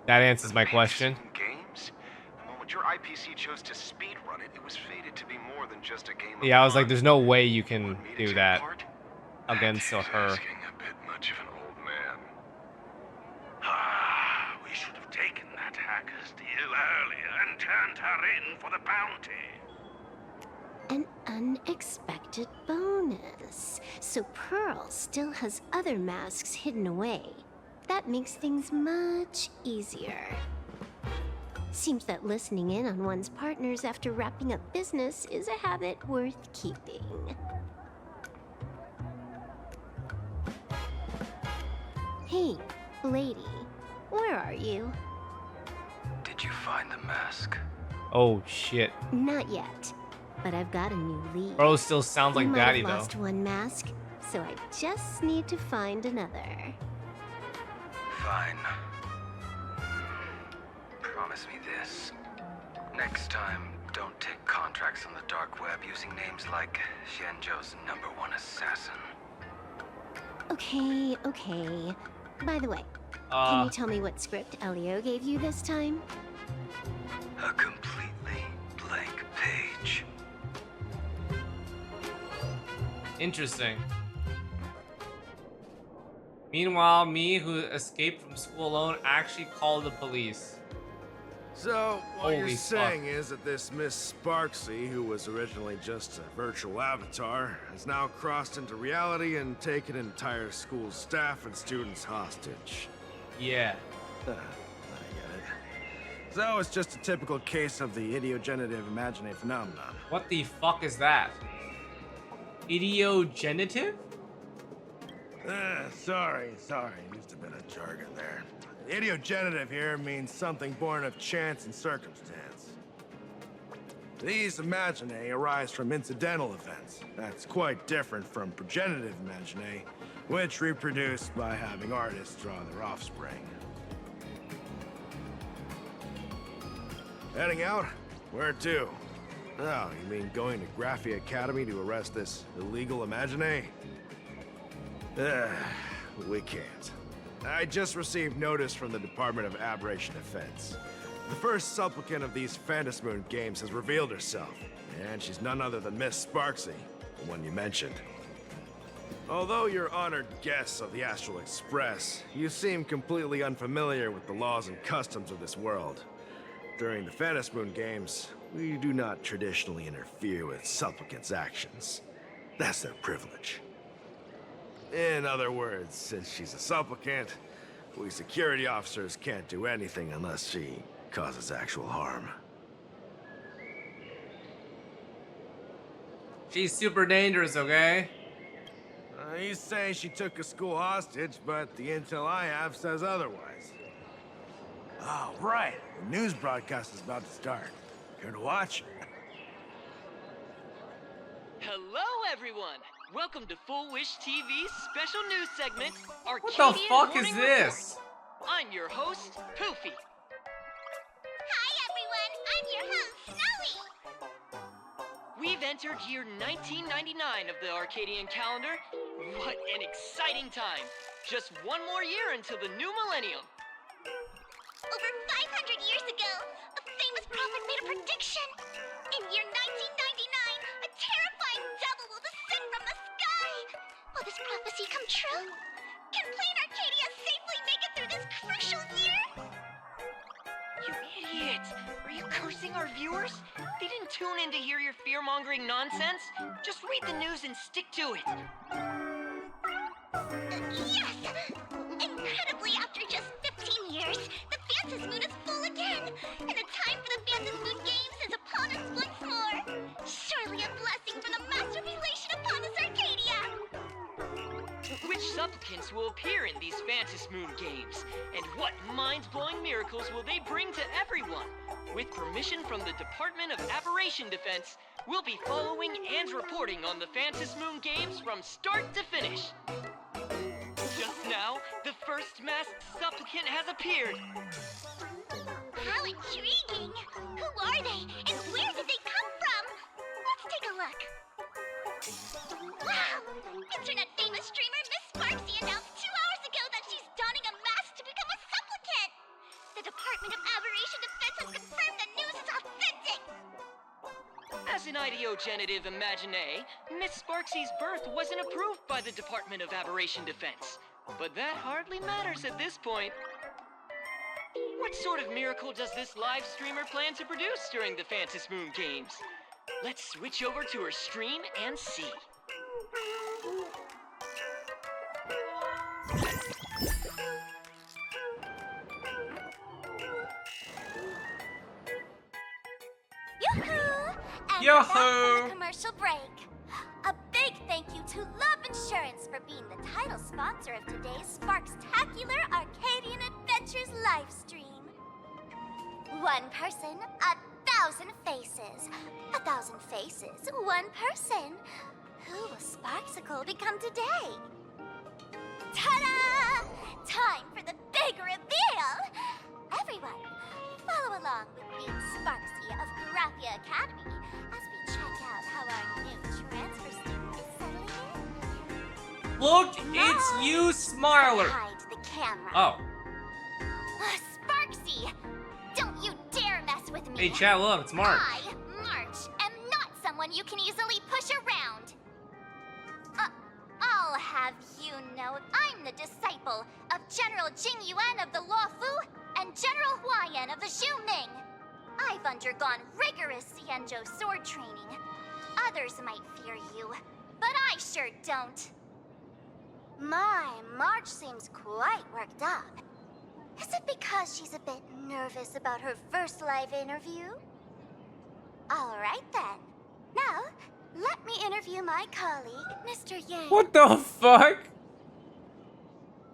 A: that answers my question.
G: Games? The moment your IPC chose to speedrun it, it was fated to be more than just a game of
A: Yeah, I was like, there's no way you can do that against her.
G: asking a bit much of an old man.
I: Ah, we should have taken that hacker's deal earlier and turned her in for the bounty.
F: An unexpected bonus. So Pearl still has other masks hidden away. That makes things much easier. Seems that listening in on one's partners after wrapping up business is a habit worth keeping. Hey, lady, where are you?
G: Did you find the mask?
A: Oh shit.
F: Not yet, but I've got a new lead.
A: Bro still sounds like
F: you
A: Daddy
F: might have
A: though.
F: lost one mask, so I just need to find another.
G: Fine. Promise me this. Next time, don't take contracts on the dark web using names like Xianzhou's #1 assassin.
F: Okay, okay. By the way, can you tell me what script Elio gave you this time?
G: A completely blank page.
A: Interesting. Meanwhile, me, who escaped from school alone, actually called the police.
H: So, what
A: Holy
H: you're
A: fuck.
H: saying is that this Miss Sparxie, who was originally just a virtual avatar, has now crossed into reality and taken an entire school staff and students hostage.
A: Yeah.
H: I get it. So, it's just a typical case of the idiogenerative imagine phenomenon.
A: What the fuck is that? Idiogenitive?
H: Sorry, used a bit of jargon there. Idiogenerative here means something born of chance and circumstance. These imaginae arise from incidental events. That's quite different from progenitive imaginae, which reproduce by having artists draw their offspring. Heading out? Where to? Oh, you mean going to Graphia Academy to arrest this illegal imaginae? We can't. I just received notice from the Department of Aberration Defense. The first supplicant of these Phantasmoon games has revealed herself, and she's none other than Miss Sparxie, the one you mentioned. Although you're honored guests of the Astral Express, you seem completely unfamiliar with the laws and customs of this world. During the Phantasmoon games, we do not traditionally interfere with supplicants' actions. That's their privilege. In other words, since she's a supplicant, we security officers can't do anything unless she causes actual harm.
A: She's super dangerous, okay?
H: You say she took a school hostage, but the intel I have says otherwise. Oh, right. The news broadcast is about to start. Care to watch?
J: Hello, everyone! Welcome to Full Wish TV's special news segment, Arcadia
A: What the fuck is
J: Morning
A: this?
J: Report. I'm your host, Poofy.
P: Hi, everyone. I'm your host, Snowy.
J: We've entered year 1999 of the Arcadian calendar. What an exciting time! Just one more year until the new millennium.
P: Over 500 years ago, a famous prophet made a prediction. In year 1999, a terrifying devil will descend from the sky. Will this prophecy come true? Can PLANARCADIA safely make it through this crucial year?
J: You idiot! Are you cursing our viewers? They didn't tune in to hear your fear-mongering nonsense. Just read the news and stick to it.
P: Yes! Incredibly, after just 15 years, the Phantasmoon is full again, and the time for the Phantasmoon Games is upon us once more. Surely a blessing from the master relation upon us, Arcadia!
J: Which supplicants will appear in these Phantasmoon games? And what mind-blowing miracles will they bring to everyone? With permission from the Department of Aberration Defense, we'll be following and reporting on the Phantasmoon games from start to finish. Just now, the first masked supplicant has appeared.
P: How intriguing! Who are they, and where did they come from? Let's take a look. Wow! Internet-famous streamer Miss Sparxie announced 2 hours ago that she's donning a mask to become a supplicant! The Department of Aberration Defense has confirmed the news is authentic!
J: As an ideogenitive imaginae, Miss Sparxie's birth wasn't approved by the Department of Aberration Defense. But that hardly matters at this point. What sort of miracle does this live streamer plan to produce during the Phantasmoon games? Let's switch over to her stream and see.
P: Yoo-hoo! And
A: Yoo-hoo!
P: that's the commercial break. A big thank you to Love and insurance for being the title sponsor of today's Sparxtacular Arcadian Adventures livestream. One person, 1,000 faces. 1,000 faces, one person. Who will Sparxicle become today? Ta-da! Time for the big reveal! Everyone, follow along with me, Sparxie of Graphia Academy, as we check out how our new transfer student is settling in.
A: Look, it's you, Smiler.
P: Hide the camera.
A: Oh.
P: Sparxie, don't you dare mess with me.
A: Hey, chat, look, it's March.
P: I, March, am not someone you can easily push around. I'll have you know I'm the disciple of General Jing Yuan of the Luofu and General Huayan of the Xu Ming. I've undergone rigorous Xianzhou sword training. Others might fear you, but I sure don't. My March seems quite worked up. Is it because she's a bit nervous about her first live interview? All right then. Now, let me interview my colleague, Mr. Yang.
A: What the fuck?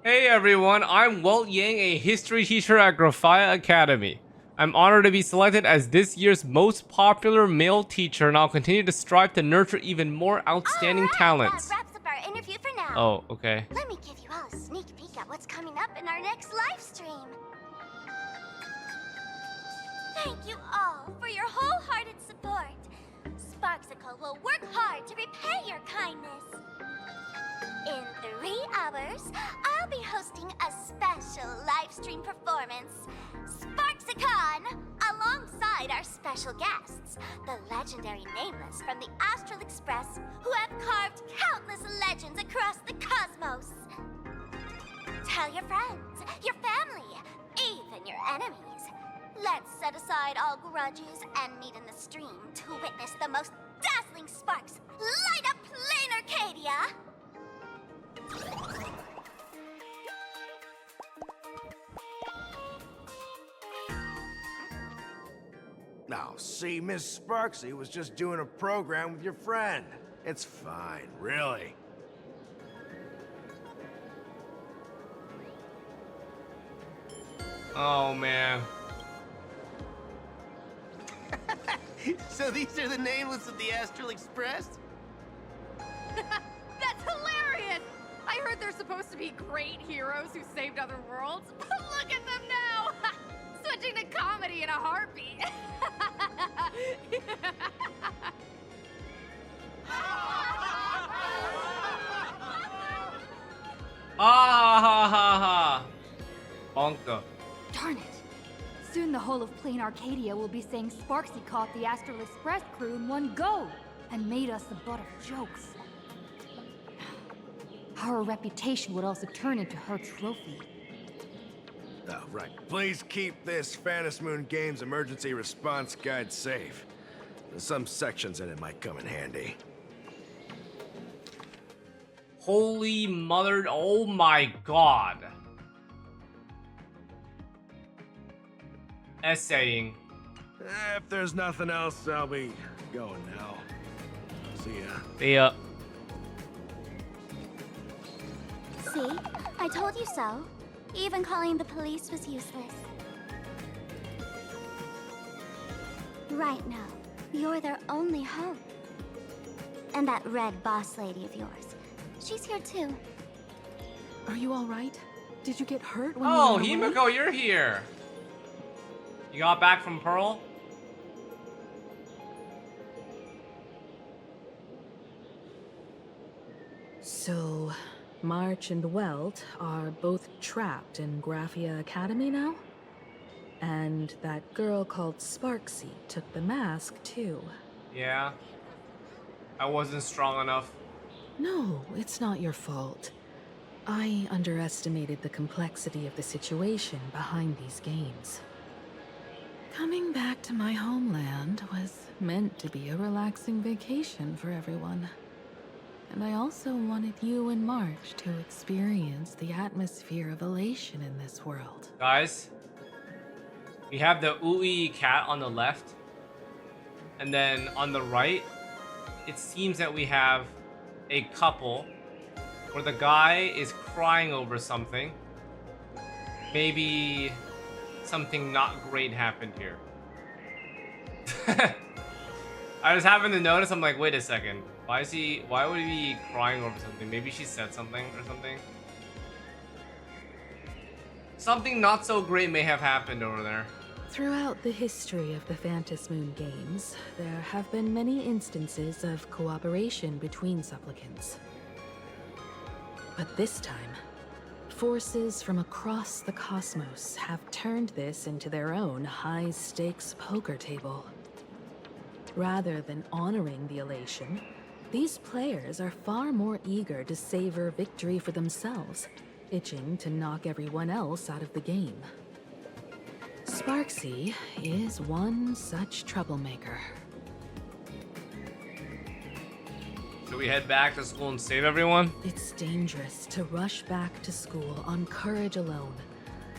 A: Hey everyone, I'm Walt Yang, a history teacher at Graphia Academy. I'm honored to be selected as this year's most popular male teacher, and I'll continue to strive to nurture even more outstanding talents.
P: That wraps up our interview for now.
A: Oh, okay.
P: Let me give you all a sneak peek at what's coming up in our next live stream. Thank you all for your wholehearted support. Sparxicle will work hard to repay your kindness. In 3 hours, I'll be hosting a special live stream performance, Sparxicon, alongside our special guests, the legendary Nameless from the Astral Express, who have carved countless legends across the cosmos. Tell your friends, your family, even your enemies. Let's set aside all grudges and meet in the stream to witness the most dazzling sparks light up PLANARCADIA!
H: Now, see, Miss Sparxie was just doing a program with your friend. It's fine, really.
A: Oh, man.
E: So these are the nameless of the Astral Express?
K: That's hilarious! I heard they're supposed to be great heroes who saved other worlds, but look at them now! Switching to comedy in a heartbeat.
A: Ha ha ha ha. Bonka.
N: Darn it. Soon the whole of PLANARCADIA will be saying Sparxie caught the Astral Express crew in one go and made us the butt of jokes. Our reputation would also turn into her trophy.
H: Oh, right. Please keep this Phantasmoon Games emergency response guide safe. Some sections in it might come in handy.
A: Holy mother, oh my god. Essaying.
H: If there's nothing else, I'll be going now. See ya.
A: See ya.
P: See? I told you so. Even calling the police was useless. Right now, you're their only hope. And that red boss lady of yours. She's here too.
Q: Are you alright? Did you get hurt when
A: Oh,
Q: you ran away?
A: Himiko, you're here. You got back from Pearl?
Q: So, March and Welt are both trapped in Graphia Academy now? And that girl called Sparxie took the mask too.
A: Yeah. I wasn't strong enough.
Q: No, it's not your fault. I underestimated the complexity of the situation behind these games. Coming back to my homeland was meant to be a relaxing vacation for everyone. And I also wanted you and March to experience the atmosphere of elation in this world.
A: Guys, we have the Ui cat on the left. And then on the right, it seems that we have a couple where the guy is crying over something. Maybe something not great happened here. I was having to notice, I'm like, wait a second. Why would he be crying over something? Maybe she said something or something. Something not so great may have happened over there.
Q: Throughout the history of the Phantasmoon games, there have been many instances of cooperation between supplicants. But this time, forces from across the cosmos have turned this into their own high-stakes poker table. Rather than honoring the elation, these players are far more eager to savor victory for themselves, itching to knock everyone else out of the game. Sparxie is one such troublemaker.
A: Should we head back to school and save everyone?
Q: It's dangerous to rush back to school on courage alone,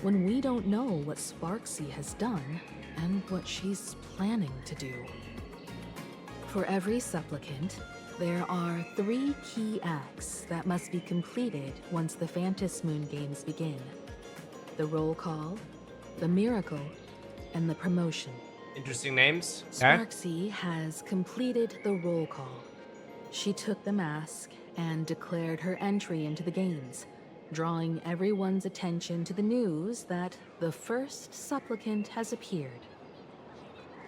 Q: when we don't know what Sparxie has done and what she's planning to do. For every supplicant, there are 3 key acts that must be completed once the Phantasmoon games begin. The roll call, the miracle, and the promotion.
A: Interesting names.
Q: Sparxie has completed the roll call. She took the mask and declared her entry into the games, drawing everyone's attention to the news that the first supplicant has appeared.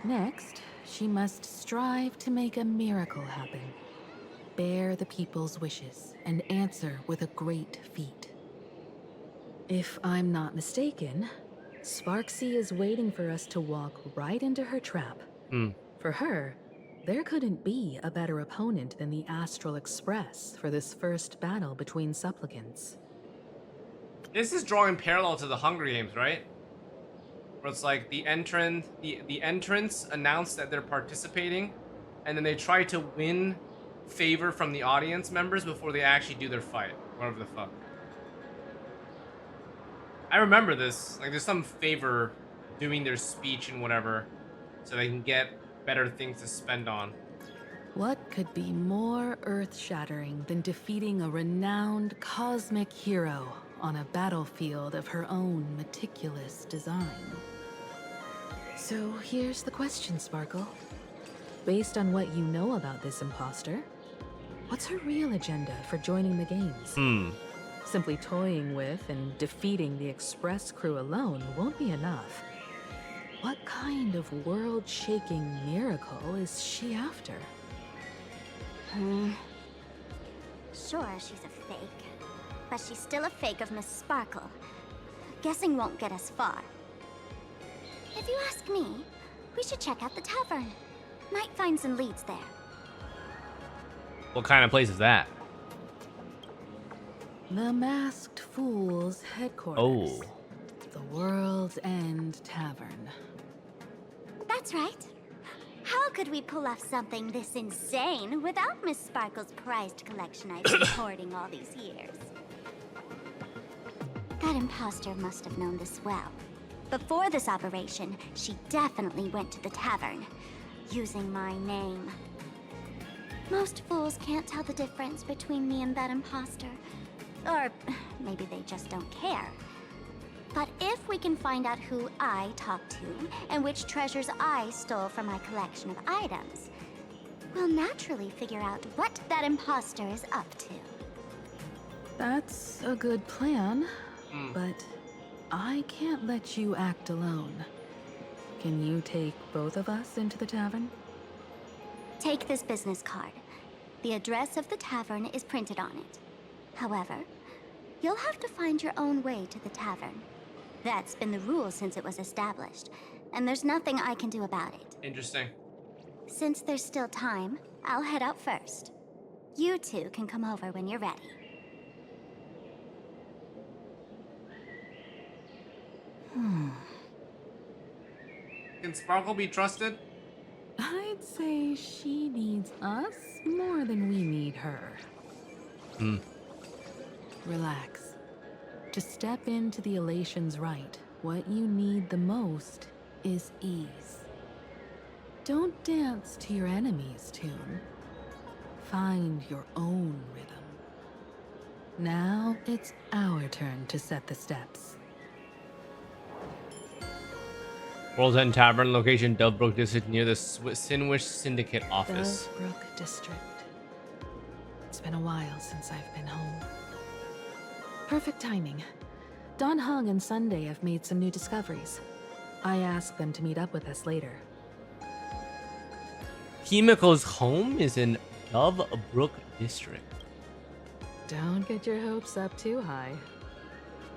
Q: Next, she must strive to make a miracle happen, bear the people's wishes, and answer with a great feat. If I'm not mistaken, Sparxie is waiting for us to walk right into her trap. For her, there couldn't be a better opponent than the Astral Express for this first battle between supplicants.
A: This is drawing parallel to the Hunger Games, right? Where it's like the entrants announce that they're participating, and then they try to win favor from the audience members before they actually do their fight. Whatever the fuck. I remember this. Like, there's some favor doing their speech and whatever, so they can get better things to spend on.
Q: What could be more earth-shattering than defeating a renowned cosmic hero on a battlefield of her own meticulous design? So here's the question, Sparkle. Based on what you know about this imposter, what's her real agenda for joining the games? Simply toying with and defeating the Express crew alone won't be enough. What kind of world-shaking miracle is she after?
P: Sure, she's a fake. But she's still a fake of Miss Sparkle. Guessing won't get us far. If you ask me, we should check out the tavern. Might find some leads there.
A: What kind of place is that?
Q: The Masked Fool's headquarters.
A: Oh.
Q: The World's End Tavern.
P: That's right. How could we pull off something this insane without Miss Sparkle's prized collection I've been hoarding all these years? That imposter must have known this well. Before this operation, she definitely went to the tavern, using my name. Most fools can't tell the difference between me and that imposter. Or maybe they just don't care. But if we can find out who I talked to and which treasures I stole from my collection of items, we'll naturally figure out what that imposter is up to.
Q: That's a good plan, but I can't let you act alone. Can you take both of us into the tavern?
P: Take this business card. The address of the tavern is printed on it. However, you'll have to find your own way to the tavern. That's been the rule since it was established, and there's nothing I can do about it.
A: Interesting.
P: Since there's still time, I'll head out first. You two can come over when you're ready.
A: Can Sparkle be trusted?
Q: I'd say she needs us more than we need her. Relax. To step into the elation's right, what you need the most is ease. Don't dance to your enemy's tune. Find your own rhythm. Now it's our turn to set the steps.
A: World's End Tavern, location Dovebrook District near the Sinwish Syndicate office.
Q: Dovebrook District. It's been a while since I've been home. Perfect timing. Don Hung and Sunday have made some new discoveries. I asked them to meet up with us later.
A: Himiko's home is in Dovebrook District.
Q: Don't get your hopes up too high.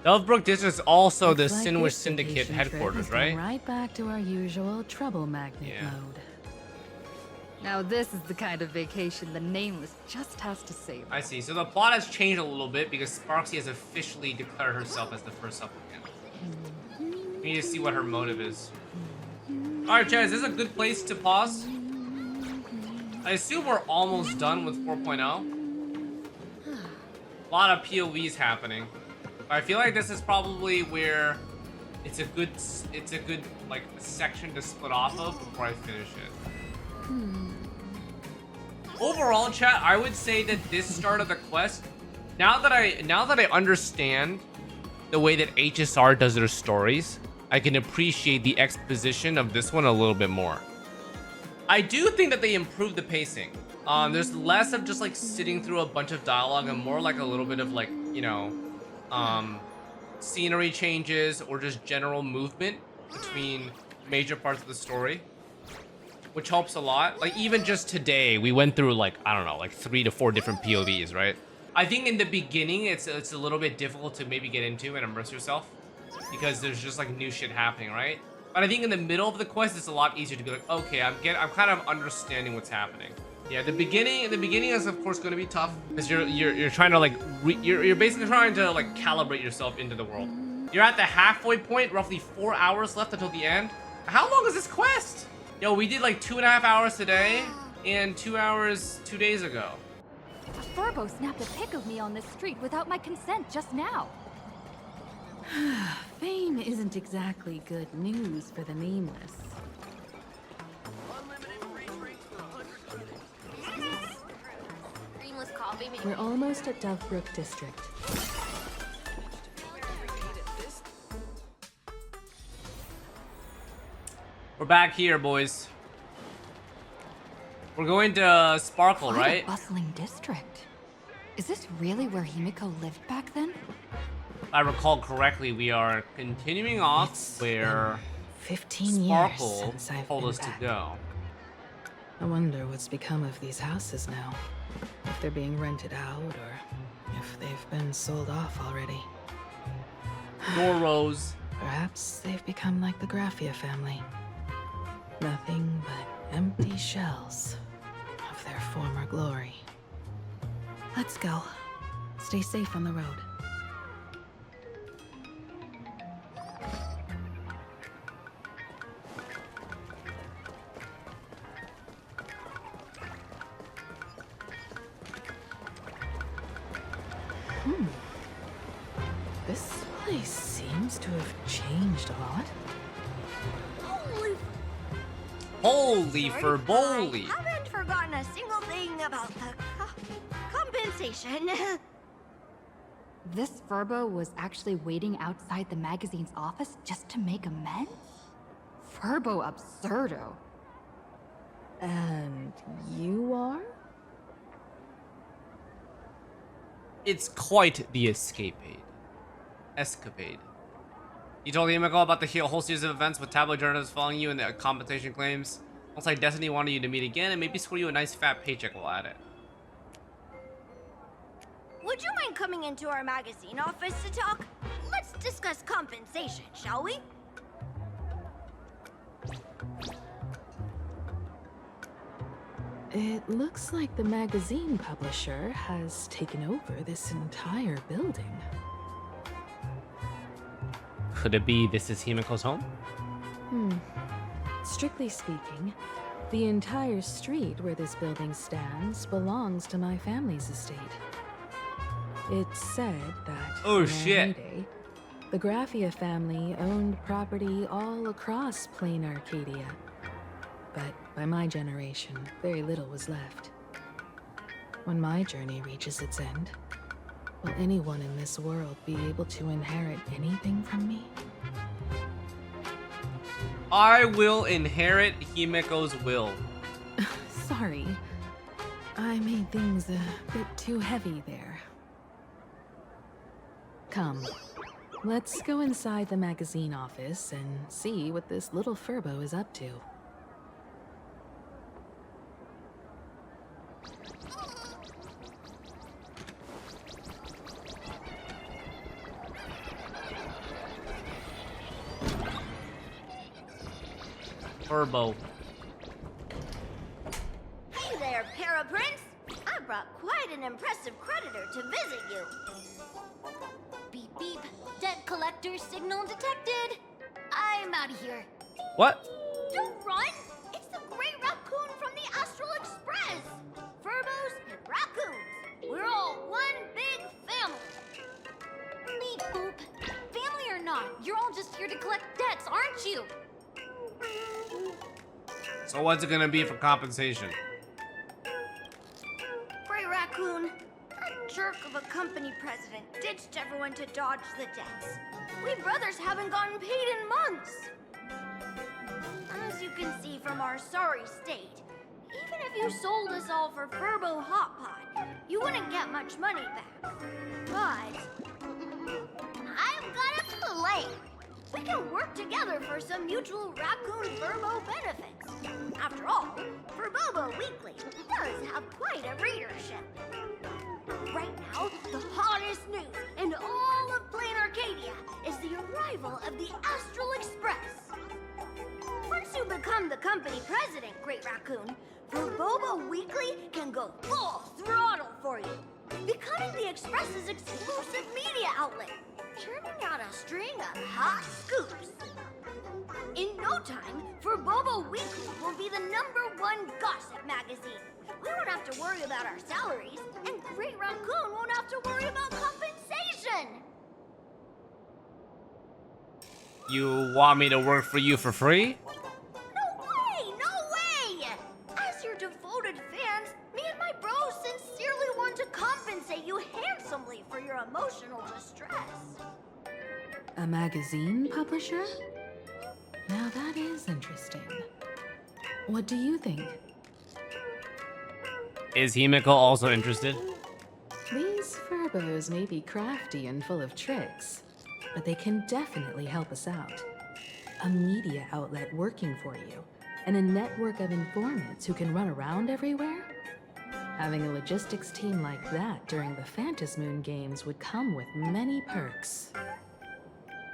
A: Dovebrook District is also the
Q: Looks like
A: Sinwish
Q: this
A: Syndicate
Q: vacation trip
A: headquarters,
Q: has gone
A: right?
Q: Right back to our usual trouble magnet mode.
K: Now this is the kind of vacation the Nameless just has to savor.
A: I see. So the plot has changed a little bit because sparxie has officially declared herself as the first supplicant. We need to see what her motive is. Alright, Chad, is this a good place to pause? I assume we're almost done with 4.0. A lot of POVs happening. I feel like this is probably where it's a good like section to split off of before I finish it. Overall, chat, I would say that this start of the quest, now that I understand the way that HSR does their stories, I can appreciate the exposition of this one a little bit more. I do think that they improved the pacing. There's less of just like sitting through a bunch of dialogue and more like a little bit of like, you know, scenery changes or just general movement between major parts of the story, which helps a lot. Like even just today, we went through like, I don't know, like 3 to 4 different POVs, right? I think in the beginning, it's a little bit difficult to maybe get into and immerse yourself because there's just like new shit happening, right? But I think in the middle of the quest, it's a lot easier to be like, okay, I'm kind of understanding what's happening. Yeah, the beginning is of course going to be tough because you're trying to like you're basically trying to like calibrate yourself into the world. You're at the halfway point, roughly 4 hours left until the end. How long is this quest? Yo, we did like 2.5 hours today and 2 hours 2 days ago.
N: Furbo snapped a pic of me on the street without my consent just now.
Q: Fame isn't exactly good news for the Nameless. We're almost at Dovebrook District.
A: We're back here, boys. We're going to Sparkle,
N: What
A: right?
N: a bustling district. Is this really where Himiko lived back then?
A: If I recall correctly, we are continuing off where
Q: 15
A: Sparkle
Q: years since I've
A: told
Q: been
A: us
Q: back.
A: to go.
Q: I wonder what's become of these houses now. If they're being rented out or if they've been sold off already.
A: Doros.
Q: Perhaps they've become like the Graffia family. Nothing but empty shells of their former glory. Let's go. Stay safe on the road. This place seems to have changed a lot.
A: Holy for bowly.
P: Haven't forgotten a single thing about the compensation.
N: This Furbo was actually waiting outside the magazine's office just to make amends? Furbo absurdo.
Q: And you are?
A: It's quite the escapade. You told Himiko about the whole series of events with tabloid journalists following you and the compensation claims. Looks like Destiny wanted you to meet again and maybe score you a nice fat paycheck while at it.
P: Would you mind coming into our magazine office to talk? Let's discuss compensation, shall we?
Q: It looks like the magazine publisher has taken over this entire building.
A: Could it be this is Himiko's home?
Q: Strictly speaking, the entire street where this building stands belongs to my family's estate. It's said that
A: Oh,
Q: in our
A: shit.
Q: heyday, the Graffia family owned property all across PLANARCADIA. But by my generation, very little was left. When my journey reaches its end, Will anyone in this world be able to inherit anything from me?
A: I will inherit Himiko's will.
Q: Sorry. I made things a bit too heavy there. Come, let's go inside the magazine office and see what this little Furbo is up to.
A: Furbo.
S: Hey there, Paraprince! I brought quite an impressive creditor to visit you. Beep beep. Debt collector signal detected. I'm out of here.
A: What?
S: Don't run! It's the Great Raccoon from the Astral Express! Furbos and raccoons. We're all one big family. Beep boop. Family or not, you're all just here to collect debts, aren't you?
A: So what's it gonna be for compensation?
S: Great Raccoon, that jerk of a company president ditched everyone to dodge the debts. We brothers haven't gotten paid in months. As you can see from our sorry state, even if you sold us all for Furbo Hot Pot, you wouldn't get much money back. But I've got a plan. We can work together for some mutual raccoon-Furbo benefits. After all, Furbobo Weekly does have quite a readership. Right now, the hottest news in all of PLANARCADIA is the arrival of the Astral Express. Once you become the company president, Great Raccoon, Furbobo Weekly can go full throttle for you, becoming the Express's exclusive media outlet, churning out a string of hot scoops. In no time, Furbobo Weekly will be the #1 gossip magazine. We won't have to worry about our salaries, and Great Raccoon won't have to worry about compensation.
A: You want me to work for you for free?
S: No way! No way! As your devoted fans, me and my bros sincerely want to compensate you handsomely for your emotional distress.
Q: A magazine publisher? Now that is interesting. What do you think?
A: Is Himiko also interested?
Q: These Furbos may be crafty and full of tricks, but they can definitely help us out. A media outlet working for you, and a network of informants who can run around everywhere? Having a logistics team like that during the Phantasmoon games would come with many perks.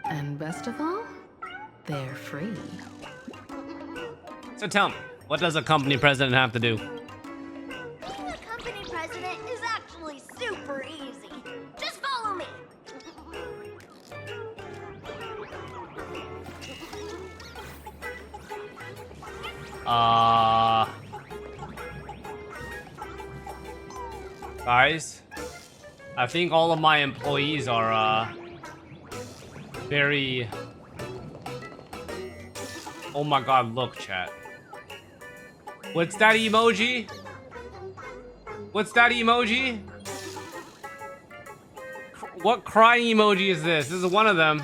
Q: And best of all, they're free.
A: So tell me, what does a company president have to do?
S: Being a company president is actually super easy. Just follow me.
A: Guys, I think all of my employees are, very... Oh my god, look, chat. What's that emoji? What's that emoji? What crying emoji is this? This is one of them.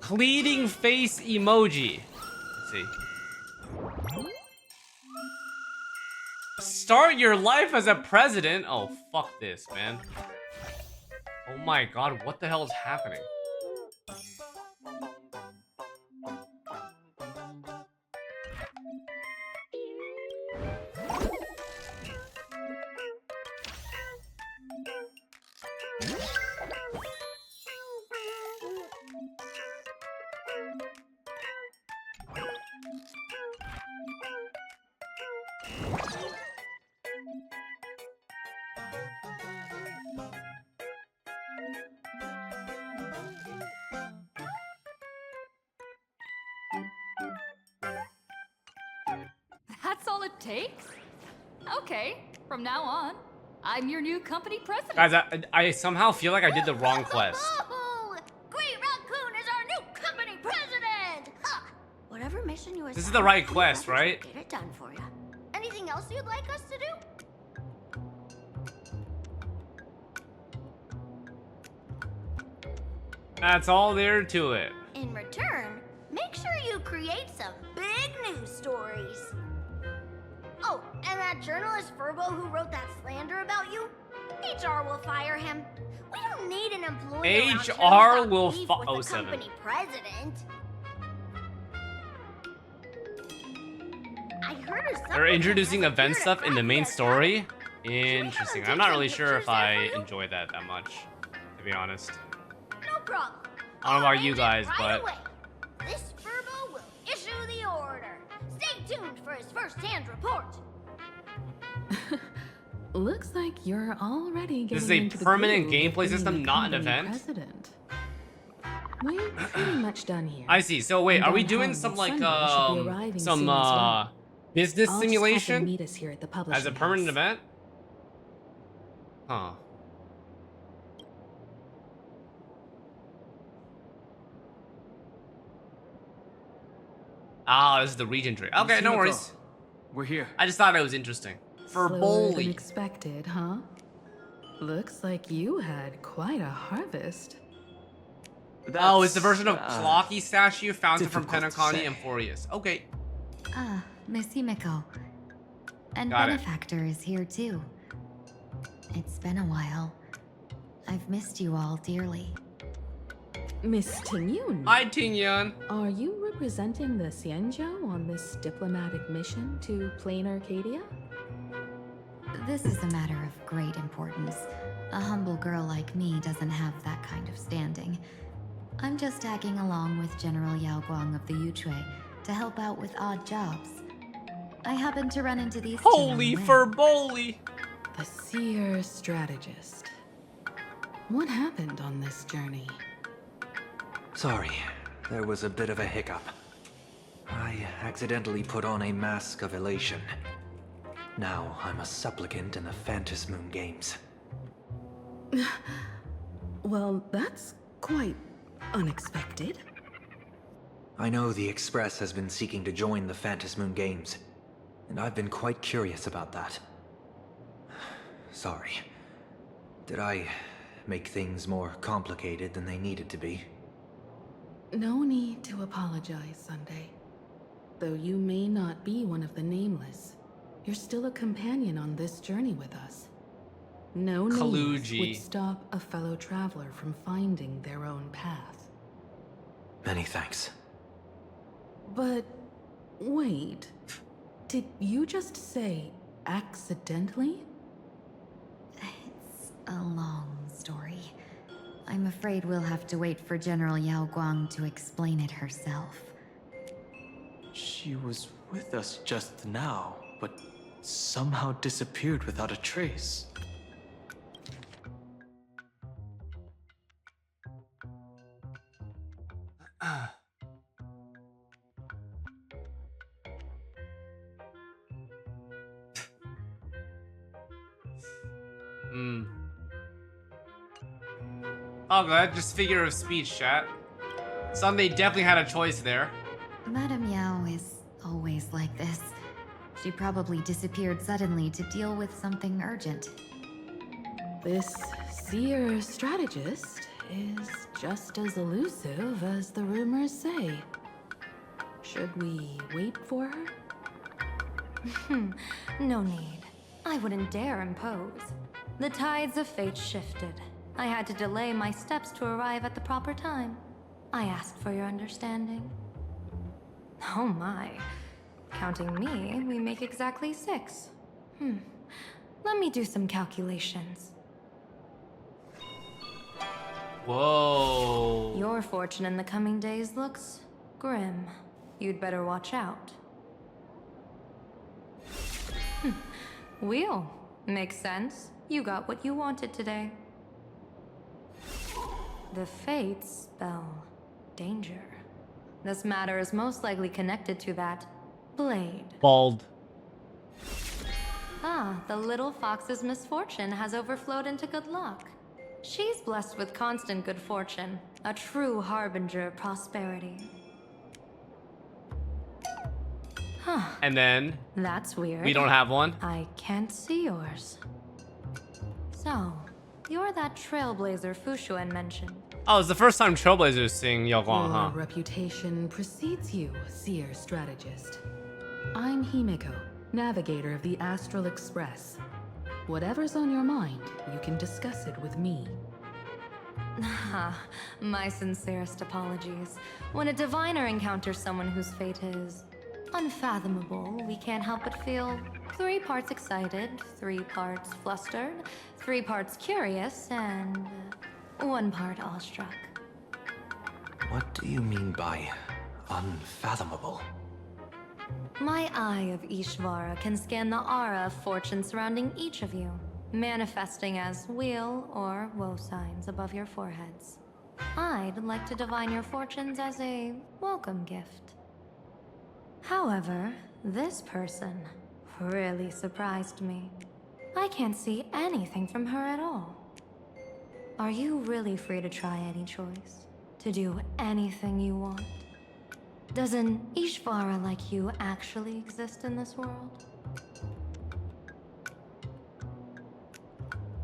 A: Pleading face emoji. Let's see. Start your life as a president? Oh, fuck this, man. Oh my god, what the hell is happening?
N: That's all it takes? Okay, from now on, I'm your new company president.
A: Guys, I somehow feel like I did the wrong quest.
S: Oh, Great Raccoon is our new company president! Huh. Whatever mission you
A: This is the right quest, right?
S: Get it done for you. Anything else you'd like us to do?
A: That's all there to it.
S: In return, make sure you create some big news stories. Oh, and that journalist Furbo who wrote that slander about you? HR will fire him. We don't need an employee around here who's got
A: will
S: beef
A: fire.
S: with the company president. I heard her
A: They're introducing event stuff in the main story. Interesting. I'm not really sure if I enjoy that much, to be honest.
S: No problem.
A: I don't know about you guys,
S: Right
A: but
S: away. This Furbo will issue the order. Stay tuned for his first-hand report.
Q: Looks like you're already getting
A: this is a
Q: into the
A: permanent
Q: groove of
A: gameplay
Q: being
A: system,
Q: the
A: not an
Q: company
A: event.
Q: President. We're pretty much done here.
A: I see. So wait,
Q: And
A: are we
Q: on
A: doing
Q: home
A: some
Q: on
A: like
Q: Sunday should be arriving
A: some
Q: soon as well.
A: business
Q: I'll just have them
A: simulation
Q: meet us here at the
A: as a
Q: publishing
A: permanent
Q: house.
A: event? Huh. Ah, this is the region tree. Okay, no worries.
D: We're here.
A: I just thought it was interesting. For
Q: Slower than
A: Bowley.
Q: expected, huh? Looks like you had quite a harvest.
A: Oh, it's the version of Clocky statue found from
D: difficult to
A: Penacony
D: say.
A: and Furious. Okay.
B: Ah, Miss Himiko. And
A: Got it.
B: Benefactor is here too. It's been a while. I've missed you all dearly.
Q: Miss Tingyun.
A: Hi, Tingyun.
Q: Are you representing the Xianzhou on this diplomatic mission to PLANARCADIA?
B: This is a matter of great importance. A humble girl like me doesn't have that kind of standing. I'm just tagging along with General Yao Guang of the Yuchui to help out with odd jobs. I happened to run into these two on
A: Holy
B: the way.
A: for Bowley.
Q: The seer strategist. What happened on this journey?
Y: Sorry, there was a bit of a hiccup. I accidentally put on a mask of elation. Now I'm a supplicant in the Phantom Moon games.
Q: Well, that's quite unexpected.
Y: I know the Express has been seeking to join the Phantom Moon games, and I've been quite curious about that. Sorry. Did I make things more complicated than they needed to be?
Q: No need to apologize, Sunday. Though you may not be one of the nameless, you're still a companion on this journey with us. No nameless
A: Kaluji.
Q: would stop a fellow traveler from finding their own path.
Y: Many thanks.
Q: But wait, did you just say accidentally?
B: It's a long story. I'm afraid we'll have to wait for General Yao Guang to explain it herself.
D: She was with us just now, but somehow disappeared without a trace.
A: Oh, God, just figure of speech, chat. Sunday definitely had a choice there.
B: Madame Yao is always like this. She probably disappeared suddenly to deal with something urgent.
Q: This seer strategist is just as elusive as the rumors say. Should we wait for her?
R: No need. I wouldn't dare impose. The tides of fate shifted. I had to delay my steps to arrive at the proper time. I asked for your understanding. Oh my. Counting me, we make exactly 6. Let me do some calculations.
A: Whoa.
R: Your fortune in the coming days looks grim. You'd better watch out. Wheel. Makes sense. You got what you wanted today. The fates spell danger. This matter is most likely connected to that blade.
A: Bald.
R: Ah, the little fox's misfortune has overflowed into good luck. She's blessed with constant good fortune, a true harbinger of prosperity. Huh.
A: And then
R: That's weird.
A: we don't have one.
R: I can't see yours. So, you're that trailblazer Fushuen mentioned.
A: Oh, it's the first time Trailblaze is seeing Yao Guang, huh?
Q: Your reputation precedes you, seer strategist. I'm Himiko, navigator of the Astral Express. Whatever's on your mind, you can discuss it with me.
R: My sincerest apologies. When a diviner encounters someone whose fate is unfathomable, we can't help but feel 3 parts excited, 3 parts flustered, 3 parts curious, and 1 part awestruck.
Y: What do you mean by unfathomable?
R: My eye of Ishvara can scan the aura of fortune surrounding each of you, manifesting as weal or woe signs above your foreheads. I'd like to divine your fortunes as a welcome gift. However, this person really surprised me. I can't see anything from her at all. Are you really free to try any choice? To do anything you want? Does an Ishvara like you actually exist in this world?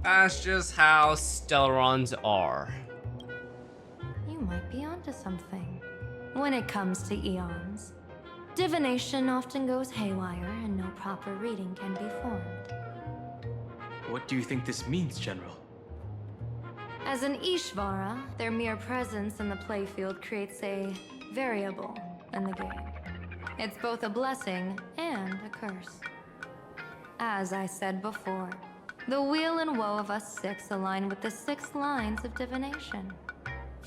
A: That's just how Stellarons are.
R: You might be onto something. When it comes to eons, divination often goes haywire and no proper reading can be formed.
D: What do you think this means, General?
R: As an Ishvara, their mere presence in the playfield creates a variable in the game. It's both a blessing and a curse. As I said before, the weal and woe of us 6 align with the 6 lines of divination.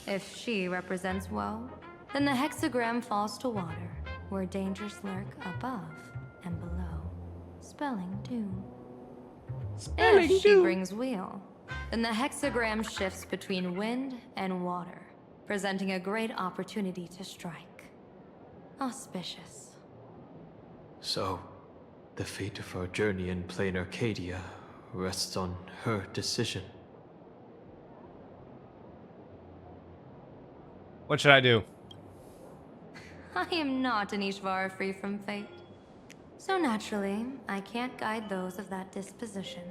R: If she represents woe, then the hexagram falls to water, where dangers lurk above and below, spelling doom. If she brings weal, then the hexagram shifts between wind and water, presenting a great opportunity to strike. Auspicious.
D: So, the fate of our journey in PLANARCADIA rests on her decision.
A: What should I do?
R: I am not an Ishvara free from fate. So naturally, I can't guide those of that disposition.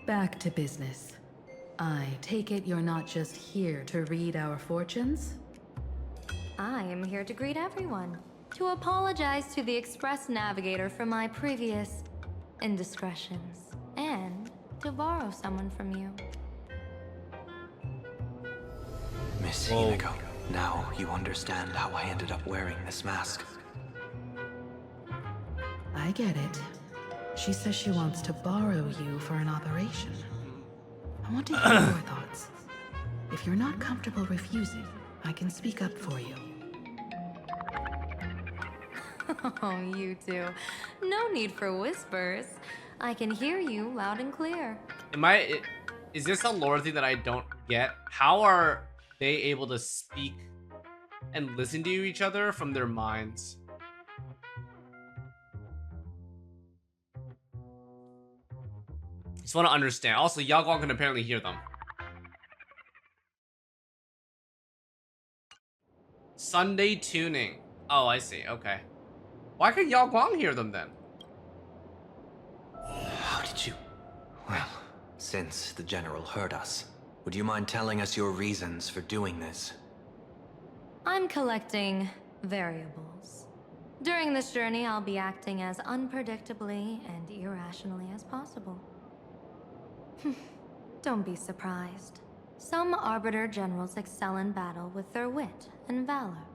Q: Back to business. I take it you're not just here to read our fortunes?
R: I am here to greet everyone, to apologize to the Express Navigator for my previous indiscretions, and to borrow someone from you.
Y: Miss Himiko, now you understand how I ended up wearing this mask.
Q: I get it. She says she wants to borrow you for an operation. I want to hear your thoughts. If you're not comfortable refusing, I can speak up for you.
R: Oh, you two. No need for whispers. I can hear you loud and clear.
A: Is this a lore thing that I don't get? How are they able to speak and listen to each other from their minds? Just want to understand. Also, Yao Guang can apparently hear them. Sunday tuning. Oh, I see. Okay. Why can Yao Guang hear them then?
Y: How did you... Well, since the General heard us, would you mind telling us your reasons for doing this?
R: I'm collecting variables. During this journey, I'll be acting as unpredictably and irrationally as possible. Don't be surprised. Some Arbiter Generals excel in battle with their wit and valor.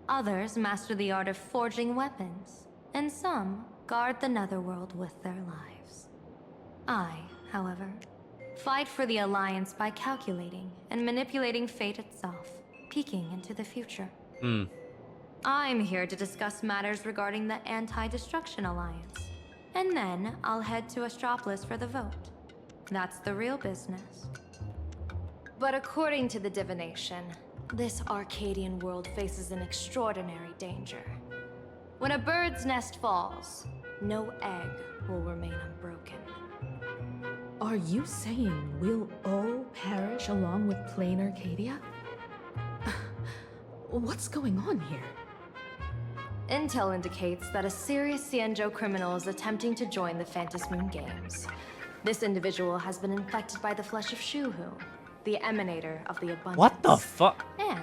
R: Others master the art of forging weapons, and some guard the Netherworld with their lives. I, however, fight for the Alliance by calculating and manipulating fate itself, peeking into the future. I'm here to discuss matters regarding the Anti-Destruction Alliance, and then I'll head to Astropolis for the vote. That's the real business. But according to the divination, this Arcadian world faces an extraordinary danger. When a bird's nest falls, no egg will remain unbroken.
Q: Are you saying we'll all perish along with PLANARCADIA? What's going on here?
R: Intel indicates that a serious Xianzhou criminal is attempting to join the Phantasmoon Games. This individual has been infected by the flesh of Shuhu, the emanator of the abundance.
A: What the fuck?
R: And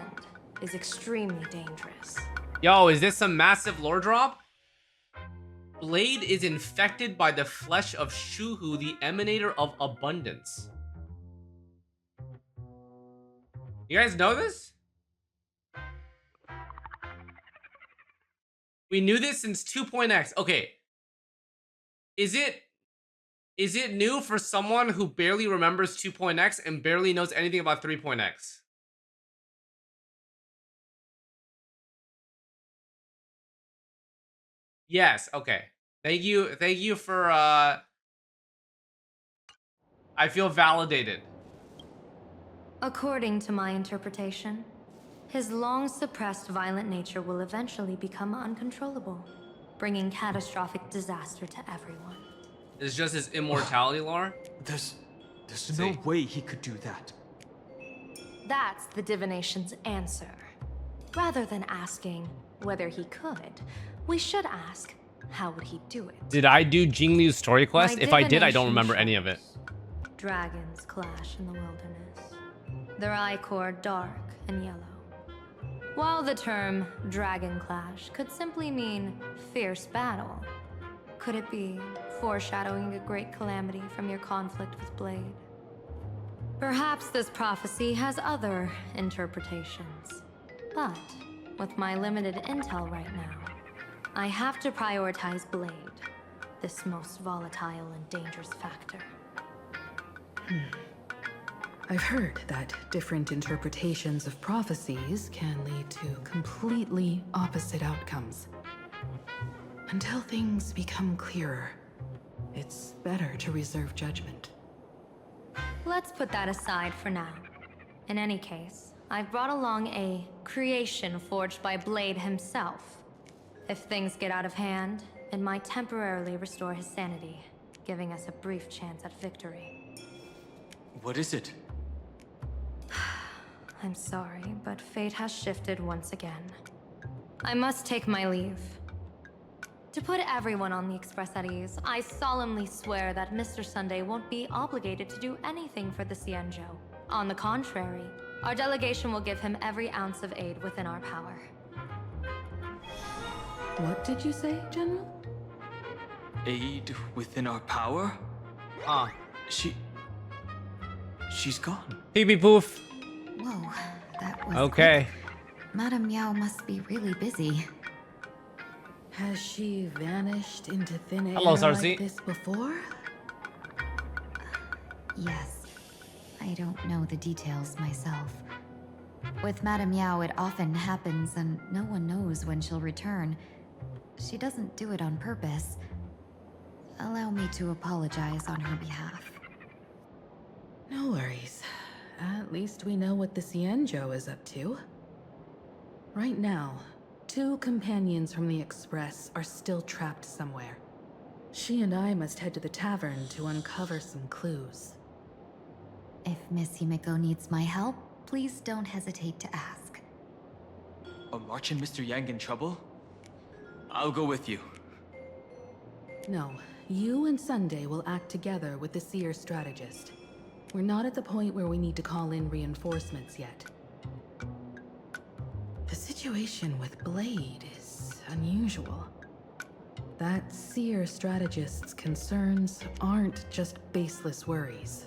R: is extremely dangerous.
A: Yo, is this some massive lore drop? Blade is infected by the flesh of Shuhu, the emanator of abundance. You guys know this? We knew this since 2.x. Okay. Is it new for someone who barely remembers 2.x and barely knows anything about 3.x? Yes, okay. Thank you for I feel validated.
R: According to my interpretation, his long-suppressed violent nature will eventually become uncontrollable, bringing catastrophic disaster to everyone.
A: It's just his immortality lore?
D: There's no way he could do that.
R: That's the divination's answer. Rather than asking whether he could, we should ask, how would he do it?
A: Did I do Jingliu's story quest?
R: My
A: If I did, I don't
R: divination
A: remember any of it.
R: Dragons clash in the wilderness. Their ichor dark and yellow. While the term dragon clash could simply mean fierce battle, could it be foreshadowing a great calamity from your conflict with Blade? Perhaps this prophecy has other interpretations. But with my limited intel right now, I have to prioritize Blade, this most volatile and dangerous factor.
Q: I've heard that different interpretations of prophecies can lead to completely opposite outcomes. Until things become clearer, it's better to reserve judgment.
R: Let's put that aside for now. In any case, I've brought along a creation forged by Blade himself. If things get out of hand, it might temporarily restore his sanity, giving us a brief chance at victory.
D: What is it?
R: I'm sorry, but fate has shifted once again. I must take my leave. To put everyone on the Express at ease, I solemnly swear that Mr. Sunday won't be obligated to do anything for the Xianzhou. On the contrary, our delegation will give him every ounce of aid within our power.
Q: What did you say, General?
D: Aid within our power? She's gone.
A: Pee pee poof.
B: Whoa, that was
A: Okay.
B: quick. Madame Yao must be really busy.
Q: Has she vanished into thin air
A: Hello, Sarsi.
Q: like this before?
B: Yes. I don't know the details myself. With Madame Yao, it often happens and no one knows when she'll return. She doesn't do it on purpose. Allow me to apologize on her behalf.
Q: No worries. At least we know what the Xianzhou is up to. Right now, 2 companions from the Express are still trapped somewhere. She and I must head to the tavern to uncover some clues.
B: If Miss Himeko needs my help, please don't hesitate to ask.
D: Are March and Mr. Yang in trouble? I'll go with you.
Q: No, you and Sunday will act together with the Seer strategist. We're not at the point where we need to call in reinforcements yet. The situation with Blade is unusual. That Seer strategist's concerns aren't just baseless worries.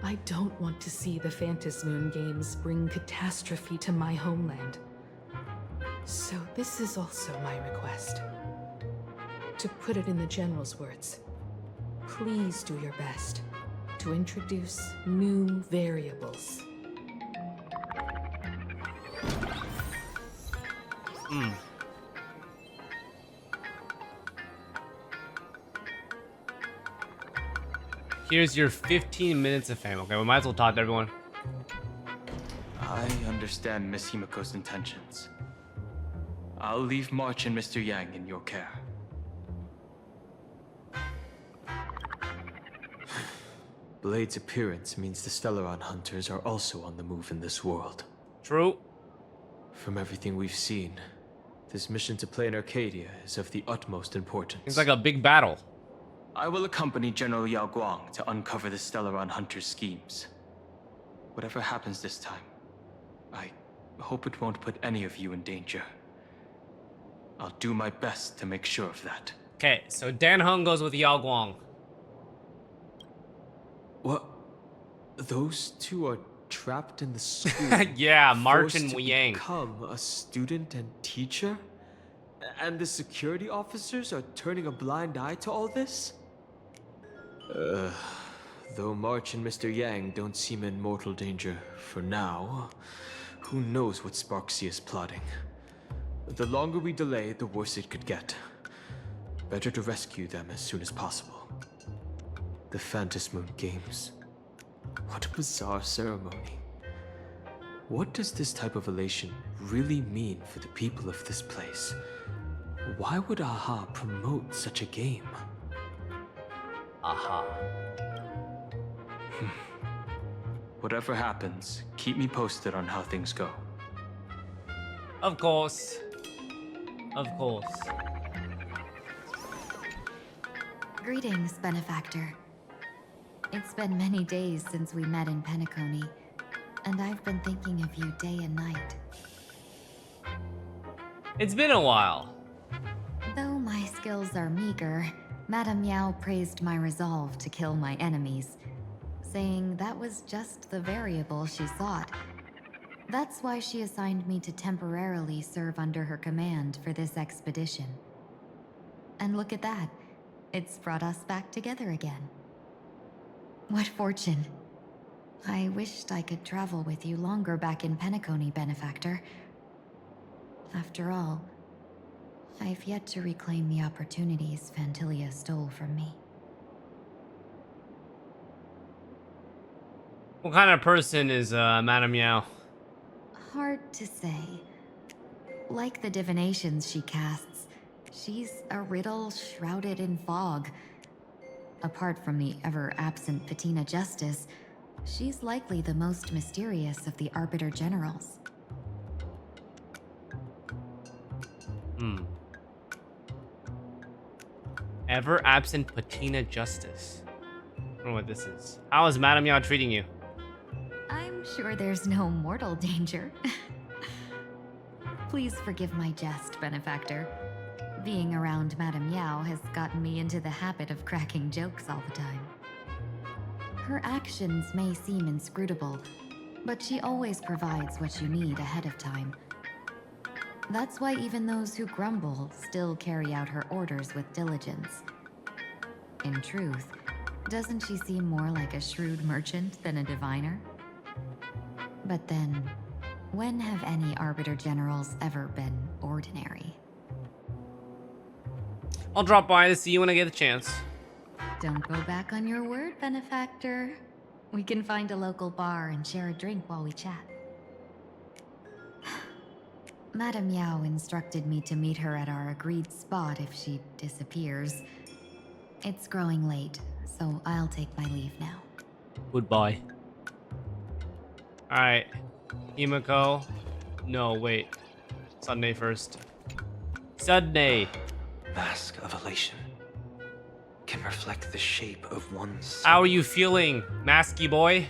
Q: I don't want to see the Phantasmoon games bring catastrophe to my homeland. So this is also my request. To put it in the General's words, please do your best to introduce new variables.
A: Here's your 15 minutes of fame. Okay, we might as well talk to everyone.
D: I understand Miss Himeko's intentions. I'll leave March and Mr. Yang in your care. Blade's appearance means the Stellaron hunters are also on the move in this world.
A: True.
D: From everything we've seen, this mission to PLANARCADIA is of the utmost importance.
A: It's like a big battle.
D: I will accompany General Yao Guang to uncover the Stellaron hunters' schemes. whatever happens this time, I hope it won't put any of you in danger. I'll do my best to make sure of that.
A: Okay, so Dan Heng goes with Yao Guang.
D: What? Those two are trapped in the school.
A: Yeah, March and
D: forced to
A: Wu Yang.
D: become a student and teacher? And the security officers are turning a blind eye to all this? Though March and Mr. Yang don't seem in mortal danger for now, who knows what Sparxie is plotting. The longer we delay, the worse it could get. Better to rescue them as soon as possible. The Phantasmoon Games. What a bizarre ceremony. What does this type of elation really mean for the people of this place? Why would AHA promote such a game?
A: AHA.
D: Whatever happens, keep me posted on how things go.
A: Of course. Of course.
B: Greetings, Benefactor. It's been many days since we met in Penacony, and I've been thinking of you day and night.
A: It's been a while.
B: Though my skills are meager, Madame Yao praised my resolve to kill my enemies, saying that was just the variable she sought. That's why she assigned me to temporarily serve under her command for this expedition. And look at that. It's brought us back together again. What fortune. I wished I could travel with you longer back in Penacony, Benefactor. After all, I've yet to reclaim the opportunities Phantilia stole from me.
A: What kind of person is Madame Yao?
B: Hard to say. Like the divinations she casts, she's a riddle shrouded in fog. Apart from the ever-absent Patina Justice, she's likely the most mysterious of the Arbiter Generals.
A: Ever-absent Patina Justice. I don't know what this is. How is Madame Yao treating you?
B: I'm sure there's no mortal danger. Please forgive my jest, Benefactor. Being around Madame Yao has gotten me into the habit of cracking jokes all the time. Her actions may seem inscrutable, but she always provides what you need ahead of time. That's why even those who grumble still carry out her orders with diligence. In truth, doesn't she seem more like a shrewd merchant than a diviner? But then, when have any Arbiter Generals ever been ordinary?
A: I'll drop by to see you when I get a chance.
B: Don't go back on your word, Benefactor. We can find a local bar and share a drink while we chat. Madame Yao instructed me to meet her at our agreed spot if she disappears. It's growing late, so I'll take my leave now.
A: Goodbye. Alright. Himiko. No, wait. Sunday first. Sunday.
Y: Mask of elation can reflect the shape of one's...
A: How are you feeling, masky boy?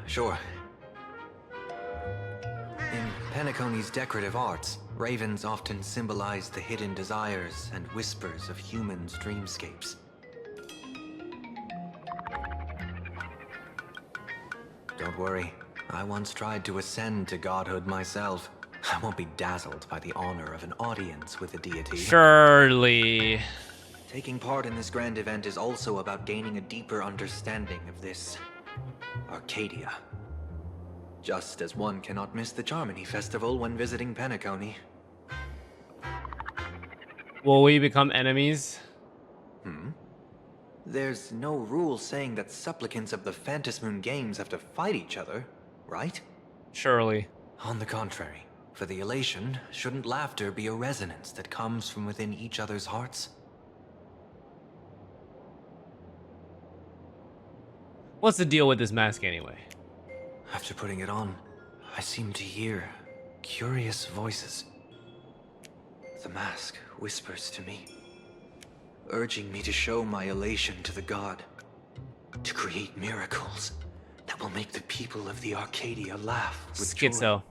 Y: Sure. In Penacony's decorative arts, ravens often symbolize the hidden desires and whispers of humans' dreamscapes. Don't worry, I once tried to ascend to godhood myself. I won't be dazzled by the honor of an audience with a deity.
A: Surely.
Y: Taking part in this grand event is also about gaining a deeper understanding of this Arcadia. Just as one cannot miss the Charmony Festival when visiting Penacony.
A: Will we become enemies?
Y: There's no rule saying that supplicants of the Phantasmoon Games have to fight each other, right?
A: Surely.
Y: On the contrary, for the elation, shouldn't laughter be a resonance that comes from within each other's hearts?
A: What's the deal with this mask anyway?
Y: After putting it on, I seem to hear curious voices. The mask whispers to me, urging me to show my elation to the god, to create miracles, will make the people of the Arcadia laugh with joy.
A: Schizo.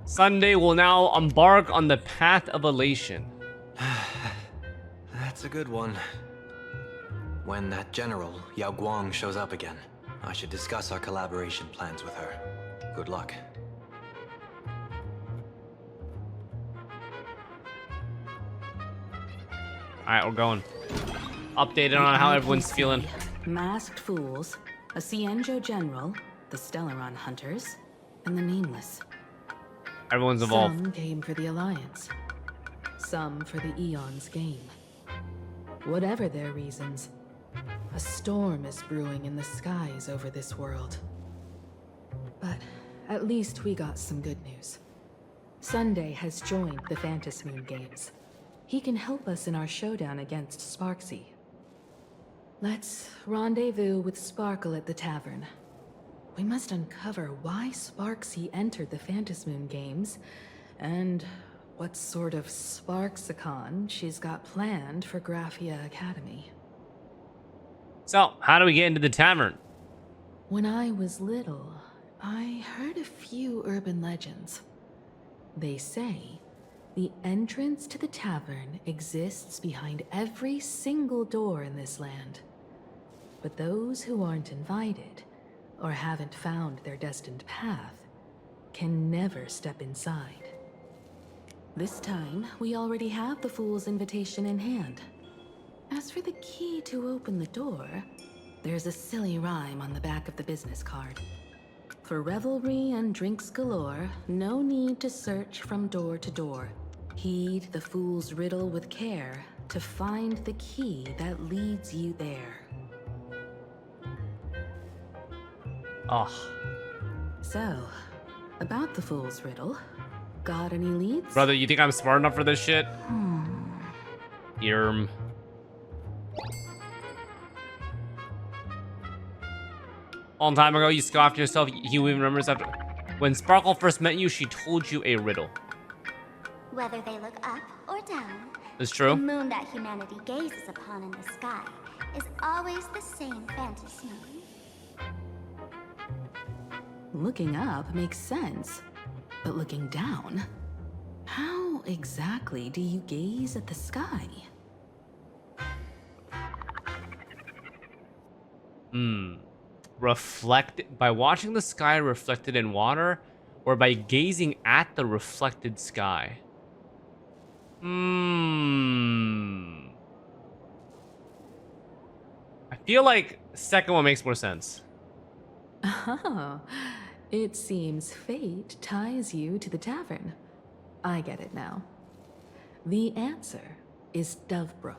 A: Sunday will now embark on the path of elation.
Y: That's a good one. When that general, Yao Guang, shows up again, I should discuss our collaboration plans with her. Good luck.
A: Alright, we're going. Updated on how everyone's feeling.
Q: Masked fools, a Xianzhou general, the Stellaron hunters, and the Nameless.
A: Everyone's involved.
Q: Some came for the Alliance. Some for the Eon's game. Whatever their reasons, a storm is brewing in the skies over this world. But at least we got some good news. Sunday has joined the Phantasmoon Games. He can help us in our showdown against Sparxie. Let's rendezvous with Sparkle at the tavern. We must uncover why Sparxie entered the Phantasmoon Games, and what sort of Sparxicon she's got planned for Graphia Academy.
A: So, how do we get into the tavern?
Q: When I was little, I heard a few urban legends. They say the entrance to the tavern exists behind every single door in this land. But those who aren't invited, or haven't found their destined path, can never step inside. This time, we already have the Fool's invitation in hand. As for the key to open the door, there's a silly rhyme on the back of the business card. For revelry and drinks galore, no need to search from door to door. Heed the Fool's riddle with care to find the key that leads you there.
A: Oh.
Q: So, about the Fool's riddle, got any leads?
A: Brother, you think I'm smart enough for this shit? Yerm. A long time ago, you scoffed yourself. You even remembers after when Sparkle first met you, she told you a riddle.
P: Whether they look up or down,
A: It's true.
P: the moon that humanity gazes upon in the sky is always the same Phantasmoon.
Q: Looking up makes sense, but looking down? How exactly do you gaze at the sky?
A: By watching the sky reflected in water, or by gazing at the reflected sky? I feel like the second one makes more sense.
Q: Oh, it seems fate ties you to the tavern. I get it now. The answer is Dovebrook.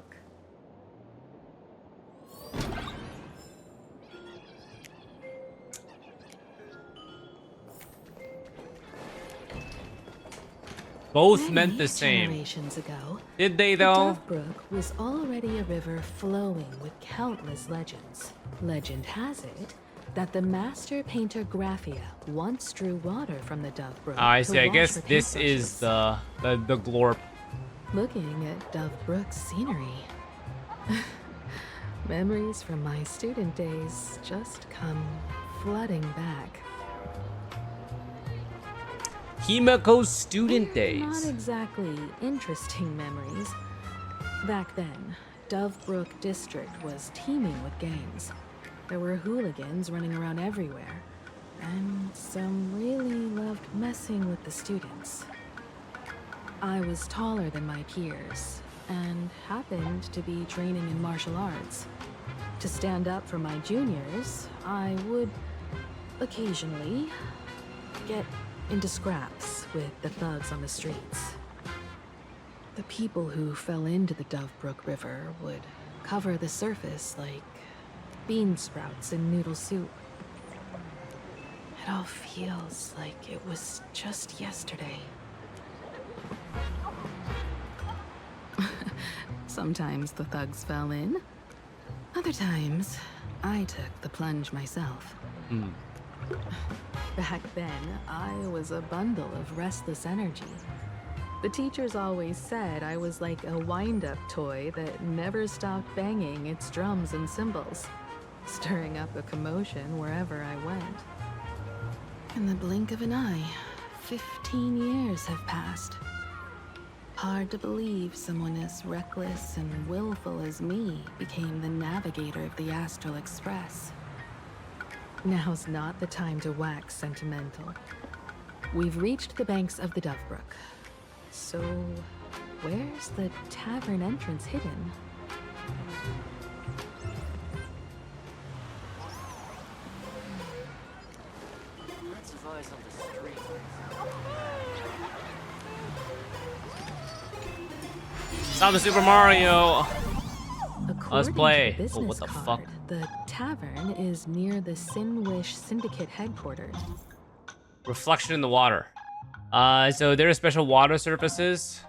A: Both meant the same.
Q: Generations ago,
A: Did they though?
Q: Dovebrook was already a river flowing with countless legends. Legend has it that the master painter Graphia once drew water from the Dovebrook.
A: I
Q: to
A: see. I
Q: wash
A: guess
Q: the
A: this is the glorp.
Q: Looking at Dovebrook's scenery. Memories from my student days just come flooding back.
A: Himiko's student
Q: Not
A: days.
Q: exactly interesting memories. Back then, Dovebrook District was teeming with gangs. There were hooligans running around everywhere, and some really loved messing with the students. I was taller than my peers, and happened to be training in martial arts. To stand up for my juniors, I would occasionally get into scraps with the thugs on the streets. The people who fell into the Dovebrook River would cover the surface like bean sprouts in noodle soup. It all feels like it was just yesterday. Sometimes the thugs fell in. Other times, I took the plunge myself. Back then, I was a bundle of restless energy. The teachers always said I was like a wind-up toy that never stopped banging its drums and cymbals. stirring up a commotion wherever I went. In the blink of an eye, 15 years have passed. Hard to believe someone as reckless and willful as me became the navigator of the Astral Express. Now's not the time to wax sentimental. We've reached the banks of the Dovebrook. So, where's the tavern entrance hidden?
J: Lots of eyes on the street.
A: Stop the Super Mario. Let's
Q: According
A: play.
Q: to the
A: Oh, what
Q: business
A: the
Q: card,
A: fuck?
Q: the tavern is near the Sinwish Syndicate headquarters.
A: Reflection in the water. So there are special water surfaces.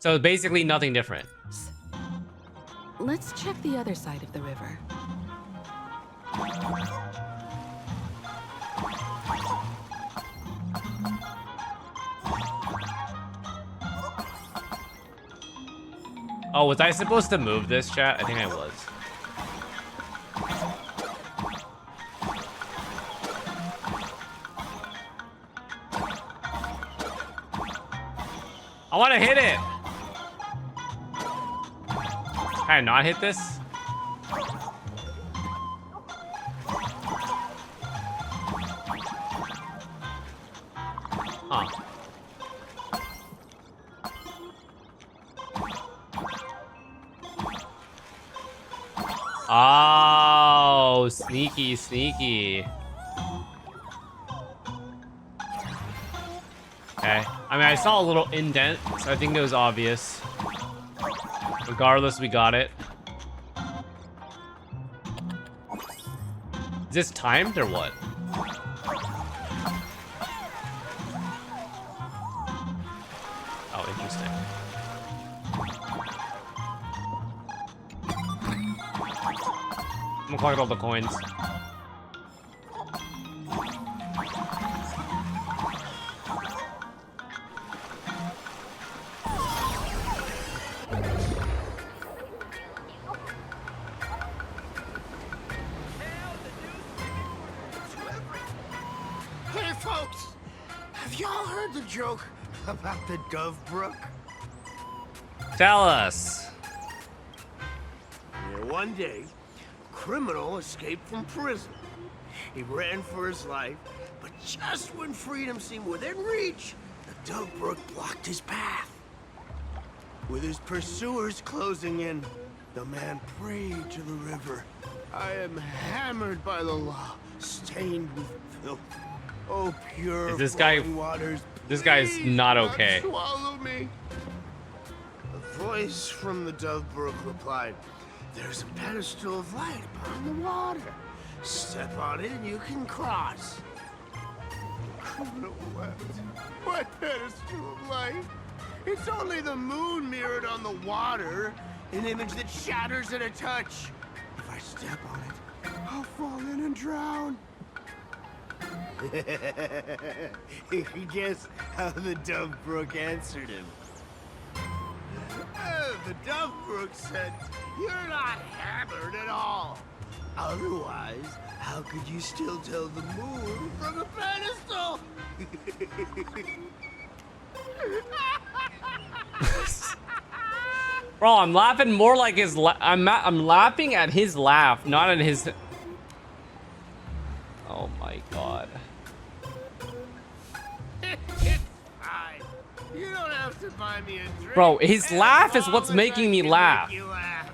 A: So basically nothing different.
Q: Let's check the other side of the river.
A: Oh, was I supposed to move this, chat? I think I was. I want to hit it. Can I not hit this? Huh. Oh, sneaky, sneaky. Okay. I mean, I saw a little indent, so I think it was obvious. Regardless, we got it. Is this timed or what? Oh, interesting. I'm gonna collect all the coins.
E: Hey, folks! Have y'all heard the joke about the Dovebrook?
A: Tell us.
E: Yeah, one day, a criminal escaped from prison. He ran for his life, but just when freedom seemed within reach, the Dovebrook blocked his path. With his pursuers closing in, the man prayed to the river. I am hammered by the law, stained with filth. Oh, pure
A: Is this guy?
E: flowing waters,
A: This guy is not okay.
E: swallow me. A voice from the Dovebrook replied, "There's a pedestal of light upon the water. Step on it and you can cross." The criminal wept. What pedestal of light? It's only the moon mirrored on the water, an image that shatters at a touch. If I step on it, I'll fall in and drown. Guess how the Dovebrook answered him. The Dovebrook said, "You're not hammered at all. Otherwise, how could you still tell the moon from the pedestal?"
A: Bro, I'm laughing more like his. I'm laughing at his laugh, not at his. Oh my god.
E: It's fine. You don't have to buy me a drink.
A: Bro, his
E: As
A: laugh is
E: long
A: what's
E: as
A: making
E: I
A: me
E: can
A: laugh.
E: make you laugh.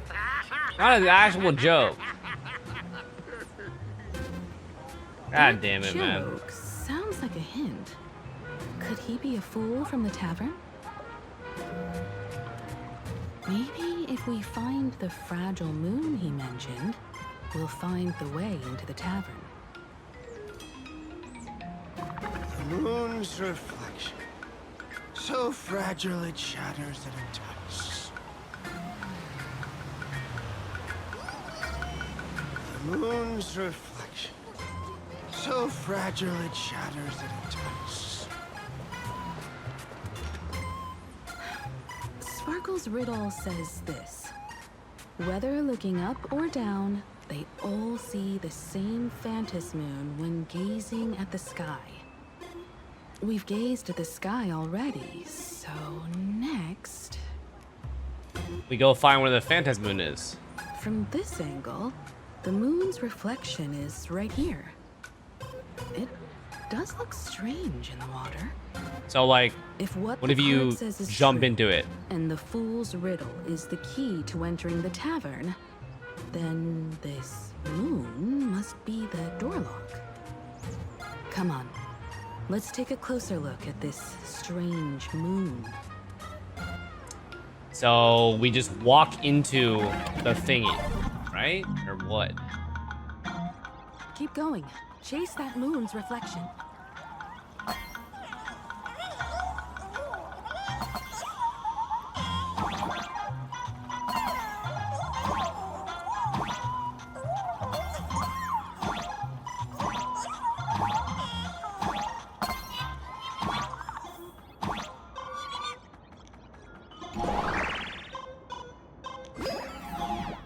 A: Not an actual joke. God damn it, man.
Q: Joke sounds like a hint. Could he be a fool from the tavern? Maybe if we find the fragile moon he mentioned, we'll find the way into the tavern.
E: The moon's reflection, so fragile it shatters at a touch. The moon's reflection, so fragile it shatters at a touch.
Q: Sparkle's riddle says this. Whether looking up or down, they all see the same phantasm moon when gazing at the sky. We've gazed at the sky already, so next...
A: we go find where the phantasm moon is.
Q: From this angle, the moon's reflection is right here. It does look strange in the water.
A: So like,
Q: if what
A: if you jump into it?
Q: And the fool's riddle is the key to entering the tavern, then this moon must be the door lock. Come on, let's take a closer look at this strange moon.
A: So we just walk into the thingy, right? Or what?
Q: Keep going. Chase that moon's reflection.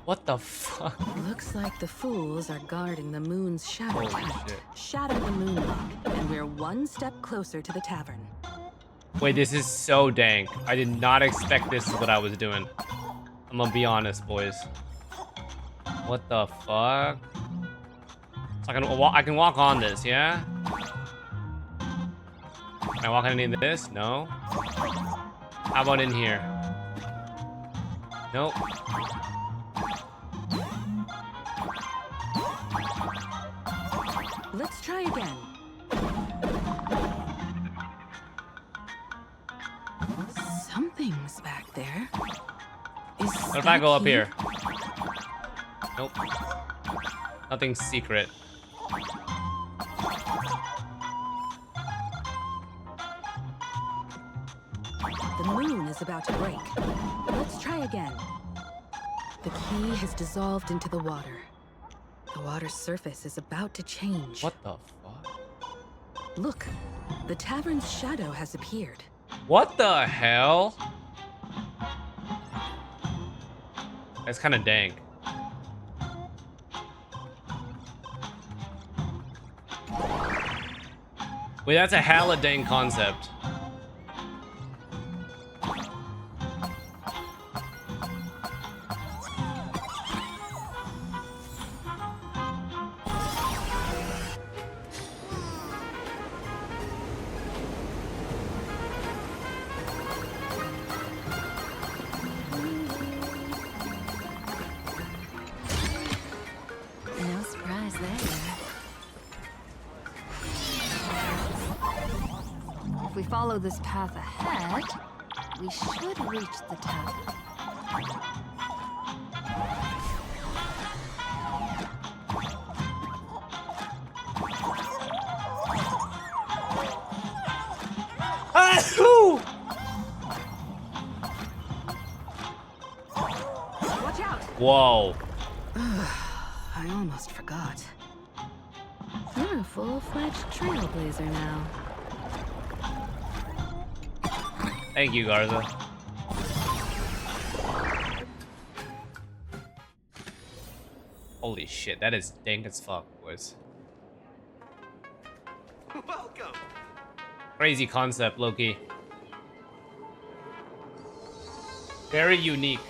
A: What the fuck?
Q: Looks like the fools are guarding the moon's shadow.
A: Holy
Q: tight.
A: shit.
Q: Shadow the moon lock, and we're one step closer to the tavern.
A: Wait, this is so dank. I did not expect this is what I was doing. I'm gonna be honest, boys. What the fuck? So I can walk on this, yeah? Can I walk on any of this? No. How about in here? Nope.
Q: Let's try again. Something's back there.
A: What if I go up here? Nope. Nothing secret.
Q: The moon is about to break. Let's try again. The key has dissolved into the water. The water's surface is about to change.
A: What the fuck?
Q: Look, the tavern's shadow has appeared.
A: What the hell? That's kind of dank. Wait, that's a hella dank concept.
B: No surprise there.
N: If we follow this path ahead, we should reach the tavern. Watch out!
A: Whoa.
Q: I almost forgot. You're a full-fledged trailblazer now.
A: Thank you, Garza. Holy shit, that is dank as fuck, boys.
I: Welcome.
A: Crazy concept, Loki. Very unique.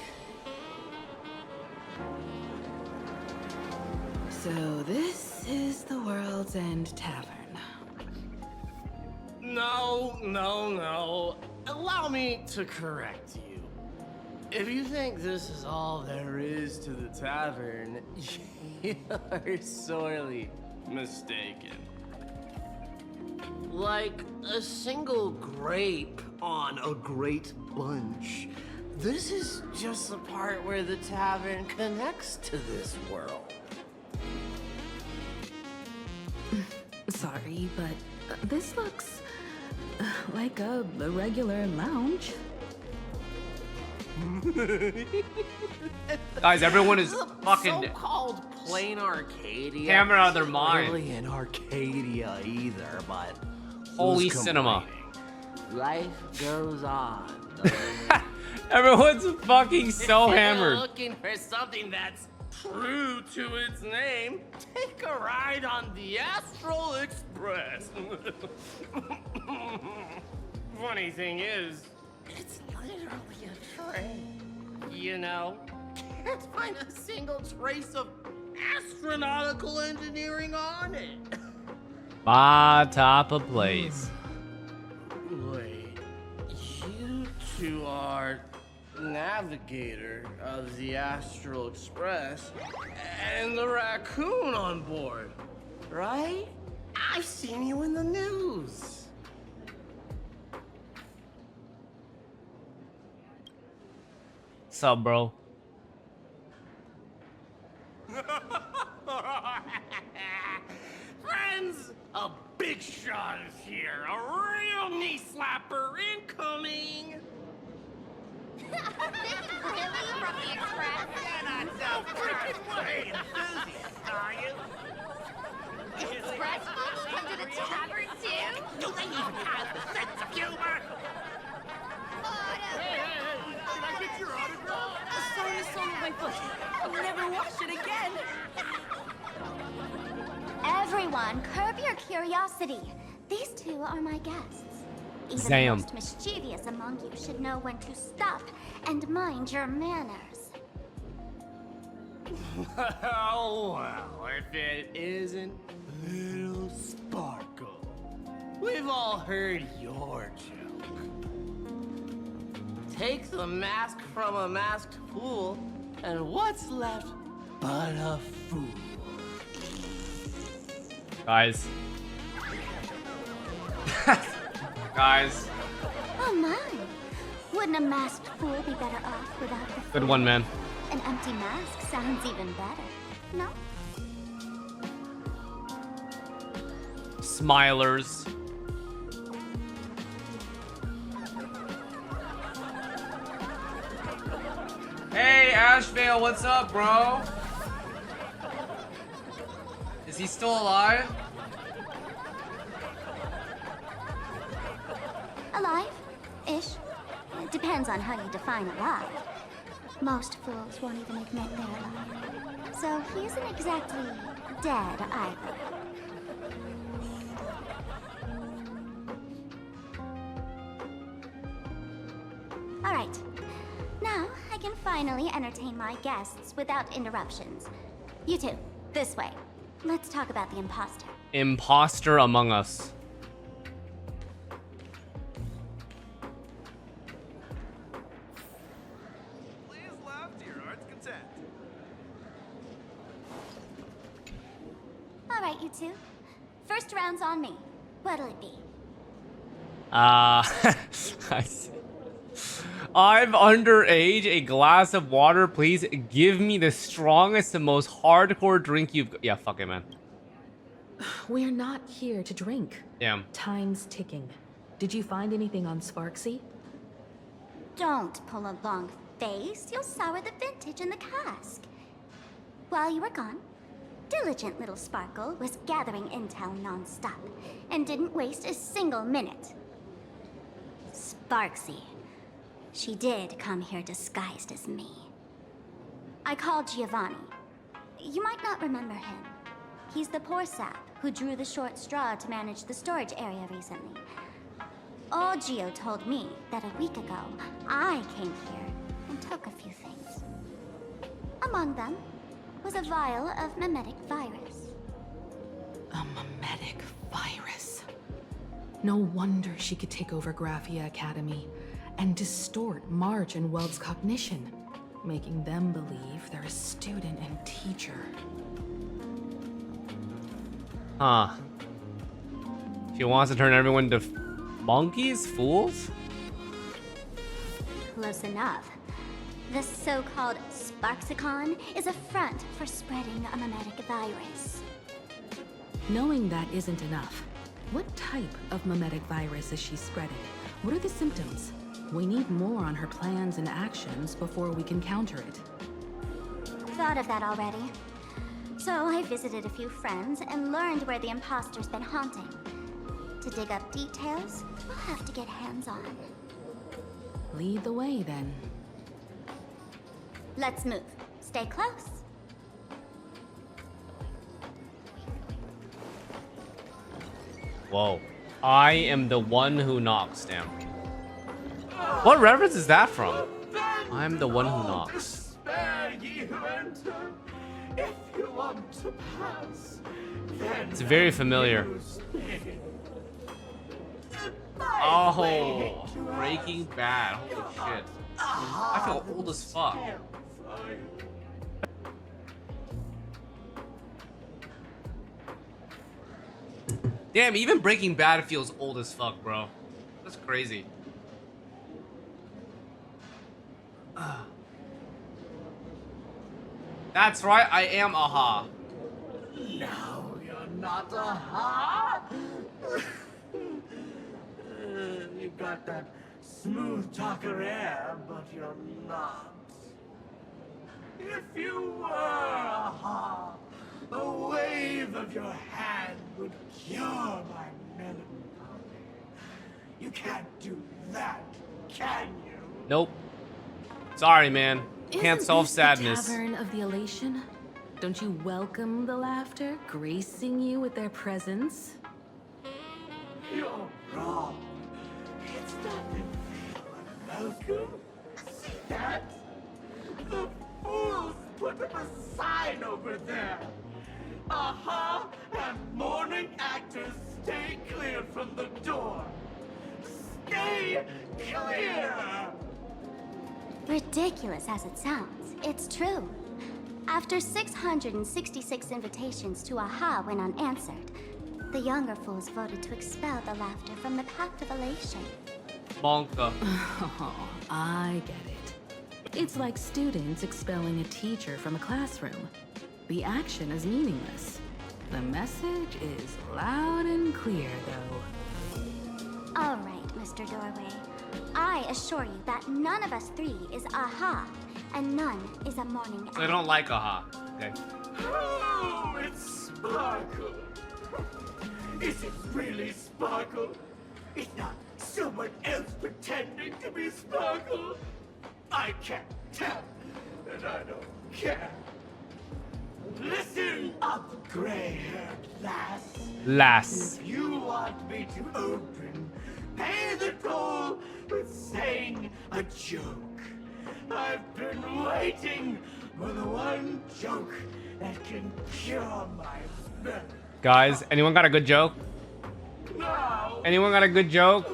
Q: So this is the World's End Tavern.
E: No. Allow me to correct you. If you think this is all there is to the tavern, you are sorely mistaken. Like a single grape on a great bunch, this is just the part where the tavern connects to this world.
Q: Sorry, but this looks like a regular lounge.
A: Guys, everyone is fucking
E: so-called PLANARCADIA.
A: hammered out of their
E: isn't
A: mind.
E: Really in Arcadia either, but
A: Holy
E: who's
A: cinema.
E: complaining? Life goes on.
A: Everyone's fucking so
O: If you're
A: hammered.
O: looking for something that's true to its name, take a ride on the Astral Express. Funny thing is, it's literally a train. You know, can't find a single trace of astronautical engineering on it.
A: Top of place.
O: Wait, you two are navigator of the Astral Express and the raccoon on board, right? I've seen you in the news.
A: Sup, bro?
O: Friends, a big shot is here. A real knee slapper incoming.
S: Really? From the Express?
O: You're not so freaking way enthusiast, are you?
S: Express folks come to the tavern too?
O: Do they even have the sense of humor? Hey, can I get your autograph?
J: Sorry, I sold my foot. I'll never wash it again.
P: Everyone, curb your curiosity. These two are my guests. Even
A: Damn.
P: the most mischievous among you should know when to stop and mind your manners.
O: Oh, well, if it isn't Little Sparkle. We've all heard your joke. Take the mask from a masked fool, and what's left but a fool?
A: Guys. Guys.
P: Oh my! Wouldn't a masked fool be better off without the
A: Good one, man.
P: An empty mask sounds even better. No?
A: Smilers. Hey, Ashvale, what's up, bro? Is he still alive?
P: Alive-ish. It depends on how you define alive. Most fools won't even admit they're alive. So he isn't exactly dead either. All right. Now I can finally entertain my guests without interruptions. You two, this way. Let's talk about the imposter.
A: Imposter among us.
H: Please laugh to your heart's content.
P: All right, you two. First round's on me. What'll it be?
A: I see. I'm underage. A glass of water, please. Give me the strongest and most hardcore drink you've got. Yeah, fuck it, man.
Q: We're not here to drink.
A: Yeah.
Q: Time's ticking. Did you find anything on Sparxie?
P: Don't pull a long face. You'll sour the vintage in the cask. While you were gone, diligent little Sparkle was gathering intel non-stop and didn't waste a single minute. Sparxie. She did come here disguised as me. I called Giovanni. You might not remember him. He's the poor sap who drew the short straw to manage the storage area recently. Old Gio told me that a week ago, I came here and took a few things. Among them was a vial of mimetic virus.
Q: A mimetic virus. No wonder she could take over Graphia Academy and distort March and Weld's cognition, making them believe they're a student and teacher.
A: Huh. She wants to turn everyone to monkeys? Fools?
P: Close enough. The so-called Sparxicon is a front for spreading a mimetic virus.
Q: Knowing that isn't enough, what type of mimetic virus is she spreading? What are the symptoms? We need more on her plans and actions before we can counter it.
P: Thought of that already. So I visited a few friends and learned where the imposter's been haunting. To dig up details, we'll have to get hands-on.
Q: Lead the way, then.
P: Let's move. Stay close.
A: Whoa. I am the one who knocks, damn. What reference is that from? I'm the one who knocks.
I: Spare ye who enter. If you want to pass, then
A: It's very familiar. Oh, Breaking Bad. Holy shit. I feel old as fuck. Damn, even Breaking Bad feels old as fuck, bro. That's crazy. That's right, I am Aha.
I: No, you're not Aha. You've got that smooth talker air, but you're not. If you were Aha, a wave of your hand would cure my melancholy. You can't do that, can you?
A: Nope. Sorry, man. Can't
Q: Isn't
A: solve
Q: this
A: sadness.
Q: The Tavern of the Elation? Don't you welcome the laughter, gracing you with their presence?
I: You're wrong. It's not the welcome. See that? The fools put up a sign over there. Aha and mourning actors stay clear from the door. Stay clear!
P: Ridiculous as it sounds, it's true. After 666 invitations to Aha went unanswered, the younger fools voted to expel the laughter from the Pact of Elation.
A: Monka.
Q: Oh, I get it. It's like students expelling a teacher from a classroom. The action is meaningless. The message is loud and clear, though.
P: All right, Mr. Doorway. I assure you that none of us three is Aha, and none is a morning
A: So I don't like Aha. Okay.
I: Oh, it's Sparkle. Is it really Sparkle? It's not someone else pretending to be Sparkle. I can't tell, and I don't care. Listen up, gray-haired lass. If you want me to open, pay the toll with saying a joke. I've been waiting for the one joke that can cure my memory.
A: Guys, anyone got a good joke?
I: Now,
A: Anyone got a good joke?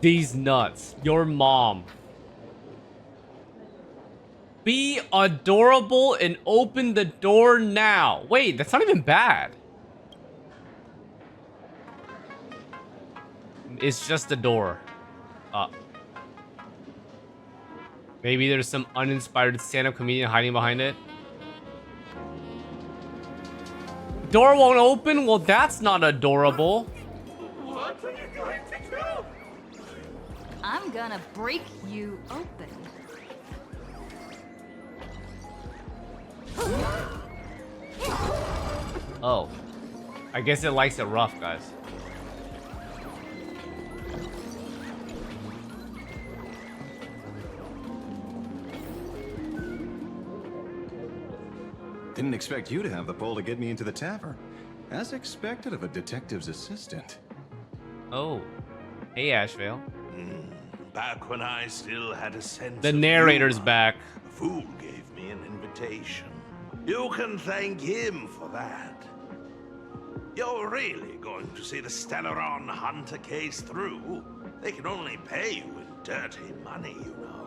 A: These nuts. Your mom. Be adorable and open the door now. Wait, that's not even bad. It's just the door. Maybe there's some uninspired stand-up comedian hiding behind it. Door won't open? Well, that's not adorable.
I: what are you going to do?
N: I'm gonna break you open.
A: Oh. I guess it likes it rough, guys.
M: Didn't expect you to have the pull to get me into the tavern. As expected of a detective's assistant.
A: Oh. Hey, Ashvale.
C: Back when I still had a sense
A: The
C: of
A: narrator's
C: humor,
A: back.
C: a fool gave me an invitation. You can thank him for that. You're really going to see the Stellaron Hunter case through? They can only pay you in dirty money, you know.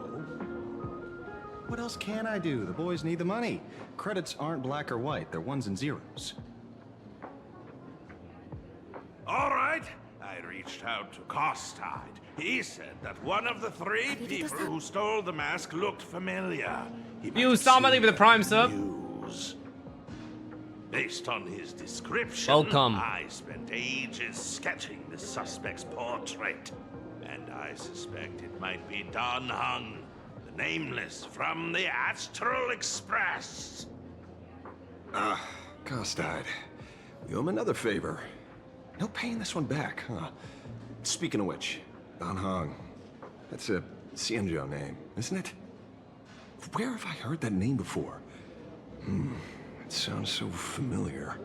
M: What else can I do? The boys need the money. Credits aren't black or white, they're ones and zeros.
C: All right. I reached out to Costide. He said that one of the three people who stole the mask looked familiar. He might
A: You
C: have
A: saw money
C: seen
A: for the Prime sub.
C: news. Based on his description,
A: Welcome.
C: I spent ages sketching the suspect's portrait. And I suspect it might be Don Hung, the nameless from the Astral Express.
M: Costide. We owe him another favor. No paying this one back, huh? speaking of which, Don Hong. That's a Xianzhou name, isn't it? Where have I heard that name before? It sounds so familiar.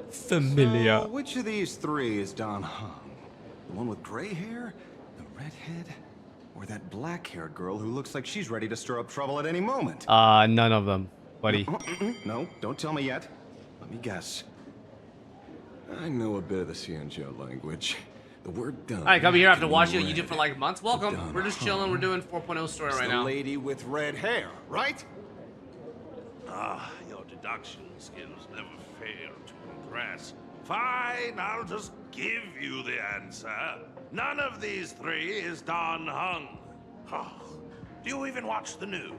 A: Familiar.
M: So, which of these three is Don Hong? The one with gray hair? The redhead? Or that black-haired girl who looks like she's ready to stir up trouble at any moment?
A: None of them, buddy.
M: No, don't tell me yet. Let me guess. I know a bit of the Xianzhou language. The word done.
A: Alright, come here after
M: can
A: watching
M: mean
A: YouTube
M: red.
A: for like months. Welcome.
M: Done
A: We're just chilling. We're doing 4.0 story
M: It's
A: right
M: the
A: now.
M: lady with red hair, right?
C: Your deduction skills never fail to impress. Fine, I'll just give you the answer. None of these three is Don Hung. Do you even watch the news?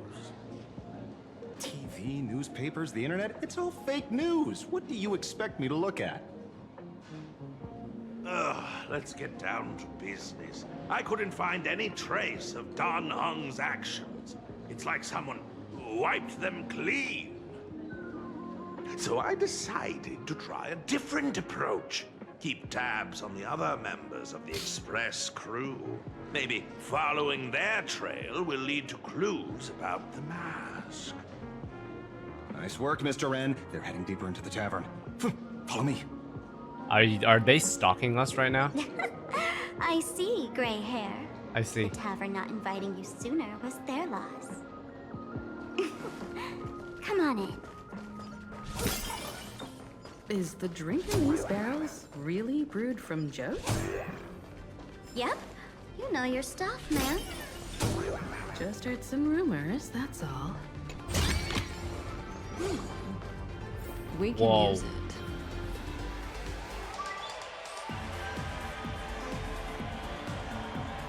M: TV, newspapers, the internet, it's all fake news. What do you expect me to look at?
C: Let's get down to business. I couldn't find any trace of Don Hung's actions. It's like someone wiped them clean. So I decided to try a different approach. Keep tabs on the other members of the Express crew. Maybe following their trail will lead to clues about the mask.
M: Nice work, Mr. N. They're heading deeper into the tavern. Follow me.
A: Are they stalking us right now?
P: I see, gray hair.
A: I see.
P: The tavern not inviting you sooner was their loss. Come on in.
Q: Is the drink in these barrels really brewed from jotes?
P: Yep. You know your stuff, man.
Q: Just heard some rumors, that's all. We can use it.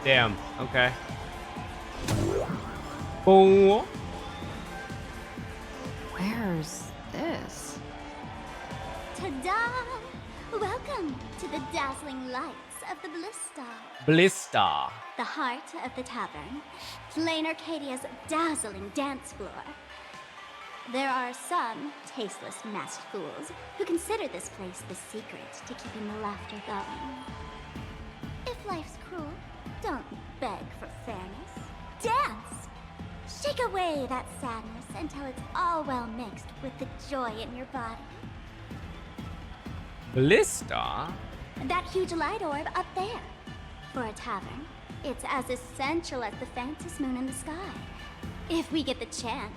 A: Damn. Okay. Boom.
B: Where's this?
P: Ta-da! Welcome to the dazzling lights of the Blister.
A: Blister.
P: The heart of the tavern. PLANARCADIA's dazzling dance floor. There are some tasteless masked fools who consider this place the secret to keeping the laughter going. If life's cruel, don't beg for fairness. Dance! Shake away that sadness until it's all well mixed with the joy in your body.
A: Blister?
P: That huge light orb up there. For a tavern, it's as essential as the faintest moon in the sky. If we get the chance,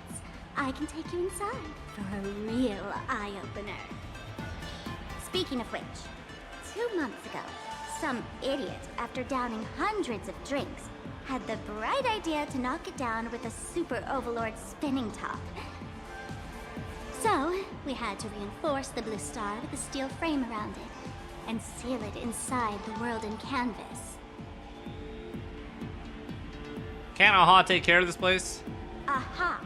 P: I can take you inside for a real eye-opener. Speaking of which, 2 months ago, some idiot, after downing hundreds of drinks, had the bright idea to knock it down with a super overlord spinning top. So, we had to reinforce the blue star with a steel frame around it, and seal it inside the world in canvas.
A: Can't Aha take care of this place?
P: Aha!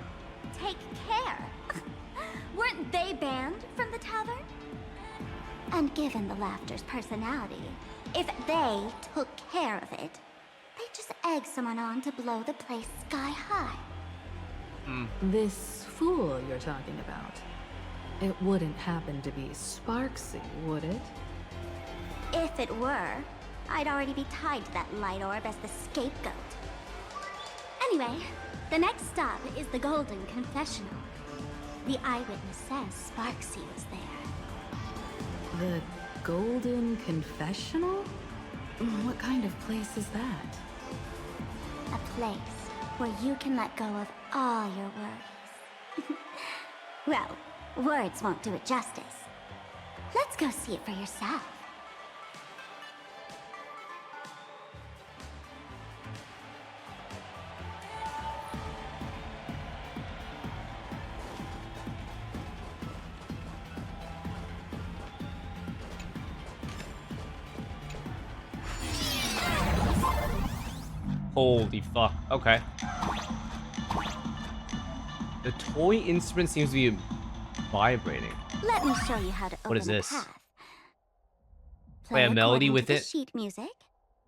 P: Take care! Weren't they banned from the tavern? And given the laughter's personality, if they took care of it, they'd just egg someone on to blow the place sky high.
Q: This fool you're talking about, it wouldn't happen to be Sparxie, would it?
P: If it were, I'd already be tied to that light orb as the scapegoat. Anyway, the next stop is the Golden Confessional. The eyewitness says Sparxie was there.
Q: The Golden Confessional? What kind of place is that?
P: A place where you can let go of all your worries. Well, words won't do it justice. Let's go see it for yourself.
A: Holy fuck. Okay. The toy instrument seems to be vibrating.
P: Let me show you how to open
A: What is
P: the
A: this?
P: path.
A: Play a melody
P: according
A: with
P: to the
A: it?
P: sheet music,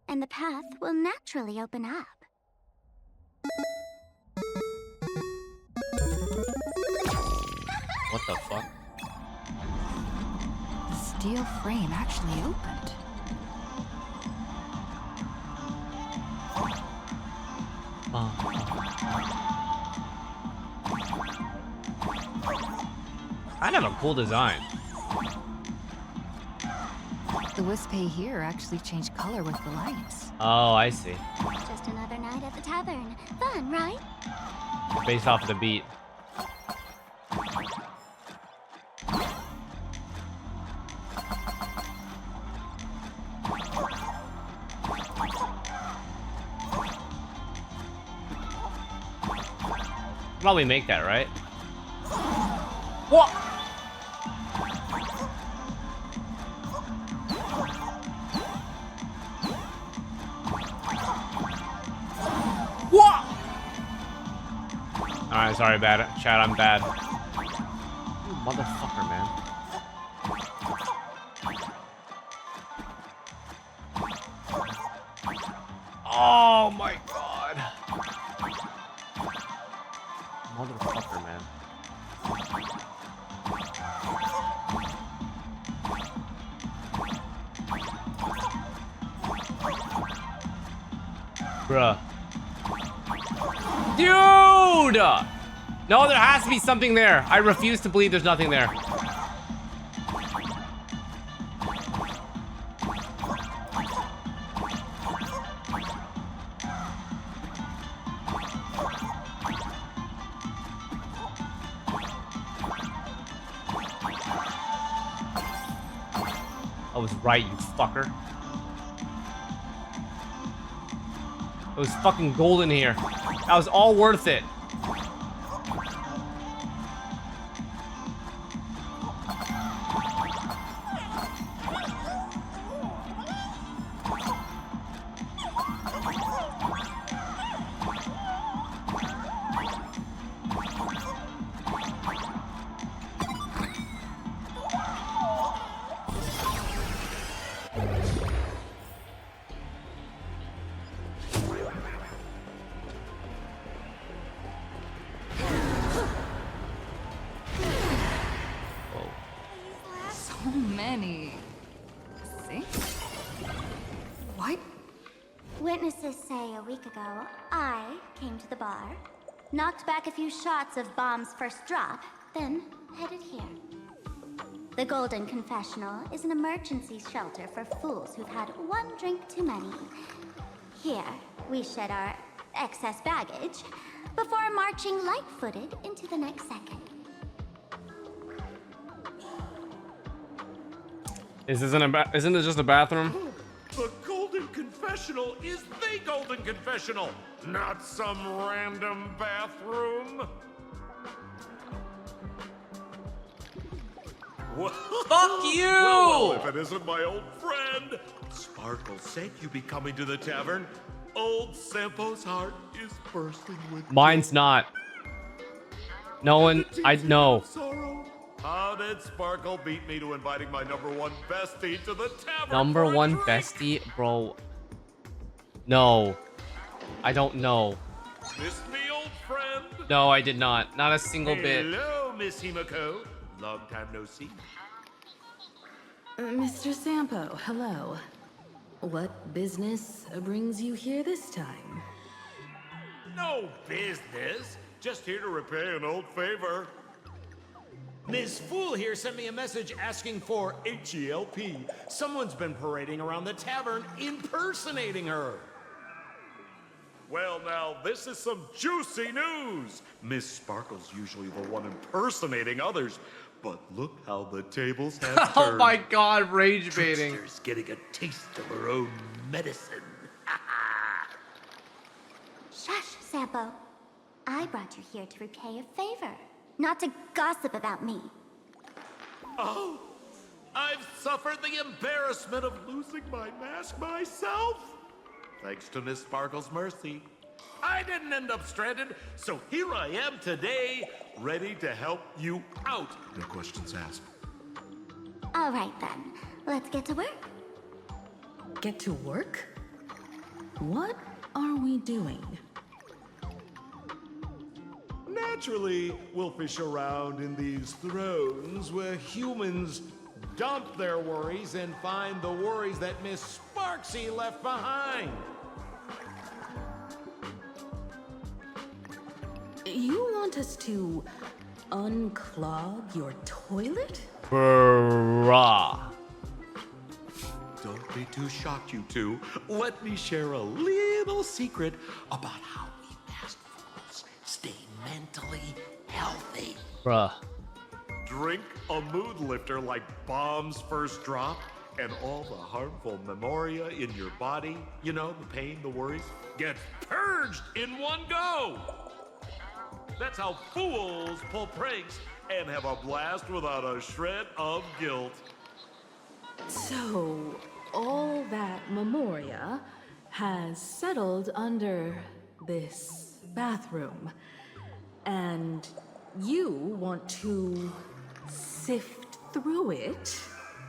P: and the path will naturally open up.
A: What the fuck?
B: The steel frame actually opened.
A: Kind of a cool design.
B: The Wispay here actually changed color with the lights.
A: Oh, I see.
P: Just another night at the tavern. Fun, right?
A: Based off of the beat. Probably make that, right? What? What? Alright, sorry, bad chat, I'm bad. You motherfucker, man. Oh my god. Motherfucker, man. Bruh. Dude! No, there has to be something there. I refuse to believe there's nothing there. I was right, you fucker. It was fucking gold in here. That was all worth it.
B: So many. See? What?
P: Witnesses say a week ago, I came to the bar, knocked back a few shots of Bomb's first drop, then headed here. The Golden Confessional is an emergency shelter for fools who've had one drink too many. Here, we shed our excess baggage before marching light-footed into the next second.
A: Isn't this just a bathroom?
H: The Golden Confessional is the Golden Confessional, not some random bathroom.
A: Fuck you!
H: Well, if it isn't my old friend, Sparkle said you'd be coming to the tavern. Old Sampo's heart is bursting with
A: Mine's not. No one, I know.
H: sorrow. How did Sparkle beat me to inviting my #1 bestie to the tavern?
A: #1 bestie, bro. No, I don't know.
H: Missed me, old friend?
A: No, I did not. Not a single bit.
H: Hello, Miss Himiko. Long time no see.
Q: Mr. Sampo, hello. What business brings you here this time?
H: No business. Just here to repay an old favor.
T: Ms. Fool here sent me a message asking for H-E-L-P. Someone's been parading around the tavern impersonating her.
H: Well, now, this is some juicy news. Miss Sparkle's usually the one impersonating others, but look how the tables have turned.
A: Oh my god, rage baiting.
H: Trickster's getting a taste of her own medicine.
P: Shush, Sampo. I brought you here to repay a favor, not to gossip about me.
H: Oh, I've suffered the embarrassment of losing my mask myself. Thanks to Miss Sparkle's mercy, I didn't end up stranded, so here I am today, ready to help you out. No questions asked.
P: All right then, let's get to work.
Q: Get to work? What are we doing?
T: Naturally, we'll fish around in these thrones where humans dump their worries and find the worries that Miss Sparxie left behind.
Q: You want us to unclog your toilet?
A: Bruh.
T: Don't be too shocked, you two. Let me share a little secret about how we fast fools stay mentally healthy.
A: Bruh.
T: Drink a mood lifter like Bomb's First Drop, and all the harmful memoria in your body, you know, the pain, the worries, get purged in one go. That's how fools pull pranks and have a blast without a shred of guilt.
Q: So, all that memoria has settled under this bathroom. And you want to sift through it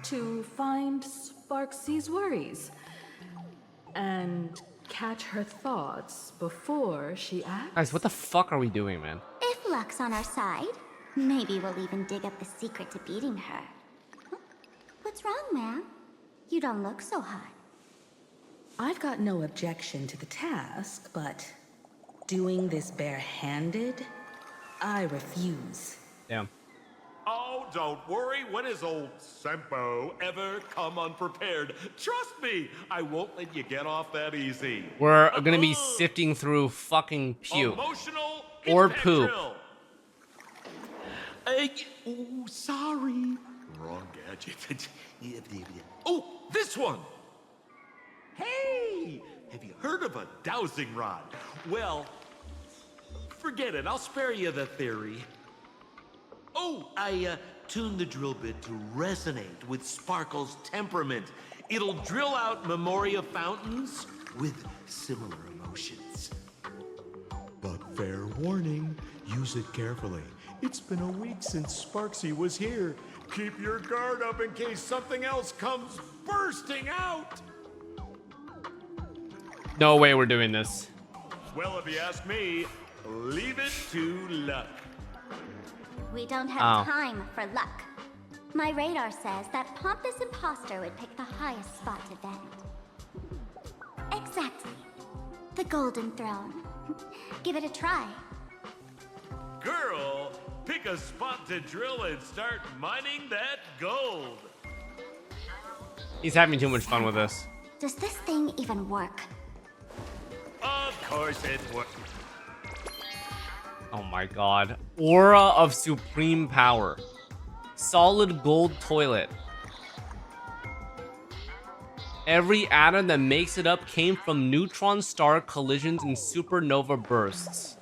Q: to find Sparxie's worries and catch her thoughts before she acts.
A: Guys, what the fuck are we doing, man?
P: If luck's on our side, maybe we'll even dig up the secret to beating her. What's wrong, ma'am? You don't look so hot.
Q: I've got no objection to the task, but doing this barehanded, I refuse.
A: Damn.
T: Oh, don't worry. When has old Sempo ever come unprepared? Trust me, I won't let you get off that easy.
A: We're gonna be sifting through fucking puke.
T: Emotional
A: or poop.
T: Oh, sorry. Wrong gadget. Oh, this one. Hey, have you heard of a dowsing rod? Well, forget it. I'll spare you the theory. Oh, I tuned the drill bit to resonate with Sparkle's temperament. It'll drill out memoria fountains with similar emotions. But fair warning, use it carefully. It's been a week since Sparxie was here. Keep your guard up in case something else comes bursting out.
A: No way we're doing this.
T: Well, if you ask me, leave it to luck.
P: We don't have time for luck. My radar says that pompous imposter would pick the highest spot to vent. Exactly. The Golden Throne. Give it a try.
T: Girl, pick a spot to drill and start mining that gold.
A: He's having too much fun with this.
P: Does this thing even work?
T: Of course it works.
A: Oh my god. Aura of supreme power. Solid gold toilet. Every atom that makes it up came from neutron star collisions and supernova bursts.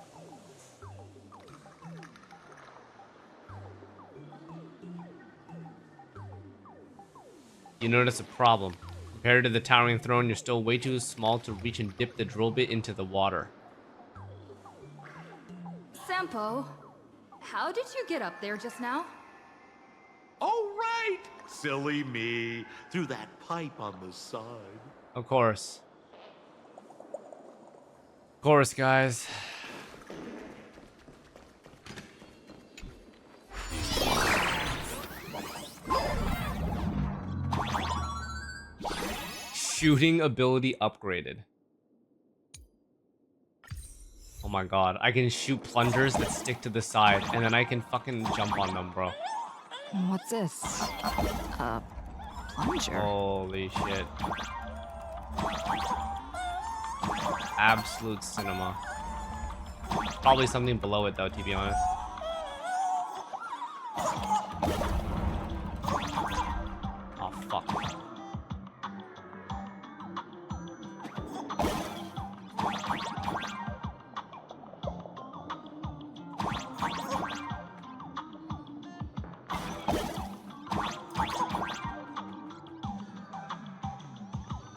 A: You notice a problem. Compared to the towering throne, you're still way too small to reach and dip the drill bit into the water.
N: Sempo, how did you get up there just now?
T: Oh, right. Silly me. Through that pipe on the side.
A: Of course. Of course, guys. Shooting ability upgraded. Oh my god, I can shoot plungers that stick to the side, and then I can fucking jump on them, bro.
B: What's this? A plunger?
A: Holy shit. Absolute cinema. Probably something below it though, to be honest. Oh fuck.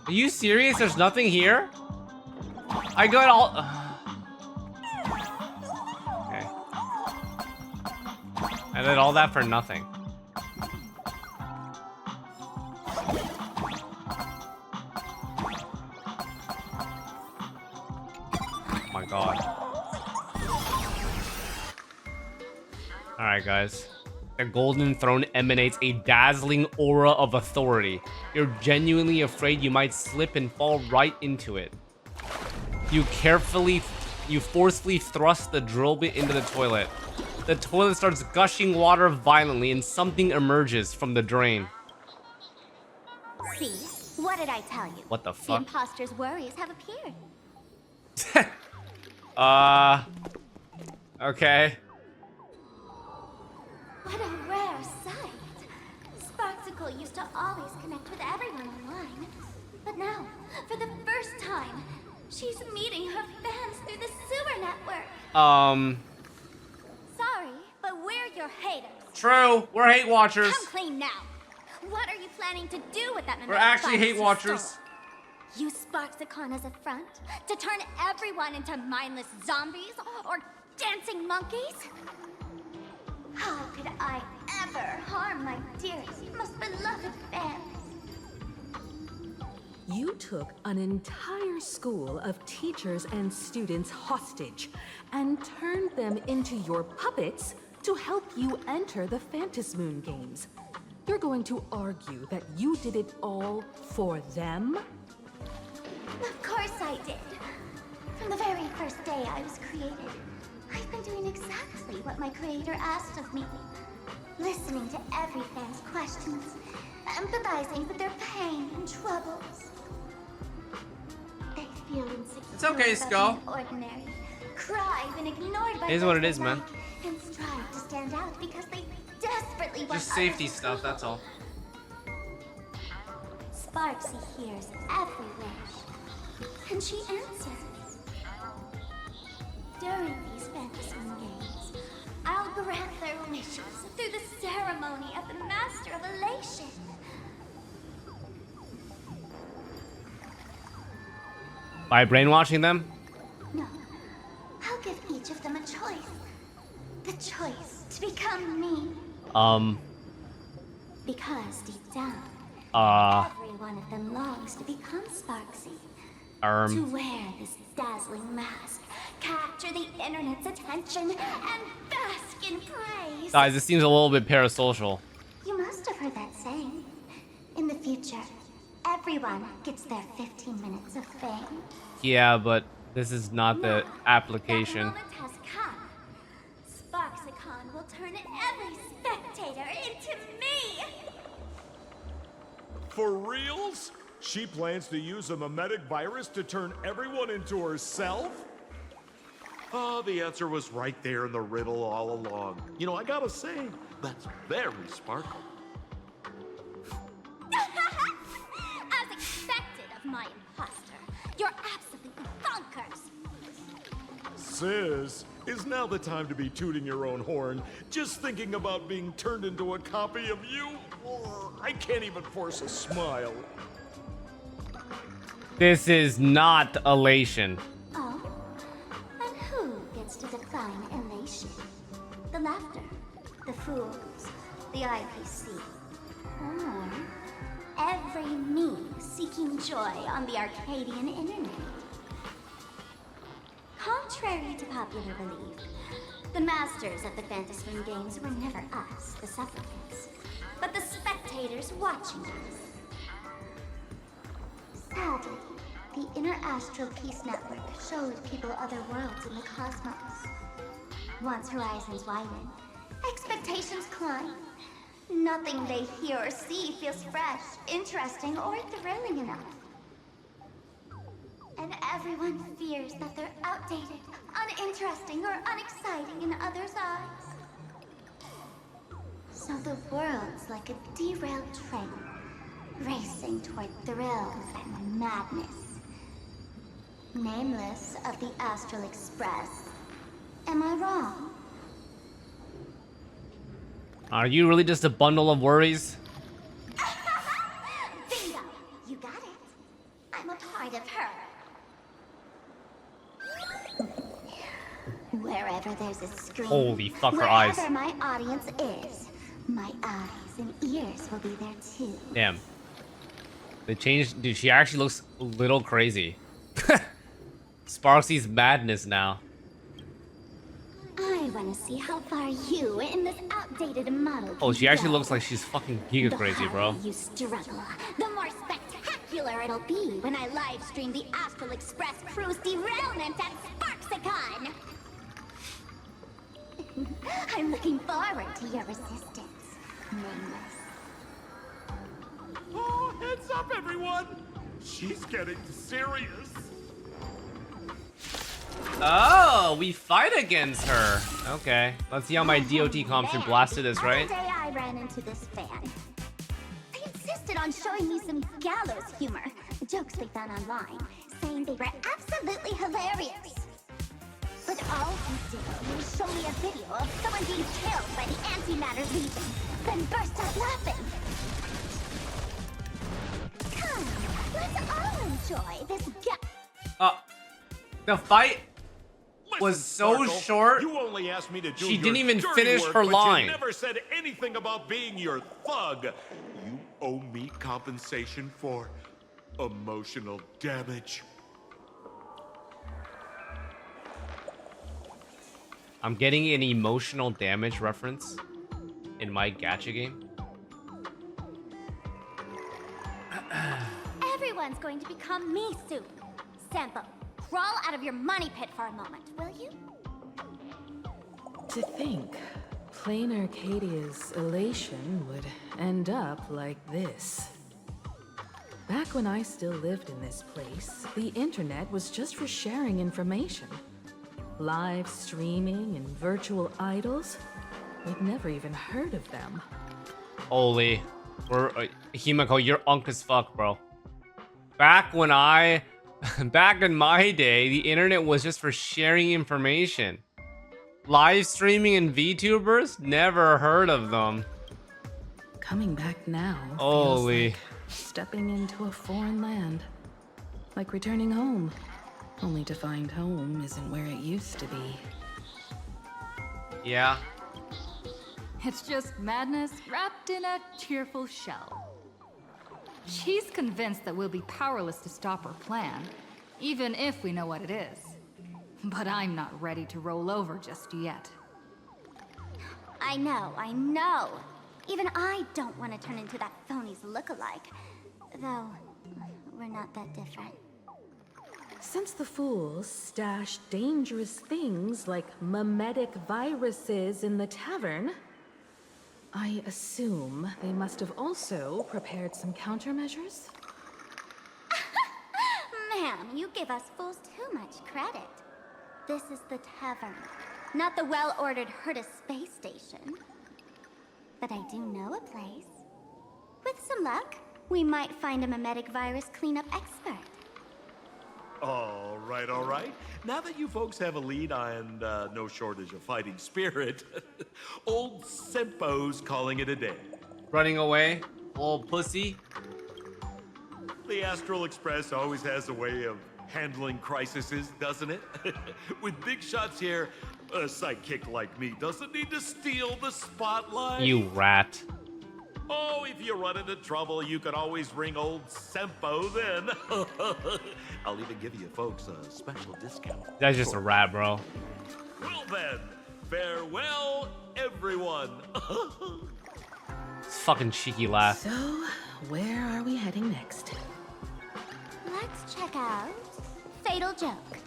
A: Are you serious? There's nothing here? I got all... Okay. I did all that for nothing. Oh my god. Alright, guys. The Golden Throne emanates a dazzling aura of authority. You're genuinely afraid you might slip and fall right into it. You carefully You forcefully thrust the drill bit into the toilet. The toilet starts gushing water violently and something emerges from the drain.
P: See? What did I tell you?
A: What the
P: The
A: fuck?
P: imposter's worries have appeared.
A: Okay.
P: What a rare sight. Sparxicle used to always connect with everyone online. But now, for the first time, she's meeting her fans through the sewer network. Sorry, but we're your haters.
A: True. We're hate watchers.
P: Come clean now. What are you planning to do with that?
A: We're actually hate watchers.
P: Use Sparxicon as a front to turn everyone into mindless zombies or dancing monkeys? How could I ever harm my dearest, most beloved fans?
Q: You took an entire school of teachers and students hostage and turned them into your puppets to help you enter the Phantasmoon games. You're going to argue that you did it all for them?
P: Of course I did. From the very first day I was created, I've been doing exactly what my creator asked of me. Listening to every fan's questions, empathizing with their pain and troubles. They feel insecure.
A: It's okay, Skull.
P: Ordinary, cry when ignored by
A: It is what it is, man.
P: and strive to stand out because they desperately want
A: Just safety
P: others to
A: stuff,
P: feel.
A: that's all.
P: Sparxie hears every wish, and she answers. During these Phantasmoon games, I'll grant their wishes through the ceremony of the Master of Elation.
A: By brainwashing them?
P: No, I'll give each of them a choice. The choice to become me. Because deep down, every one of them longs to become Sparxie. To wear this dazzling mask, capture the internet's attention, and bask in praise.
A: Guys, this seems a little bit parasocial.
P: You must have heard that saying. In the future, everyone gets their 15 minutes of fame.
A: Yeah, but this is not the application.
P: That moment has come. Sparxicon will turn every spectator into me.
H: For reals? She plans to use a memetic virus to turn everyone into herself?
T: Oh, the answer was right there in the riddle all along. You know, I gotta say, that's very sparkle.
P: As expected of my imposter, you're absolutely bonkers.
H: Sis, is now the time to be tooting your own horn? Just thinking about being turned into a copy of you? Oh, I can't even force a smile.
A: This is not elation.
P: Oh? And who gets to define elation? The laughter, the fools, the IPC, or every me seeking joy on the Arcadian internet? Contrary to popular belief, the masters of the Phantasmoon games were never us, the supplicants, but the spectators watching us. Sadly, the Inner Astral Peace Network showed people other worlds in the cosmos. Once horizons widen, expectations climb. Nothing they hear or see feels fresh, interesting, or thrilling enough. And everyone fears that they're outdated, uninteresting, or unexciting in others' eyes. So the world's like a derailed train, racing toward thrills and madness. Nameless of the Astral Express. Am I wrong?
A: Are you really just a bundle of worries?
P: Bingo! You got it. I'm a part of her. Wherever there's a screen,
A: Holy fuck, her
P: wherever
A: eyes.
P: my audience is, my eyes and ears will be there too.
A: Damn. They changed. Dude, she actually looks a little crazy. Sparxie's madness now.
P: I want to see how far you in this outdated model
A: Oh,
P: can
A: she actually
P: go.
A: looks like she's fucking giga
P: The
A: crazy,
P: harder
A: bro.
P: you struggle, the more spectacular spectacular it'll be when I live stream the Astral Express crew's derailment at Sparxicon! I'm looking forward to your resistance, Nameless.
T: Oh, heads up, everyone! She's getting serious.
A: Oh, we fight against her. Okay, let's see how my DOT comps are blasted this, right?
P: One day I ran into this fan. They insisted on showing me some gallows humor, jokes they found online, saying they were absolutely hilarious. But all he did was show me a video of someone being killed by the Antimatter Legion, then burst out laughing. Come, let's all enjoy this
A: The fight was so
T: Sparkle,
A: short.
T: You only asked me to do
A: She
T: your
A: didn't even
T: dirty
A: finish
T: work,
A: her
T: but
A: line.
T: You never said anything about being your thug. You owe me compensation for emotional damage.
A: I'm getting an emotional damage reference in my gacha game.
P: Everyone's going to become me soon. Sampo, crawl out of your money pit for a moment, will you?
Q: To think, PLANARCADIA's elation would end up like this. Back when I still lived in this place, the internet was just for sharing information. Live streaming and virtual idols? We'd never even heard of them.
A: Holy. Himiko, you're unk as fuck, bro. Back in my day, the internet was just for sharing information. Live streaming and VTubers? Never heard of them.
Q: Coming back now
A: Holy.
Q: feels like stepping into a foreign land. Like returning home. Only to find home isn't where it used to be.
A: Yeah.
N: It's just madness wrapped in a cheerful shell. She's convinced that we'll be powerless to stop her plan, even if we know what it is. But I'm not ready to roll over just yet.
P: I know. Even I don't want to turn into that phony's lookalike. Though, we're not that different.
Q: Since the fools stashed dangerous things like mimetic viruses in the tavern, I assume they must have also prepared some countermeasures?
P: Ma'am, you give us fools too much credit. This is the tavern, not the well-ordered Herta space station. But I do know a place. With some luck, we might find a mimetic virus cleanup expert.
T: All right. Now that you folks have a lead and no shortage of fighting spirit, old Sempo's calling it a day.
A: Running away, old pussy.
T: The Astral Express always has a way of handling crises, doesn't it? With big shots here, a sidekick like me doesn't need to steal the spotlight.
A: You rat.
T: Oh, if you run into trouble, you can always ring old Sempo then. I'll even give you folks a special discount.
A: That's just a rat, bro.
T: Well then, farewell, everyone.
A: It's fucking cheeky laugh.
Q: So, where are we heading next?
P: Let's check out Fatal Joke.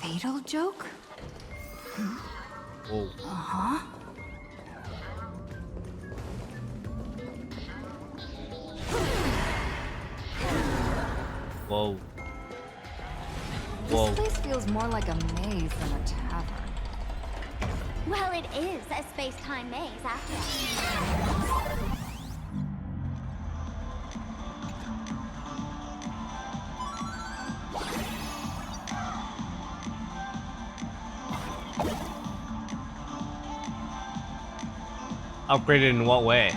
N: Fatal Joke?
A: Whoa.
N: Uh-huh.
A: Whoa. Whoa.
N: This place feels more like a maze than a tavern.
P: Well, it is a space-time maze after all.
A: Upgraded in what way?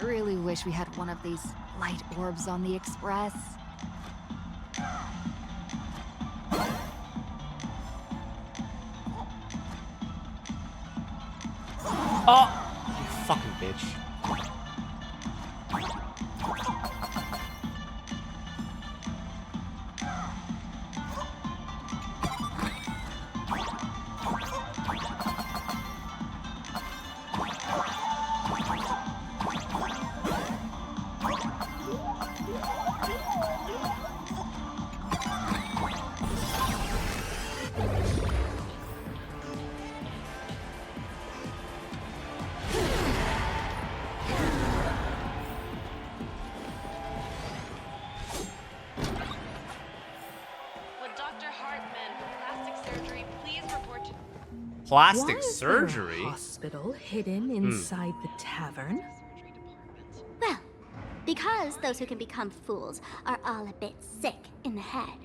N: Really wish we had one of these light orbs on the Express.
A: Oh, you fucking bitch.
J: Would Dr. Hartman from plastic surgery please report to...
A: Plastic
Q: Why is
A: surgery?
Q: there a hospital hidden inside the tavern?
P: Well, because those who can become fools are all a bit sick in the head.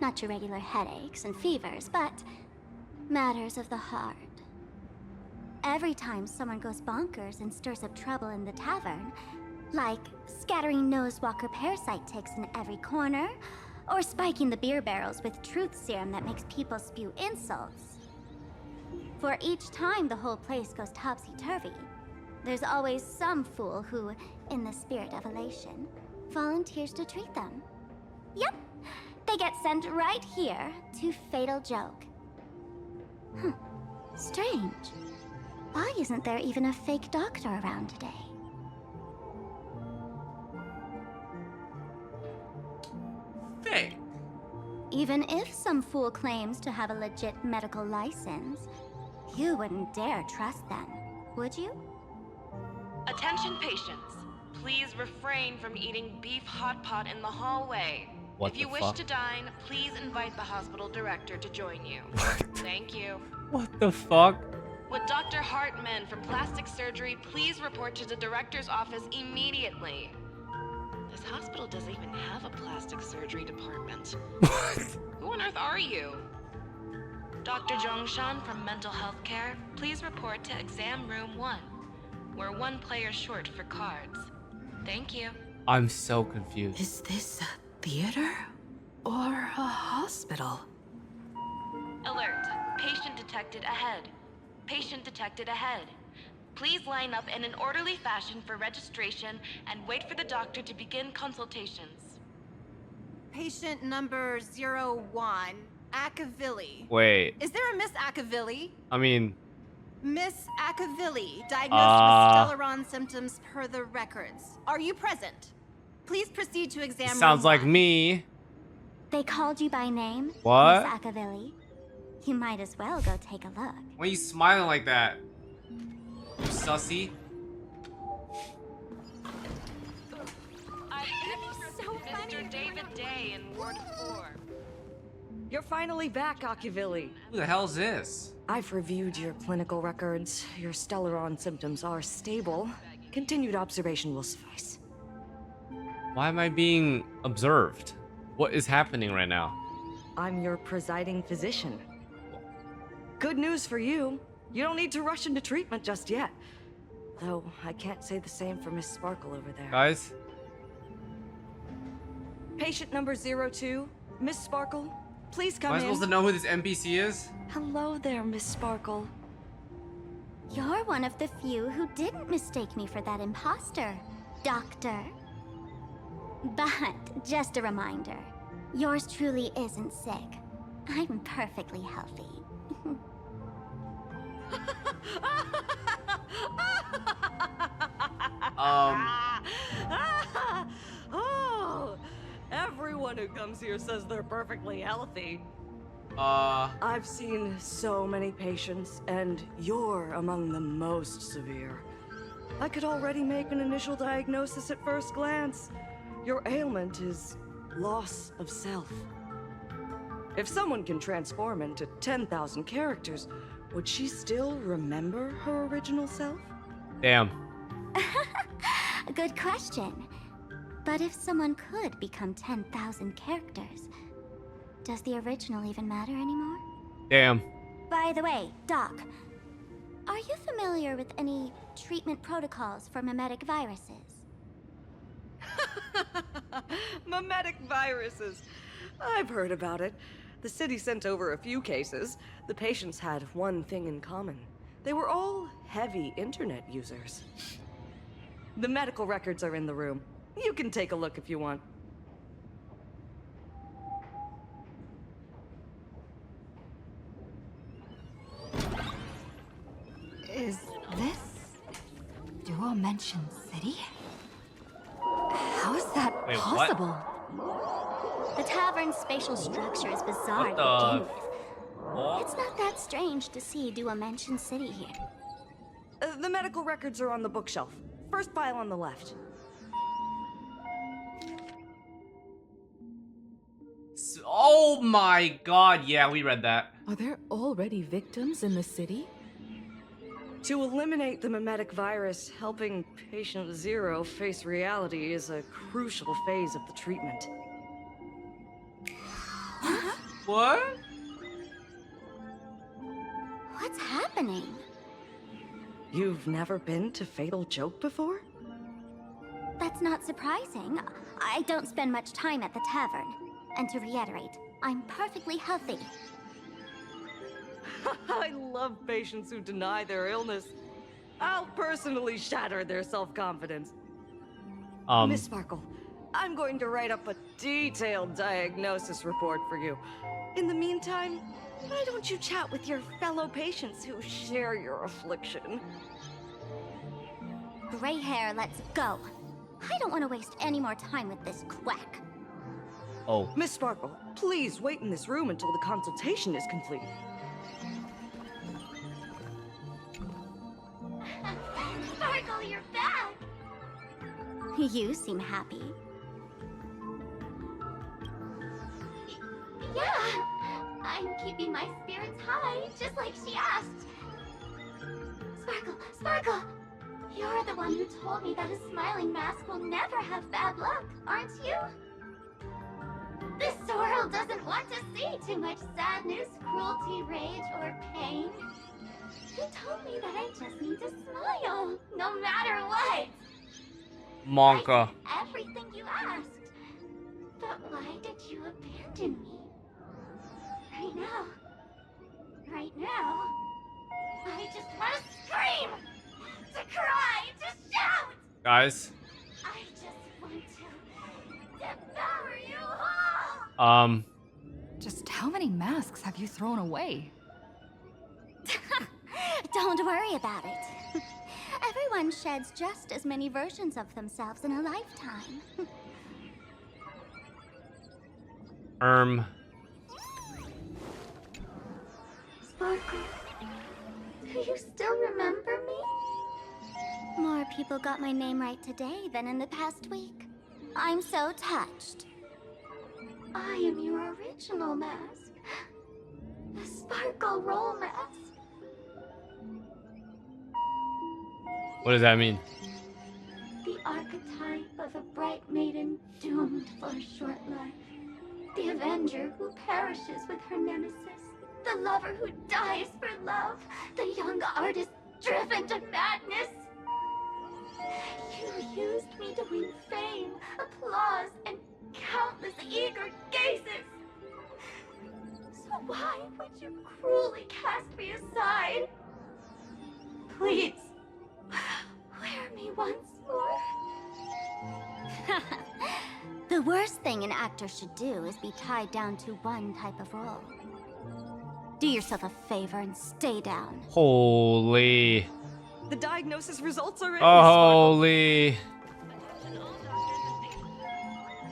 P: Not your regular headaches and fevers, but matters of the heart. Every time someone goes bonkers and stirs up trouble in the tavern, like scattering nosewalker parasite ticks in every corner, or spiking the beer barrels with truth serum that makes people spew insults. For each time the whole place goes topsy-turvy, there's always some fool who, in the spirit of elation, volunteers to treat them. Yep, they get sent right here to Fatal Joke. Strange. Why isn't there even a fake doctor around today?
A: Fake?
P: Even if some fool claims to have a legit medical license, you wouldn't dare trust them, would you?
J: Attention patients. Please refrain from eating beef hot pot in the hallway.
A: What
J: if you
A: the
J: wish
A: fuck?
J: to dine, please invite the hospital director to join you. Thank you.
A: What the fuck?
J: Would Dr. Hartman from plastic surgery please report to the director's office immediately? This hospital doesn't even have a plastic surgery department. Who on earth are you? Dr. Zhongshan from mental health care, please report to exam room 1. We're 1 player short for cards. Thank you.
A: I'm so confused.
Q: Is this a theater or a hospital?
J: Alert. Patient detected ahead. Patient detected ahead. Please line up in an orderly fashion for registration and wait for the doctor to begin consultations.
K: Patient number 01, Akavilli.
A: Wait.
K: Is there a Miss Akavilli?
A: I mean,
K: Miss Akavilli, diagnosed with Stellaron symptoms per the records. Are you present? Please proceed to exam room
A: sounds like
K: 1.
A: me.
P: They called you by name,
A: What?
P: Miss Akavilli. You might as well go take a look.
A: Why are you smiling like that? You sussy.
J: Mr. David Day in Ward 4.
L: You're finally back, Akavilli.
A: Who the hell is this?
L: I've reviewed your clinical records. Your Stellaron symptoms are stable. Continued observation will suffice.
A: Why am I being observed? What is happening right now?
L: I'm your presiding physician. Good news for you. You don't need to rush into treatment just yet. Though, I can't say the same for Miss Sparkle over there.
A: Guys?
L: Patient number 02, Miss Sparkle, please come
A: Am I
L: in.
A: supposed to know who this NPC is?
L: Hello there, Miss Sparkle.
P: You're one of the few who didn't mistake me for that imposter, Doctor. But, just a reminder, yours truly isn't sick. I'm perfectly healthy.
L: Oh, everyone who comes here says they're perfectly healthy. I've seen so many patients, and you're among the most severe. I could already make an initial diagnosis at first glance. Your ailment is loss of self. If someone can transform into 10,000 characters, would she still remember her original self?
A: Damn.
P: Good question. But if someone could become 10,000 characters, does the original even matter anymore?
A: Damn.
P: By the way, Doc, are you familiar with any treatment protocols for mimetic viruses?
L: Mimetic viruses. I've heard about it. The city sent over a few cases. The patients had one thing in common. They were all heavy internet users. The medical records are in the room. You can take a look if you want.
B: Is this Dual Mention City? How is that
A: Wait, what?
B: possible?
P: The tavern's spatial structure is bizarre
A: What
P: to
A: the-
P: begin with. It's not that strange to see Dual Mention City here.
L: The medical records are on the bookshelf. First file on the left.
A: Oh my god, yeah, we read that.
Q: Are there already victims in the city?
L: To eliminate the mimetic virus, helping Patient Zero face reality is a crucial phase of the treatment.
A: What?
P: What's happening?
L: You've never been to Fatal Joke before?
P: That's not surprising. I don't spend much time at the tavern. And to reiterate, I'm perfectly healthy.
L: I love patients who deny their illness. I'll personally shatter their self-confidence. Miss Sparkle, I'm going to write up a detailed diagnosis report for you. In the meantime, why don't you chat with your fellow patients who share your affliction?
P: Gray hair, let's go. I don't want to waste any more time with this quack.
A: Oh.
L: Miss Sparkle, please wait in this room until the consultation is complete.
P: Sparkle, you're back! You seem happy. Yeah, I'm keeping my spirits high, just like she asked. Sparkle, Sparkle! You're the one who told me that a smiling mask will never have bad luck, aren't you? This world doesn't want to see too much sadness, cruelty, rage, or pain. You told me that I just need to smile, no matter what.
A: Monka.
P: I did everything you asked. But why did you abandon me? Right now, I just want to scream, to cry, to shout.
A: Guys.
P: I just want to devour you all.
N: Just how many masks have you thrown away?
P: Don't worry about it. Everyone sheds just as many versions of themselves in a lifetime. Sparkle, do you still remember me? More people got my name right today than in the past week. I'm so touched. I am your original mask. The Sparkle Roll mask.
A: What does that mean?
P: The archetype of a bright maiden doomed for a short life. The avenger who perishes with her nemesis. The lover who dies for love. The young artist driven to madness. You used me to win fame, applause, and countless eager gazes. So why would you cruelly cast me aside? Please, wear me once more. The worst thing an actor should do is be tied down to one type of role. Do yourself a favor and stay down.
A: Holy.
L: The diagnosis results are in.
A: Holy.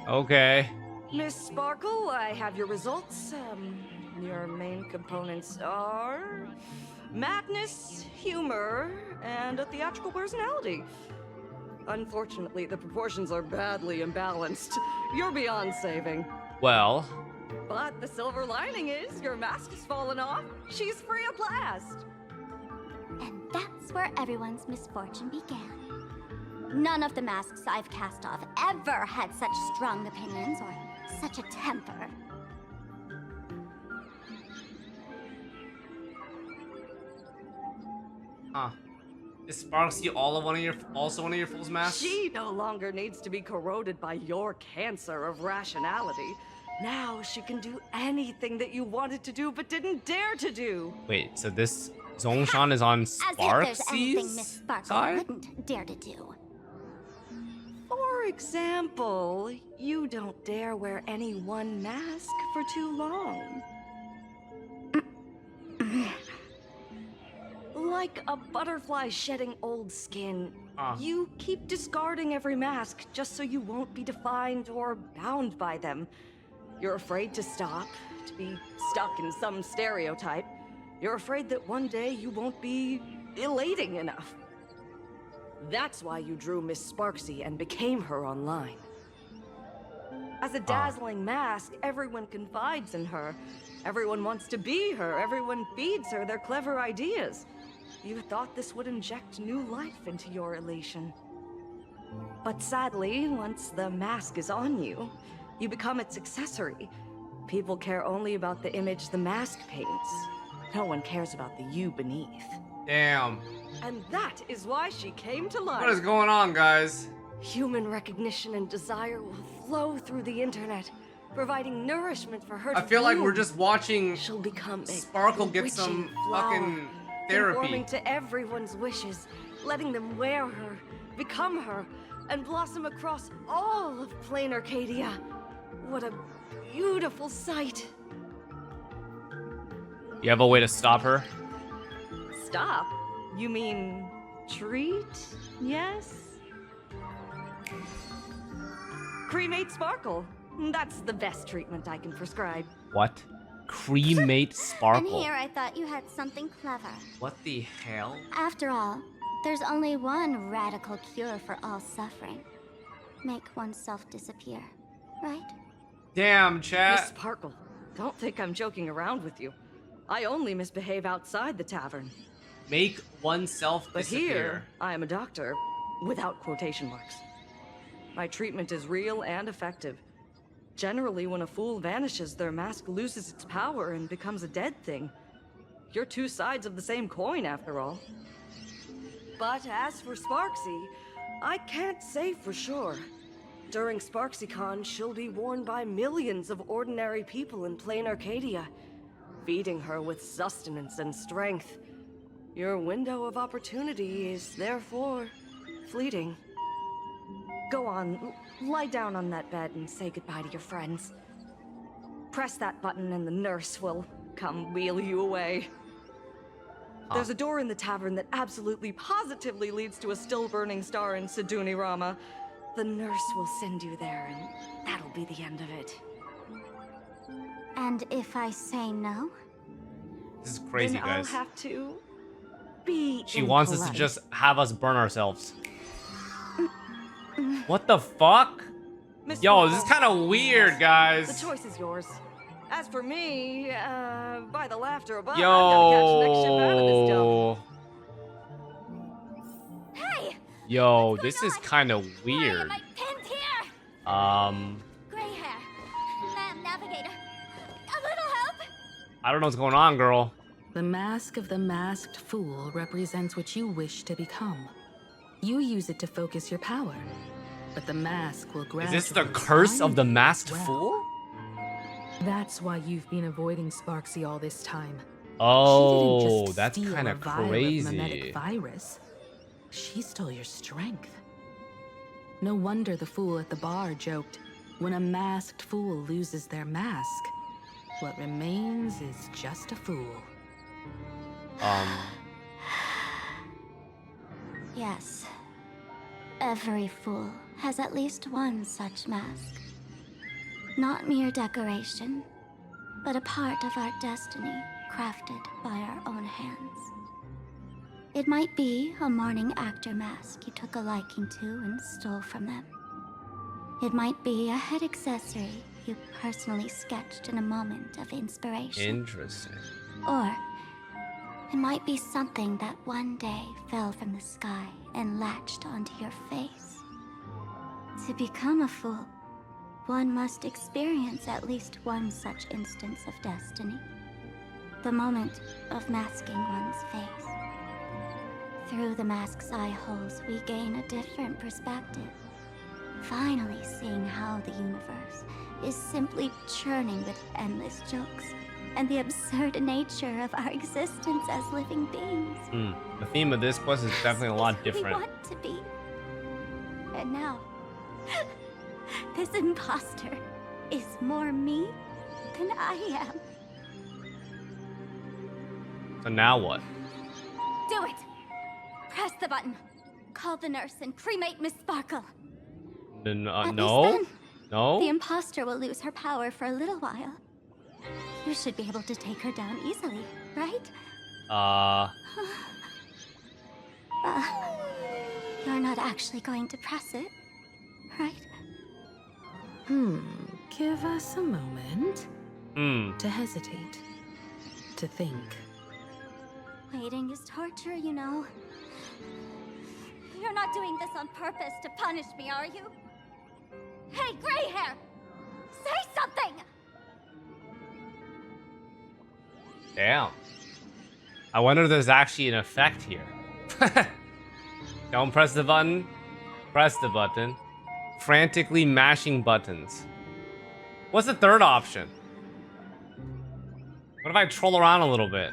A: Okay.
L: Miss Sparkle, I have your results. Your main components are madness, humor, and a theatrical personality. Unfortunately, the proportions are badly imbalanced. You're beyond saving.
A: Well.
L: But the silver lining is your mask has fallen off. She's free of blast.
P: And that's where everyone's misfortune began. None of the masks I've cast off ever had such strong opinions or such a temper.
A: Huh. Is sparxie also one of your fool's masks?
L: She no longer needs to be corroded by your cancer of rationality. Now she can do anything that you wanted to do but didn't dare to do.
A: Wait, so this Zongshan is on Sparxie's side?
P: Wouldn't dare to do.
L: For example, you don't dare wear any one mask for too long. Like a butterfly shedding old skin, you keep discarding every mask just so you won't be defined or bound by them. You're afraid to stop, to be stuck in some stereotype. You're afraid that one day you won't be elating enough. That's why you drew Miss Sparxie and became her online. As a dazzling mask, everyone confides in her. Everyone wants to be her. Everyone feeds her their clever ideas. You thought this would inject new life into your elation. But sadly, once the mask is on you, you become its accessory. People care only about the image the mask paints. No one cares about the you beneath.
A: Damn.
L: And that is why she came to life.
A: What is going on, guys?
L: Human recognition and desire will flow through the internet, providing nourishment for her to
A: I feel like
L: bloom.
A: we're just watching
L: She'll become a
A: Sparkle get some
L: bewitching flower,
A: fucking therapy.
L: conforming to everyone's wishes, letting them wear her, become her, and blossom across all of PLANARCADIA. What a beautiful sight.
A: You have a way to stop her?
L: Stop? You mean treat? Yes? Cremate Sparkle. That's the best treatment I can prescribe.
A: What? Cremate
P: And
A: Sparkle.
P: here I thought you had something clever.
A: What the hell?
P: After all, there's only one radical cure for all suffering. Make oneself disappear, right?
A: Damn,
L: Miss
A: chat.
L: Sparkle, don't think I'm joking around with you. I only misbehave outside the tavern.
A: Make oneself
L: But
A: disappear.
L: here, I am a doctor, without quotation marks. My treatment is real and effective. Generally, when a fool vanishes, their mask loses its power and becomes a dead thing. You're two sides of the same coin, after all. But as for Sparxie, I can't say for sure. During SparxieCon, she'll be worn by millions of ordinary people in PLANARCADIA, feeding her with sustenance and strength. Your window of opportunity is therefore fleeting. Go on, lie down on that bed and say goodbye to your friends. Press that button and the nurse will come wheel you away. There's a door in the tavern that absolutely positively leads to a still-burning star in Siduni Rama. The nurse will send you there, and that'll be the end of it.
P: And if I say no?
A: This is crazy,
L: then
A: guys.
L: I'll have to be
A: She wants us to
L: impolite.
A: just have us burn ourselves. What the fuck?
L: Miss
A: Yo, this is
L: Sparkle,
A: kind of weird, guys.
L: The choice is yours. As for me, by the laughter above, I've got to catch the next ship out of this dump.
P: Hey!
A: Yo, this is kind of weird.
P: My pin's here!
S: Gray hair. Ma'am, navigator. A little help?
A: I don't know what's going on, girl.
Q: The mask of the masked fool represents what you wish to become. You use it to focus your power, but the mask will
A: Is
Q: gradually
A: this the curse of the
Q: find you
A: masked
Q: as well.
A: fool?
Q: That's why you've been avoiding Sparxie all this time.
A: Oh,
Q: she didn't just
A: that's
Q: steal
A: kind
Q: a
A: of
Q: vial
A: crazy.
Q: mimetic virus. She stole your strength. No wonder the fool at the bar joked, when a masked fool loses their mask, what remains is just a fool.
P: Yes. Every fool has at least one such mask. Not mere decoration, but a part of our destiny crafted by our own hands. It might be a morning actor mask you took a liking to and stole from them. It might be a head accessory you personally sketched in a moment of inspiration.
A: Interesting.
P: Or it might be something that one day fell from the sky and latched onto your face. To become a fool, one must experience at least one such instance of destiny. The moment of masking one's face. Through the mask's eye holes, we gain a different perspective. Finally seeing how the universe is simply churning with endless jokes and the absurd nature of our existence as living beings.
A: The theme of this quest is definitely a lot
P: We
A: different.
P: want to be. And now, this imposter is more me than I am.
A: So now what?
P: Do it! Press the button. Call the nurse and cremate Miss Sparkle. At
A: No?
P: least
A: No?
P: then, The
A: No?
P: imposter will lose her power for a little while. You should be able to take her down easily, right? You're not actually going to press it, right?
Q: Give us a moment
A: Hmm.
Q: to hesitate, to think.
P: Waiting is torture, you know. You're not doing this on purpose to punish me, are you? Hey, gray hair! Say something!
A: Damn. I wonder if there's actually an effect here. Don't press the button. Press the button. Frantically mashing buttons. What's the third option? What if I troll around a little bit?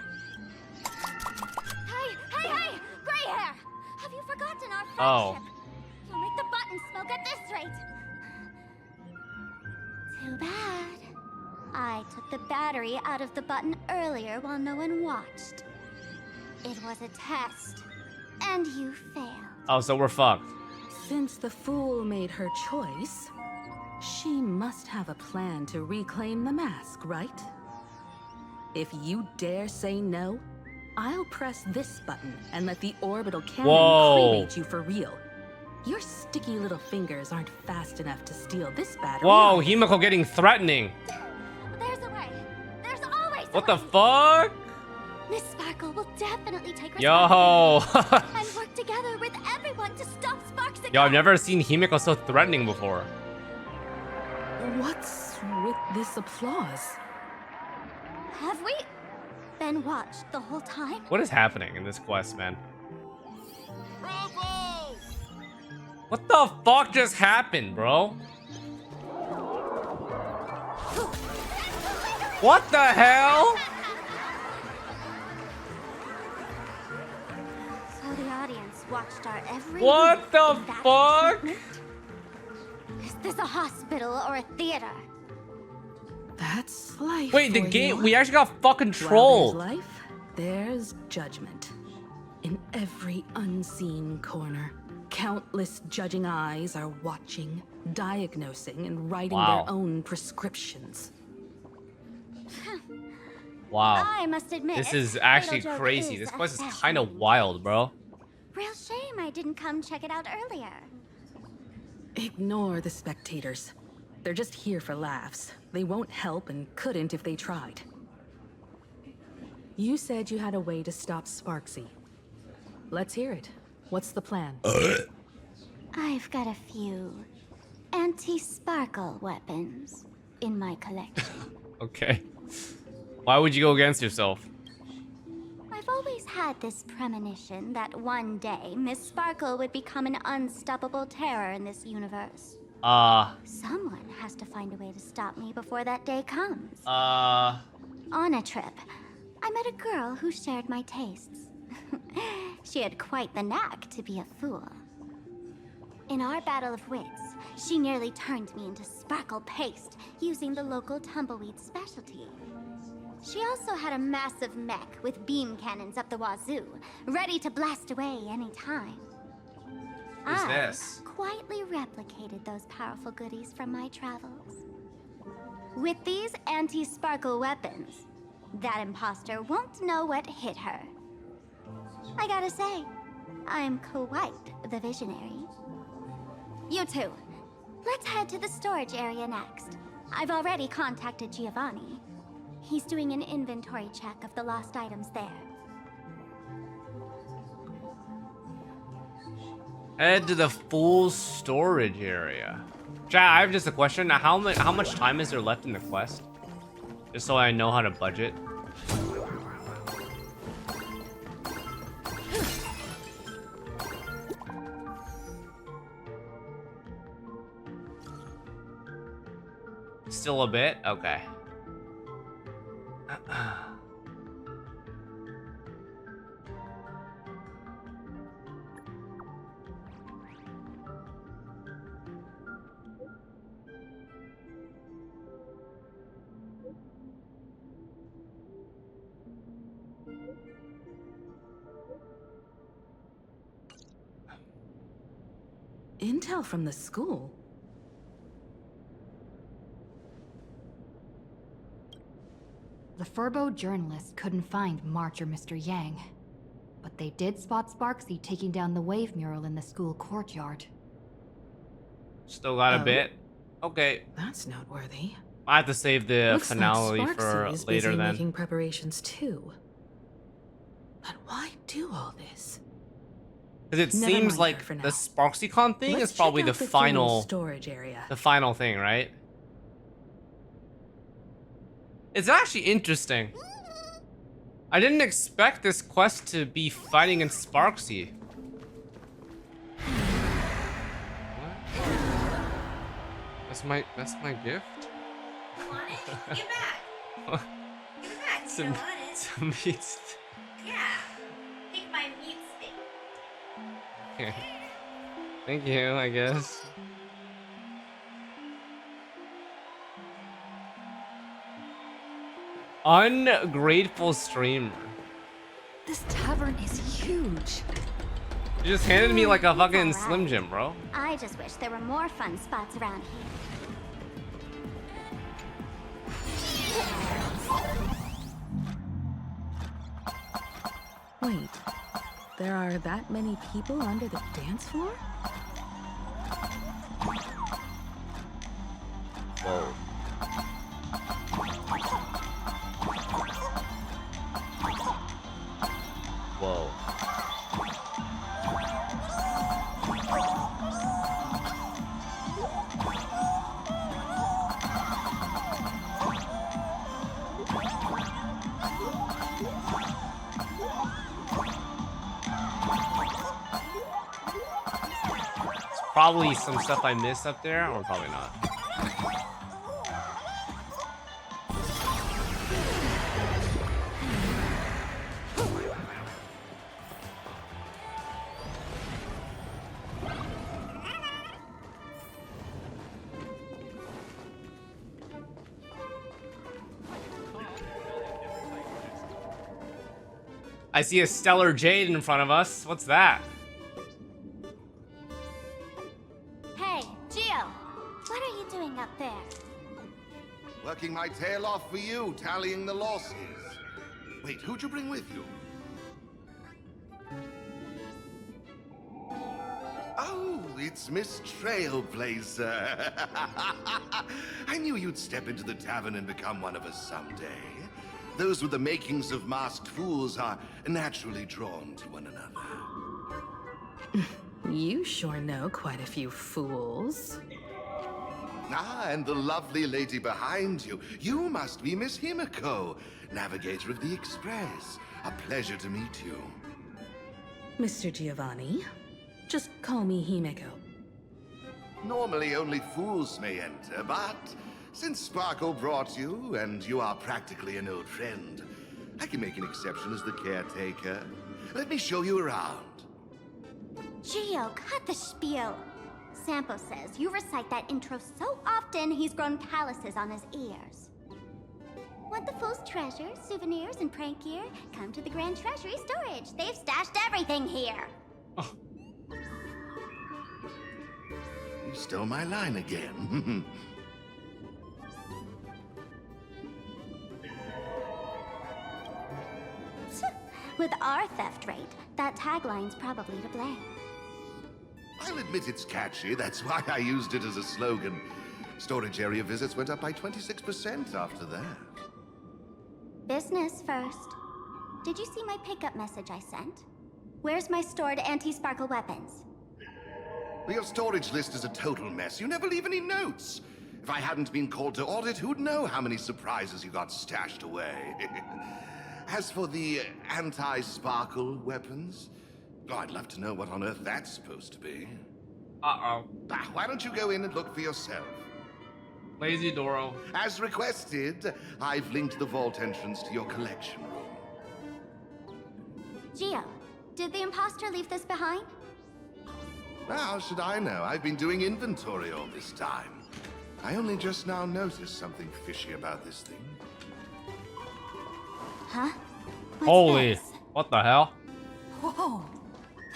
P: Hey! Gray hair! Have you forgotten our friendship?
A: Oh.
P: You'll make the button smoke at this rate. Too bad. I took the battery out of the button earlier while no one watched. It was a test, and you failed.
A: Oh, so we're fucked.
Q: Since the fool made her choice, she must have a plan to reclaim the mask, right? If you dare say no, I'll press this button and let the orbital cannon cremate you for real. Your sticky little fingers aren't fast enough to steal this battery.
A: Whoa, Himiko getting threatening.
P: There's a way. There's always
A: What the fuck?
P: Miss Sparkle will definitely take
A: Yo.
P: responsibility and work together with everyone to stop Sparks again.
A: Yo, I've never seen Himiko so threatening before.
Q: What's with this applause?
P: Have we been watched the whole time?
A: What is happening in this quest, man? What the fuck just happened, bro? What the hell?
P: So the audience watched our every
A: What the
P: move in that
A: fuck?
P: treatment? Is this a hospital or a theater?
Q: That's life.
A: Wait, the
Q: for
A: game,
Q: you.
A: we actually got fucking
Q: While
A: trolled.
Q: there's life, there's judgment. In every unseen corner, countless judging eyes are watching, diagnosing, and writing
A: Wow.
Q: their own prescriptions.
A: Wow.
P: I must admit,
A: This is
P: Fatal
A: actually
P: Joke
A: crazy.
P: is
A: This
P: a
A: quest is
P: fashion.
A: kind of wild, bro.
P: Real shame I didn't come check it out earlier.
Q: Ignore the spectators. They're just here for laughs. They won't help and couldn't if they tried. You said you had a way to stop Sparxie. Let's hear it. What's the plan?
P: I've got a few anti-sparkle weapons in my collection.
A: Okay. Why would you go against yourself?
P: I've always had this premonition that one day Miss Sparkle would become an unstoppable terror in this universe. Someone has to find a way to stop me before that day comes. On a trip, I met a girl who shared my tastes. She had quite the knack to be a fool. In our battle of wits, she nearly turned me into sparkle paste using the local tumbleweed specialty. She also had a massive mech with beam cannons up the wazoo, ready to blast away any time.
A: Who's
P: I
A: this?
P: quietly replicated those powerful goodies from my travels. With these anti-sparkle weapons, that imposter won't know what hit her. I gotta say, I'm quite the visionary. You two, let's head to the storage area next. I've already contacted Giovanni. He's doing an inventory check of the lost items there.
A: Head to the full storage area. Chat, I have just a question. How much time is there left in the quest? Just so I know how to budget. Still a bit? Okay.
Q: Intel from the school?
N: The Furbo journalists couldn't find March or Mr. Yang, but they did spot Sparxie taking down the wave mural in the school courtyard.
A: Still got a bit. Okay.
Q: That's noteworthy.
A: I have to save the
Q: Looks
A: finale
Q: like
A: for
Q: Sparxie is
A: later
Q: busy
A: then.
Q: making preparations too. But why do all this?
A: Because it
Q: Never
A: seems
Q: mind
A: like
Q: her for
A: the
Q: now.
A: SparxieCon thing
Q: Let's
A: is probably
Q: check
A: the
Q: out the
A: final
Q: fuel storage area.
A: The final thing, right? It's actually interesting. I didn't expect this quest to be fighting in Sparxie. What? That's my gift?
F: You want it? Give it back. Give it back. You don't want it.
A: Some meat.
F: Yeah. Take my meat steak.
A: Okay. Thank you, I guess. Ungrateful streamer.
N: This tavern is huge.
A: You just handed me like a fucking Slim Jim, bro.
P: I just wish there were more fun spots around here.
Q: Wait, there are that many people under the dance floor?
A: Whoa. Whoa. It's probably some stuff I missed up there, or probably not. I see a stellar jade in front of us. What's that?
P: Hey, Gio, what are you doing up there?
U: Working my tail off for you, tallying the losses. Wait, who'd you bring with you? Oh, it's Miss Trailblazer. I knew you'd step into the tavern and become one of us someday. Those with the makings of masked fools are naturally drawn to one another.
Q: You sure know quite a few fools.
U: Ah, and the lovely lady behind you. You must be Miss Himiko, navigator of the Express. A pleasure to meet you.
Q: Mr. Giovanni, just call me Himeko.
U: Normally only fools may enter, but since Sparkle brought you, and you are practically an old friend, I can make an exception as the caretaker. Let me show you around.
P: Gio, cut the spiel. Sampo says you recite that intro so often he's grown calluses on his ears. Want the fool's treasures, souvenirs, and prank gear? Come to the Grand Treasury Storage. They've stashed everything here.
U: Oh. You stole my line again.
P: With our theft rate, that tagline's probably to blame.
U: I'll admit it's catchy. That's why I used it as a slogan. Storage area visits went up by 26% after that.
P: Business first. Did you see my pickup message I sent? Where's my stored anti-sparkle weapons?
U: Well, your storage list is a total mess. You never leave any notes. If I hadn't been called to audit, who'd know how many surprises you got stashed away? As for the anti-sparkle weapons, oh, I'd love to know what on earth that's supposed to be.
A: Uh-oh.
U: Why don't you go in and look for yourself?
A: Lazy Doro.
U: As requested, I've linked the vault entrance to your collection room.
P: Gio, did the imposter leave this behind?
U: How should I know? I've been doing inventory all this time. I only just now noticed something fishy about this thing.
P: Huh?
A: Holy, what the hell?
N: Whoa,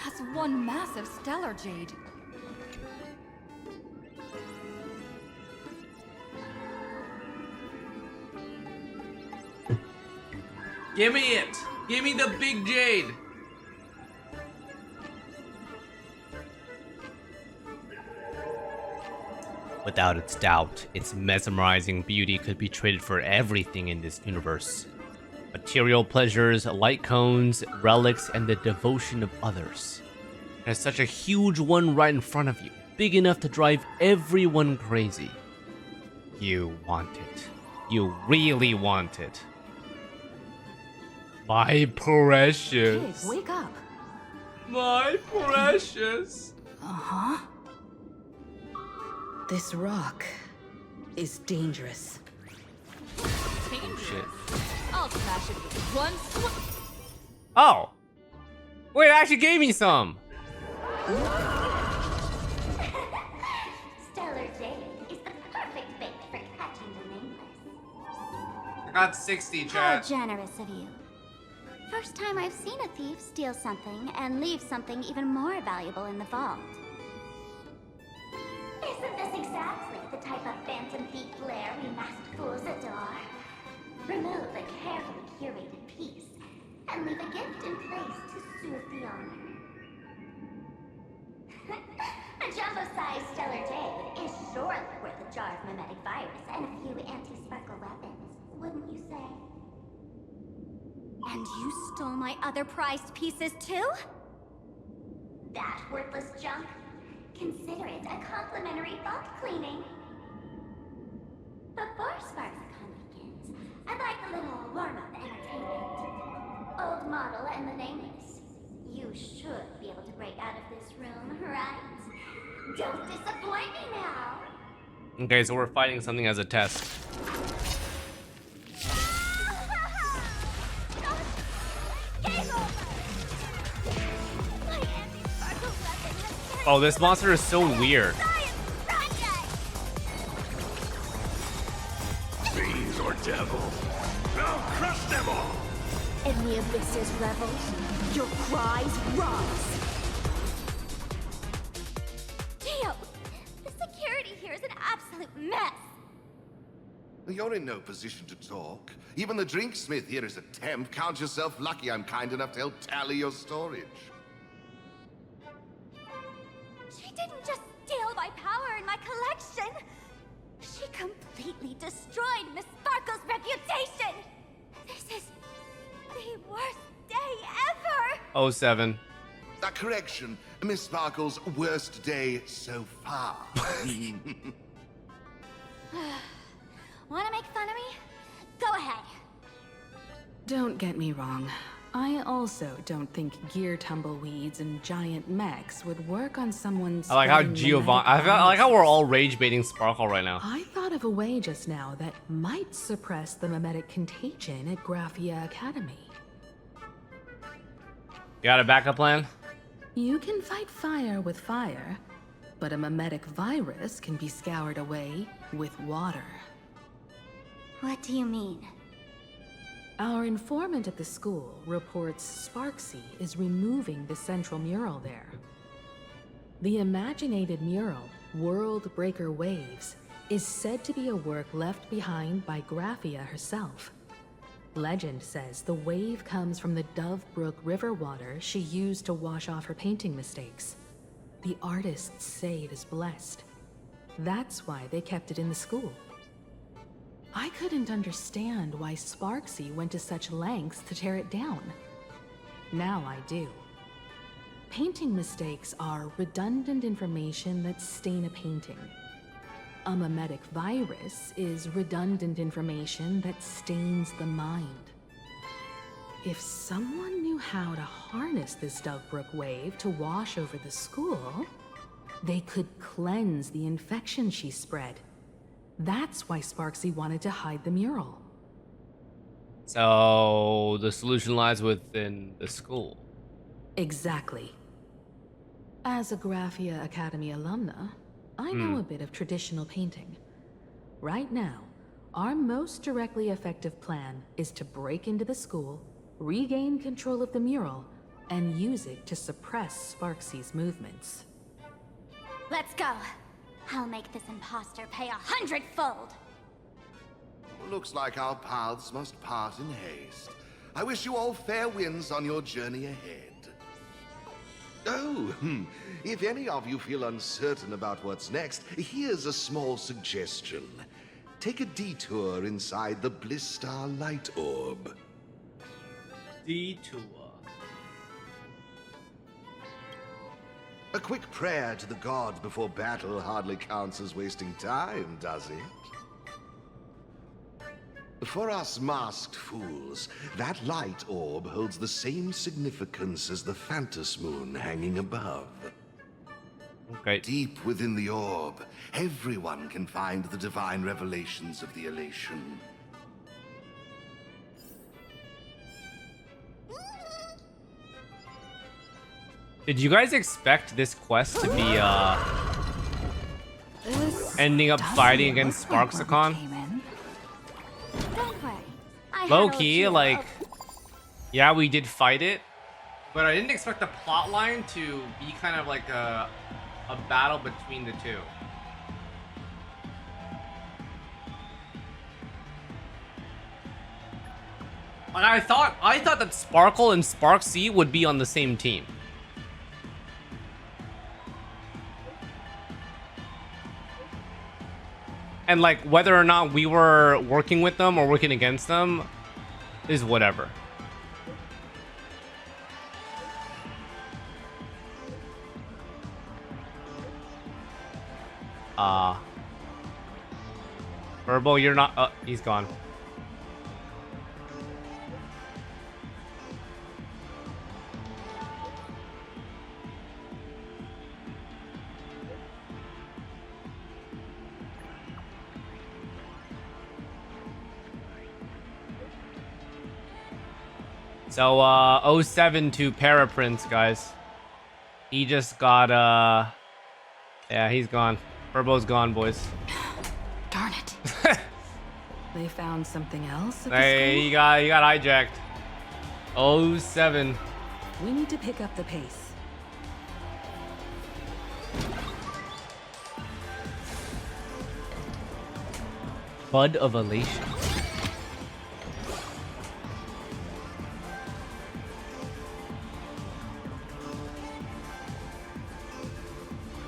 N: that's one massive stellar jade.
A: Give me it! Give me the big jade! Without its doubt, its mesmerizing beauty could be traded for everything in this universe. Material pleasures, light cones, relics, and the devotion of others. There's such a huge one right in front of you, big enough to drive everyone crazy. You want it. You really want it. My precious.
B: Kid, wake up.
A: My precious.
Q: Uh-huh. This rock is dangerous.
A: Oh, shit.
N: I'll smash it with one
A: Oh! Wait, it actually gave me some!
P: Stellar Jade is the perfect bait for catching the nameless.
A: I got 60,
P: How
A: chat.
P: generous of you. First time I've seen a thief steal something and leave something even more valuable in the vault. Isn't this exactly the type of phantom thief flair we masked fools adore? Remove a carefully curated piece and leave a gift in place to soothe the owner. A jumbo-sized Stellar Jade is surely worth a jar of mimetic virus and a few anti-sparkle weapons, wouldn't you say? And you stole my other prized pieces too? That worthless junk? Consider it a complimentary vault cleaning. Before SparxieCon begins, I'd like a little warm-up entertainment. Old model and the nameless. You should be able to break out of this room, right? Don't disappoint me now.
A: Okay, so we're fighting something as a test. Oh, this monster is so weird.
C: Fiends or devils, I'll crush them all.
P: In the abyss's revels, your cries rise. Geo, the security here is an absolute mess.
U: You're in no position to talk. Even the drinksmith here is a temp. Count yourself lucky I'm kind enough to help tally your storage.
P: She didn't just steal my power and my collection. She completely destroyed Miss Sparkle's reputation. This is the worst day ever.
A: 07.
U: That correction, Miss Sparkle's worst day so far.
P: Want to make fun of me? Go ahead.
Q: Don't get me wrong. I also don't think gear tumbleweeds and giant mechs would work on someone's.
A: I like how Giovanni. I like how we're all rage baiting Sparkle right now.
Q: I thought of a way just now that might suppress the mimetic contagion at Graphia Academy.
A: You got a backup plan?
Q: You can fight fire with fire, but a mimetic virus can be scoured away with water.
P: What do you mean?
Q: Our informant at the school reports Sparxie is removing the central mural there. The imaginated mural, World Breaker Waves, is said to be a work left behind by Graphia herself. Legend says the wave comes from the Dove Brook river water she used to wash off her painting mistakes. The artists say it is blessed. That's why they kept it in the school. I couldn't understand why Sparxie went to such lengths to tear it down. Now I do. Painting mistakes are redundant information that stain a painting. A mimetic virus is redundant information that stains the mind. If someone knew how to harness this Dovebrook wave to wash over the school, they could cleanse the infection she spread. That's why Sparxie wanted to hide the mural.
A: So the solution lies within the school.
Q: Exactly. As a Graphia Academy alumna, I know a bit of traditional painting. Right now, our most directly effective plan is to break into the school, regain control of the mural, and use it to suppress Sparxie's movements.
P: Let's go. I'll make this imposter pay 100-fold.
U: Looks like our paths must part in haste. I wish you all fair winds on your journey ahead. Oh, if any of you feel uncertain about what's next, here's a small suggestion. Take a detour inside the Blistar light orb.
A: Detour.
U: A quick prayer to the gods before battle hardly counts as wasting time, does it? For us masked fools, that light orb holds the same significance as the Phantas Moon hanging above.
A: Okay.
U: Deep within the orb, everyone can find the divine revelations of the elation.
A: Did you guys expect this quest to be ending up fighting against Sparxicon?
P: Don't worry. I
A: Low
P: had
A: key,
P: old
A: like,
P: Hero.
A: yeah, we did fight it, but I didn't expect the plot line to be kind of like a battle between the two. Like I thought that Sparkle and sparxie would be on the same team. And like whether or not we were working with them or working against them is whatever. Burbo, you're not he's gone. So 07 to Paraprince, guys. He just got yeah, he's gone. Burbo's gone, boys.
Q: Darn it. They found something else at the
A: Hey,
Q: school?
A: he got hijacked. 07.
Q: We need to pick up the pace.
A: Bud of Elation.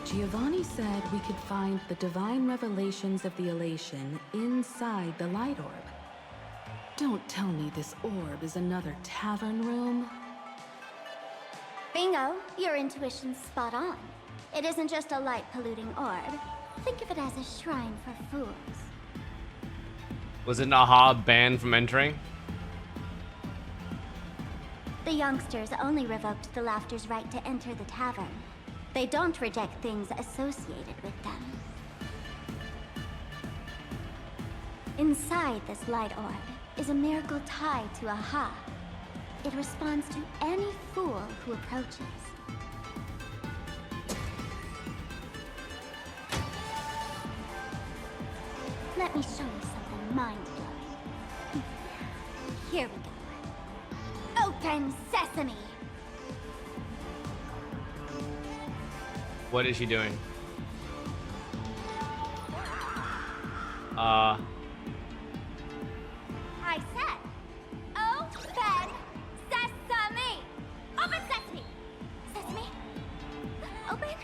Q: Giovanni said we could find the divine revelations of the elation inside the light orb. Don't tell me this orb is another tavern room.
P: Bingo, your intuition's spot on. It isn't just a light-polluting orb. Think of it as a shrine for fools.
A: Was it Aha banned from entering?
P: The youngsters only revoked the Laughter's right to enter the tavern. They don't reject things associated with them. Inside this light orb is a miracle tied to Aha. It responds to any fool who approaches. Let me show you something mind-blowing. Here we go. Open sesame!
A: What is she doing?
P: I said, open sesame! Open sesame! Sesame? Open?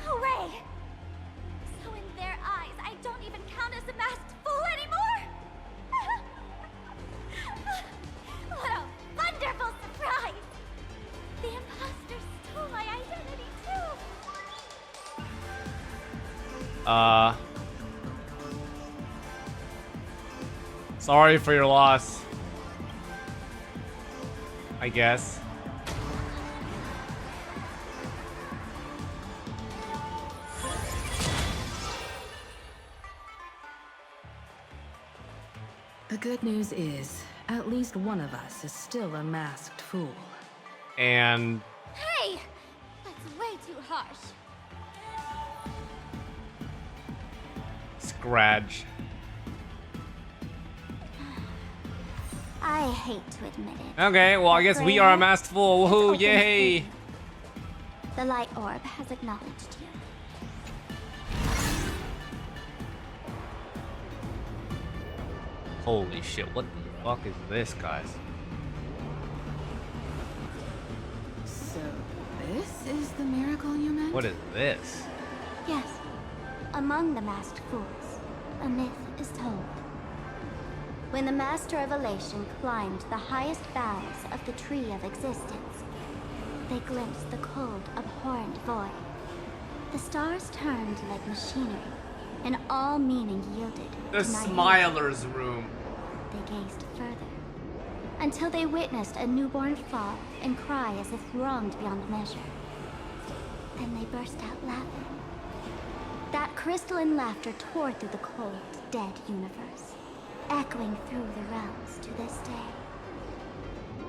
P: Hooray! So in their eyes, I don't even count as a masked fool anymore! What a wonderful surprise! The imposter stole my identity too!
A: Sorry for your loss. I guess.
Q: The good news is, at least one of us is still a masked fool.
A: And
P: Hey! That's way too harsh.
A: Scratch.
P: I hate to admit it.
A: Okay, well I guess we are a masked fool. Woohoo,
P: It's
A: yay!
P: The light orb has acknowledged you.
A: Holy shit, what the fuck is this, guys?
B: So, this is the miracle you meant?
A: What is this?
P: Yes. Among the masked fools, a myth is told. When the Master of Elation climbed the highest boughs of the Tree of Existence, they glimpsed the cold, abhorrent void. The stars turned like machinery, and all meaning yielded
A: The
P: to night.
A: Smiler's room.
P: They gazed further, until they witnessed a newborn fall and cry as if wronged beyond measure. Then they burst out laughing. That crystalline laughter tore through the cold, dead universe, echoing through the realms to this day.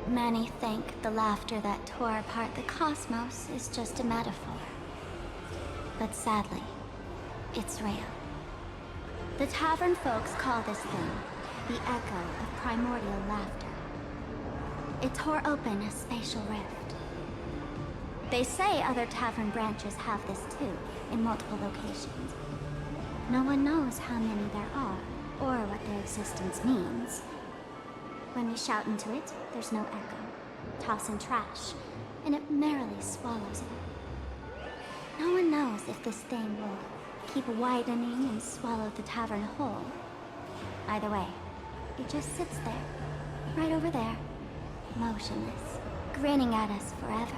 P: Many think the laughter that tore apart the cosmos is just a metaphor. But sadly, it's real. The tavern folks call this thing the echo of primordial laughter. It tore open a spatial rift. They say other tavern branches have this too, in multiple locations. No one knows how many there are, or what their existence means. When we shout into it, there's no echo. Toss in trash, and it merrily swallows it. No one knows if this thing will keep widening and swallow the tavern whole. Either way, it just sits there, right over there, motionless, grinning at us forever.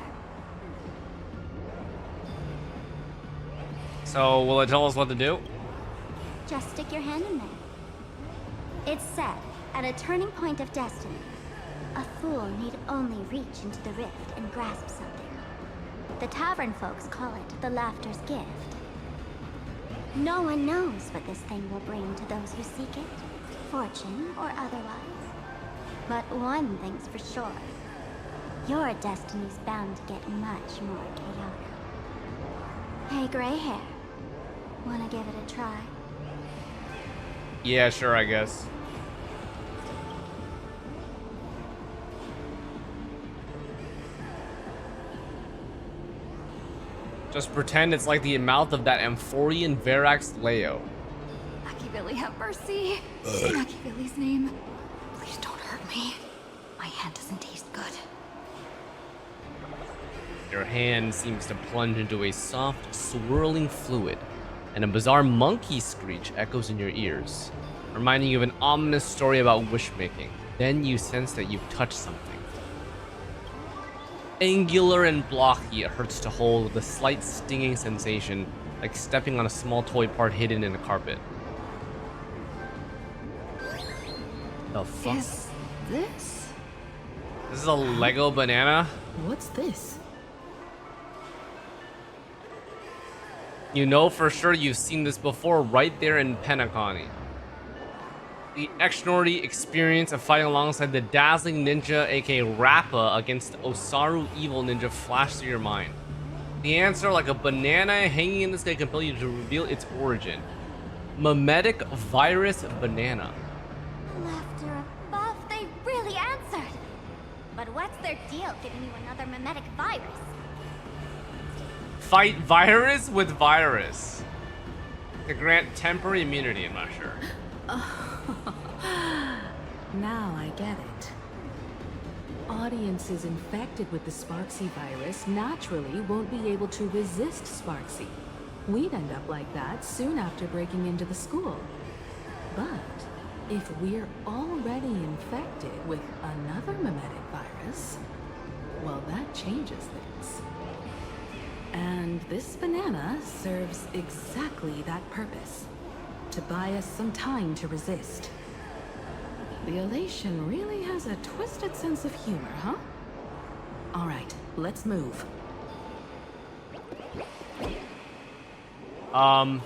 A: So, will it tell us what to do?
P: Just stick your hand in there. It's said, at a turning point of destiny, a fool need only reach into the rift and grasp something. The tavern folks call it the laughter's gift. No one knows what this thing will bring to those who seek it, fortune or otherwise. But one thing's for sure. Your destiny's bound to get much more chaotic. Hey, gray hair. Wanna give it a try?
A: Yeah, sure, I guess. Just pretend it's like the mouth of that Amphorian Verax Leo.
N: Billy, have mercy. Say Billy's name. Please don't hurt me. My hand doesn't taste good.
A: Your hand seems to plunge into a soft, swirling fluid, and a bizarre monkey screech echoes in your ears, reminding you of an ominous story about wish-making. Then you sense that you've touched something. Angular and blocky, it hurts to hold with a slight stinging sensation, like stepping on a small toy part hidden in a carpet. The fuck?
Q: Is this?
A: This is a Lego banana?
Q: What's this?
A: You know for sure you've seen this before right there in Penacony. The extraordinary experience of fighting alongside the dazzling ninja, aka Rappa, against the Osaru evil ninja flashed through your mind. The answer, like a banana hanging in the sky, compelled you to reveal its origin. Mimetic virus banana.
P: Laughter above, they really answered. But what's their deal giving you another mimetic virus?
A: Fight virus with virus. To grant temporary immunity, I'm not sure.
Q: Now I get it. Audiences infected with the sparxie virus naturally won't be able to resist sparxie. We'd end up like that soon after breaking into the school. But if we're already infected with another mimetic virus, well, that changes things. And this banana serves exactly that purpose. To buy us some time to resist. The Elation really has a twisted sense of humor, huh? Alright, let's move.
A: Hi,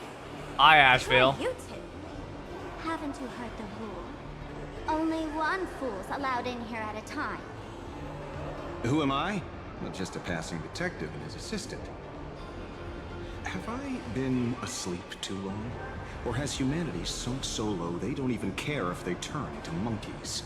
A: Ashvale.
P: You two. Haven't you heard the rule? Only one fool's allowed in here at a time.
M: Who am I? Well, just a passing detective and his assistant. Have I been asleep too long? Or has humanity sunk so low they don't even care if they turn into monkeys?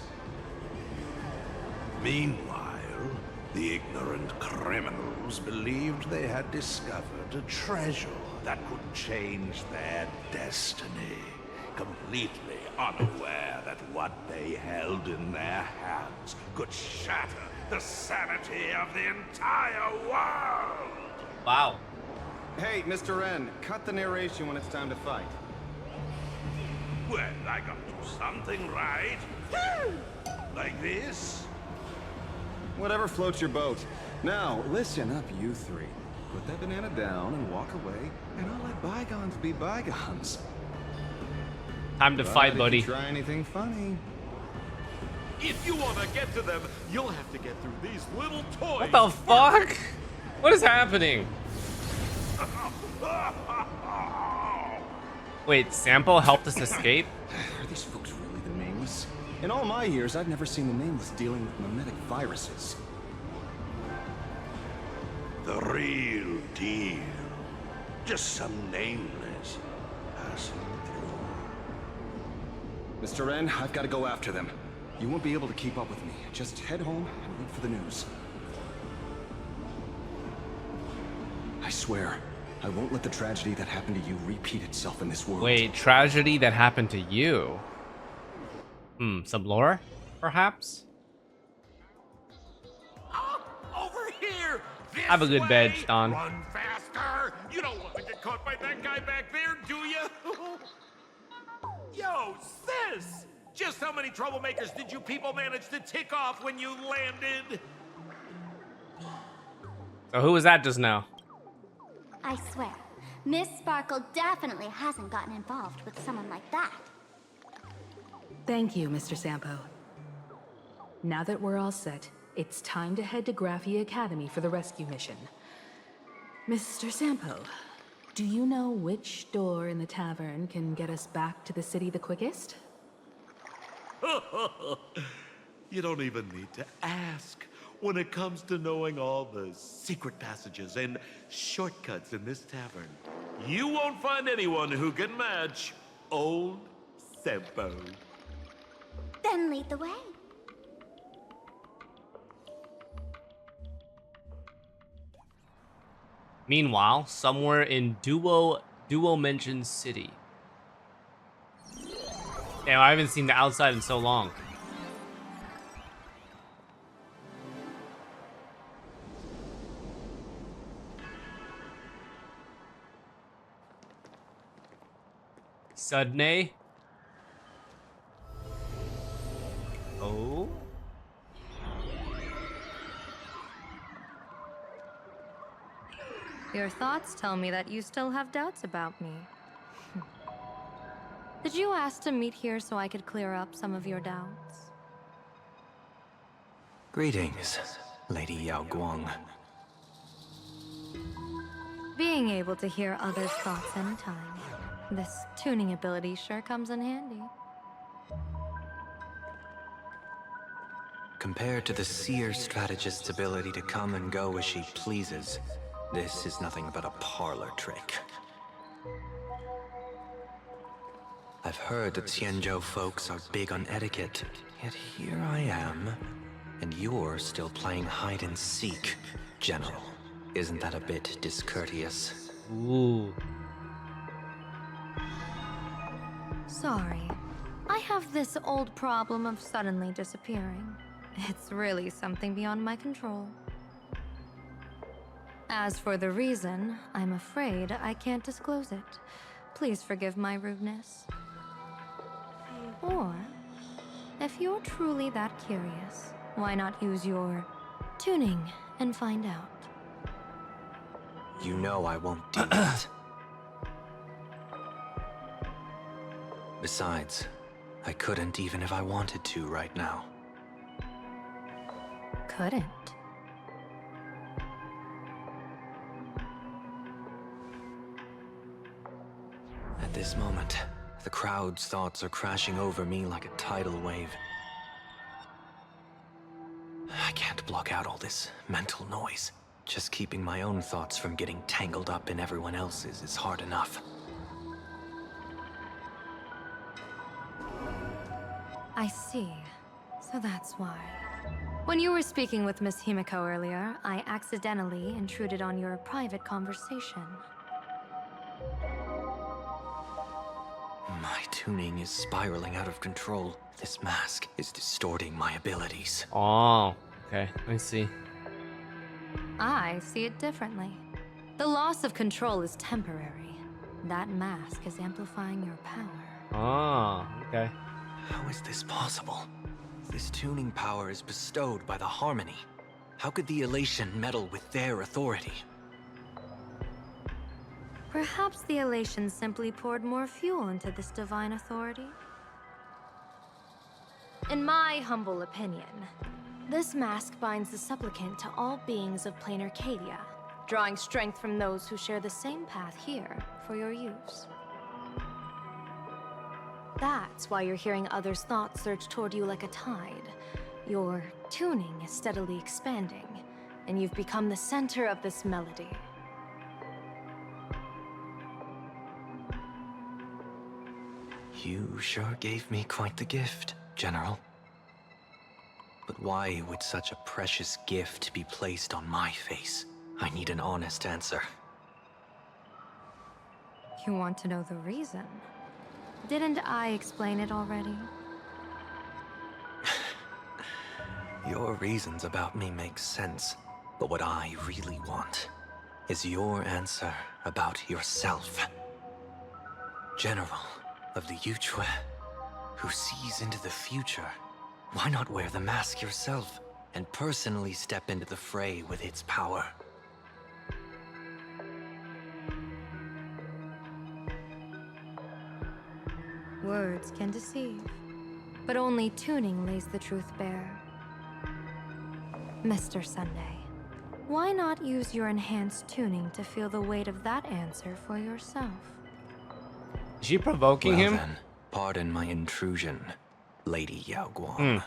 C: Meanwhile, the ignorant criminals believed they had discovered a treasure that could change their destiny. completely unaware that what they held in their hands could shatter the sanity of the entire world.
A: Wow.
M: Hey, Mr. N, cut the narration when it's time to fight.
C: Well, I got to do something, right? Like this?
M: Whatever floats your boat. Now, listen up, you three. Put that banana down and walk away, and I'll let bygones be bygones.
A: Time to fight, buddy.
M: If you try anything funny.
T: If you want to get to them, you'll have to get through these little toys.
A: What the fuck? What is happening? Wait, Sampo helped us escape?
M: Are these folks really the Nameless? In all my years, I've never seen the Nameless dealing with mimetic viruses.
C: The real deal. Just some nameless passing through.
M: Mr. N, I've got to go after them. You won't be able to keep up with me. Just head home and wait for the news. I swear, I won't let the tragedy that happened to you repeat itself in this world.
A: Wait, tragedy that happened to you? Some lore, perhaps?
T: Over here!
A: Have a good bed, Don.
T: Run faster! You don't want to get caught by that guy back there, do you? Yo, sis! Just how many troublemakers did you people manage to tick off when you landed?
A: So who was that just now?
P: I swear, Miss Sparkle definitely hasn't gotten involved with someone like that.
Q: Thank you, Mr. Sampo. Now that we're all set, it's time to head to Graphia Academy for the rescue mission. Mr. Sampo, do you know which door in the tavern can get us back to the city the quickest?
T: You don't even need to ask. When it comes to knowing all the secret passages and shortcuts in this tavern, you won't find anyone who can match old Sampo.
P: Then lead the way.
A: Meanwhile, somewhere in Duo Mention City. Damn, I haven't seen the outside in so long. Sudney. Oh.
G: Your thoughts tell me that you still have doubts about me. Did you ask to meet here so I could clear up some of your doubts?
Y: Greetings, Lady Yao Guang.
G: Being able to hear others' thoughts anytime. This tuning ability sure comes in handy.
Y: Compared to the seer strategist's ability to come and go as she pleases, this is nothing but a parlor trick. I've heard that Xianzhou folks are big on etiquette, yet here I am, and you're still playing hide and seek, General. Isn't that a bit discourteous?
A: Ooh.
G: Sorry. I have this old problem of suddenly disappearing. It's really something beyond my control. As for the reason, I'm afraid I can't disclose it. Please forgive my rudeness. Or, if you're truly that curious, why not use your tuning and find out?
Y: You know I won't do that. Besides, I couldn't even if I wanted to right now.
G: Couldn't?
Y: At this moment, the crowd's thoughts are crashing over me like a tidal wave. I can't block out all this mental noise. Just keeping my own thoughts from getting tangled up in everyone else's is hard enough.
G: I see. So that's why. When you were speaking with Miss Himiko earlier, I accidentally intruded on your private conversation.
Y: My tuning is spiraling out of control. This mask is distorting my abilities.
A: Oh, okay. I see.
G: I see it differently. The loss of control is temporary. That mask is amplifying your power.
A: Oh, okay.
Y: How is this possible? This tuning power is bestowed by the Harmony. How could the Elation meddle with their authority?
G: Perhaps the Elation simply poured more fuel into this divine authority? In my humble opinion, this mask binds the supplicant to all beings of PLANARCADIA, drawing strength from those who share the same path here for your use. That's why you're hearing others' thoughts surge toward you like a tide. Your tuning is steadily expanding, and you've become the center of this melody.
Y: You sure gave me quite the gift, General. But why would such a precious gift be placed on my face? I need an honest answer.
G: You want to know the reason? Didn't I explain it already?
Y: Your reasons about me make sense, but what I really want is your answer about yourself. General of the Yuchue, who sees into the future, why not wear the mask yourself and personally step into the fray with its power?
G: Words can deceive, but only tuning lays the truth bare. Mr. Sunday, why not use your enhanced tuning to feel the weight of that answer for yourself?
A: Is she provoking him?
Y: Then, pardon my intrusion, Lady Yao Guang.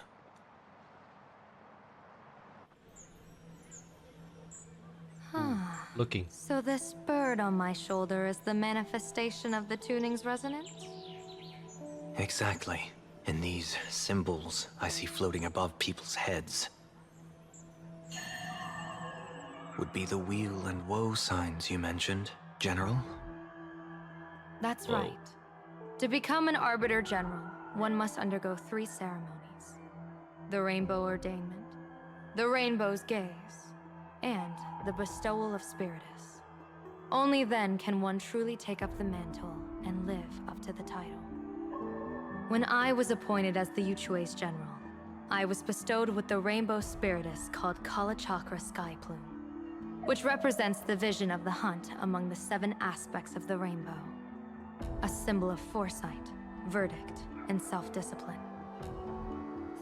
A: Looking.
G: So this bird on my shoulder is the manifestation of the tuning's resonance?
Y: Exactly. And these symbols I see floating above people's heads would be the wheel and woe signs you mentioned, General?
G: That's right. To become an Arbiter General, one must undergo 3 ceremonies. The Rainbow Ordainment, the Rainbow's Gaze, and the Bestowal of Spiritus. Only then can one truly take up the mantle and live up to the title. When I was appointed as the Yuchue's General, I was bestowed with the Rainbow Spiritus called Kalachakra Sky Plume, which represents the vision of the hunt among the 7 aspects of the rainbow. A symbol of foresight, verdict, and self-discipline.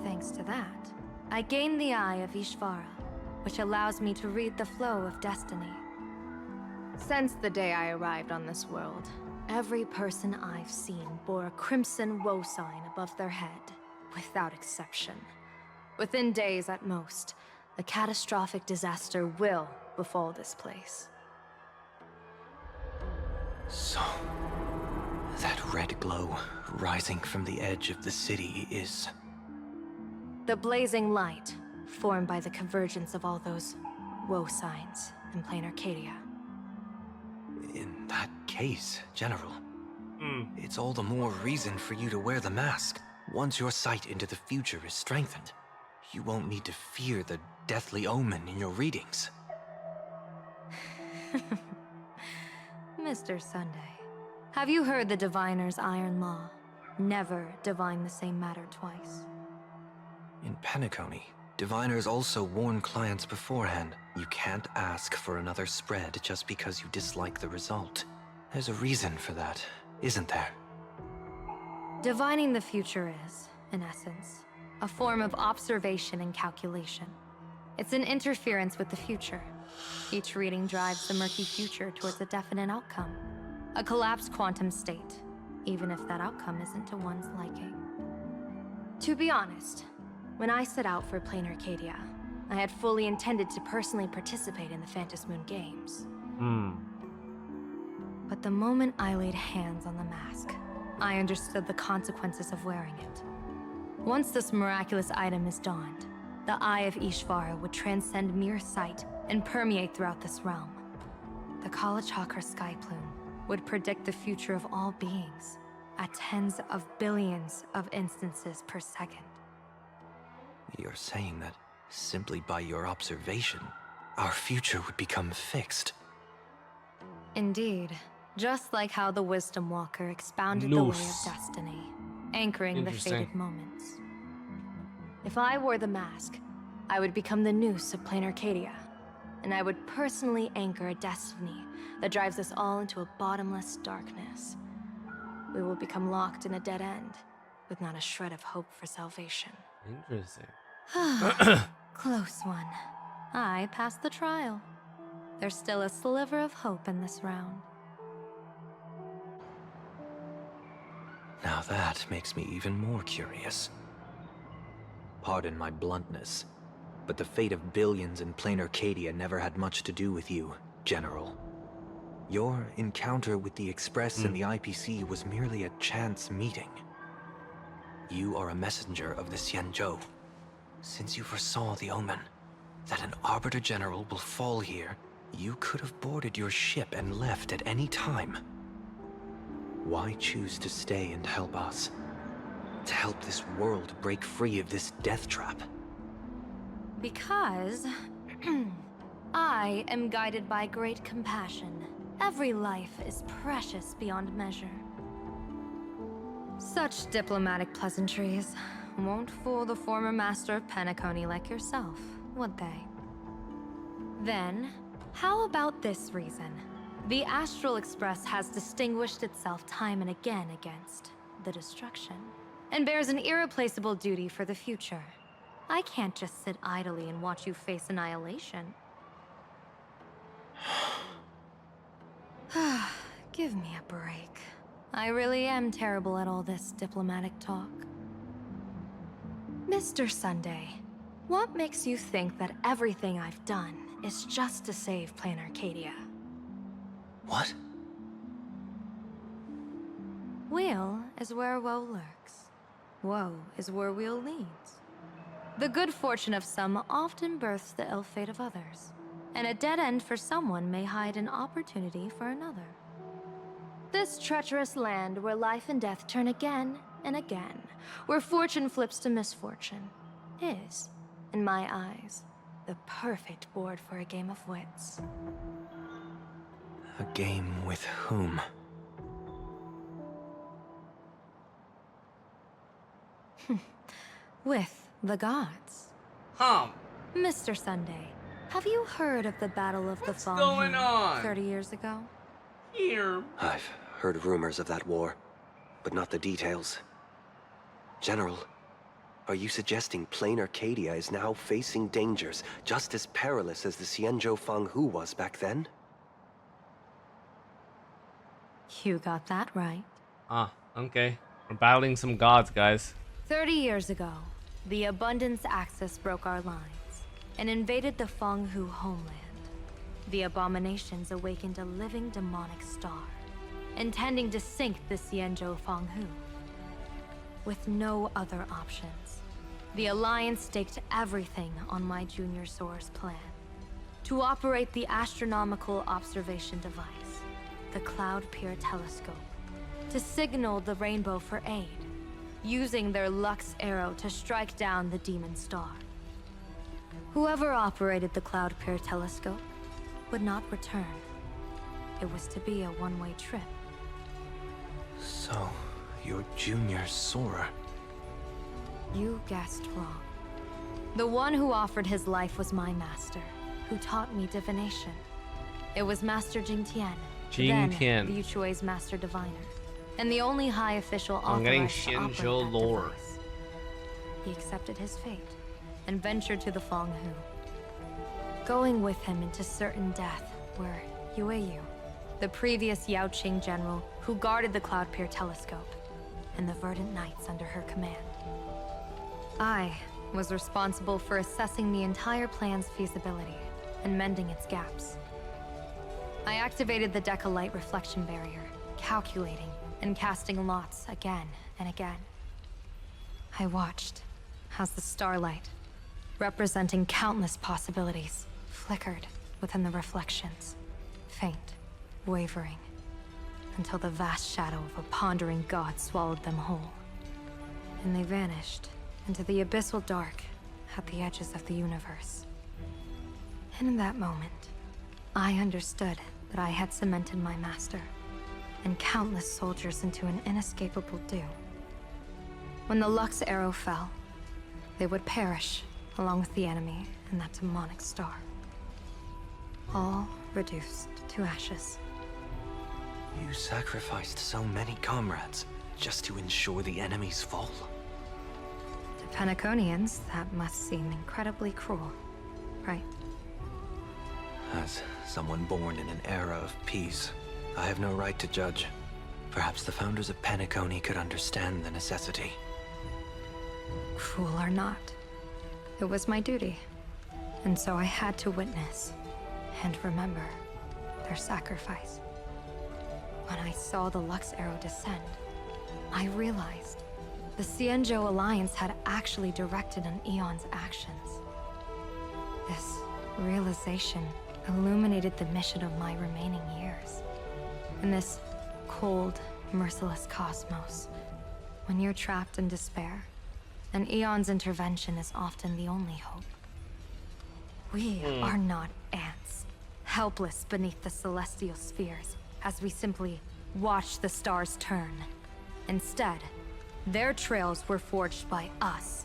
G: Thanks to that, I gained the Eye of Ishvara, which allows me to read the flow of destiny. Since the day I arrived on this world, every person I've seen bore a crimson woe sign above their head, without exception. Within days at most, a catastrophic disaster will befall this place.
Y: So, that red glow rising from the edge of the city is...
G: The blazing light, formed by the convergence of all those woe signs in PLANARCADIA.
Y: In that case, General, it's all the more reason for you to wear the mask. Once your sight into the future is strengthened, you won't need to fear the deathly omen in your readings.
G: Mr. Sunday, have you heard the Diviner's iron law? Never divine the same matter twice.
Y: In Penacony, diviners also warn clients beforehand. You can't ask for another spread just because you dislike the result. There's a reason for that, isn't there?
G: Divining the future is, in essence, a form of observation and calculation. It's an interference with the future. Each reading drives the murky future towards a definite outcome. A collapsed quantum state, even if that outcome isn't to one's liking. To be honest, when I set out for PLANARCADIA, I had fully intended to personally participate in the Phantom Moon Games. But the moment I laid hands on the mask, I understood the consequences of wearing it. Once this miraculous item is donned, the Eye of Ishvara would transcend mere sight and permeate throughout this realm. The Kalachakra Sky Plume would predict the future of all beings, at tens of billions of instances per second.
Y: You're saying that simply by your observation, our future would become fixed.
G: Indeed, just like how the Wisdom Walker expounded the way of destiny, anchoring the fated moments. If I wore the mask, I would become the noose of PLANARCADIA, and I would personally anchor a destiny that drives us all into a bottomless darkness. We will become locked in a dead end, with not a shred of hope for salvation.
A: Interesting.
G: Close one. I passed the trial. There's still a sliver of hope in this round.
Y: Now that makes me even more curious. Pardon my bluntness, but the fate of billions in PLANARCADIA never had much to do with you, General. Your encounter with the Express and the IPC was merely a chance meeting. You are a messenger of the Xianzhou. Since you foresaw the omen, that an Arbiter General will fall here, you could have boarded your ship and left at any time. Why choose to stay and help us? To help this world break free of this death trap?
G: Because I am guided by great compassion. Every life is precious beyond measure. Such diplomatic pleasantries won't fool the former master of Penacony like yourself, would they? Then, how about this reason? The Astral Express has distinguished itself time and again against the destruction, and bears an irreplaceable duty for the future. I can't just sit idly and watch you face annihilation. Give me a break. I really am terrible at all this diplomatic talk. Mr. Sunday, what makes you think that everything I've done is just to save PLANARCADIA?
Y: What?
G: Weal is where woe lurks. Woe is where weal leads. The good fortune of some often births the ill fate of others, and a dead end for someone may hide an opportunity for another. This treacherous land where life and death turn again and again, where fortune flips to misfortune, is, in my eyes, the perfect board for a game of wits.
Y: A game with whom?
G: With the gods. Mr. Sunday, have you heard of the Battle of the Fallen
A: going on?
G: 30 years ago?
A: Here.
Y: I've heard rumors of that war, but not the details. General, are you suggesting PLANARCADIA is now facing dangers just as perilous as the Xianzhou Fanghu was back then?
G: You got that right.
A: Okay. We're battling some gods, guys.
G: 30 years ago, the Abundance Axis broke our lines and invaded the Fanghu homeland. The abominations awakened a living demonic star, intending to sink the Xianzhou Fanghu. With no other options, the Alliance staked everything on my Junior Soar's plan to operate the astronomical observation device, the Cloud Peer Telescope, to signal the rainbow for aid, using their Lux arrow to strike down the demon star. Whoever operated the Cloud Peer Telescope would not return. It was to be a one-way trip.
Y: So, you're Junior Soar.
G: You guessed wrong. The one who offered his life was my master, who taught me divination. It was Master Jing Tian, then Liu Chui's master diviner, and the only high official authorized to operate that device. He accepted his fate and ventured to the Fanghu, going with him into certain death were Yueyu, the previous Yaoqing general who guarded the Cloud Peer Telescope, and the Verdant Knights under her command. I was responsible for assessing the entire plan's feasibility and mending its gaps. I activated the Decalite reflection barrier, calculating and casting lots again and again. I watched as the starlight, representing countless possibilities, flickered within the reflections, faint, wavering, until the vast shadow of a pondering god swallowed them whole. And they vanished into the abyssal dark at the edges of the universe. And in that moment, I understood that I had cemented my master and countless soldiers into an inescapable doom. When the Lux arrow fell, they would perish along with the enemy and that demonic star. All reduced to ashes.
Y: You sacrificed so many comrades just to ensure the enemy's fall.
G: To Penaconians, that must seem incredibly cruel, right?
Y: As someone born in an era of peace, I have no right to judge. Perhaps the founders of Penacony could understand the necessity.
G: Cruel or not, it was my duty. And so I had to witness and remember their sacrifice. When I saw the Lux arrow descend, I realized the Xianzhou Alliance had actually directed an Eon's actions. This realization illuminated the mission of my remaining years. In this cold, merciless cosmos, when you're trapped in despair, an Eon's intervention is often the only hope. We are not ants, helpless beneath the celestial spheres, as we simply watch the stars turn. Instead, their trails were forged by us,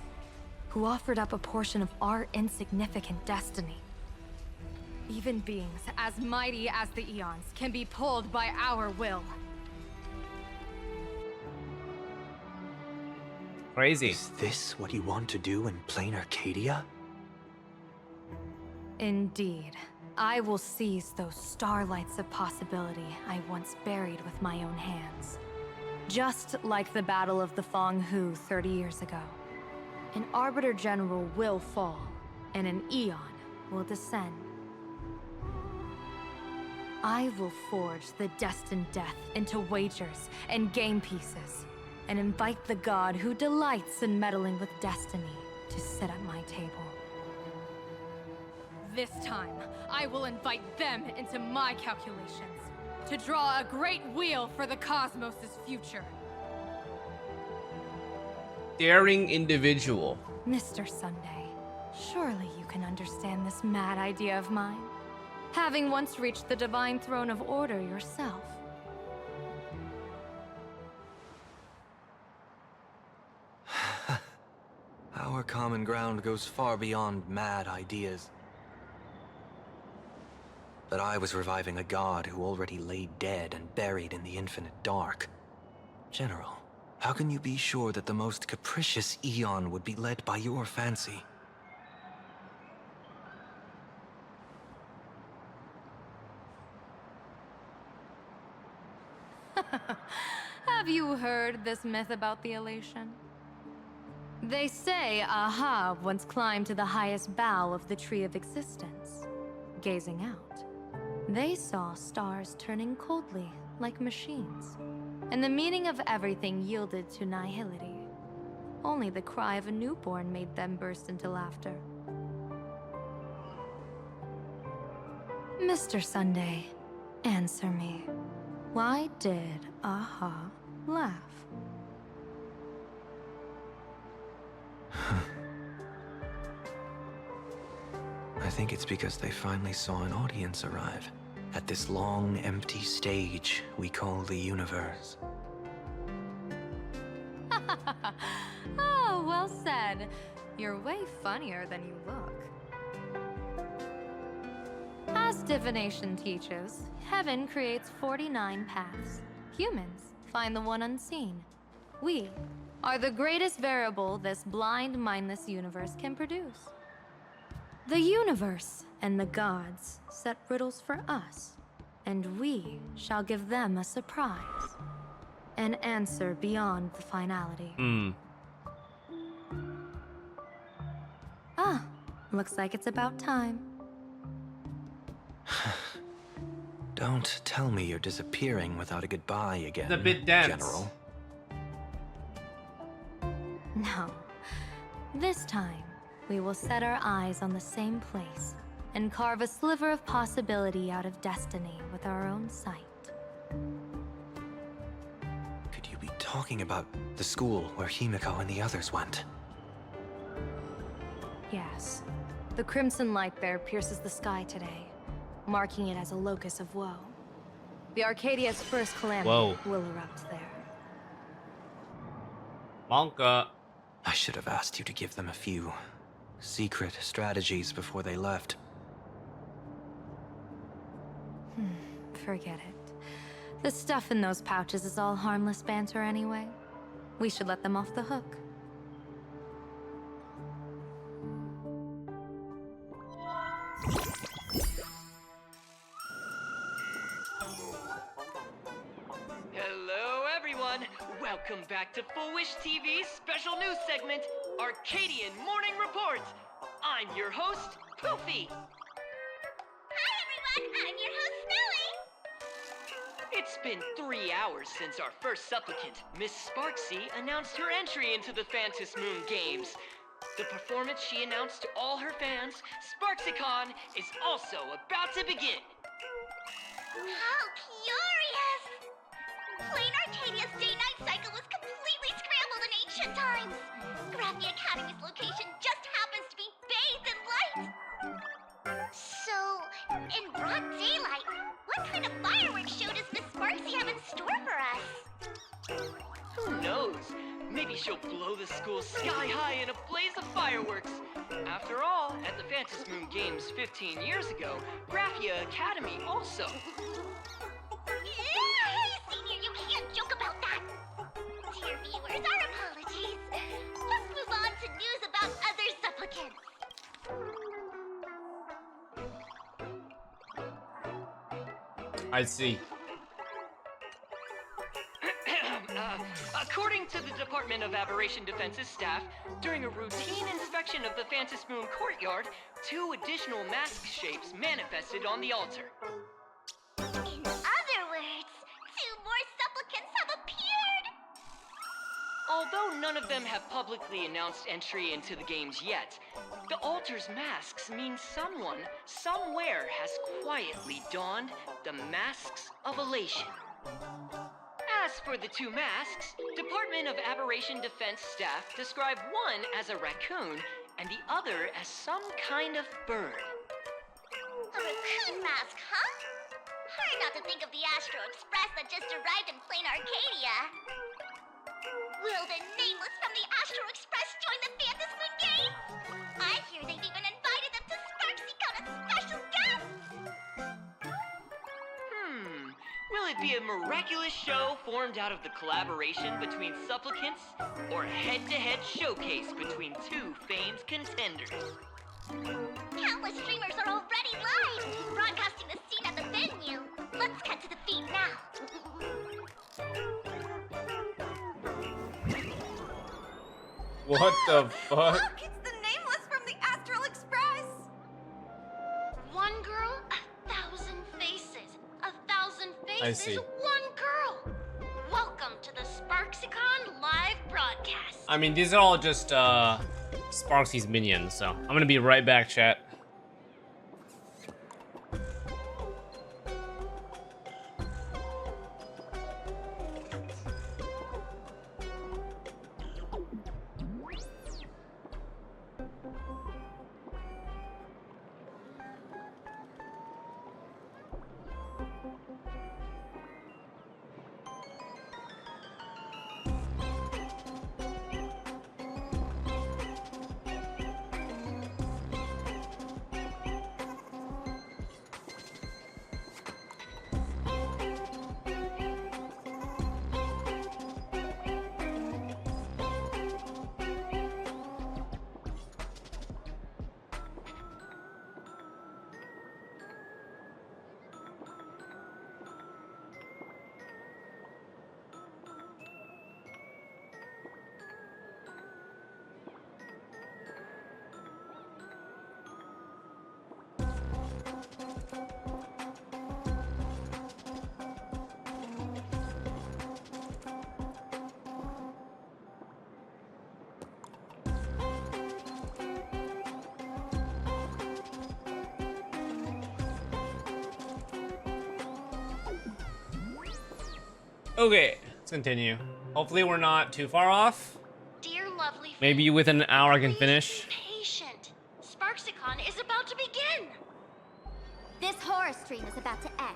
G: who offered up a portion of our insignificant destiny. Even beings as mighty as the Eons can be pulled by our will.
A: Crazy.
Y: Is this what you want to do in PLANARCADIA?
G: Indeed. I will seize those starlights of possibility I once buried with my own hands. Just like the Battle of the Fong Hu 30 years ago. An Arbiter General will fall, and an Eon will descend. I will forge the destined death into wagers and game pieces, and invite the god who delights in meddling with destiny to sit at my table. This time, I will invite them into my calculations, to draw a great wheel for the cosmos' future.
A: Daring individual.
G: Mr. Sunday, surely you can understand this mad idea of mine, having once reached the divine throne of order yourself.
Y: Our common ground goes far beyond mad ideas. But I was reviving a god who already lay dead and buried in the infinite dark. General, how can you be sure that the most capricious Eon would be led by your fancy?
G: Have you heard this myth about the elation? They say Ahab once climbed to the highest bough of the Tree of Existence. Gazing out, they saw stars turning coldly like machines, and the meaning of everything yielded to nihility. Only the cry of a newborn made them burst into laughter. Mr. Sunday, answer me. Why did Ahab laugh?
Y: I think it's because they finally saw an audience arrive at this long, empty stage we call the universe.
G: Oh, well said. You're way funnier than you look. As divination teaches, heaven creates 49 paths. Humans find the one unseen. We are the greatest variable this blind, mindless universe can produce. The universe and the gods set riddles for us, and we shall give them a surprise. An answer beyond the finality. Ah, looks like it's about time.
Y: Don't tell me you're disappearing without a goodbye again,
A: The bit dense.
Y: General.
G: No. This time, we will set our eyes on the same place and carve a sliver of possibility out of destiny with our own sight.
Y: talking about the school where Himiko and the others went.
G: Yes. The crimson light bear pierces the sky today, marking it as a locus of woe. The Arcadia's first calamity will erupt there.
A: Monka.
Y: I should have asked you to give them a few secret strategies before they left.
G: Forget it. The stuff in those pouches is all harmless banter anyway. We should let them off the hook.
J: Hello, everyone. Welcome back to Full Wish TV's special news segment, Arcadian Morning Report. I'm your host, Poofy.
S: Hi, everyone. I'm your host, Snowy.
J: It's been 3 hours since our first supplicant, Miss Sparxie, announced her entry into the Phantom Moon Games. The performance she announced to all her fans, SparxieCon, is also about to begin.
S: How curious! PLANARCADIA's day-night cycle was completely scrambled in ancient times. Graphia Academy's location just happens to be bathed in light. So, in broad daylight, what kind of fireworks show does Miss Sparxie have in store for us?
J: Who knows? Maybe she'll blow the school sky high in a blaze of fireworks. After all, at the Phantom Moon Games 15 years ago, Graphia Academy also.
S: Hey, Senior, you can't joke about that. Dear viewers, our apologies. Let's move on to news about other supplicants.
A: I see.
J: According to the Department of Aberration Defense's staff, during a routine inspection of the Phantom Moon courtyard, 2 additional mask shapes manifested on the altar.
S: In other words, 2 more supplicants have appeared!
J: Although none of them have publicly announced entry into the games yet, the altar's masks mean someone, somewhere, has quietly donned the masks of elation. As for the 2 masks, Department of Aberration Defense staff describe one as a raccoon and the other as some kind of bird.
S: A raccoon mask, huh? Hard not to think of the Astro Express that just arrived in PLANARCADIA. Will the nameless from the Astro Express join the Phantom Moon game? I hear they've even invited them to SparxieCon as special guests!
J: Will it be a miraculous show formed out of the collaboration between supplicants, or a head-to-head showcase between 2 famed contenders?
S: Countless streamers are already live, broadcasting the scene at the venue. Let's cut to the feed now.
A: What the fuck?
K: Look, it's the nameless from the Astral Express! One girl, 1,000 faces. 1,000 faces,
A: I see.
K: one girl. Welcome to the SparxieCon live broadcast.
A: I mean, these are all just Sparxie's minions, so I'm gonna be right back, chat. Okay, let's continue. Hopefully we're not too far off.
P: Dear lovely.
A: Maybe within an hour I can finish.
P: Patient. Sparxicon is about to begin. This horror stream is about to end.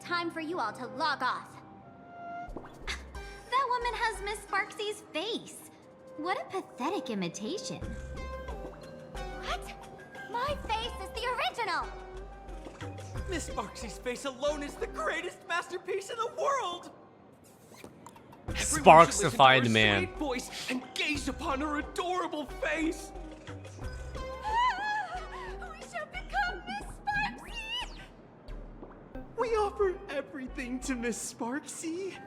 P: Time for you all to log off. That woman has Miss Sparxie's face. What a pathetic imitation. What? My face is the original.
J: Miss Sparxie's face alone is the greatest masterpiece in the world.
A: Sparxified man.
J: Sweet voice and gaze upon her adorable face.
K: We shall become Miss Sparxie!
O: We offer everything to Miss Sparxie.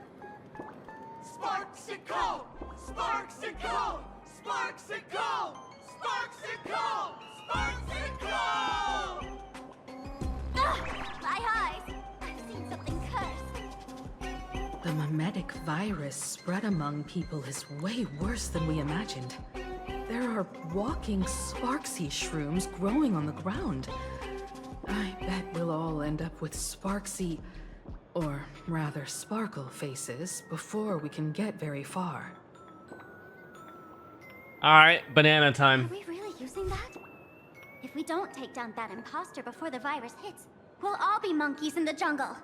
I: Sparxico! Sparxico! Sparxico! Sparxico! Sparxico!
P: My eyes! I've seen something cursed.
Q: The mimetic virus spread among people is way worse than we imagined. There are walking sparxie shrooms growing on the ground. I bet we'll all end up with sparxie, or rather sparkle faces, before we can get very far.
A: Alright, banana time.
P: Are we really using that? If we don't take down that imposter before the virus hits, we'll all be monkeys in the jungle.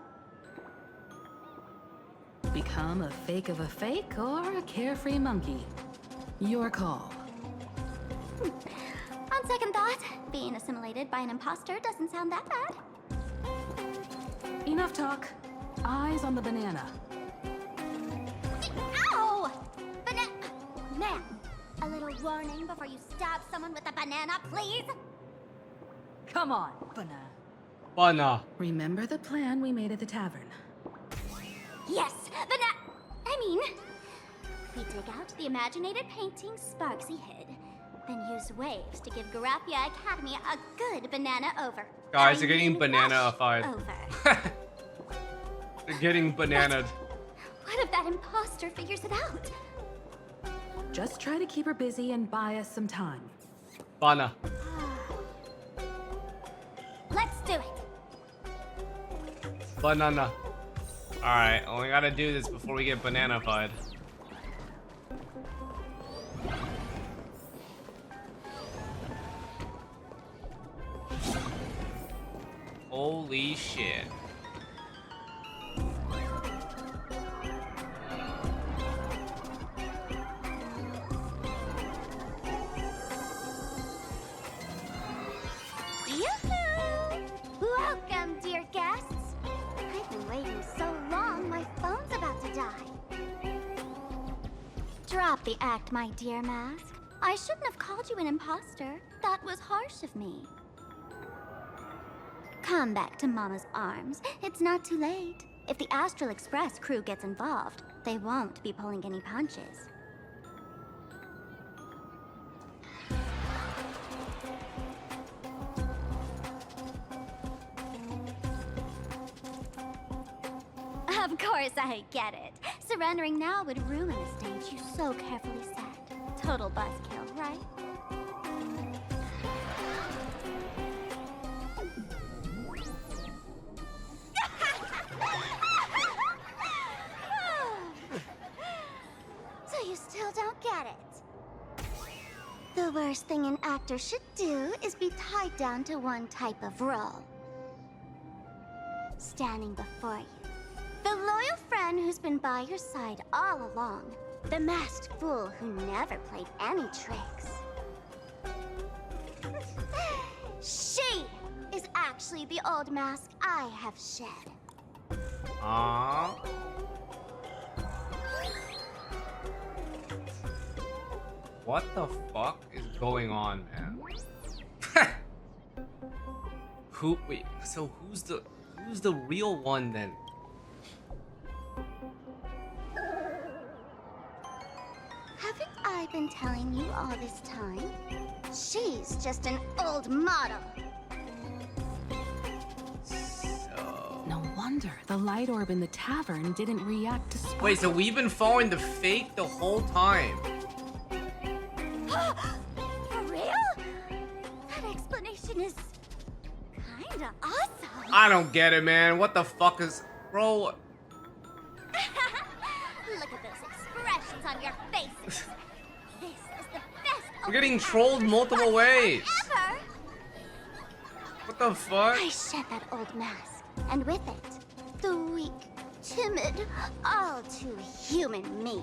Q: Become a fake of a fake or a carefree monkey. Your call.
P: On second thought, being assimilated by an imposter doesn't sound that bad.
Q: Enough talk. Eyes on the banana.
P: Ow! Man, a little warning before you stab someone with a banana, please?
Q: Come on, banana.
A: Banana.
Q: Remember the plan we made at the tavern?
P: Yes, we dig out the imaginated painting Sparxie hid, then use waves to give Garapia Academy a good banana over.
A: Guys, they're getting banana-ified.
P: Over.
A: They're getting bananaed.
P: What if that imposter figures it out?
Q: Just try to keep her busy and buy us some time.
A: Bana.
P: Let's do it.
A: Banana. Alright, well, we gotta do this before we get banana-fied. Holy shit.
P: Yoo-hoo! Welcome, dear guests. I've been waiting so long, my phone's about to die. Drop the act, my dear Mask. I shouldn't have called you an imposter. That was harsh of me. Come back to Mama's arms. It's not too late. If the Astral Express crew gets involved, they won't be pulling any punches. Of course I get it. Surrendering now would ruin the stage you so carefully set. Total buzzkill, right? So you still don't get it? The worst thing an actor should do is be tied down to one type of role. Standing before you. The loyal friend who's been by your side all along. The masked fool who never played any tricks. She is actually the old mask I have shed.
A: Aww. What the fuck is going on, man? Wait, so who's the real one then?
P: Haven't I been telling you all this time? She's just an old model.
Q: No wonder the light orb in the tavern didn't react to sparkle.
A: Wait, so we've been following the fake the whole time?
P: For real? That explanation is kinda awesome.
A: I don't get it, man. What the fuck is... Bro...
P: Look at those hands on your faces. This is the best.
A: We're getting trolled multiple ways.
P: Ever.
A: What the fuck?
P: I shed that old mask, and with it, the weak, timid, all too human me.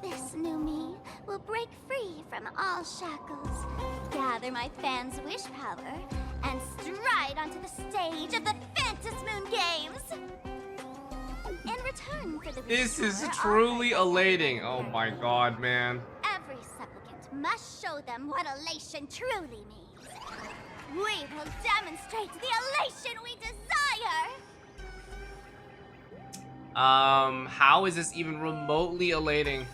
P: This new me will break free from all shackles, gather my fans' wish power, and stride onto the stage of the Phantom Moon Games. In return for the
A: This is
P: restore,
A: truly elating. Oh my god, man.
P: every supplicant must show them what elation truly means. We will demonstrate the elation we desire.
A: How is this even remotely elating?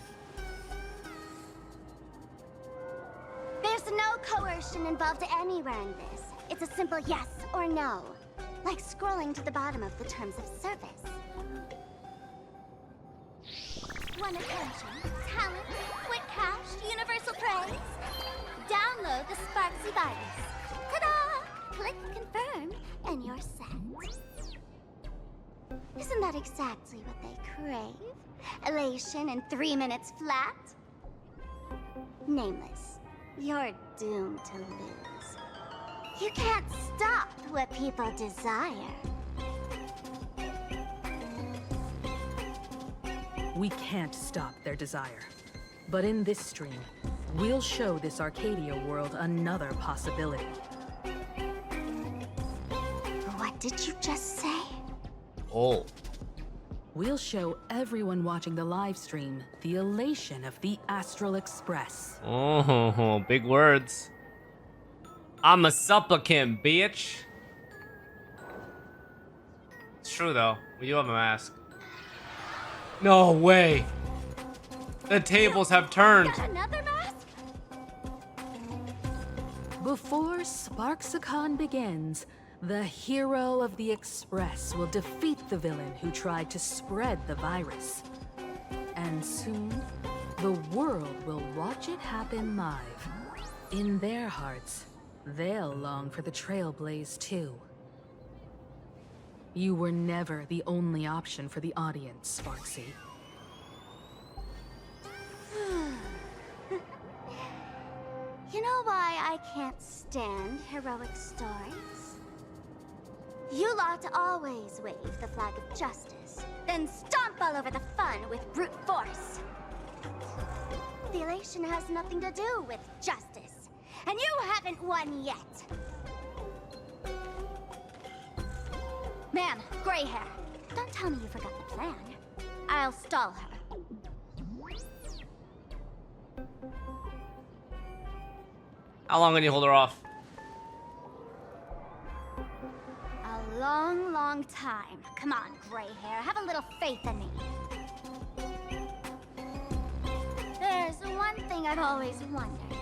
P: There's no coercion involved anywhere in this. It's a simple yes or no, like scrolling to the bottom of the terms of service. Want attention, talent, quick cash, universal praise? Download the sparxie virus. Ta-da! Click confirm, and you're set. Isn't that exactly what they crave? Elation in 3 minutes flat? Nameless, you're doomed to lose. You can't stop what people desire.
Q: We can't stop their desire. But in this stream, we'll show this Arcadia world another possibility.
P: What did you just say?
A: Oh.
Q: We'll show everyone watching the live stream the elation of the Astral Express.
A: Oh, big words. I'm a supplicant, bitch. It's true though. We do have a mask. No way. The tables have turned.
P: Got another mask?
Q: Before Sparxicon begins, the hero of the Express will defeat the villain who tried to spread the virus. And soon, the world will watch it happen live. In their hearts, they'll long for the Trailblaze too. You were never the only option for the audience, Sparxie.
P: You know why I can't stand heroic stories? You lot always wave the flag of justice, then stomp all over the fun with brute force. The elation has nothing to do with justice, and you haven't won yet. Ma'am, gray hair, don't tell me you forgot the plan. I'll stall her.
A: How long can you hold her off?
P: A long, long time. Come on, gray hair, have a little faith in me. There's one thing I've always wondered.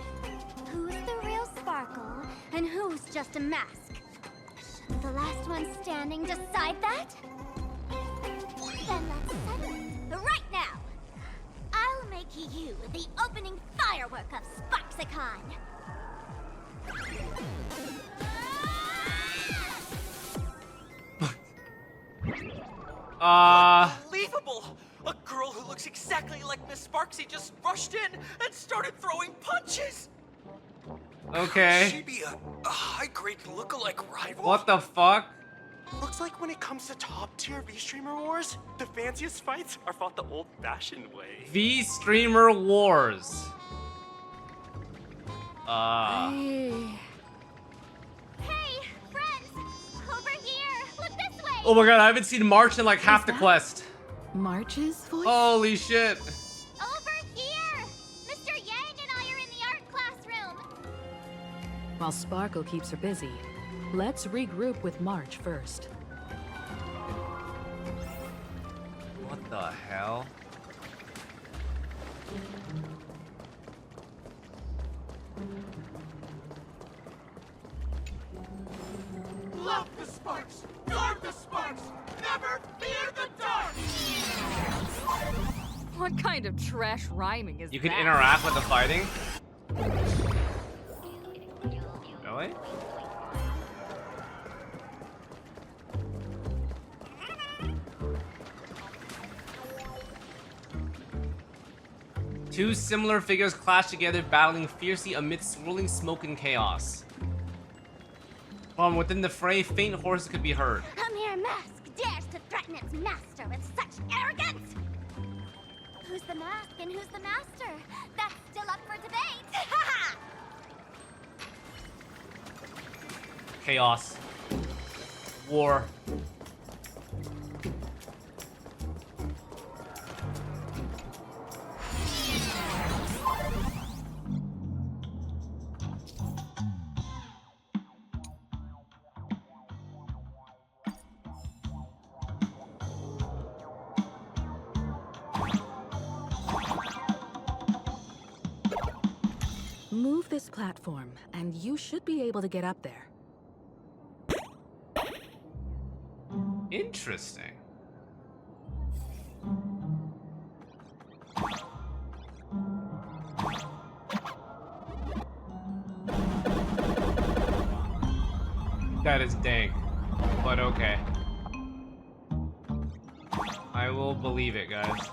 P: Who's the real Sparkle, and who's just a mask? Shouldn't the last one standing decide that? Then let's settle it right now. I'll make you the opening firework of Sparxicon.
J: Unbelievable! A girl who looks exactly like Miss Sparxie just rushed in and started throwing punches!
A: Okay.
D: Could she be a high-grade lookalike rival?
A: What the fuck?
D: Looks like when it comes to top-tier V-Streamer wars, the fanciest fights are fought the old-fashioned way.
A: V-Streamer Wars.
P: Hey, friends! Over here! Look this way!
A: Oh my god, I haven't seen March in like half the quest.
Q: March's voice?
A: Holy shit.
P: Over here! Mr. Yang and I are in the art classroom!
Q: While Sparkle keeps her busy, let's regroup with March first.
A: What the hell?
I: Love the sparks! Guard the sparks! Never fear the dark!
G: What kind of trash rhyming is
A: You can
G: that?
A: interact with the fighting? Really? Two similar figures clash together, battling fiercely amidst swirling smoke and chaos. From within the fray, faint horses could be heard.
P: A mere mask dares to threaten its master with such arrogance! Who's the mask and who's the master? That's still up for debate!
A: Chaos. War.
Q: Move this platform, and you should be able to get up there.
A: Interesting. That is dank, but okay. I will believe it, guys.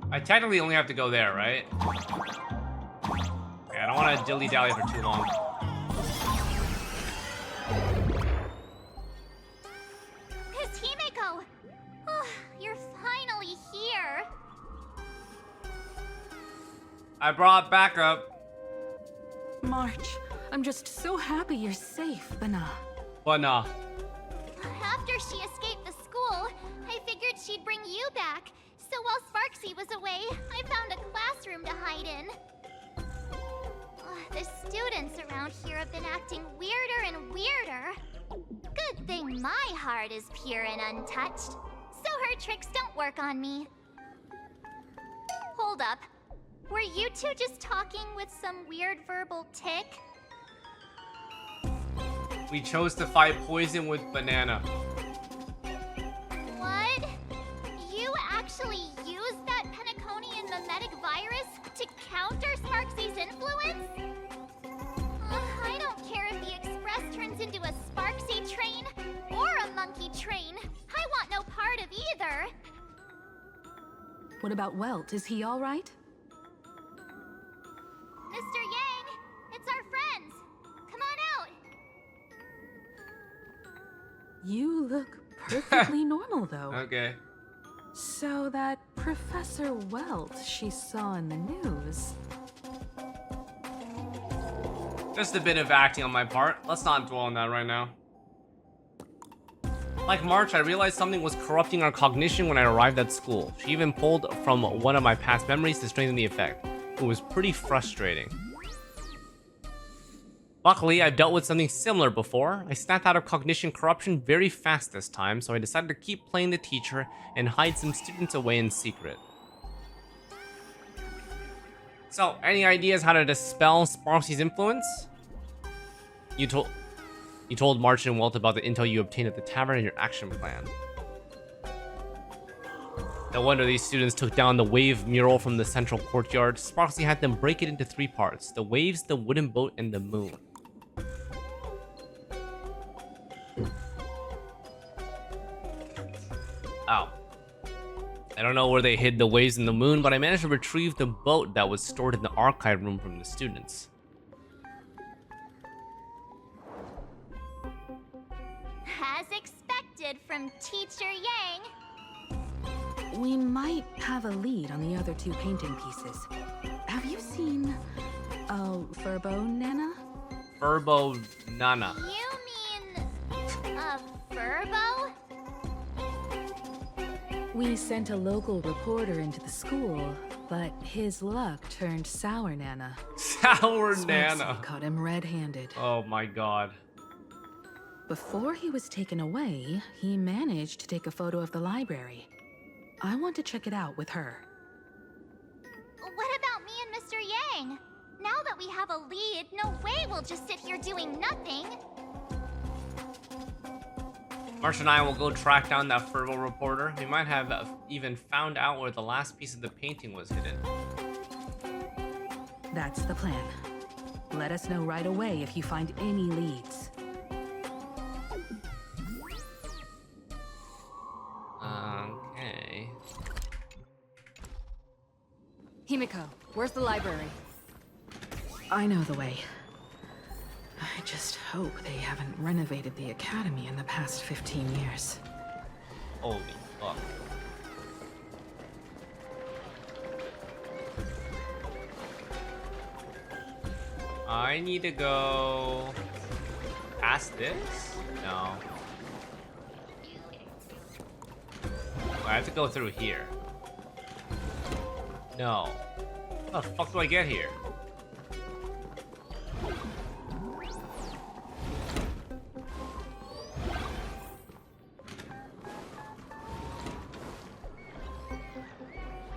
A: I technically only have to go there, right? Okay, I don't want to dilly-dally for too long.
P: Miss Himeko! Oh, you're finally here!
A: I brought backup.
Q: March, I'm just so happy you're safe, Bana.
A: Bana.
P: After she escaped the school, I figured she'd bring you back. So while sparxie was away, I found a classroom to hide in. The students around here have been acting weirder and weirder. Good thing my heart is pure and untouched, so her tricks don't work on me. Hold up. Were you two just talking with some weird verbal tick?
A: We chose to fight poison with banana.
P: What? You actually used that Penaconian mimetic virus to counter sparxie's influence? I don't care if the Express turns into a sparxie train or a monkey train. I want no part of either.
Q: What about Welt? Is he all right?
P: Mr. Yang, it's our friends. Come on out.
Q: You look perfectly normal, though.
A: Okay.
Q: So that Professor Welt she saw in the news.
A: Just a bit of acting on my part. Let's not dwell on that right now. Like March, I realized something was corrupting our cognition when I arrived at school. She even pulled from one of my past memories to strengthen the effect. It was pretty frustrating. Luckily, I've dealt with something similar before. I snapped out of cognition corruption very fast this time, so I decided to keep playing the teacher and hide some students away in secret. So, any ideas how to dispel sparxie's influence? You told March and Welt about the intel you obtained at the tavern and your action plan. No wonder these students took down the wave mural from the central courtyard. Sparxie had them break it into 3 parts: the waves, the wooden boat, and the moon. Oh. I don't know where they hid the waves and the moon, but I managed to retrieve the boat that was stored in the archive room from the students.
P: As expected from Teacher Yang.
Q: We might have a lead on the other 2 painting pieces. Have you seen Furbo, Nana?
A: Furbo Nana.
P: You mean Furbo?
Q: We sent a local reporter into the school, but his luck turned sour, Nana.
A: Sour Nana.
Q: Sparxie caught him red-handed.
A: Oh my god.
Q: Before he was taken away, he managed to take a photo of the library. I want to check it out with her.
P: What about me and Mr. Yang? Now that we have a lead, no way we'll just sit here doing nothing.
A: Marsh and I will go track down that Furbo reporter. We might have even found out where the last piece of the painting was hidden.
Q: That's the plan. Let us know right away if you find any leads.
A: Okay.
N: Himiko, where's the library?
Q: I know the way. I just hope they haven't renovated the academy in the past 15 years.
A: Holy fuck. I need to go past this? No. I have to go through here. No. How the fuck do I get here?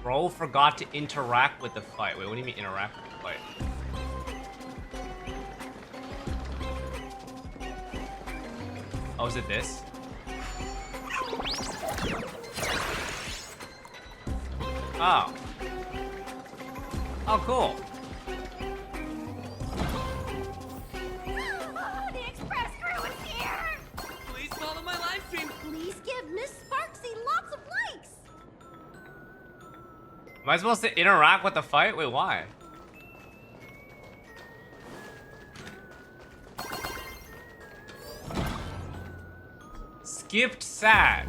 A: Bro forgot to interact with the fight. Wait, what do you mean interact with the fight? Oh, is it this? Oh. Oh, cool.
S: The express crew is here!
J: Please follow my live stream.
S: Please give Miss Sparxie lots of likes!
A: Am I supposed to interact with the fight? Wait, why? Skipped Sag.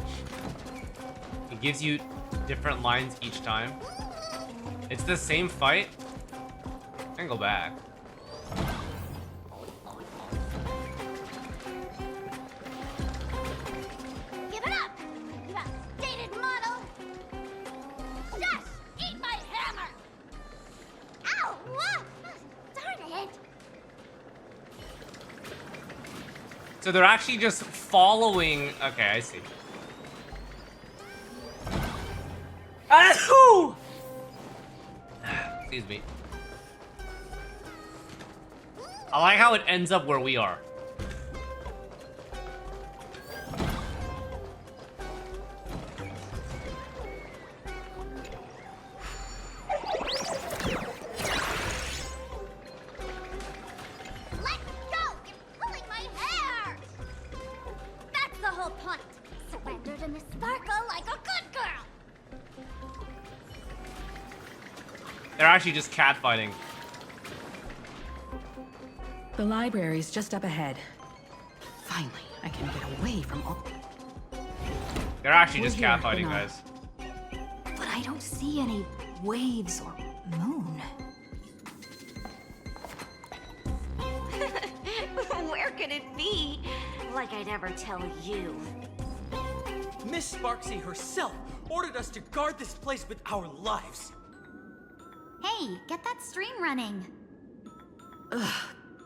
A: It gives you different lines each time. It's the same fight. I can go back.
S: Give it up! You outdated model! Just eat my hammer! Ow! What? Darn it!
A: So they're actually just following. Okay, I see. Ahoo! Excuse me. I like how it ends up where we are.
S: Let go! You're pulling my hair! That's the whole point. Surrender to Miss Sparkle like a good girl!
A: They're actually just catfighting.
Q: The library's just up ahead. Finally, I can get away from all...
A: They're actually
Q: We're
A: just
Q: here,
A: catfighting,
Q: Bernard.
A: guys.
B: But I don't see any waves or moon.
E: Where could it be? Like I'd ever tell you.
J: Miss Sparxie herself ordered us to guard this place with our lives.
P: Hey, get that stream running.
Q: Ugh,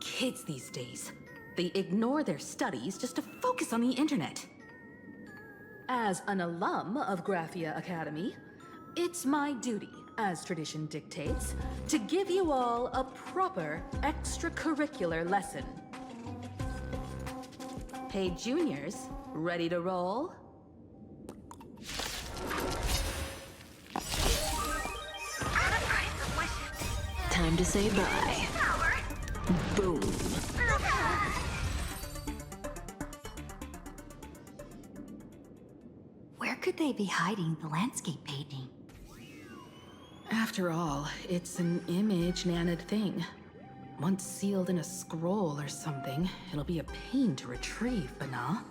Q: kids these days. They ignore their studies just to focus on the internet. As an alum of Graphia Academy, it's my duty, as tradition dictates, to give you all a proper extracurricular lesson. Hey, juniors, ready to roll?
B: Time to say bye. Boom.
E: Where could they be hiding the landscape painting?
Q: After all, it's an image-nanted thing. Once sealed in a scroll or something, it'll be a pain to retrieve, Bana.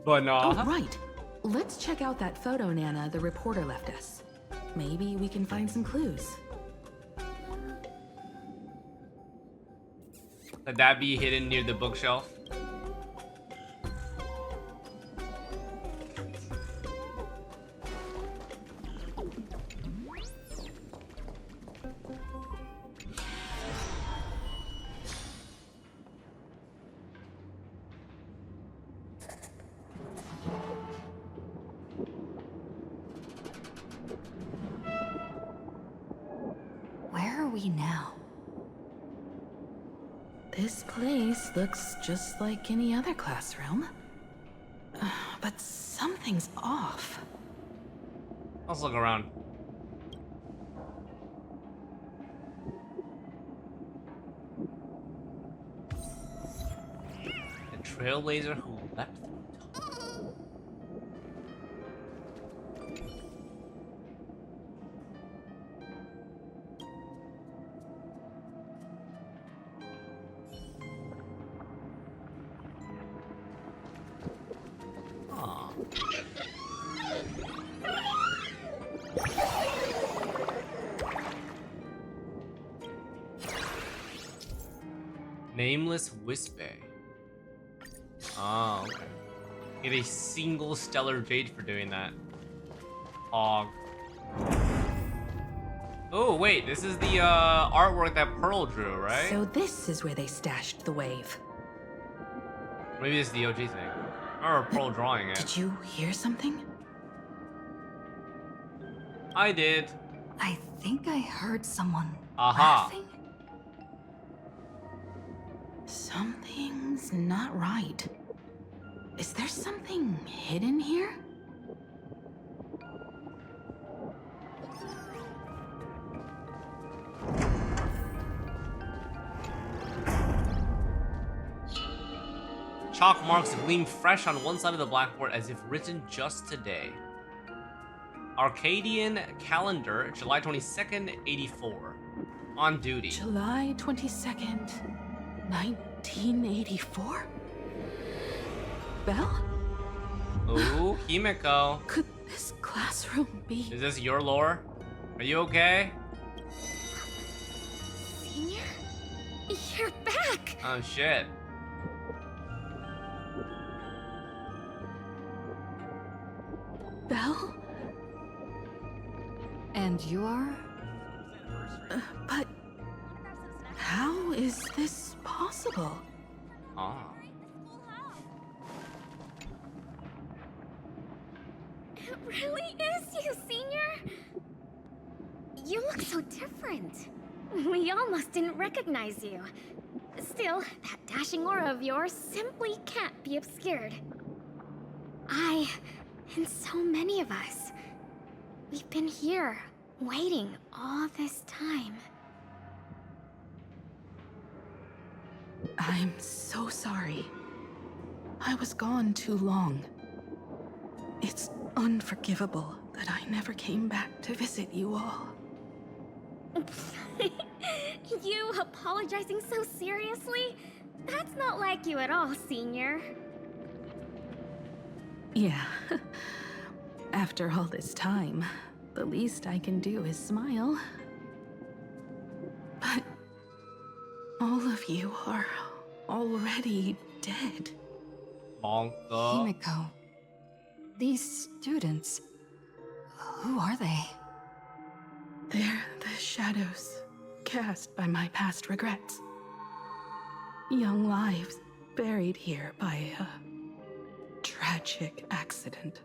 A: Bana?
Q: Oh, right. Let's check out that photo Nana the reporter left us. Maybe we can find some clues.
A: Could that be hidden near the bookshelf?
B: Where are we now?
Q: This place looks just like any other classroom. But something's off.
A: Let's look around. trailblazer who leapt through time. Aw. Nameless Whisper. Oh, okay. Get a single stellar jade for doing that. Hog. Oh, wait, this is the artwork that Pearl drew, right?
Q: So this is where they stashed the wave.
A: Maybe it's the OG thing. I remember Pearl drawing it.
Q: Did you hear something?
A: I did.
N: I think I heard someone
A: Aha.
N: laughing.
Q: Something's not right. Is there something hidden here?
A: Chalk marks gleam fresh on one side of the blackboard as if written just today. Arcadian calendar, July 22nd, 84. On duty.
Q: July 22nd, 1984? Belle?
A: Ooh, Himeko.
Q: Could this classroom be?
A: Is this your lore? Are you okay?
K: Senior? You're back!
A: Oh shit.
Q: Belle?
N: And you are?
Q: But how is this possible?
A: Ah.
K: It really is you, Senior! You look so different. We almost didn't recognize you. Still, that dashing aura of yours simply can't be obscured. I, and so many of us, we've been here, waiting all this time.
Q: I'm so sorry. I was gone too long. It's unforgivable that I never came back to visit you all.
K: You apologizing so seriously? That's not like you at all, Senior.
Q: Yeah. After all this time, the least I can do is smile. But all of you are already dead.
A: Bonka.
N: Himeko. These students, who are they?
Q: They're the shadows cast by my past regrets. Young lives buried here by a tragic accident.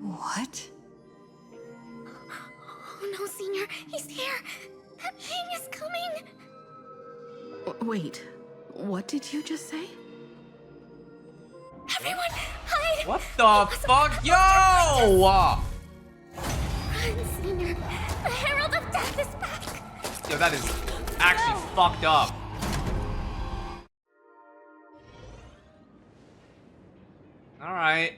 N: What?
K: Oh no, Senior, he's here! That thing is coming!
Q: Wait, what did you just say?
K: Everyone, hide!
A: What the fuck? Yo!
K: Run, Senior! The Herald of Death is back!
A: Yo, that is actually fucked up. Alright.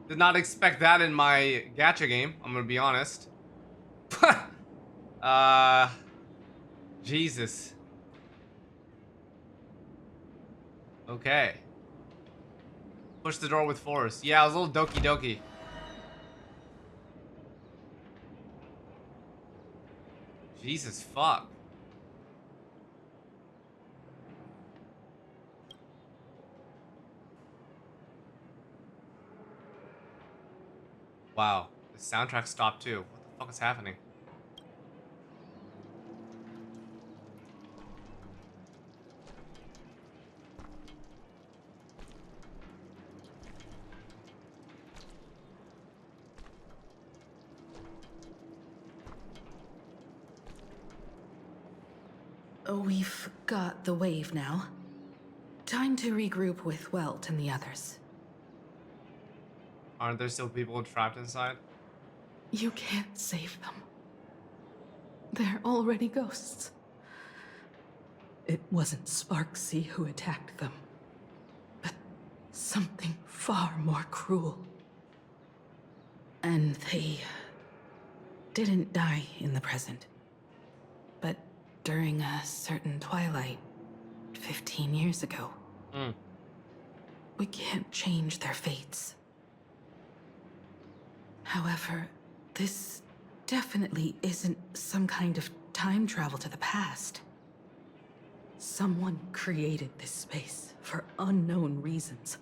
A: Did not expect that in my gacha game, I'm gonna be honest. Jesus. Okay. Push the door with force. Yeah, it was a little doki doki. Jesus fuck. Wow, the soundtrack stopped too. What the fuck is happening?
Q: We've got the wave now. Time to regroup with Welt and the others.
A: Aren't there still people trapped inside?
Q: You can't save them. They're already ghosts. it wasn't Sparxie who attacked them, but something far more cruel. And they didn't die in the present, but during a certain twilight 15 years ago. We can't change their fates. However, this definitely isn't some kind of time travel to the past. Someone created this space for unknown reasons,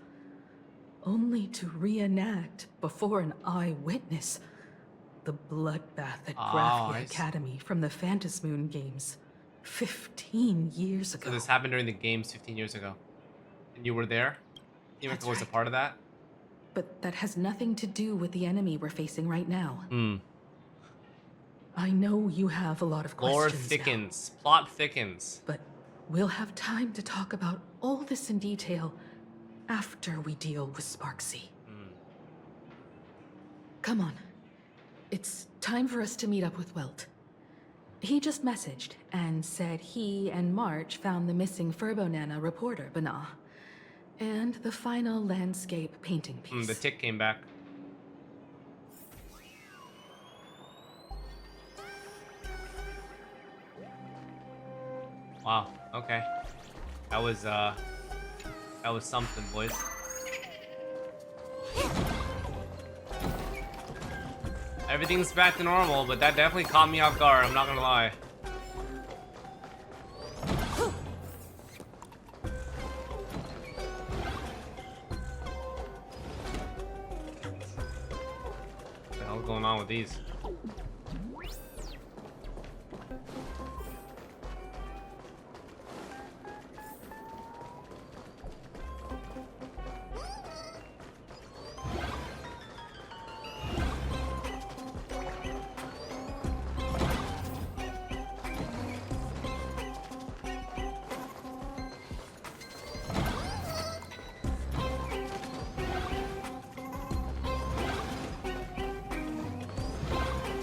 Q: only to reenact before an eyewitness the bloodbath at Graphia Academy from the Phantasmoon games 15 years ago.
A: So this happened during the games 15 years ago. And you were there? Himiko was a part of that?
Q: But that has nothing to do with the enemy we're facing right now. I know you have a lot of questions.
A: Lore thickens. Plot thickens.
Q: But we'll have time to talk about all this in detail after we deal with Sparxie. Come on. It's time for us to meet up with Welt. He just messaged and said he and March found the missing Furbonana reporter, Bana, and the final landscape painting piece.
A: The tick came back. Wow, okay. That was something, boys. Everything's back to normal, but that definitely caught me off guard, I'm not gonna lie. What the hell's going on with these?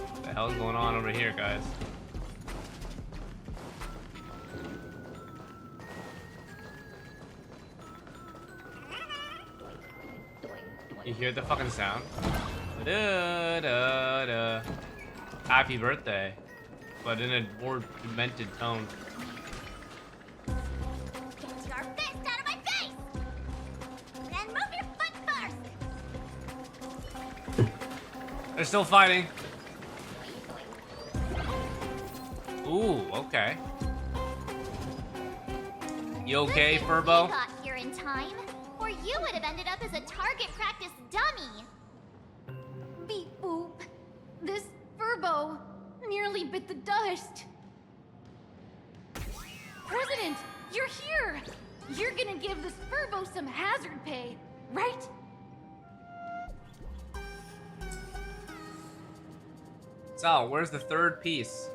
A: What the hell's going on over here, guys? You hear the fucking sound? Da, da, da. Happy birthday, but in a more demented tone.
K: Get your fist out of my face! Then move your foot first!
A: They're still fighting. Ooh, okay. You okay, Furbo?
K: You got here in time, or you would have ended up as a target practice dummy.
G: Beep boop. This Furbo nearly bit the dust. President, you're here! You're gonna give this Furbo some hazard pay, right?
A: Sal, where's the third piece?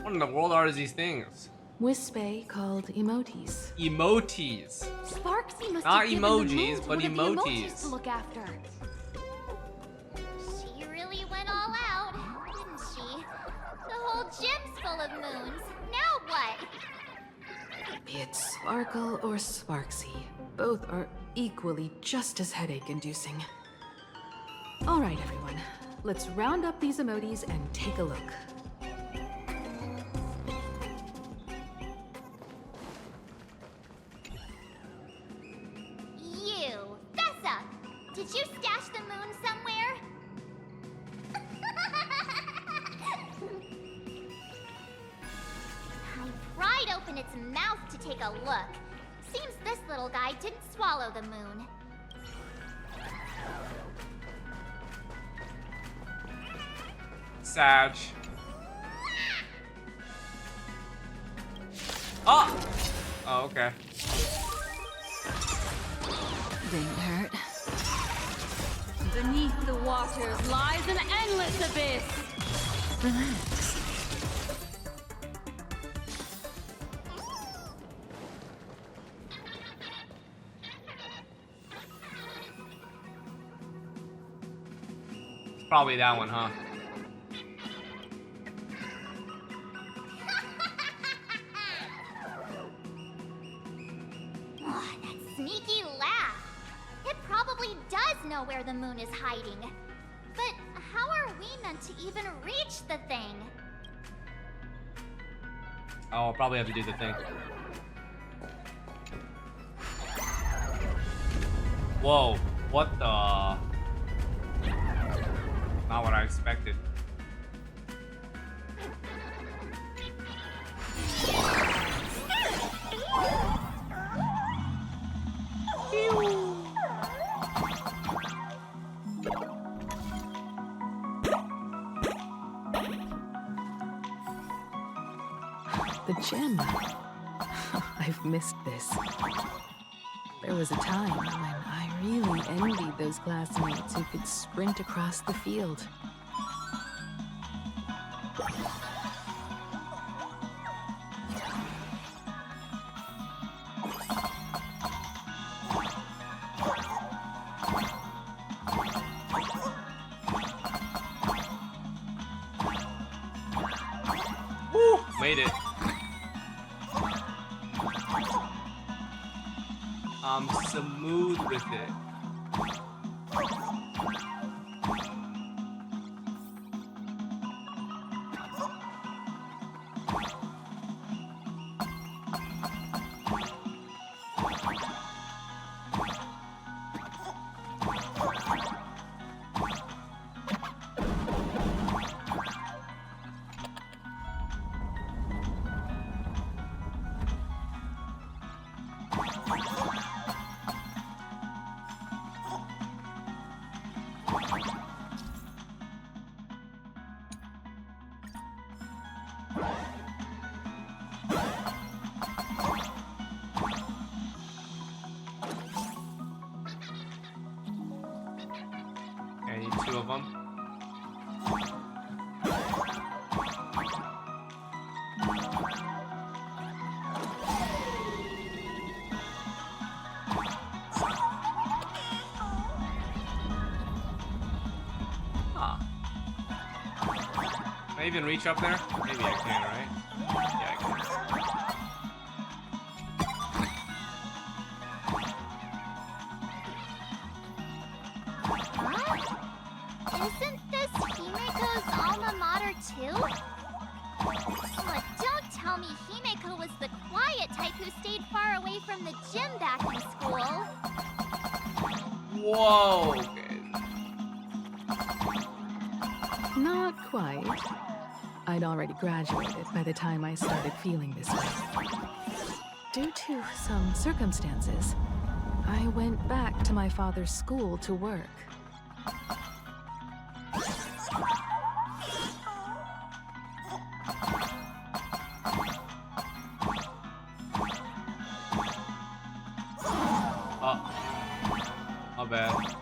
A: What in the world are these things?
Q: Wispe called emotes.
A: Emotes.
G: Sparxie must
A: Not
G: have given the
A: emojis,
G: moons
A: but
G: one of the
A: emotes.
G: emojis to look after.
K: She really went all out, didn't she? The whole gym's full of moons. Now what?
Q: Be it Sparkle or Sparxie, both are equally just as headache-inducing. All right, everyone. Let's round up these emotes and take a look.
K: You, fess up! Did you stash the moon somewhere? I pried open its mouth to take a look. Seems this little guy didn't swallow the moon.
A: Sag. Oh! Oh, okay.
B: Didn't hurt.
G: Beneath the waters lies an endless abyss.
B: Relax.
A: Probably that one, huh?
K: Oh, that sneaky laugh. It probably does know where the moon is hiding. But how are we meant to even reach the thing?
A: Oh, I'll probably have to do the thing. Whoa, what the? Not what I expected.
Q: The gym. I've missed this. There was a time when I really envied those classmates who could sprint across the field.
A: Woo! Made it. I'm smooth with it. I need 2 of them. Huh. Can I even reach up there? Maybe I can, right? Yeah, I can.
K: Isn't this Himeko's alma mater too? Oh, don't tell me Himeko was the quiet type who stayed far away from the gym back in school.
A: Whoa! Okay.
Q: Not quite. I'd already graduated by the time I started feeling this way. Due to some circumstances, I went back to my father's school to work.
A: My bad.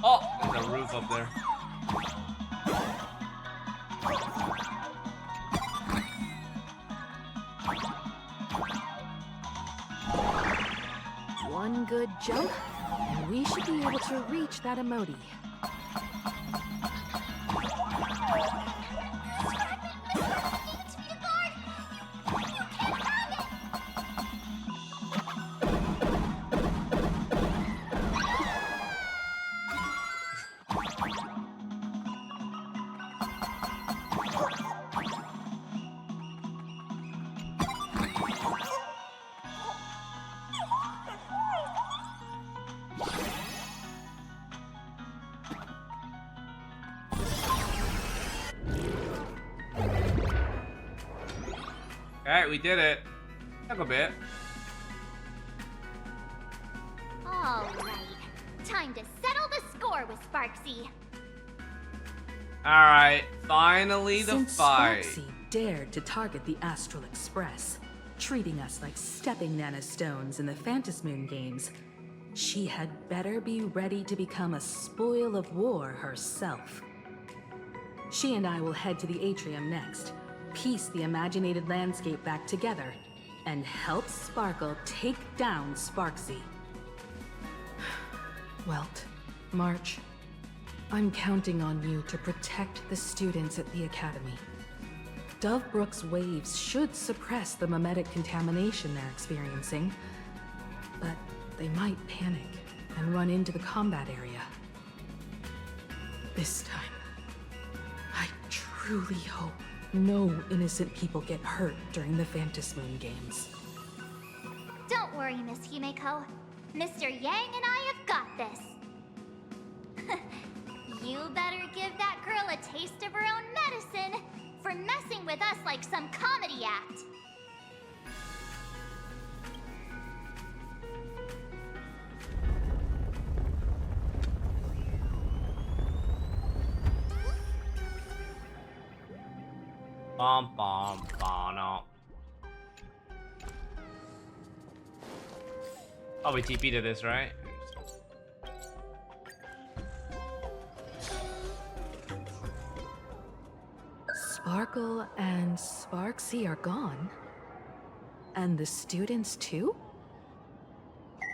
A: Oh, there's a roof up there.
Q: One good jump, and we should be able to reach that emoji.
A: Alright, we did it. Took a bit.
K: All right, time to settle the score with Sparxie.
A: Alright, finally the
Q: Since
A: fight.
Q: sparxie dared to target the Astral Express, treating us like stepping nanostones in the Phantasmoon games, she had better be ready to become a spoil of war herself. She and I will head to the atrium next, piece the imaginated landscape back together, and help Sparkle take down sparxie. Welt, March, I'm counting on you to protect the students at the Academy. Dovebrook's waves should suppress the mimetic contamination they're experiencing, but they might panic and run into the combat area. This time, I truly hope no innocent people get hurt during the Phantasmoon games.
P: Don't worry, Miss Himeko. Mr. Yang and I have got this. You better give that girl a taste of her own medicine for messing with us like some comedy act.
A: Bom bom bono. Oh, we TP to this, right?
Q: Sparkle and sparxie are gone. And the students too?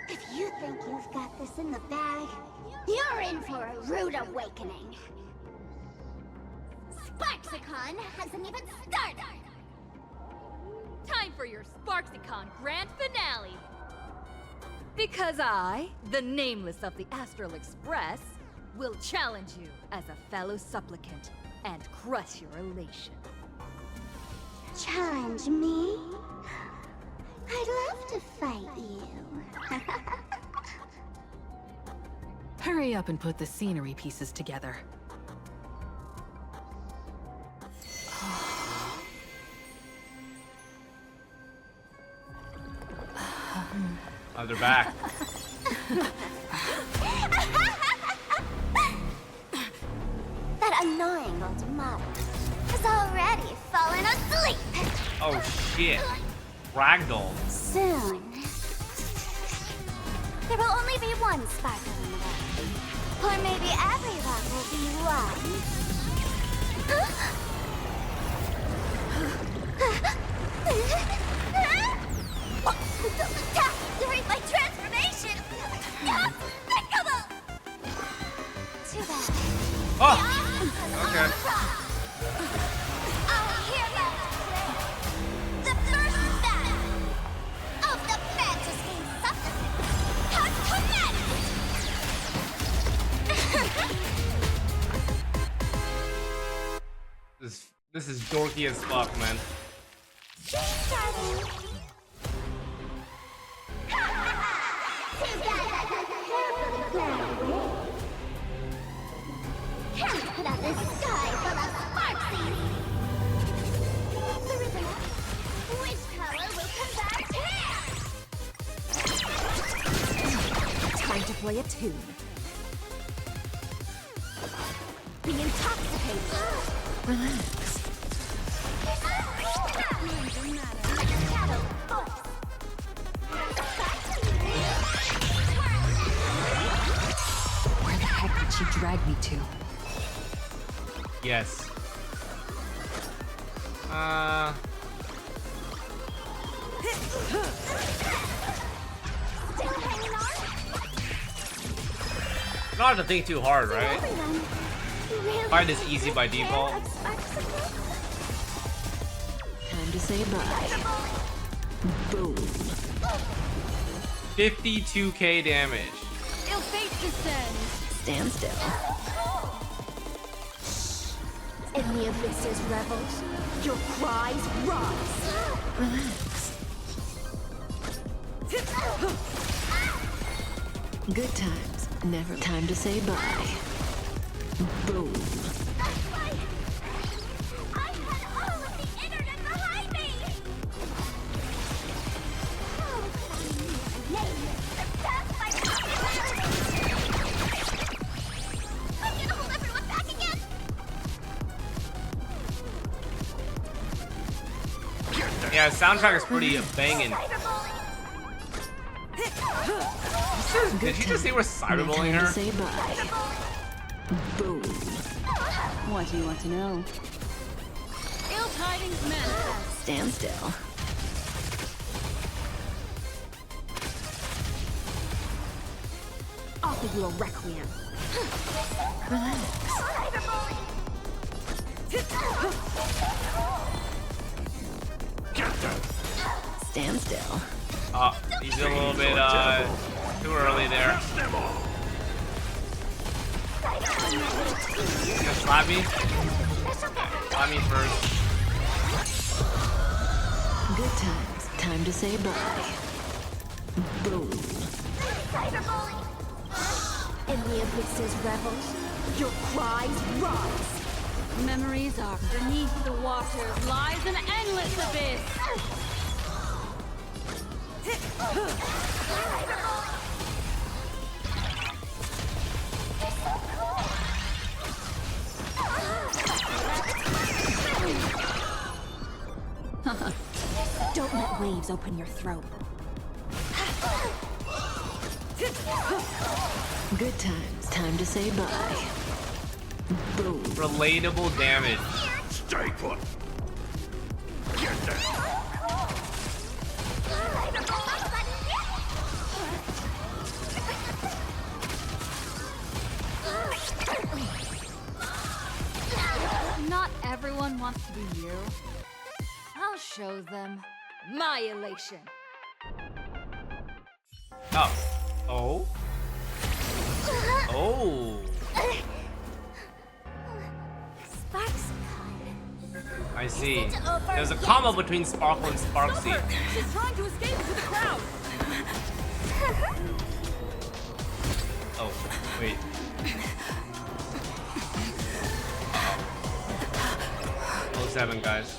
P: If you think you've got this in the bag, you're in for a rude awakening. SparxieCon hasn't even started!
G: Time for your SparxieCon grand finale! Because I, the nameless of the Astral Express, will challenge you as a fellow supplicant and crush your elation.
P: Challenge me? I'd love to fight you.
Q: Hurry up and put the scenery pieces together.
A: Oh, they're back.
P: That annoying old model has already fallen asleep.
A: Oh shit. Ragdoll.
P: Soon. There will only be one sparkle in the world. Or maybe everyone will be one. Don't attack during my transformation! Despicable! Too bad.
A: Oh! Okay.
P: Our hero today, the first battle of the Fantasy Supplement has commenced!
A: This is dorky as fuck, man.
P: Starting. Can't put out this sky full of sparxies! The river, which color will come back here?
H: Time to play a tune.
P: Be intoxicated.
H: Relax.
Q: Where the heck did she drag me to?
A: Yes.
P: Still hanging on?
A: Not to think too hard, right? Fight is easy by default.
H: Time to say bye. Boom.
A: 52k damage.
G: Ill fate descends.
H: Stand still.
P: In the abyss's revels, your cries rise.
H: Relax. Good times. Never time to say bye. Boom.
P: That's right! I had all of the internet behind me! Oh, the path by I'm gonna hold everyone back again!
A: Yeah, soundtrack is pretty banging. Did you just say we're cyberbullying her?
H: Say bye. Boom.
L: What do you want to know?
N: Ill tidings manifest.
H: Stand still.
L: Offer you a requiem.
H: Stand still.
A: Oh, he's a little bit too early there. Gonna slap me? Slap me first.
H: Good times. Time to say bye. Boom.
K: In the abyss's revels, your cries rise.
G: Memories are beneath the waters lies an endless abyss.
K: Don't let waves open your throat.
H: Good times. Time to say bye. Boom.
A: Relatable damage.
C: Stay put. Get there.
N: Not everyone wants to be you. I'll show them my elation.
A: Oh. Oh? Oh. I see. There's a comma between Sparkle and Sparxie.
L: She's trying to escape into the crowd.
A: Oh, wait. Uh-oh. 07, guys.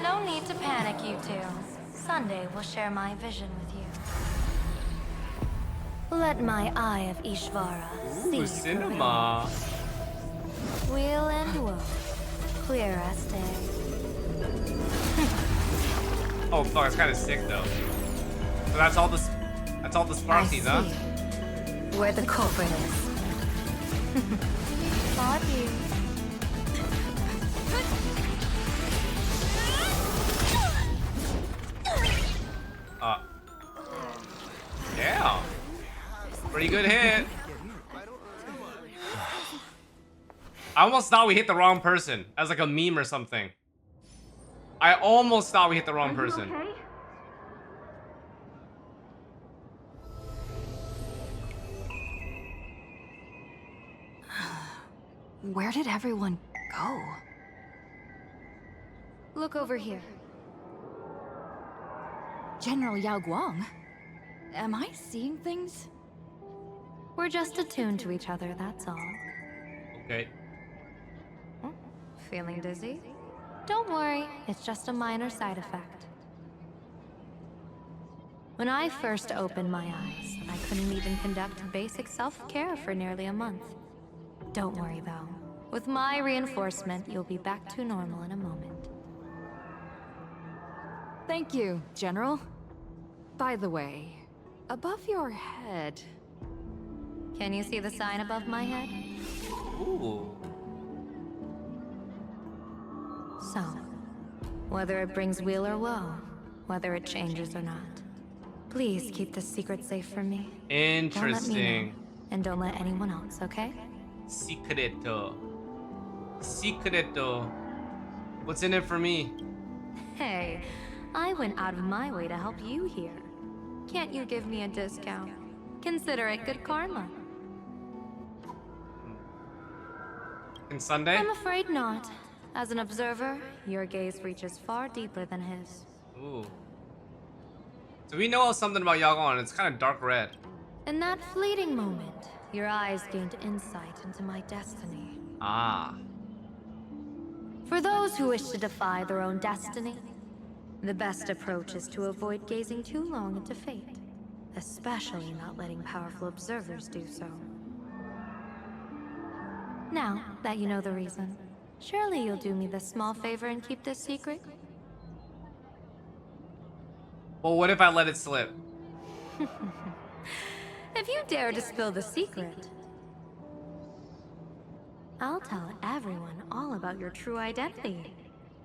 G: No need to panic, you two. Sunday will share my vision with you. Let my eye of Ishvara
A: Ooh,
G: see
A: cinema.
G: Weal and woe, clear as day.
A: Oh fuck, it's kind of sick though. So that's all the Sparxies, huh?
G: Where the culprit is. Thought you.
A: Yeah. Pretty good hit. I almost thought we hit the wrong person as like a meme or something. I almost thought we hit the wrong person.
K: Okay?
N: Where did everyone go?
G: Look over here.
N: General Yao Guang? Am I seeing things?
G: We're just attuned to each other, that's all.
A: Okay.
G: Feeling dizzy? Don't worry, it's just a minor side effect. When I first opened my eyes, I couldn't even conduct basic self-care for nearly a month. Don't worry though. With my reinforcement, you'll be back to normal in a moment.
N: Thank you, General. By the way, above your head...
G: Can you see the sign above my head?
A: Ooh.
G: So, whether it brings weal or woe, whether it changes or not, please keep this secret safe from me.
A: Interesting.
G: Don't let me know, and don't let anyone else, okay?
A: Secreto. Secreto. What's in it for me?
G: Hey, I went out of my way to help you here. Can't you give me a discount? Consider it good karma.
A: And Sunday?
G: I'm afraid not. As an observer, your gaze reaches far deeper than his.
A: Ooh. So we know something about Yagon. It's kind of dark red.
G: In that fleeting moment, your eyes gained insight into my destiny.
A: Ah.
G: For those who wish to defy their own destiny, the best approach is to avoid gazing too long into fate, especially not letting powerful observers do so. Now that you know the reason, Surely you'll do me the small favor and keep this secret?
A: Well, what if I let it slip?
G: If you dare to spill the secret, I'll tell everyone all about your true identity.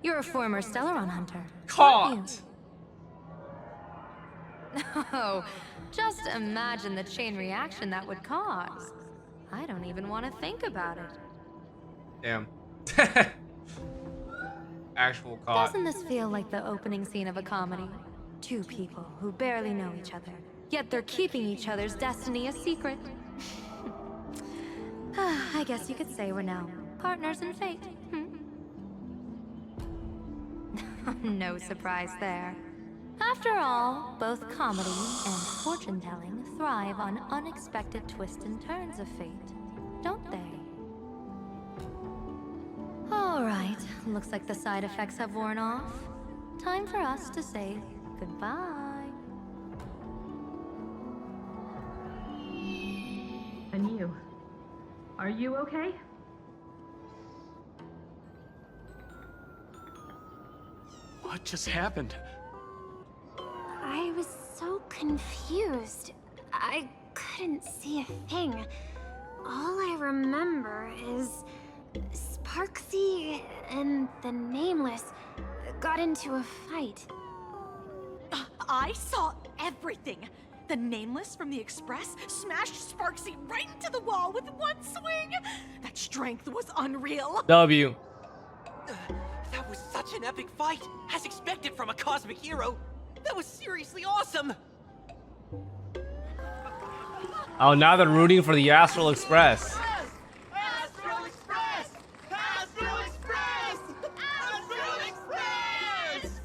G: You're a former Stellaron hunter.
A: Caught!
G: Oh, just imagine the chain reaction that would cause. I don't even want to think about it.
A: Damn. Actual caught.
G: Doesn't this feel like the opening scene of a comedy? Two people who barely know each other, yet they're keeping each other's destiny a secret. I guess you could say we're now partners in fate. No surprise there. After all, both comedy and fortune-telling thrive on unexpected twists and turns of fate, don't they? All right, looks like the side effects have worn off. Time for us to say goodbye.
F: And you? Are you okay?
D: What just happened?
K: I was so confused. I couldn't see a thing. All I remember is Sparxie and the Nameless got into a fight.
L: I saw everything. The Nameless from the Express smashed Sparxie right into the wall with one swing. That strength was unreal.
A: W.
J: That was such an epic fight, as expected from a cosmic hero. That was seriously awesome.
A: Oh, now they're rooting for the Astral Express.
I: Astral Express! Astral Express! Astral Express!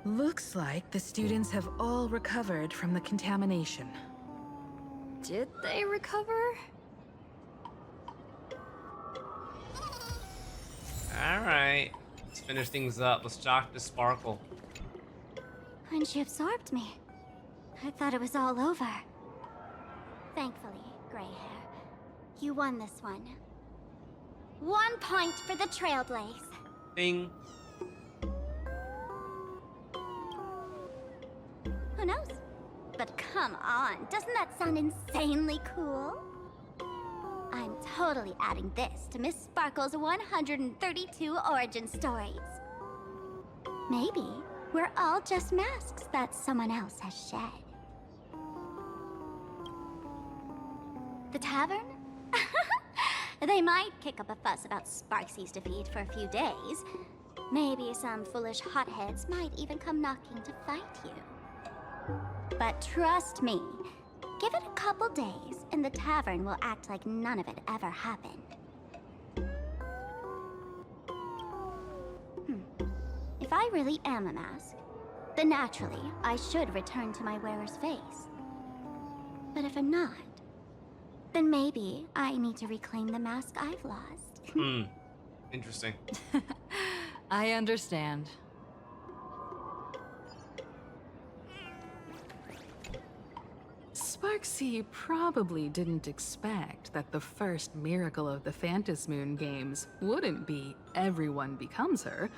Q: Looks like the students have all recovered from the contamination.
G: Did they recover?
A: Alright. Let's finish things up. Let's talk to Sparkle.
P: When she absorbed me, I thought it was all over. Thankfully, Gray Hair, you won this one. 1 point for the Trailblaze.
A: Bing.
P: Who knows? But come on, doesn't that sound insanely cool? I'm totally adding this to Miss Sparkle's 132 origin stories. Maybe we're all just masks that someone else has shed. The tavern? They might kick up a fuss about Sparxie's defeat for a few days. Maybe some foolish hotheads might even come knocking to fight you. But trust me, give it a couple days and the tavern will act like none of it ever happened. If I really am a mask, then naturally I should return to my wearer's face. But if I'm not, then maybe I need to reclaim the mask I've lost.
A: Interesting.
Q: I understand. Sparxie probably didn't expect that the first miracle of the Phantasmoon games wouldn't be everyone becomes her,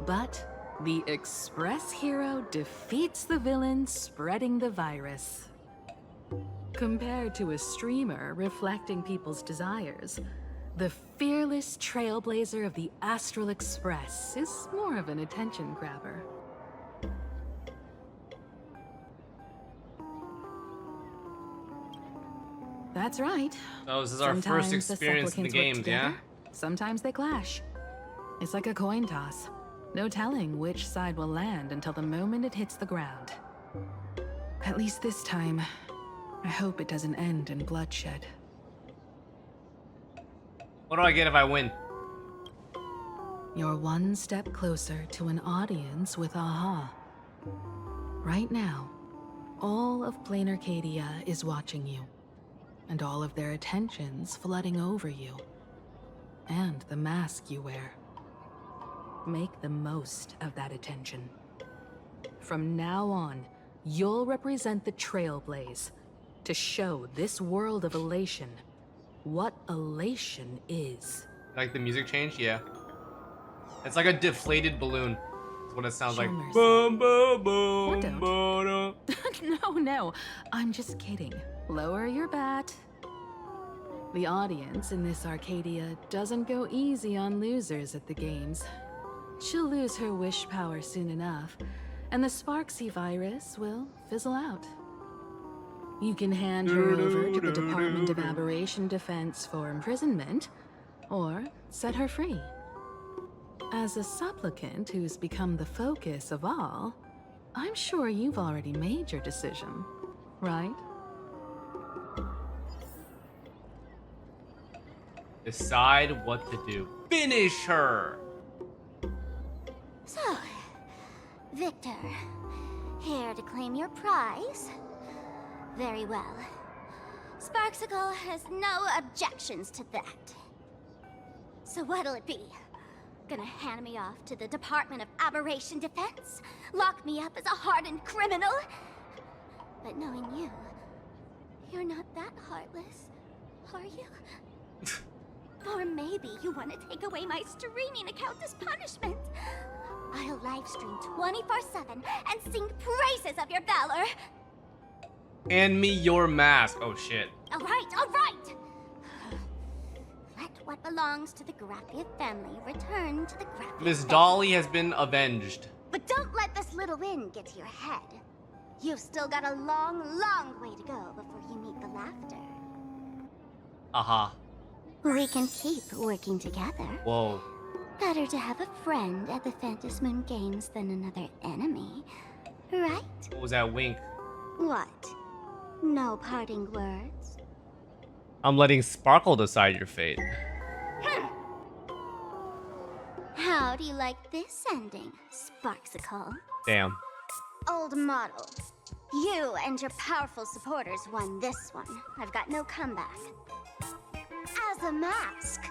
Q: but the Express hero defeats the villain spreading the virus. Compared to a streamer reflecting people's desires, the fearless trailblazer of the Astral Express is more of an attention grabber. That's right.
A: Oh, this is our first experience in the games, yeah?
Q: Sometimes they clash. It's like a coin toss. No telling which side will land until the moment it hits the ground. At least this time, I hope it doesn't end in bloodshed.
A: What do I get if I win?
Q: You're one step closer to an audience with Aha. Right now, all of PLANARCADIA is watching you, and all of their attention's flooding over you, and the mask you wear. Make the most of that attention. From now on, you'll represent the Trailblaze to show this world of elation what elation is.
A: Like the music change? Yeah. It's like a deflated balloon. That's what it sounds like.
Q: mercy.
A: Boom, boom, boom,
Q: Or don't.
A: boom.
Q: No, I'm just kidding. Lower your bat. The audience in this Arcadia doesn't go easy on losers at the games. She'll lose her wish power soon enough, and the sparxie virus will fizzle out. You can hand her over to the Department of Aberration Defense for imprisonment, or set her free. As a supplicant who's become the focus of all, I'm sure you've already made your decision, right?
A: Decide what to do. Finish her!
P: So, Victor, here to claim your prize? Very well. Sparxicle has no objections to that. So what'll it be? Gonna hand me off to the Department of Aberration Defense? Lock me up as a hardened criminal? But knowing you, you're not that heartless, are you? Or maybe you want to take away my streaming account as punishment. I'll livestream 24/7 and sing praises of your valor.
A: Hand me your mask. Oh shit.
P: All right. Let what belongs to the Graffia family return to the Graffia
A: Miss
P: family.
A: Dolly has been avenged.
P: But don't let this little win get to your head. You've still got a long, long way to go before you meet the laughter.
A: Uh-huh.
P: We can keep working together.
A: Whoa.
P: Better to have a friend at the Phantom Moon Games than another enemy, right?
A: What was that wink?
P: What? No parting words?
A: I'm letting Sparkle decide your fate.
P: How do you like this ending, Sparxicle?
A: Damn.
P: Old model. You and your powerful supporters won this one. I've got no comeback. As a mask,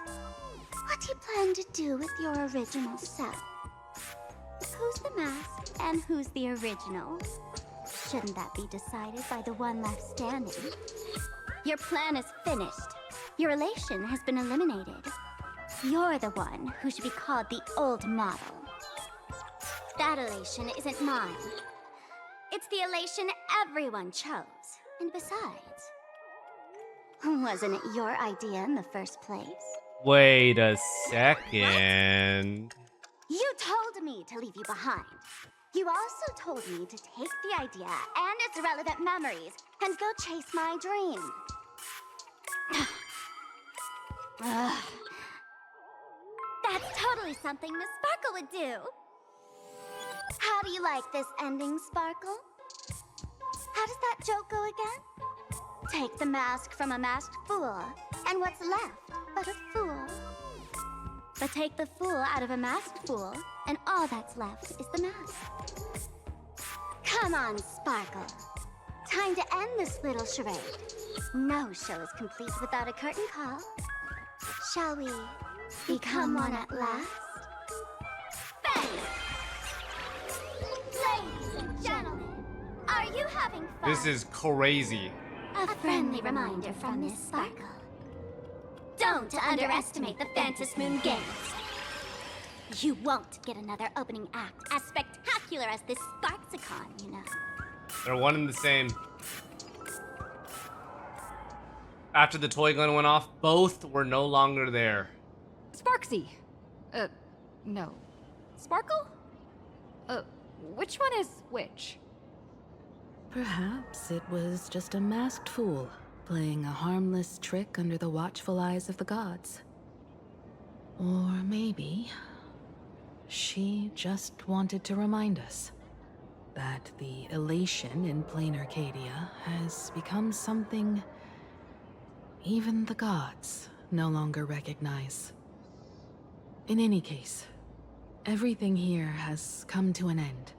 P: what do you plan to do with your original self? Who's the mask and who's the original? Shouldn't that be decided by the one left standing? Your plan is finished. Your elation has been eliminated. You're the one who should be called the old model. That elation isn't mine. It's the elation everyone chose. And besides, wasn't it your idea in the first place?
A: Wait a second.
P: You told me to leave you behind. You also told me to take the idea and its relevant memories and go chase my dream. Ugh. That's totally something Miss Sparkle would do. How do you like this ending, Sparkle? How does that joke go again? Take the mask from a masked fool, and what's left but a fool? But take the fool out of a masked fool, and all that's left is the mask. Come on, Sparkle. Time to end this little charade. No show is complete without a curtain call. Shall we become one at last? Bang! Ladies and gentlemen, are you having fun?
A: This is crazy.
P: A friendly reminder from Miss Sparkle. Don't underestimate the Phantom Moon Games. You won't get another opening act as spectacular as this Sparxicon, you know.
A: They're one and the same. After the toy gun went off, both were no longer there.
N: Sparxie. No. Sparkle? Which one is which?
Q: Perhaps it was just a masked fool, playing a harmless trick under the watchful eyes of the gods. Or maybe she just wanted to remind us that the elation in PLANARCADIA has become something even the gods no longer recognize. In any case, everything here has come to an end.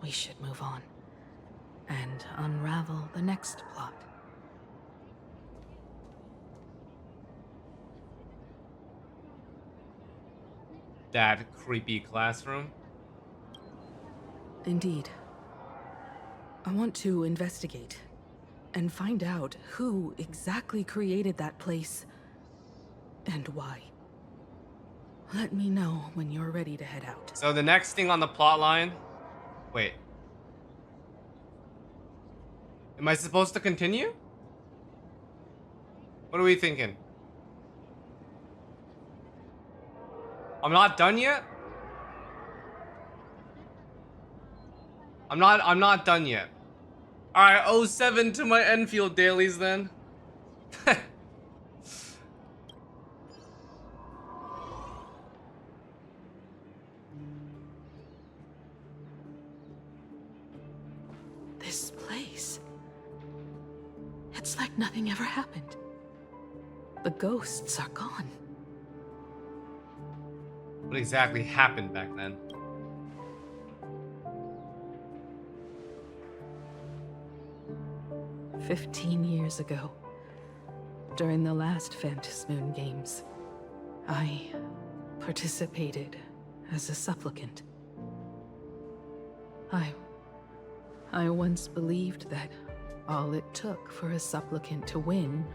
Q: We should move on and unravel the next plot.
A: That creepy classroom.
Q: Indeed. I want to investigate. and find out who exactly created that place and why. Let me know when you're ready to head out.
A: So the next thing on the plot line... Wait. Am I supposed to continue? What are we thinking? I'm not done yet? I'm not done yet. Alright, 07 to my Enfield dailies then.
Q: This place. It's like nothing ever happened. The ghosts are gone.
A: What exactly happened back then?
Q: "15 years ago, during the last Phantasmoon Games, I participated as a supplicant. I once believed that all it took for a supplicant to win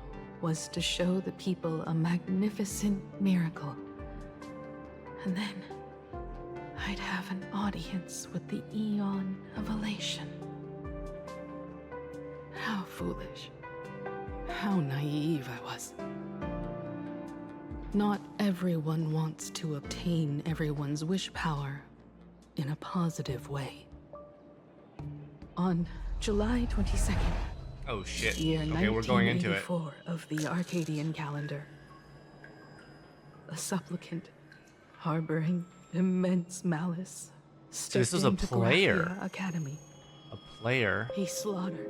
Q: was to show the people a magnificent miracle. And then I'd have an audience with the Eon of Elation. How foolish. How naive I was. Not everyone wants to obtain everyone's wish power in a positive way. On July 22nd,
A: oh shit.
Q: year
A: Okay, we're going into it.
Q: 1984 of the Arcadian calendar, a supplicant harboring immense malice
A: So this
Q: stepped
A: was a
Q: into
A: player.
Q: Graphia Academy.
A: A player?
Q: He slaughtered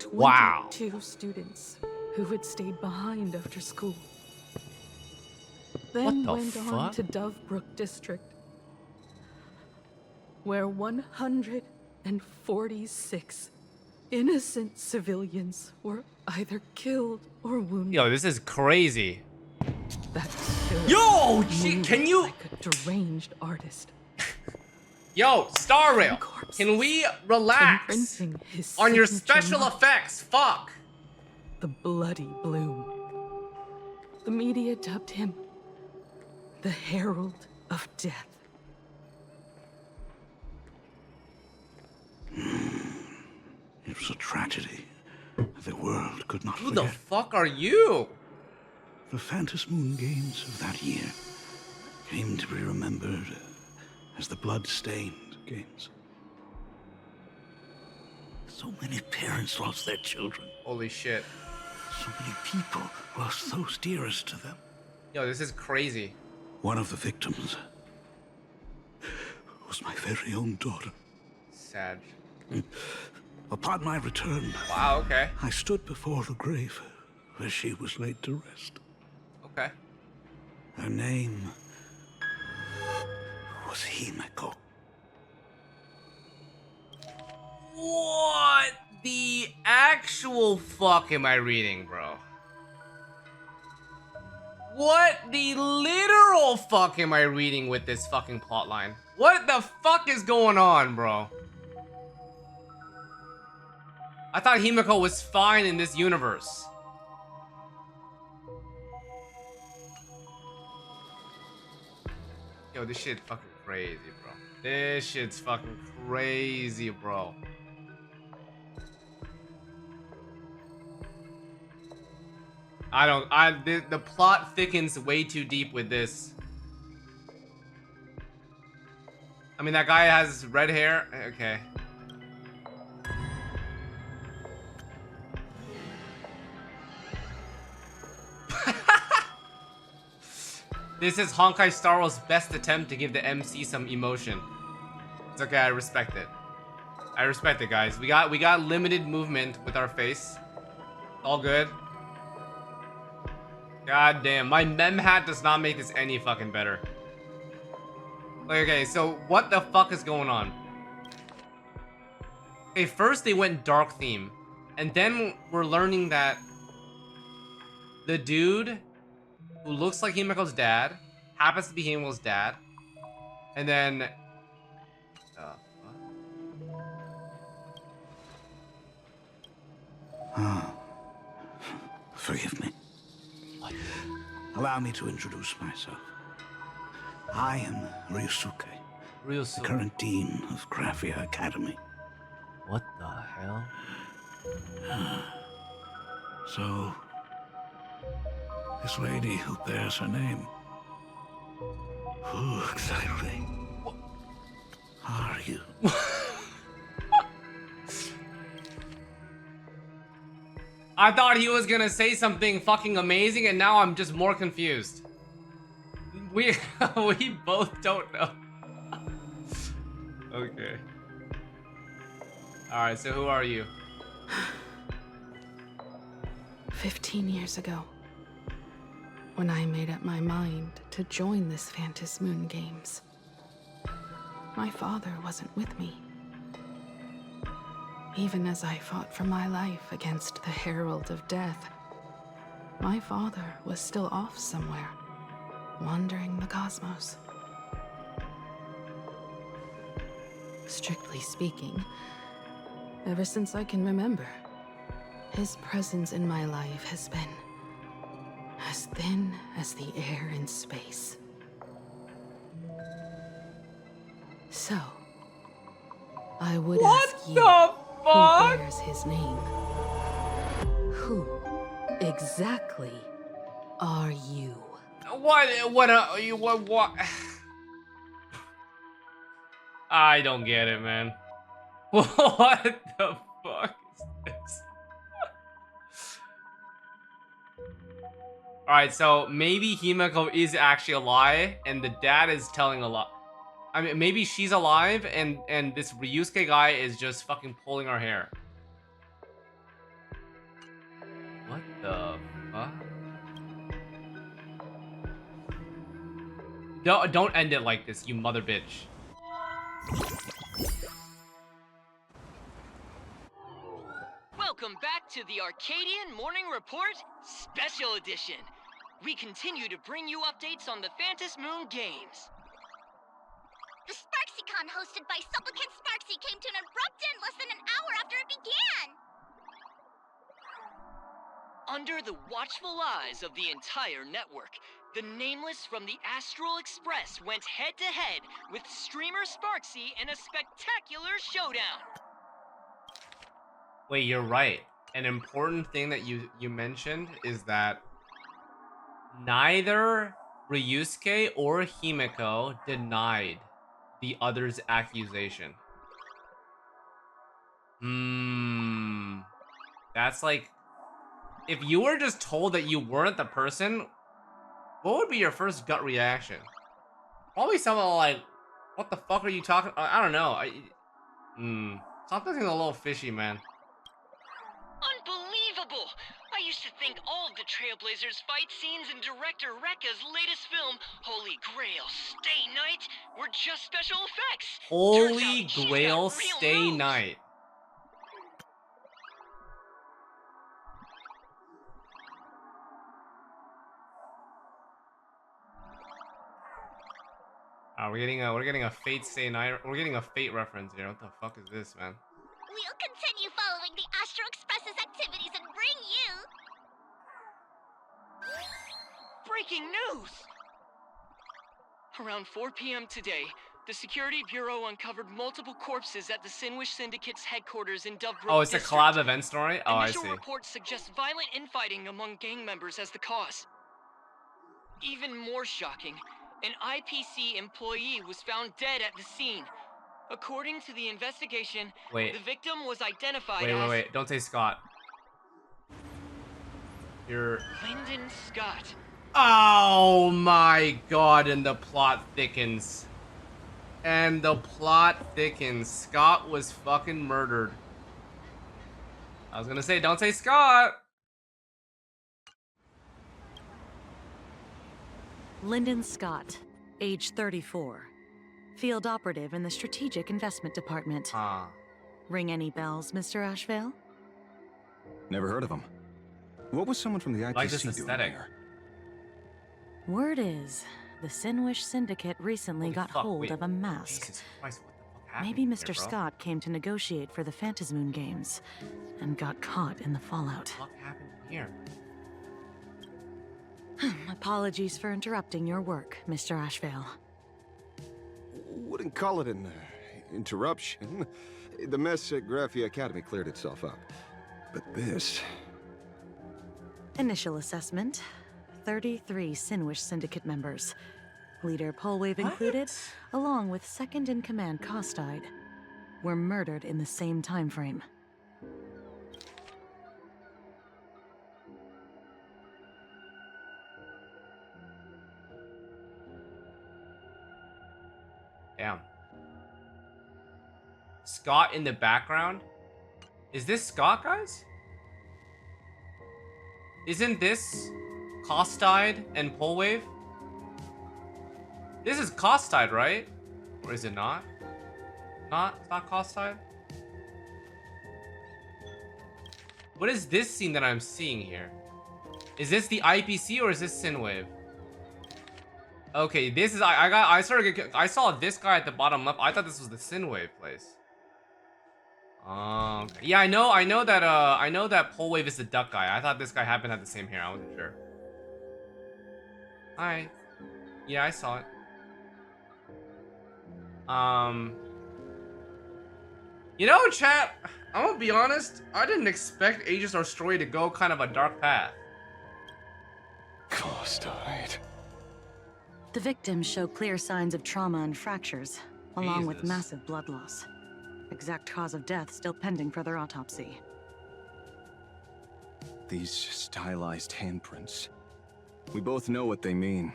Q: 22
A: Wow.
Q: students who had stayed behind after school. Then
A: the
Q: went on
A: fuck?
Q: to Dovebrook District, where 146 innocent civilians were either killed or wounded.
A: Yo, this is crazy.
Q: That killer
A: Yo,
Q: moved
A: can you...
Q: like a deranged artist.
A: Yo, Star Rail, can we relax
Q: Imprinting his
A: on your
Q: signature
A: special
Q: mark.
A: effects? Fuck.
Q: The Bloody Bloom. The media dubbed him the Herald of Death.
C: It was a tragedy the world could not
A: Who
C: forget.
A: the fuck are you?
C: The Phantasmoon Games of that year came to be remembered as the Blood-Stained Games. So many parents lost their children.
A: Holy shit.
C: So many people lost those dearest to them.
A: Yo, this is crazy.
C: One of the victims was my very own daughter.
A: Sad.
C: Upon my return,
A: Wow, okay.
C: I stood before the grave where she was laid to rest.
A: Okay.
C: Her name was Himeko.
A: What the actual fuck am I reading, bro? What the literal fuck am I reading with this fucking plotline? What the fuck is going on, bro? I thought Himeko was fine in this universe. Yo, this shit fucking crazy, bro. This shit's fucking crazy, bro. The plot thickens way too deep with this. I mean, that guy has red hair. Okay. This is Honkai Star Wars' best attempt to give the MC some emotion. It's okay, I respect it. I respect it, guys. We got limited movement with our face. All good. God damn, my mem hat does not make this any fucking better. Okay, so what the fuck is going on? Okay, first they went dark theme, and then we're learning that the dude who looks like Himeko's dad happens to be Himeko's dad, and then
C: Ah, Forgive me. Allow me to introduce myself. I am Ryusuke, the current dean of Grafia Academy.
A: What the hell?
C: So, this lady who bears her name, who exactly are you?
A: I thought he was gonna say something fucking amazing, and now I'm just more confused. We both don't know. Okay. All right. So who are you?
Q: 15 years ago, when I made up my mind to join this Phantom Moon Games, my father wasn't with me. Even as I fought for my life against the Herald of Death, my father was still off somewhere, wandering the cosmos. Strictly speaking, ever since I can remember, his presence in my life has been as thin as the air in space. So, I would ask you, who bears his name? Who exactly are you?
A: What? I don't get it, man. What the fuck is this? Alright, so maybe Himeko is actually alive and the dad is telling a lie. I mean, maybe she's alive and this Ryusuke guy is just fucking pulling her hair. What the fuck? Don't end it like this, you mother bitch.
J: Welcome back to the Arcadian Morning Report Special Edition. We continue to bring you updates on the Phantom Moon Games.
K: The SparxieCon hosted by Supplicant Sparxie came to an abrupt end less than an hour after it began.
J: Under the watchful eyes of the entire network, the Nameless from the Astral Express went head-to-head with streamer Sparxie in a spectacular showdown.
A: Wait, you're right. An important thing that you mentioned is that neither Ryusuke or Himeko denied the other's accusation. That's like, if you were just told that you weren't the person, what would be your first gut reaction? Probably something like, what the fuck are you talking? I don't know. Something's a little fishy, man.
J: Unbelievable! I used to think all of the Trailblazers fight scenes in director Rekka's latest film, Holy Grail Stay Night, were just special effects.
A: Holy Grail Stay Night. We're getting a Fate Stay Night. We're getting a Fate reference here. What the fuck is this, man?
K: We'll continue following the Astro Express's activities and bring you...
J: Breaking news! Around 4 p.m. today, the Security Bureau uncovered multiple corpses at the Sinwish Syndicate's headquarters in Dove Grove.
A: Oh, it's a collab event story? Oh, I see.
J: Initial reports suggest violent infighting among gang members as the cause. Even more shocking, an IPC employee was found dead at the scene. According to the investigation, the victim was identified as...
A: Wait. Don't say Scott. You're...
J: Lyndon Scott.
A: Oh my god, and the plot thickens. And the plot thickens. Scott was fucking murdered. I was gonna say, don't say Scott!
R: Lyndon Scott, age 34. Field operative in the Strategic Investment Department. Ring any bells, Mr. Ashvale?
M: Never heard of him. What was someone from the IPC doing there?
R: Word is, the Sinwish Syndicate recently got hold of a mask.
A: Jesus Christ, what the fuck
R: Maybe
A: happened
R: Mr.
A: here, bro?
R: Scott came to negotiate for the Phantom Moon Games and got caught in the fallout.
A: What happened here?
R: Apologies for interrupting your work, Mr. Ashvale.
M: Wouldn't call it an interruption. The mess at Graphia Academy cleared itself up. But this...
R: Initial assessment. 33 Sinwish Syndicate members. Leader Polwave included, along with second-in-command Costide, were murdered in the same time frame.
A: Damn. Scott in the background? Is this Scott, guys? Isn't this Costide and Polwave? This is Costide, right? Or is it not? It's not Costide? What is this scene that I'm seeing here? Is this the IPC or is this Synwave? Okay, this is I saw this guy at the bottom left. I thought this was the Synwave place. Yeah, I know that Polwave is the duck guy. I thought this guy happened to have the same hair. I wasn't sure. Alright. Yeah, I saw it. You know, chat, I'm gonna be honest, I didn't expect Aegis or Story to go kind of a dark path.
M: Costide.
R: The victims show clear signs of trauma and fractures, along with massive blood loss. Exact cause of death still pending further autopsy.
M: These stylized handprints. We both know what they mean.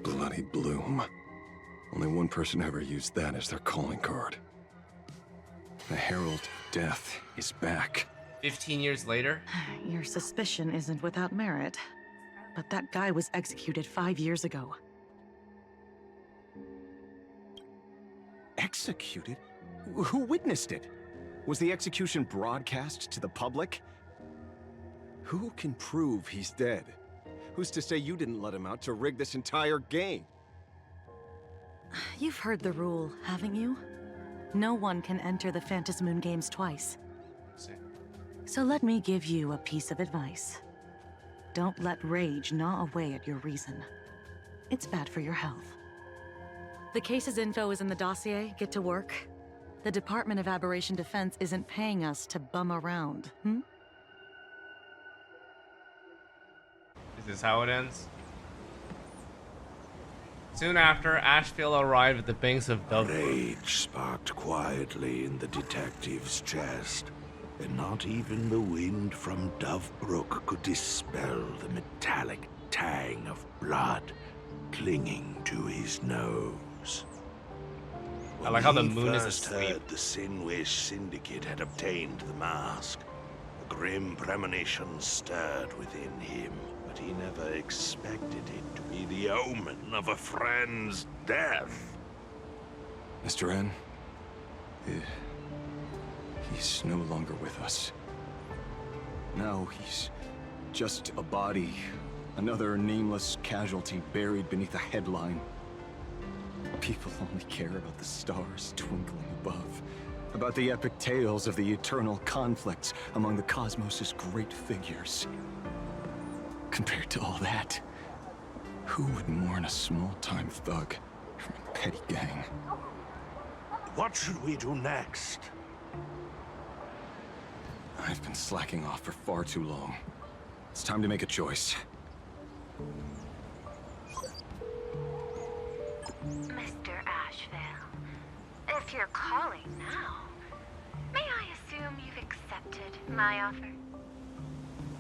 M: Bloody Bloom. Only one person ever used that as their calling card. The Herald of Death is back.
A: 15 years later?
R: Your suspicion isn't without merit. But that guy was executed 5 years ago.
M: Executed? Who witnessed it? Was the execution broadcast to the public? Who can prove he's dead? Who's to say you didn't let him out to rig this entire game?
R: You've heard the rule, haven't you? No one can enter the Phantasmoon Games twice. So let me give you a piece of advice. Don't let rage gnaw away at your reason. It's bad for your health. The case's info is in the dossier. Get to work. The Department of Aberration Defense isn't paying us to bum around,
A: Is this how it ends? Soon after, Ashvale arrived at the banks of Dovebrook.
C: Rage sparked quietly in the detective's chest, and not even the wind from Dovebrook could dispel the metallic tang of blood clinging to his nose.
A: I like how the
C: When he
A: moon is
C: first
A: asleep.
C: heard the Sinwish Syndicate had obtained the mask, a grim premonition stirred within him, but he never expected it to be the omen of a friend's death.
M: Mr. N, he's no longer with us. Now he's just a body, another nameless casualty buried beneath a headline. People only care about the stars twinkling above, about the epic tales of the eternal conflicts among the cosmos' great figures. Compared to all that, who would mourn a small-time thug from a petty gang?
C: What should we do next?
M: I've been slacking off for far too long. It's time to make a choice.
B: Mr. Ashvale, if you're calling now, may I assume you've accepted my offer?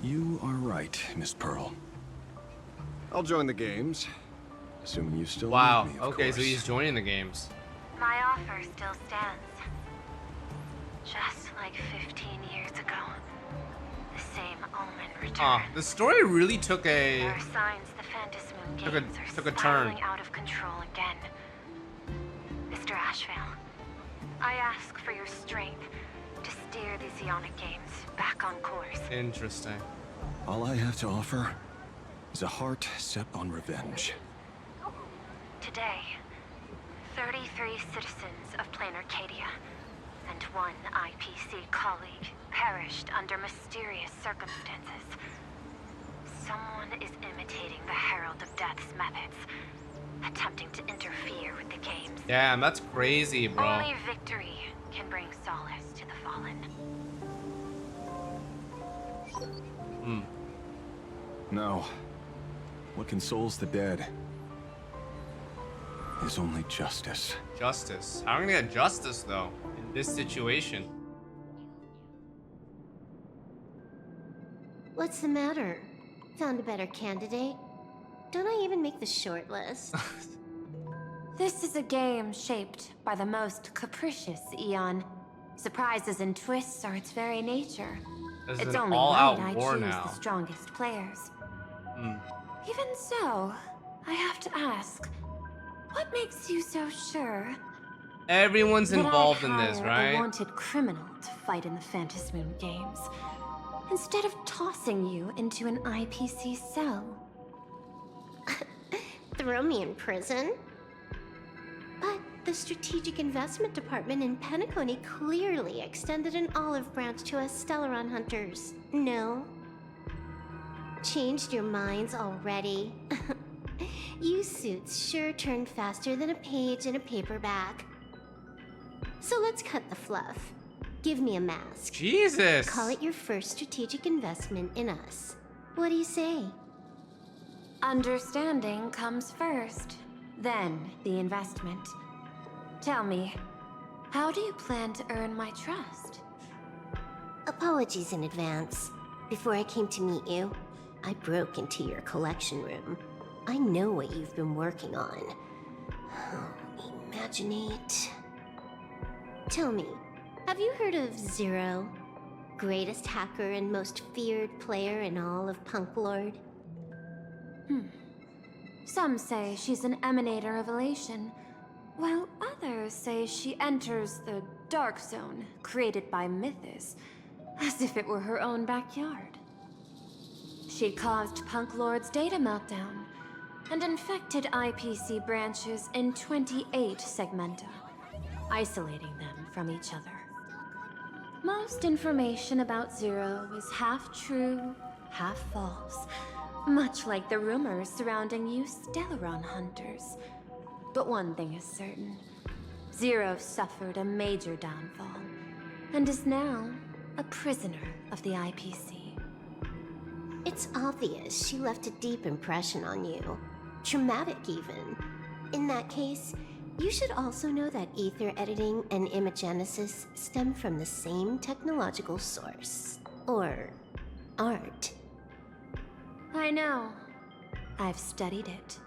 M: You are right, Miss Pearl. I'll join the games, assuming you still
A: Wow.
M: need me, of
A: Okay, so
M: course.
A: he's joining the games.
B: My offer still stands. Just like 15 years ago, the same omen returned.
A: The story really took
B: There
A: a
B: are signs the Phantasmoon
A: Took
B: Games
A: a-
B: are
A: took a turn.
B: spiraling out of control again. Mr. Ashvale, I ask for your strength to steer the Xeonic Games back on course.
A: interesting.
M: All I have to offer is a heart set on revenge.
B: Today, 33 citizens of PLANARCADIA and one IPC colleague perished under mysterious circumstances. Someone is imitating the Herald of Death's methods, attempting to interfere with the games.
A: Damn, that's crazy, bro.
B: Only victory can bring solace to the fallen.
M: No. What consoles the dead is only justice.
A: Justice. How are we gonna get justice, though, in this situation?
P: What's the matter? Found a better candidate? Don't I even make the short list?
B: This is a game shaped by the most capricious Eon. Surprises and twists are its very nature.
A: This is
B: It's
A: an
B: only
A: all-out
B: right I
A: war
B: choose
A: now.
B: the strongest players.
A: Hmm.
B: Even so, I have to ask, what makes you so sure
A: Everyone's
B: that
A: involved
B: I'd
A: in this,
B: hire
A: right?
B: a wanted criminal to fight in the Phantasm Moon games, instead of tossing you into an IPC cell?
P: Throw me in prison? But the Strategic Investment Department in Penacony clearly extended an olive branch to us Stellaron hunters. No? Changed your minds already? You suits sure turn faster than a page in a paperback. So let's cut the fluff. Give me a mask.
A: Jesus!
P: Call it your first strategic investment in us. What do you say?
B: Understanding comes first, then the investment. Tell me, how do you plan to earn my trust?
P: Apologies in advance. Before I came to meet you, I broke into your collection room. I know what you've been working on. Imaginate. Tell me, have you heard of Zero? Greatest hacker and most feared player in all of Punk Lord?
B: Some say she's an emanator of elation, while others say she enters the dark zone created by Mythos, as if it were her own backyard. She caused Punk Lord's data meltdown and infected IPC branches in 28 segmenta, isolating them from each other. Most information about Zero is half true, half false, much like the rumors surrounding you Stellaron hunters. But one thing is certain. Zero suffered a major downfall, and is now a prisoner of the IPC.
P: It's obvious she left a deep impression on you. Traumatic, even. In that case, you should also know that ether editing and imagenesis stem from the same technological source. Or art.
B: I know. I've studied it.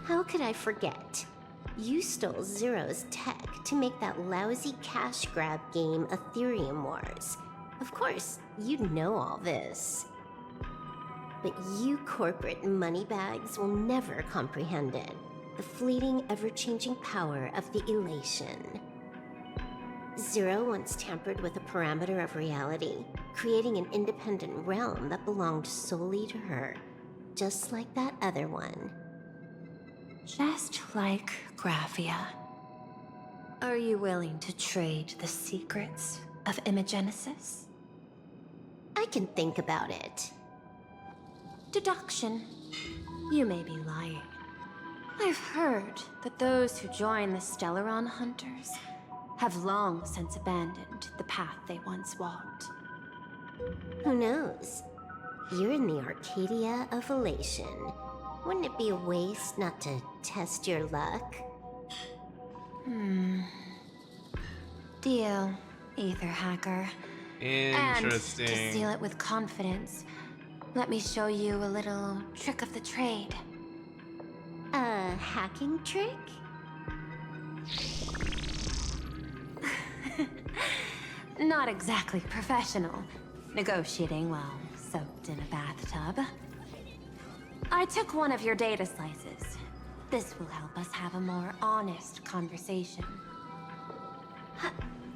P: How could I forget? You stole Zero's tech to make that lousy cash grab game Ethereum Wars. Of course, you'd know all this. But you corporate moneybags will never comprehend it. The fleeting, ever-changing power of the elation. Zero once tampered with a parameter of reality, creating an independent realm that belonged solely to her. Just like that other one.
B: Just like Graphia. Are you willing to trade the secrets of imagenesis?
P: I can think about it.
B: Deduction. You may be lying. I've heard that those who join the Stellaron Hunters have long since abandoned the path they once walked.
P: Who knows? You're in the Arcadia of Elation. Wouldn't it be a waste not to test your luck?
B: Deal, Ether Hacker.
A: Interesting.
B: And to seal it with confidence, let me show you a little trick of the trade.
P: A hacking trick?
B: Not exactly professional. Negotiating while soaked in a bathtub. I took one of your data slices. This will help us have a more honest conversation.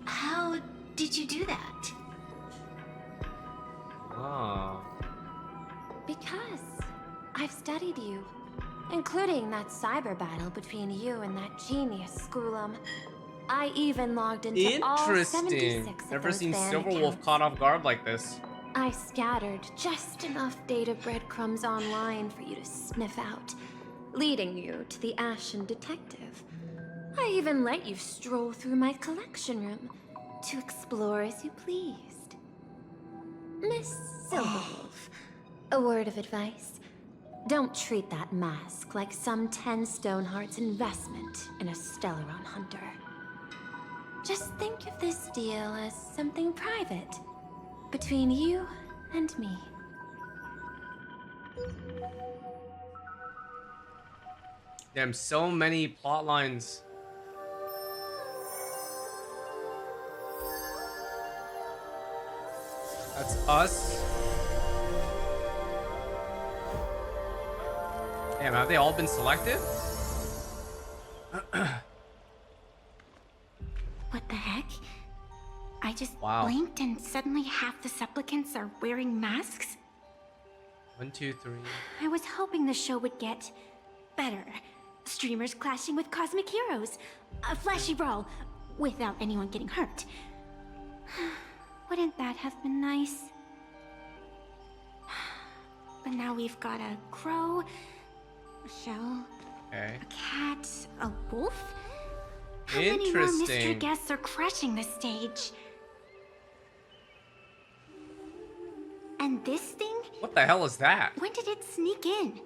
P: How did you do that?
A: Oh.
B: Because I've studied you, including that cyber battle between you and that genius Schoolum. I even logged into all 76
A: Interesting.
B: of
A: Never
B: those
A: seen
B: van
A: Silverwolf
B: accounts.
A: caught off guard like this.
K: I scattered just enough data breadcrumbs online for you to sniff out, leading you to the Ashen Detective. I even let you stroll through my collection room to explore as you pleased. Miss Silverwolf, a word of advice. Don't treat that mask like some 10 Stoneheart's investment in a Stellaron hunter. Just think of this deal as something private, between you and me.
A: Damn, so many plot lines. That's us. Damn, have they all been selected?
K: What the heck? I just
A: Wow.
K: blinked and suddenly half the supplicants are wearing masks?
A: 1, 2, 3.
K: I was hoping the show would get better. Streamers clashing with cosmic heroes. A flashy brawl without anyone getting hurt. Wouldn't that have been nice? But now we've got a crow, a shell,
A: Okay.
K: a cat, a wolf. How many more mystery
A: Interesting.
K: guests are crushing the stage? And this thing?
A: What the hell is that?
K: When did it sneak in?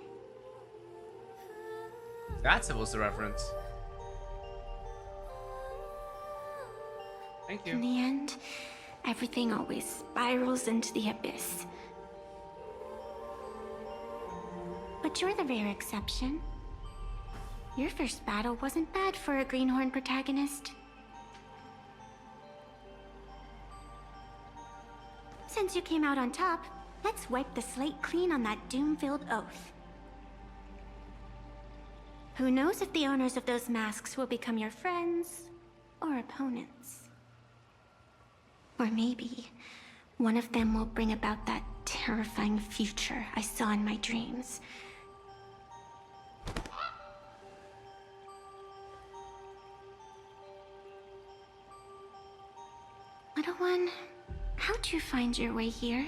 A: That's supposed to reference. Thank
K: In
A: you.
K: the end, everything always spirals into the abyss. But you're the rare exception. Your first battle wasn't bad for a greenhorn protagonist. Since you came out on top, let's wipe the slate clean on that doom-filled oath. Who knows if the owners of those masks will become your friends or opponents? Or maybe one of them will bring about that terrifying future I saw in my dreams. Little one, how'd you find your way here?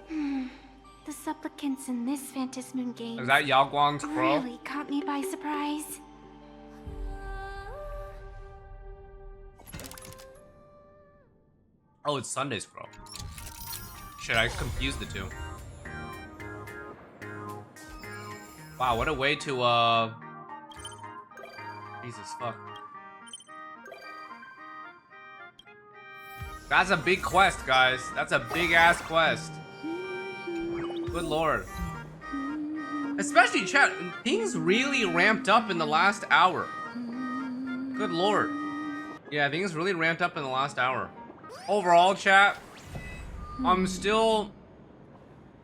K: The supplicants in this Phantasmoon game
A: Is that Yao Guang's crow?
K: really caught me by surprise.
A: Oh, it's Sunday's crow. Shit, I confused the two. Wow, what a way to, Jesus, fuck. That's a big quest, guys. That's a big-ass quest. Good lord. Especially, chat, things really ramped up in the last hour. Good lord. Yeah, things really ramped up in the last hour. Overall, chat, I'm still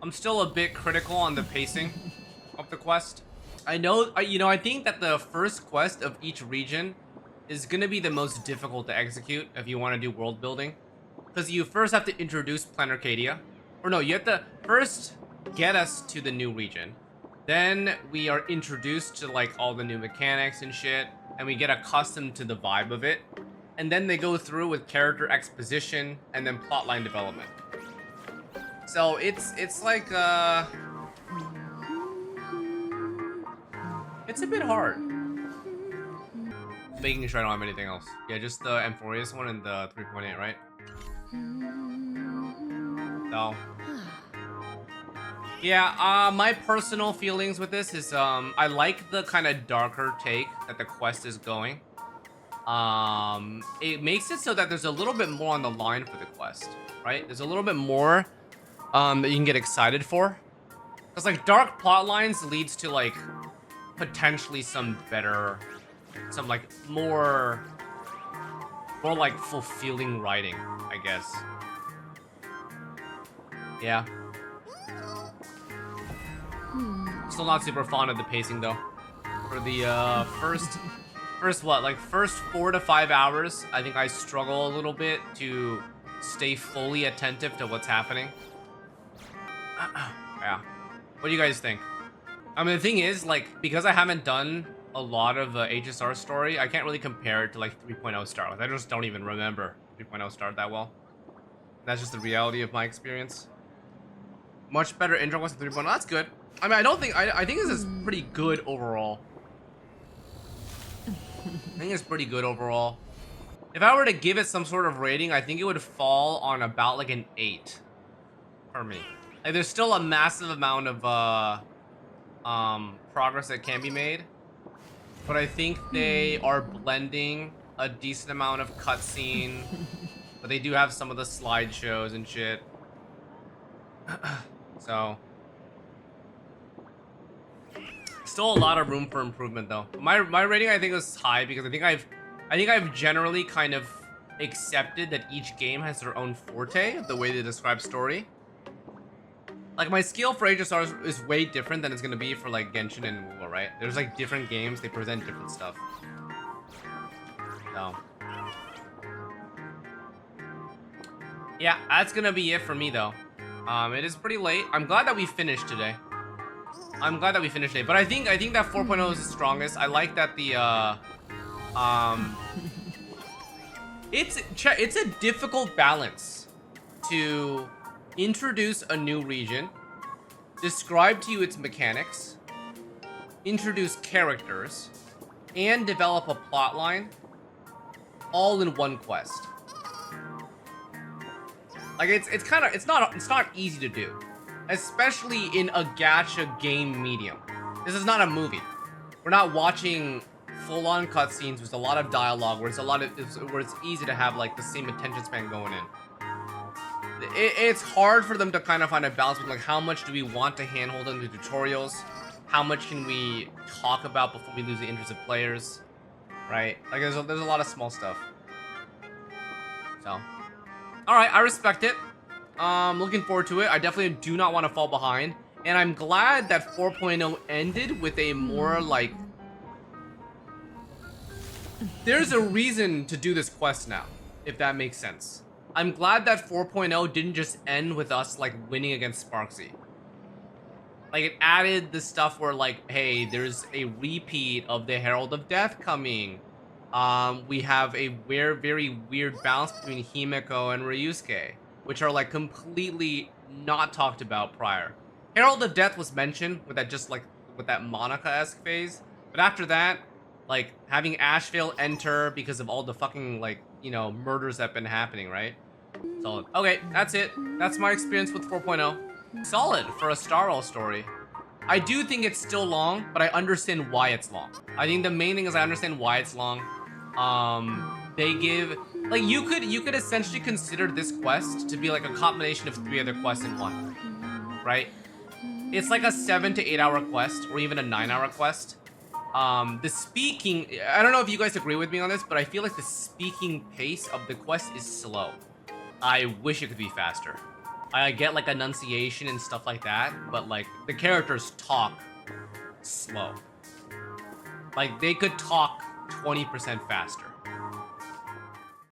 A: a bit critical on the pacing of the quest. I know, I think that the first quest of each region is gonna be the most difficult to execute if you want to do world building, because you first have to introduce PLANARCADIA, or no, you have to first get us to the new region. Then we are introduced to like all the new mechanics and shit, and we get accustomed to the vibe of it. And then they go through with character exposition and then plotline development. So it's like it's a bit hard. Making sure I don't have anything else. Yeah, just the Amphorius one and the 3.8, right? No. Yeah, my personal feelings with this is I like the kind of darker take that the quest is going. It makes it so that there's a little bit more on the line for the quest, right? There's a little bit more that you can get excited for. Because like dark plot lines leads to like potentially some better, some like more like fulfilling writing, I guess. Yeah. Still not super fond of the pacing though. For the first what, like first 4 to 5 hours, I think I struggle a little bit to stay fully attentive to what's happening. Yeah. What do you guys think? I mean, the thing is, like, because I haven't done a lot of HSR story. I can't really compare it to like 3.0 Star Wars. I just don't even remember 3.0 Star that well. That's just the reality of my experience. Much better intro quest than 3.0. That's good. I mean, I think this is pretty good overall. I think it's pretty good overall. If I were to give it some sort of rating, I think it would fall on about like an 8 for me. Like, there's still a massive amount of progress that can be made, but I think they are blending a decent amount of cutscene, but they do have some of the slideshows and shit. So still a lot of room for improvement though. My rating I think is high because I think I've generally kind of accepted that each game has their own forte of the way they describe story. Like, my scale for HSR is way different than it's gonna be for like Genshin and WoW, right? There's like different games, they present different stuff. So yeah, that's gonna be it for me though. It is pretty late. I'm glad that we finished today. But I think that 4.0 is the strongest. I like that the it's a difficult balance to introduce a new region, describe to you its mechanics, introduce characters, and develop a plot line all in one quest. Like, it's not easy to do, especially in a gacha game medium. This is not a movie. We're not watching full-on cutscenes with a lot of dialogue where it's easy to have like the same attention span going in. It's hard for them to kind of find a balance with like how much do we want to handhold into tutorials, how much can we talk about before we lose the interest of players, right? Like there's a lot of small stuff. So, all right, I respect it. Looking forward to it. I definitely do not want to fall behind, and I'm glad that 4.0 ended with a more like, there's a reason to do this quest now, if that makes sense. I'm glad that 4.0 didn't just end with us like winning against Sparxie. Like, it added the stuff where like, hey, there's a repeat of the Herald of Death coming. We have a very weird balance between Himeko and Ryusuke, which are like completely not talked about prior. Herald of Death was mentioned with that with that Monica-esque phase, but after that, like having Ashvale enter because of all the fucking like, you know, murders that have been happening, right? Solid. Okay, that's it. That's my experience with 4.0. Solid for a Star Wars story. I do think it's still long, but I understand why it's long. I think the main thing is I understand why it's long. They give, like, you could essentially consider this quest to be like a combination of 3 other quests in one, right? It's like a 7 to 8 hour quest, or even a 9-hour quest. The speaking, I don't know if you guys agree with me on this, but I feel like the speaking pace of the quest is slow. I wish it could be faster. I get like enunciation and stuff like that, but like the characters talk slow. Like they could talk 20% faster.